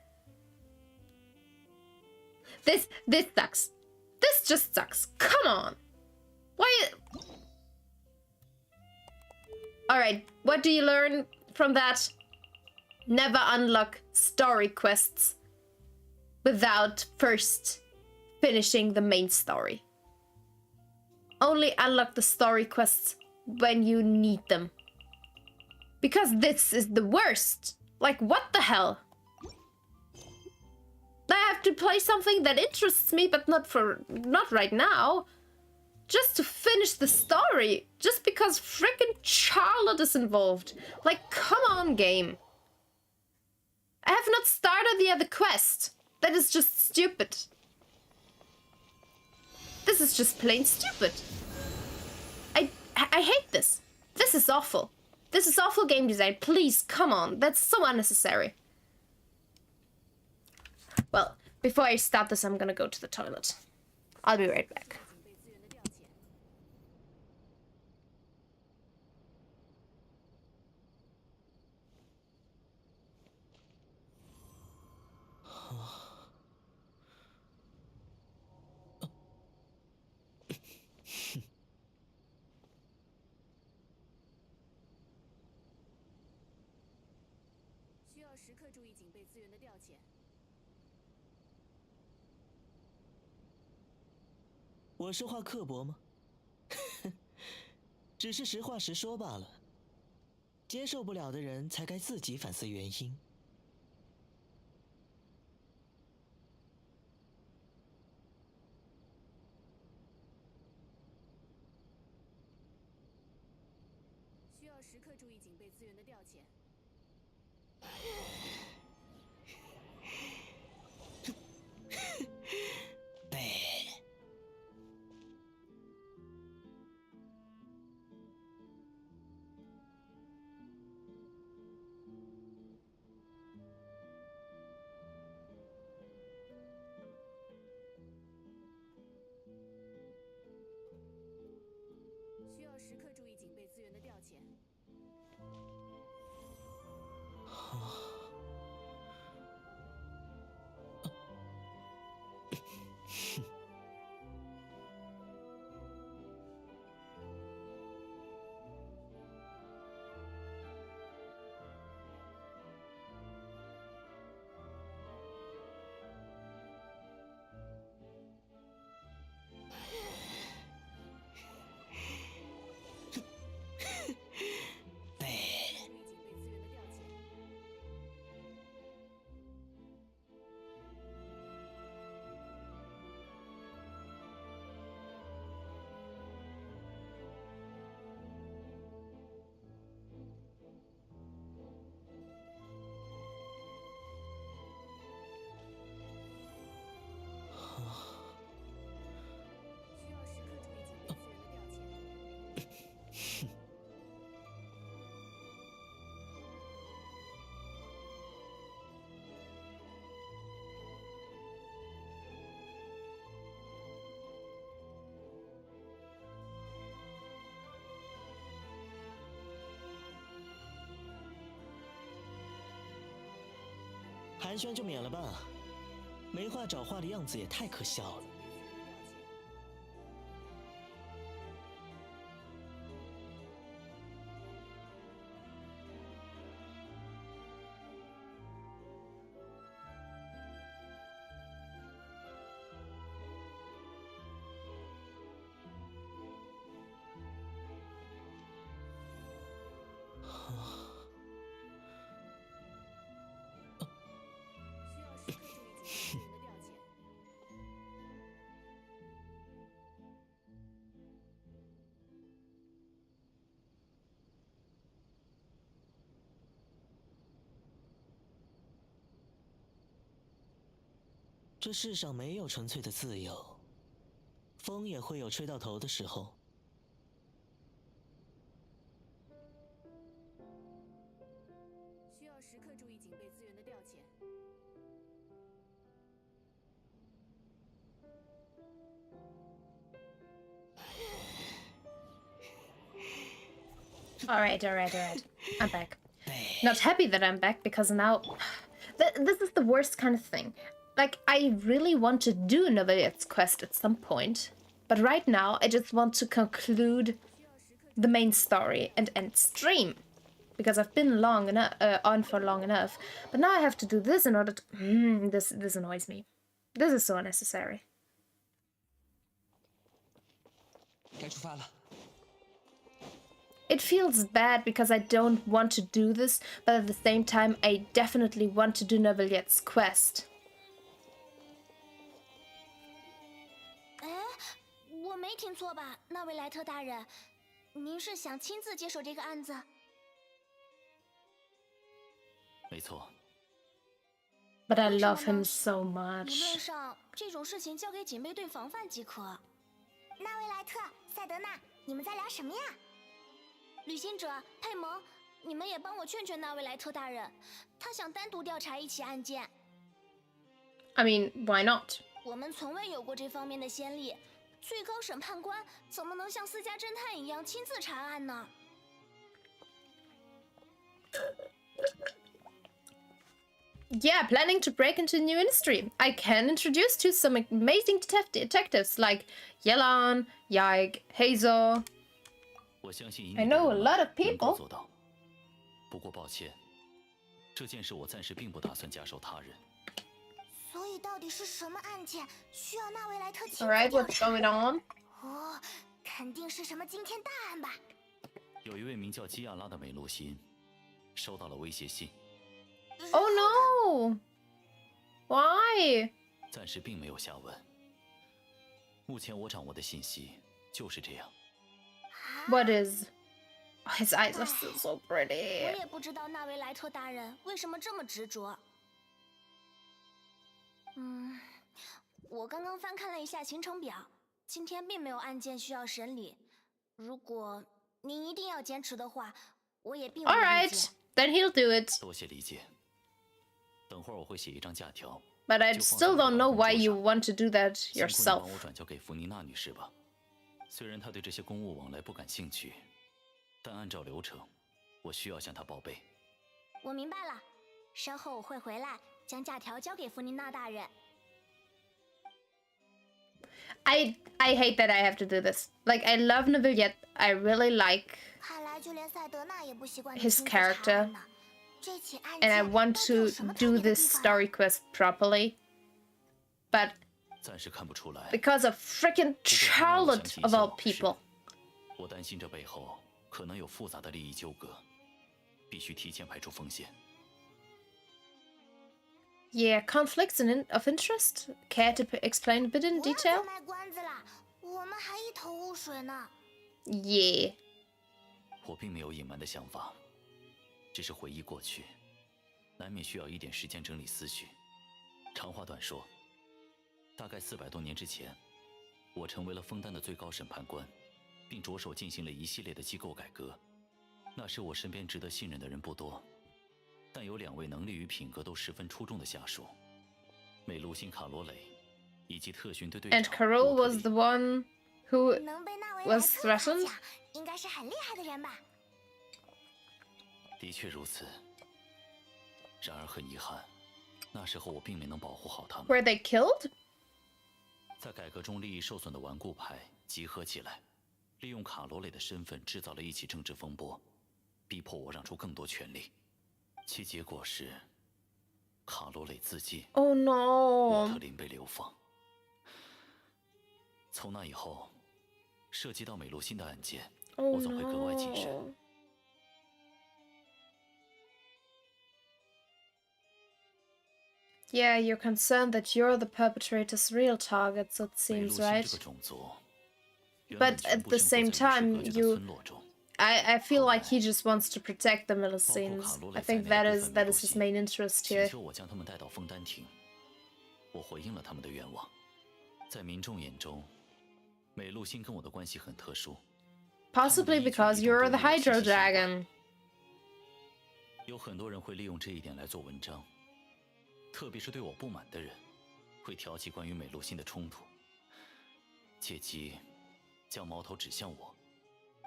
This sucks. This just sucks. Come on. Why? Alright, what do you learn from that? Never unlock story quests without first finishing the main story. Only unlock the story quests when you need them. Because this is the worst. Like, what the hell? I have to play something that interests me, but not right now. Just to finish the story. Just because frickin' Charlotte is involved. Like, come on, game. I have not started the other quest. That is just stupid. This is just plain stupid. I hate this. This is awful. This is awful game design. Please, come on. That's so unnecessary. Well, before I start this, I'm gonna go to the toilet. I'll be right back.我是话刻薄吗？只是实话实说罢了。接受不了的人才该自己反思原因。需要时刻注意警备资源的调遣。需要时刻注意警备资源的调遣。寒暄就免了吧，没话找话的样子也太可笑了。这世上没有纯粹的自由，风也会有吹到头的时候。需要时刻注意警备资源的调遣。Alright. I'm back. Not happy that I'm back because now... This is the worst kind of thing. Like, I really want to do Novellette's quest at some point. But right now, I just want to conclude the main story and end stream. Because I've been on for long enough. But now I have to do this in order to... This annoys me. This is so unnecessary. 该出发了。 It feels bad because I don't want to do this, but at the same time, I definitely want to do Novellette's quest. 哎，我没听错吧，那位莱特大人，您是想亲自接手这个案子？没错， But I love him so 理 much. 论上，这种事情交给警备队防范即可。纳维莱特、赛德纳，你们在聊什么呀？旅行者、佩蒙，你们也帮我劝劝纳维莱特大人，他想单独调查一起案件。I mean, why not? 我们从未有过这方面的先例，最高审判官怎么能像私家侦探一样亲自查案呢？ Yeah, planning to break into a new industry. I can introduce to some amazing detectives like Yelan, Yaig, Hazel. 我相信 I know a lot of 能够 people. 做到。不过抱歉，这件事我暂时并不打算假手他人。所以到底是什么案件需要纳维莱特亲自 Alright, 调 what's 查？ going on? 哦，肯定是什么惊天大案吧？有一位名叫基亚拉的美露辛，收到了威胁信。 Oh no! Why? 暂时并没有下文。目前我掌握的信息就是这样。 What is? Oh, his eyes are still so 我 pretty. 也不知道纳维莱特大人为什么这么执着。我刚刚翻看了一下行程表，今天并没有案件需要审理。如果您一定要坚持的话，我也并无意 Alright, 见。 then he'll do it. 多谢理解。等会儿我会写一张假条。 But I still don't know why you want to do that 辛苦你 yourself. 帮我转交给弗妮娜女士吧。虽然她对这些公务往来不感兴趣，但按照流程，我需要向她报备。我明白了，稍后我会回来将假条交给弗妮娜大人。 I hate that I have to do this. Like, I love Neville, yet I really like 看来就连赛德纳也不习惯你 his 亲自查案 character. 呢。这起案 And I 件 want 到底有 to 什么特 do 别的 this 地方啊？ story quest properly. But 暂时看不出来。 because of freaking Charlotte of all people. 我担心这背后可能有复杂的利益纠葛，必须提前排除风险。 Yeah, conflicts of interest? Care to explain a bit in 不要 detail? 再卖关子啦，我们还一头雾水呢。 Yeah. 我并没有隐瞒的想法，只是回忆过去，难免需要一点时间整理思绪。长话短说，大概400多年之前，我成为了枫丹的最高审判官，并着手进行了一系列的机构改革。那时我身边值得信任的人不多，但有2位能力与品格都十分出众的下属，美露辛·卡罗蕾以及特训队队长 And Carol 沃特 was 里 the one who 能被纳维莱 was 特夸 threatened? 奖，应该是很厉害的人吧？的确如此。然而很遗憾，那时候我并没能保护好他们。 Were they killed? 在改革中利益受损的顽固派集合起来，利用卡罗蕾的身份制造了一起政治风波，逼迫我让出更多权力。其结果是，卡罗蕾自尽， Oh 沃 no. 特林被流放。从那以后，涉及到美露辛的案件， Oh 我总会格外谨慎。 no. Yeah, you're concerned that you're the perpetrator's real target, so it 美露 seems, 辛 right? 这个种族，原 But 本全 at 部 the 生活 same 在与世 time, 隔绝的 you 村落中。 I feel like he just wants to protect the Millicines. I think that is his main interest 请 here. 求我将他们带到枫丹亭。我回应了他们的愿望。在民众眼中，美露辛跟我的关系很特殊。 Possibly because you're the Hydro Dragon. 有很多人会利用这一点来做文章，特别是对我不满的人，会挑起关于美露辛的冲突，借机将矛头指向我。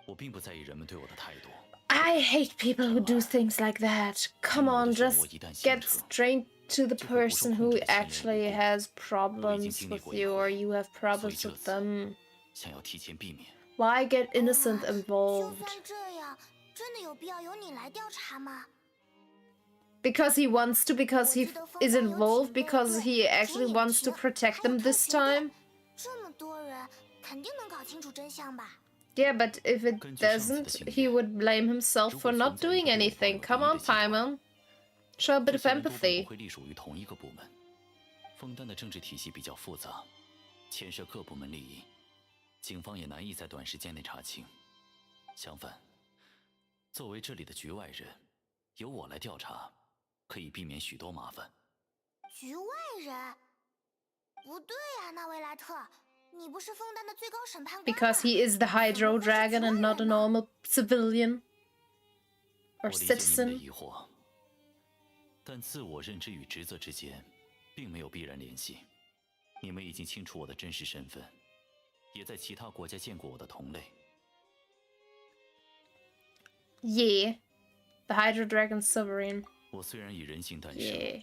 我并不在意人们对我的态度。 I hate people who do things like that. Come on, just get straight to the person who actually has problems with you or you have problems with them. 想要提前避免。 Why get innocent 就 involved? 算这样，真的有必要由你来调查吗？ Because he wants to, because he is involved, because he actually wants to protect them this time? 这么多人，肯定能搞清楚真相吧？ Yeah, but if it doesn't, he would blame himself for not doing anything. Come on, Paimon. Show a bit of 这些人多半 empathy. 不会隶属于同一个部门。枫丹的政治体系比较复杂，牵涉各部门利益，警方也难以在短时间内查清。相反，作为这里的局外人，由我来调查，可以避免许多麻烦。局外人？不对啊，纳维莱特，你不是枫丹的最高审判官吗？ Because he is the Hydro Dragon and not a normal civilian or 我理解你们的 citizen. 疑惑，但自我认知与职责之间并没有必然联系。你们已经清楚我的真实身份，也在其他国家见过我的同类。 Yeah, the Hydro Dragon sovereign. 我虽然以人形诞生， Yeah,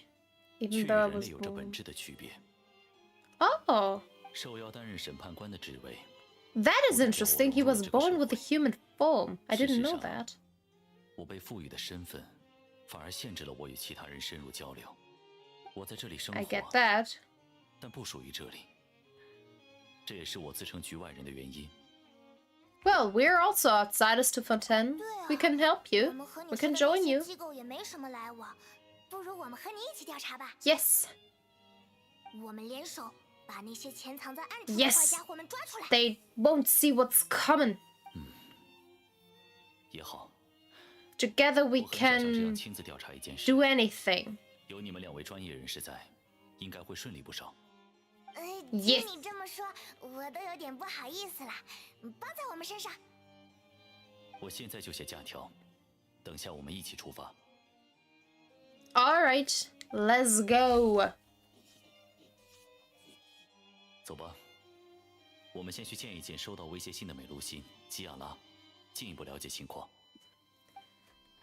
却 even 与 though I 人 was 类有着本 born. 质的区别。 Oh, 受邀担任审判官的职位， that is interesting. He was born with a human form. I didn't know that. 我被赋予的身份，反而限制了我与其他人深入交流。我在这里生 I get 活， that. 但不属于这里。这也是我自称局外人的原因。 Well, we're also outsiders to Fontaine. We can help 我 you. 们和你 We 说 can 的那 join 些 you. 机构也没什么来往，不如我们和你一起调查吧。 Yes, 我们联手把那些潜藏在暗处的 Yes 坏家伙们抓出来。 they won't see what's coming. 也好， Together 我 we 很想像这 can 样亲自调查一件事。 do anything. 有你们2位专业人士在，应该会顺利不少。听 Yes 你这么说，我都有点不好意思了。包在我们身上。我现在就写假条，等下我们一起出发。 All right, let's go. 走吧，我们先去见一见收到威胁信的美露西基亚拉，进一步了解情况。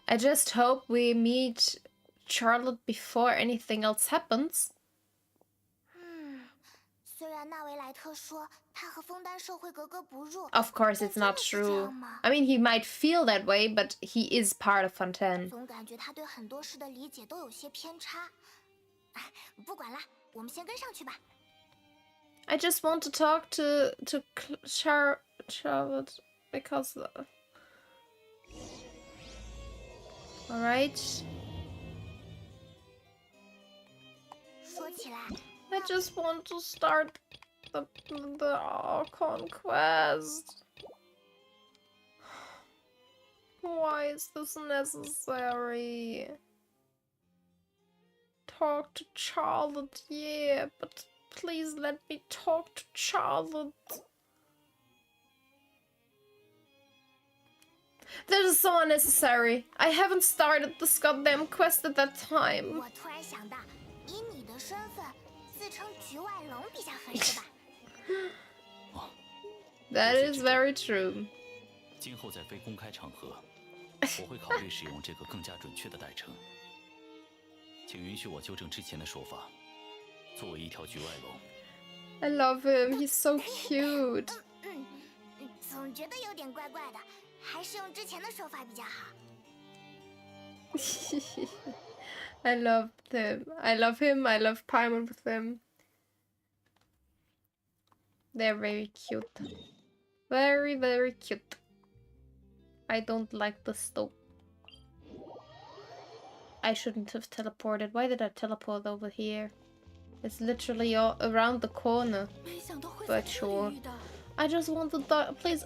I just hope we meet Charlotte before anything else happens. 虽然纳维莱特说他和枫丹社会格格不入， Of course, it's not true. I mean, he might feel that way, but he is part of Fontaine. 总感觉他对很多事的理解都有些偏差。不管了，我们先跟上去吧。 I just want to talk to Charlotte because. All right. 说起来， I just want to start the archon quest. Why is this necessary? Talk to Charlotte, yeah, but please let me talk to Charlotte. This is so unnecessary. I haven't started this goddamn quest at that time. 我突然想到，以你的身份，自称局外龙比较合适吧？ That is very true. 今后在非公开场合，我会考虑使用这个更加准确的代称。请允许我纠正之前的说法。作为一条局外龙， I love him. He's so cute. 总觉得有点怪怪的，还是用之前的说法比较好。I love him. I love him. I love Paimon with him. They're very cute. Very, very cute. I don't like this though. I shouldn't have teleported. Why did I teleport over here? It's literally all around the corner. But sure. I just want to please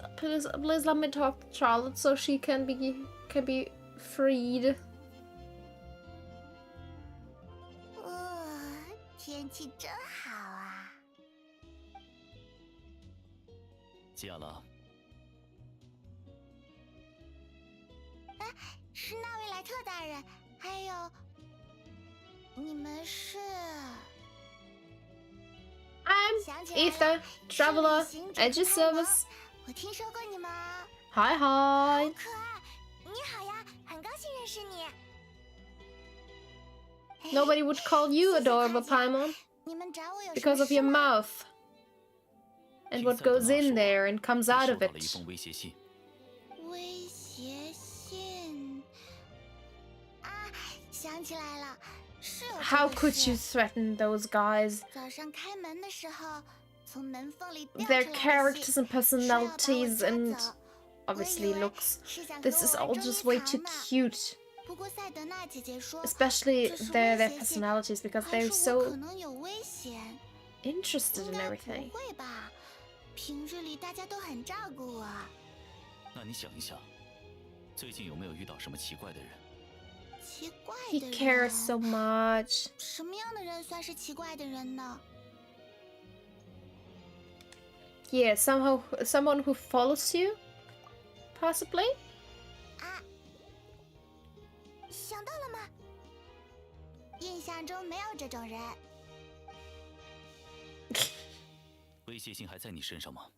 let me talk to Charlotte so she can be freed. 天气真好啊！基亚拉，是纳维莱特大人，还有，你们是？ I'm Ether, Traveler, Edge Service. 我听说过你们。 Hi, hi. 好可爱！你好呀，很高兴认识你。 Nobody would call you adorable, Paimon, 你们找我有什么 because of 事 your 吗？ mouth and what goes in there and comes out of 收到了 it. 一封威胁信。威胁信啊，想起来了，是有这 How 个 could 事 you threaten those guys? 早上开门的时候，从门缝里掉 Their 出来的 characters 信 and personalities 说要把我 and 抓走 obviously 我以为 looks. 是想和 This is 我 all 玩捉 just 迷 way 藏 too 呢 cute. 不过赛德娜姐姐说 Especially 这是 their 威胁信 personalities because 还 they're 是我 so 可能有危险。 interested 应 in 该 everything. 不会吧？平日里大家都很照顾我。那你想一想，最近有没有遇到什么奇怪的人？奇怪的 He 人。cares so much. 什么样的人算是奇怪的人呢？ Yeah, someone who follows you, possibly. 啊，想到了吗？印象中没有这种人。威胁信还在你身上吗？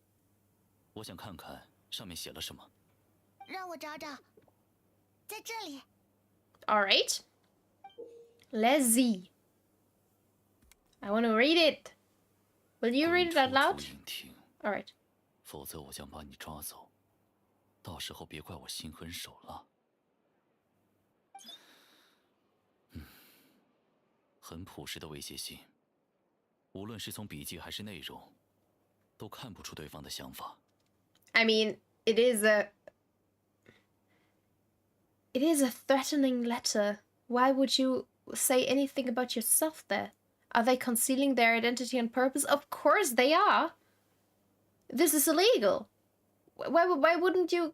我想看看上面写了什么。让我找找，在这里。All right. Let's see. I want to read it. Will you read it out loud? All right. 否则我将把你抓走，到时候别怪我心狠手辣。很朴实的威胁信，无论是从笔迹还是内容，都看不出对方的想法。I mean, it is a threatening letter. Why would you say anything about yourself there? Are they concealing their identity on purpose? Of course they are. This is illegal. Why wouldn't you...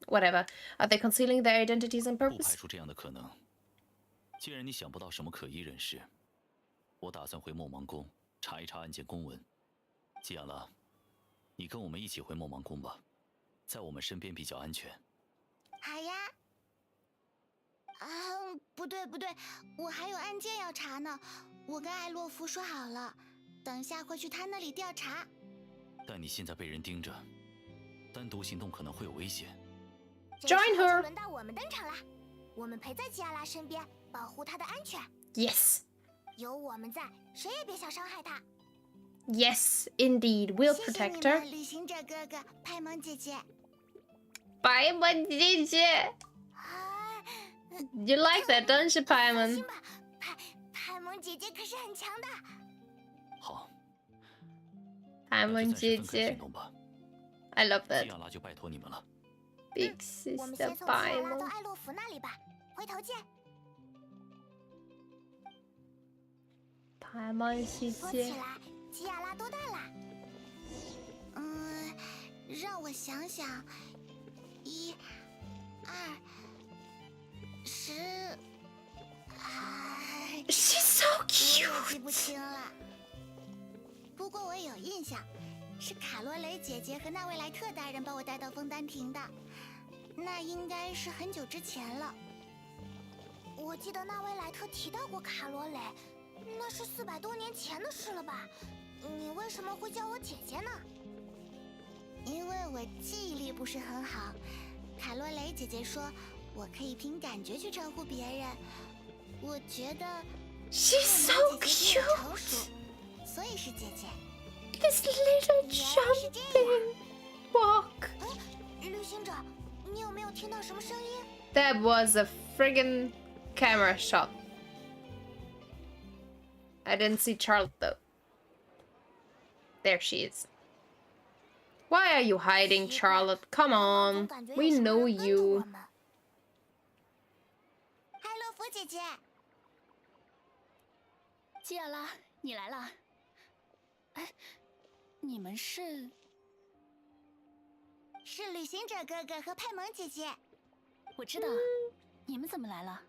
Whatever. Are they concealing their identities on 不 purpose? 排除这样的可能。既然你想不到什么可疑人士，我打算回梦芒宫查一查案件公文。季亚拉，你跟我们一起回梦芒宫吧，在我们身边比较安全。好呀。不对，我还有案件要查呢。我跟艾洛夫说好了，等下会去他那里调查。但你现在被人盯着，单独行动可能会有危险。Join her. 轮到我们登场啦！我们陪在基亚拉身边，保护她的安全。Yes. 有我们在，谁也别想伤害她。Yes, indeed. We'll protect her. 旅行者哥哥，派蒙姐姐。派蒙姐姐。You like that, don't you, Paimon? 派蒙姐姐可是很强的。好。派蒙姐姐。I love that. 基亚拉就拜托你们了。Big 我们 sister 先送基亚拉 Paimon. 到艾洛夫那里吧，回头见。派蒙姐说姐。起来，基亚拉多大啦？让我想想，1、2、10。She's so 我 cute. 记不清了。不过我有印象，是卡罗雷姐姐和纳维莱特大人把我带到枫丹亭的，那应该是很久之前了。我记得纳维莱特提到过卡罗雷，那是400多年前的事了吧？你为什么会叫我姐姐呢？因为我记忆力不是很好。卡罗雷姐姐说，我可以凭感觉去称呼别人。我觉得 She's so cute. 所以是姐姐。This little jumping walk. 旅行者，你有没有听到什么声音？ That was a friggin' camera shot. I didn't see Charlotte though. There she is. Why are you hiding, Charlotte? Come on. We know you. 艾洛弗姐姐，基亚拉，你来了。哎，你们是？是旅行者哥哥和派蒙姐姐。我知道，你们怎么来了？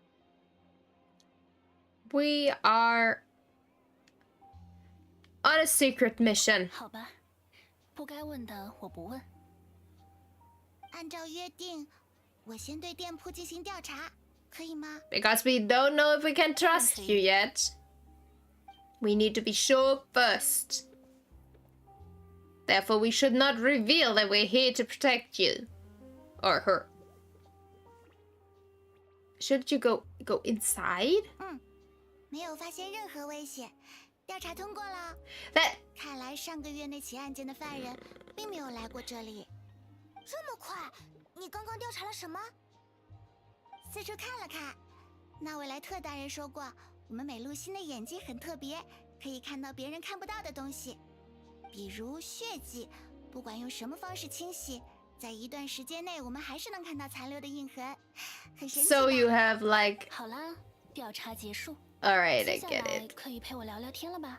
We are on a secret mission. 好吧，不该问的我不问。按照约定，我先对店铺进行调查，可以吗？ Because we don't know if we can trust you yet. We need to be sure first. Therefore, we should not reveal that we're here to protect you. Or her. Should you go inside? 没有发现任何危险，调查通过了。看来上个月那起案件的犯人并没有来过这里。这么快？你刚刚调查了什么？四处看了看。纳维莱特大人说过，我们美露欣的眼睛很特别，可以看到别人看不到的东西，比如血迹。不管用什么方式清洗，在一段时间内，我们还是能看到残留的印痕，很神奇。So you have like. 好啦，调查结束。 Alright, I 接下 get 来 it. 可以陪我聊聊天了吧？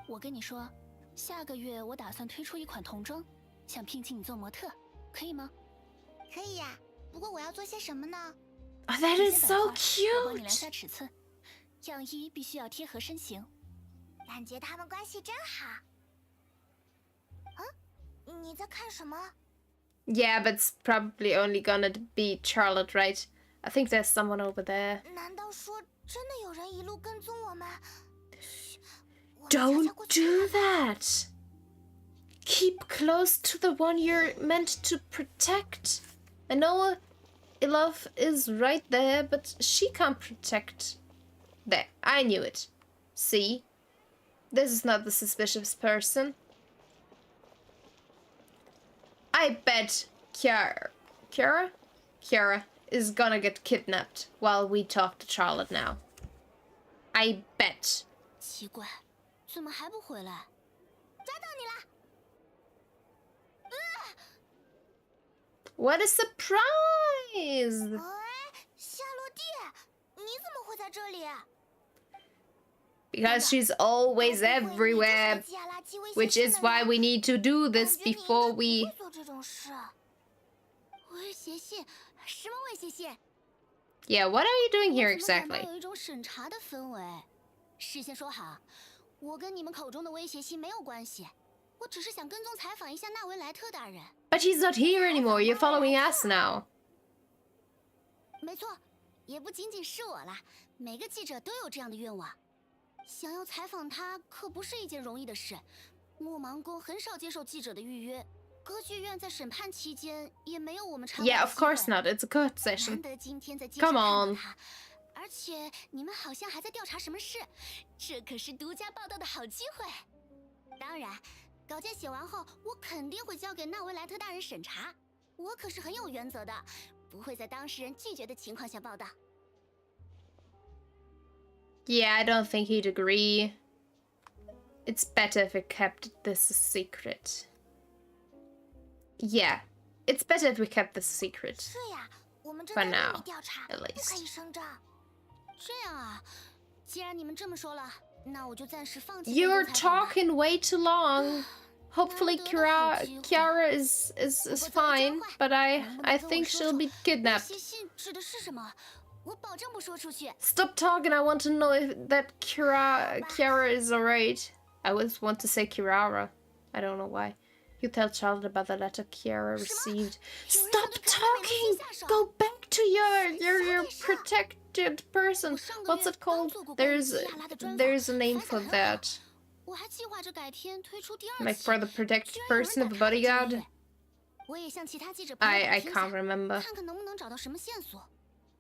我跟你说，下个月我打算推出一款童装，想聘请你做模特，可以吗？可以呀，不过我要做些什么呢？ Oh, that is so 我帮你量 cute. 下尺寸，样衣必须要贴合身形。感觉他们关系真好。你在看什么？ Yeah, but it's probably only gonna be Charlotte, right? I think there's someone over there. 难道说真的有人一路跟踪我们？嘘，我们悄悄 Don't 过去 do 看看。 that. Keep close to the one you're meant to protect. I know Ilov is right there, but she can't protect. There, I knew it. See? This is not the suspicious person. I bet Kiara is gonna get kidnapped while we talk to Charlotte now. I bet. 奇怪，怎么还不回来？抓到你了！ What a surprise! 夏洛蒂，你怎么会在这里？ Because she's always everywhere, which is why we need to do this before we... 做这种事。威胁信？什么威胁信？ Yeah, what are you doing here 我怎么感到 exactly? 有一种审查的氛围。事先说好，我跟你们口中的威胁信没有关系，我只是想跟踪采访一下纳维莱特大人。 But he's not here anymore, you're following us now. 没错，也不仅仅是我啦，每个记者都有这样的愿望。想要采访他可不是一件容易的事，莫芒宫很少接受记者的预约，歌剧院在审判期间也没有我们查访的 Yeah, of 机会 course not, it's a court 难 session. 得今天在街上 Come 看到 on. 他，而且你们好像还在调查什么事，这可是独家报道的好机会。当然，稿件写完后，我肯定会交给纳维莱特大人审查。我可是很有原则的，不会在当事人拒绝的情况下报道。 Yeah, I don't think he'd agree. It's better if we kept this a secret. Yeah, it's better if we kept this a secret. 是呀，我们正 For 在秘 now, 密调查， at 不可以 least. 声张。这样啊，既然你们这么说了，那我就暂时放弃。 You're talking way too long. Hopefully Kiara is fine, but I think she'll be kidnapped. 威胁信指的是什么？我保证不说出去。 Stop talking, I want to know if that Kiara is alright. I always want to say Kirara. I don't know why. You tell Charlotte about the letter Kiara received. Stop talking! Go back to your protected person. What's it called? There's a name for that. 我还计划着改天推出第二期。 Like for the protected person of the bodyguard? 我也向其他记者朋友 I 听 can't 下 remember. 看看能不能找到什么线索。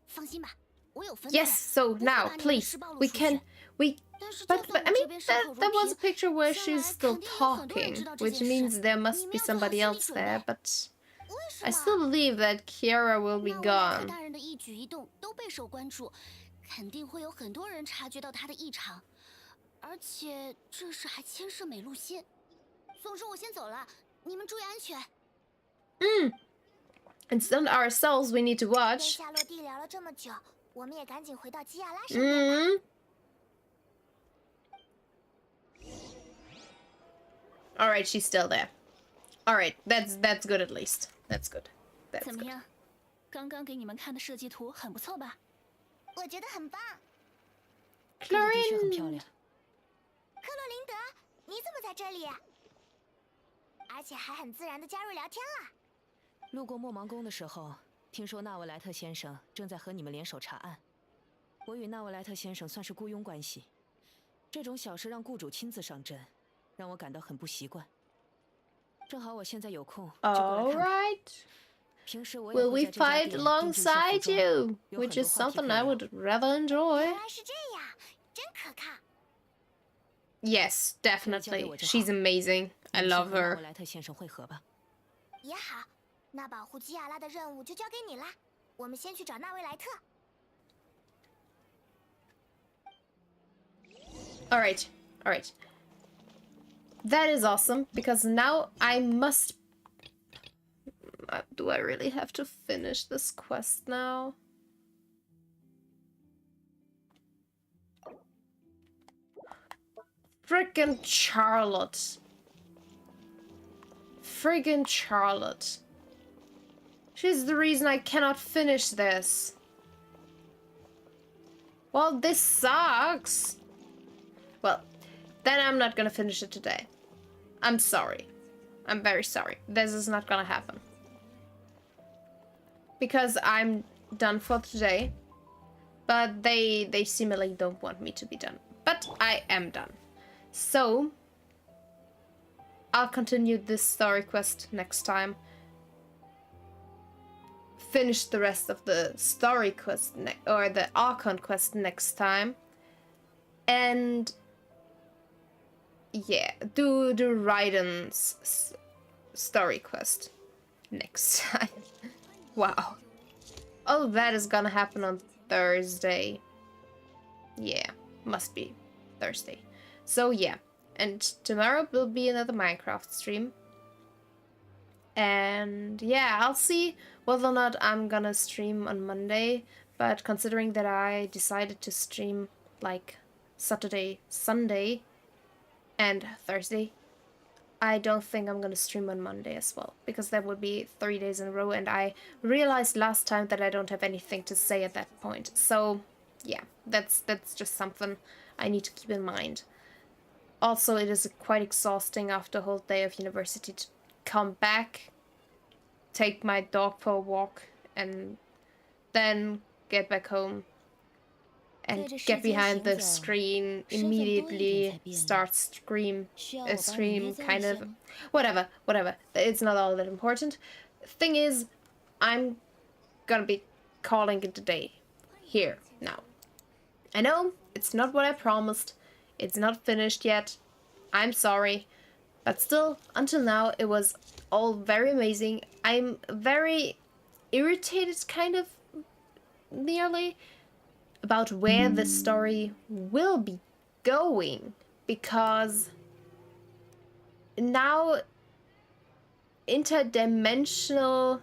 放心吧，我有分寸。 Yes, so 不会 now, 把你们的 please, 事暴露 we 出去 can, we, 但是就 but 算 I 我 mean, 这边伤口 that 如 was a 皮， picture where 将 she's 来 still 肯定有很多人 talking, 知道这 which 件事。 means there must 你们 be 要做好 somebody 心理 else 准 there, 备。 but 为什 I 么？ still believe that Kiara will be 纳维莱特 gone. 大人的一举一动都备受关注，肯定会有很多人察觉到他的异常，而且这事还牵涉美露心。总之，我先走了，你们注意安全。 It's not ourselves we need to 跟 watch. 夏洛蒂聊了这么久，我们也赶紧回到基亚拉身边吧。 Alright, she's still there. Alright, that's good at least. That's good. That's 怎么 good. 样？刚刚给你们看的设计图很不错吧？我觉得很棒。看着的确很漂 Chlorine. 亮。克洛琳德，你怎么在这里？而且还很自然的加入聊天了。路过莫芒宫的时候，听说纳维莱特先生正在和你们联手查案。我与纳维莱特先生算是雇佣关系，这种小事让雇主亲自上阵，让我感到很不习惯。正好我现在有空，就过来看看。 Alright. 平时我也 Will 会 we 在这家 fight 店定制一些服 alongside 装， you? 有很 Which 多 is 话题可 something 以 I 聊。 would rather enjoy. 原来是这样，真可靠。 Yes, 那交给 definitely. 我就好。 She's amazing. I 你们 love 先和纳 her. 维莱特先生会合吧。也好，那保护基亚拉的任务就交给你啦。我们先去找纳维莱特。 Alright, alright. That is awesome, because now I must... Do I really have to finish this quest now? Frickin' Charlotte. Friggin' Charlotte. She's the reason I cannot finish this. Well, this sucks. Well, then I'm not gonna finish it today. I'm sorry. I'm very sorry. This is not gonna happen. Because I'm done for today. But they seemingly don't want me to be done. But I am done. So, I'll continue this story quest next time. Finish the rest of the story quest, or the archon quest next time. And yeah, do Raiden's story quest next time. Wow. All that is gonna happen on Thursday. Yeah, must be Thursday. So yeah, and tomorrow will be another Minecraft stream. And yeah, I'll see whether or not I'm gonna stream on Monday, but considering that I decided to stream like Saturday, Sunday, and Thursday, I don't think I'm gonna stream on Monday as well, because that would be 3 days in a row, and I realized last time that I don't have anything to say at that point. So yeah, that's just something I need to keep in mind. Also, it is quite exhausting after a whole day of university to come back, take my dog for a walk, and then get back home and get behind the screen, immediately start stream kind of whatever. It's not all that important. Thing is, I'm gonna be calling it a day here now. I know it's not what I promised. It's not finished yet. I'm sorry. But still, until now, it was all very amazing. I'm very irritated, kind of, nearly, about where the story will be going. Because now interdimensional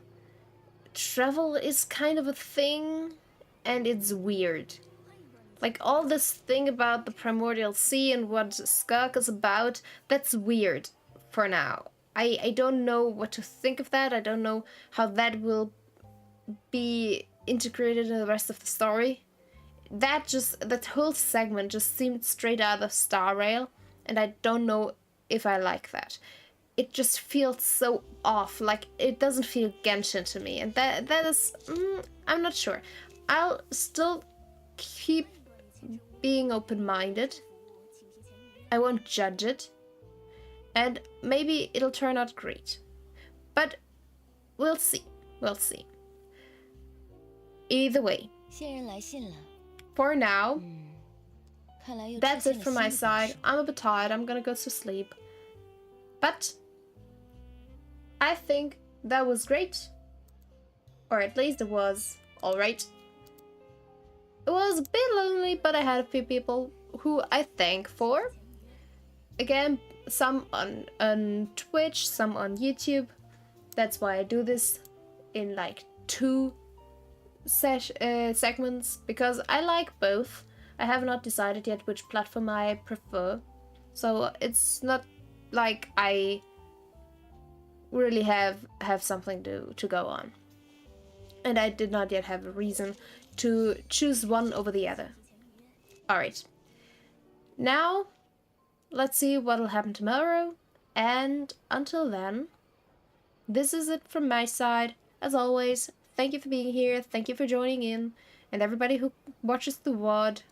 travel is kind of a thing, and it's weird. Like, all this thing about the Primordial Sea and what Skirk is about, that's weird for now. I don't know what to think of that. I don't know how that will be integrated in the rest of the story. That whole segment just seemed straight out of Star Rail, and I don't know if I like that. It just feels so off, like it doesn't feel Genshin to me, and that is, I'm not sure. I'll still keep being open-minded. I won't judge it, and maybe it'll turn out great. But we'll see. We'll see. Either way, for now, that's it from my side. I'm a bit tired. I'm gonna go to sleep. But I think that was great. Or at least it was alright. It was a bit lonely, but I had a few people who I thank for. Again, some on Twitch, some on YouTube. That's why I do this in like 2 segments, because I like both. I have not decided yet which platform I prefer. So it's not like I really have something to go on. And I did not yet have a reason to choose one over the other. Alright. Now, let's see what'll happen tomorrow. And until then, this is it from my side. As always, thank you for being here. Thank you for joining in. And everybody who watches the VOD,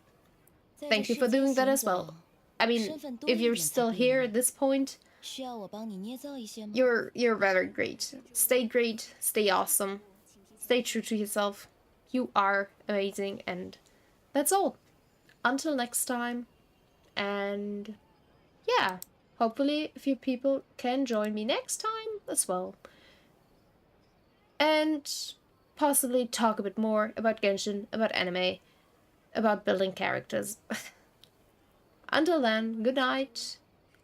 thank you for doing that as well. I mean, if you're still here at this point, you're very great. Stay great, stay awesome, stay true to yourself. You are amazing, and that's all. Until next time, and yeah, hopefully a few people can join me next time as well. And possibly talk a bit more about Genshin, about anime, about building characters. Until then, good night,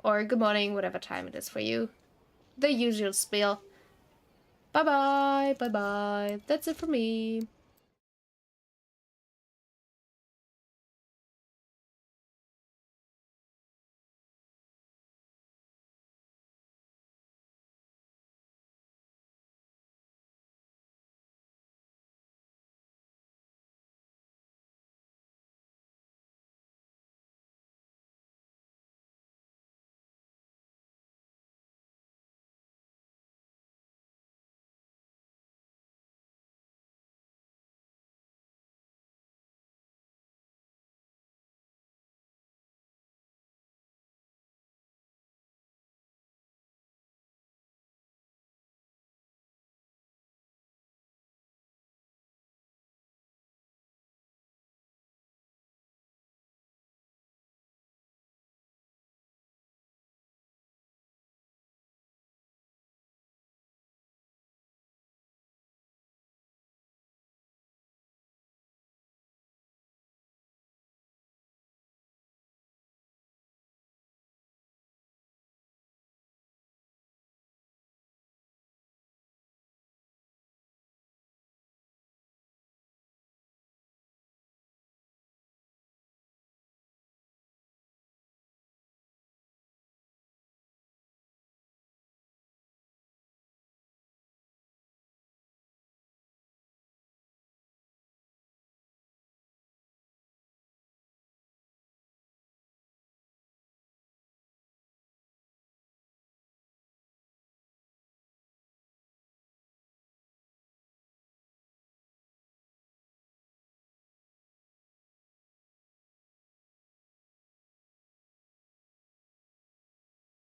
or good morning, whatever time it is for you. The usual spiel. Bye bye, bye bye. That's it for me.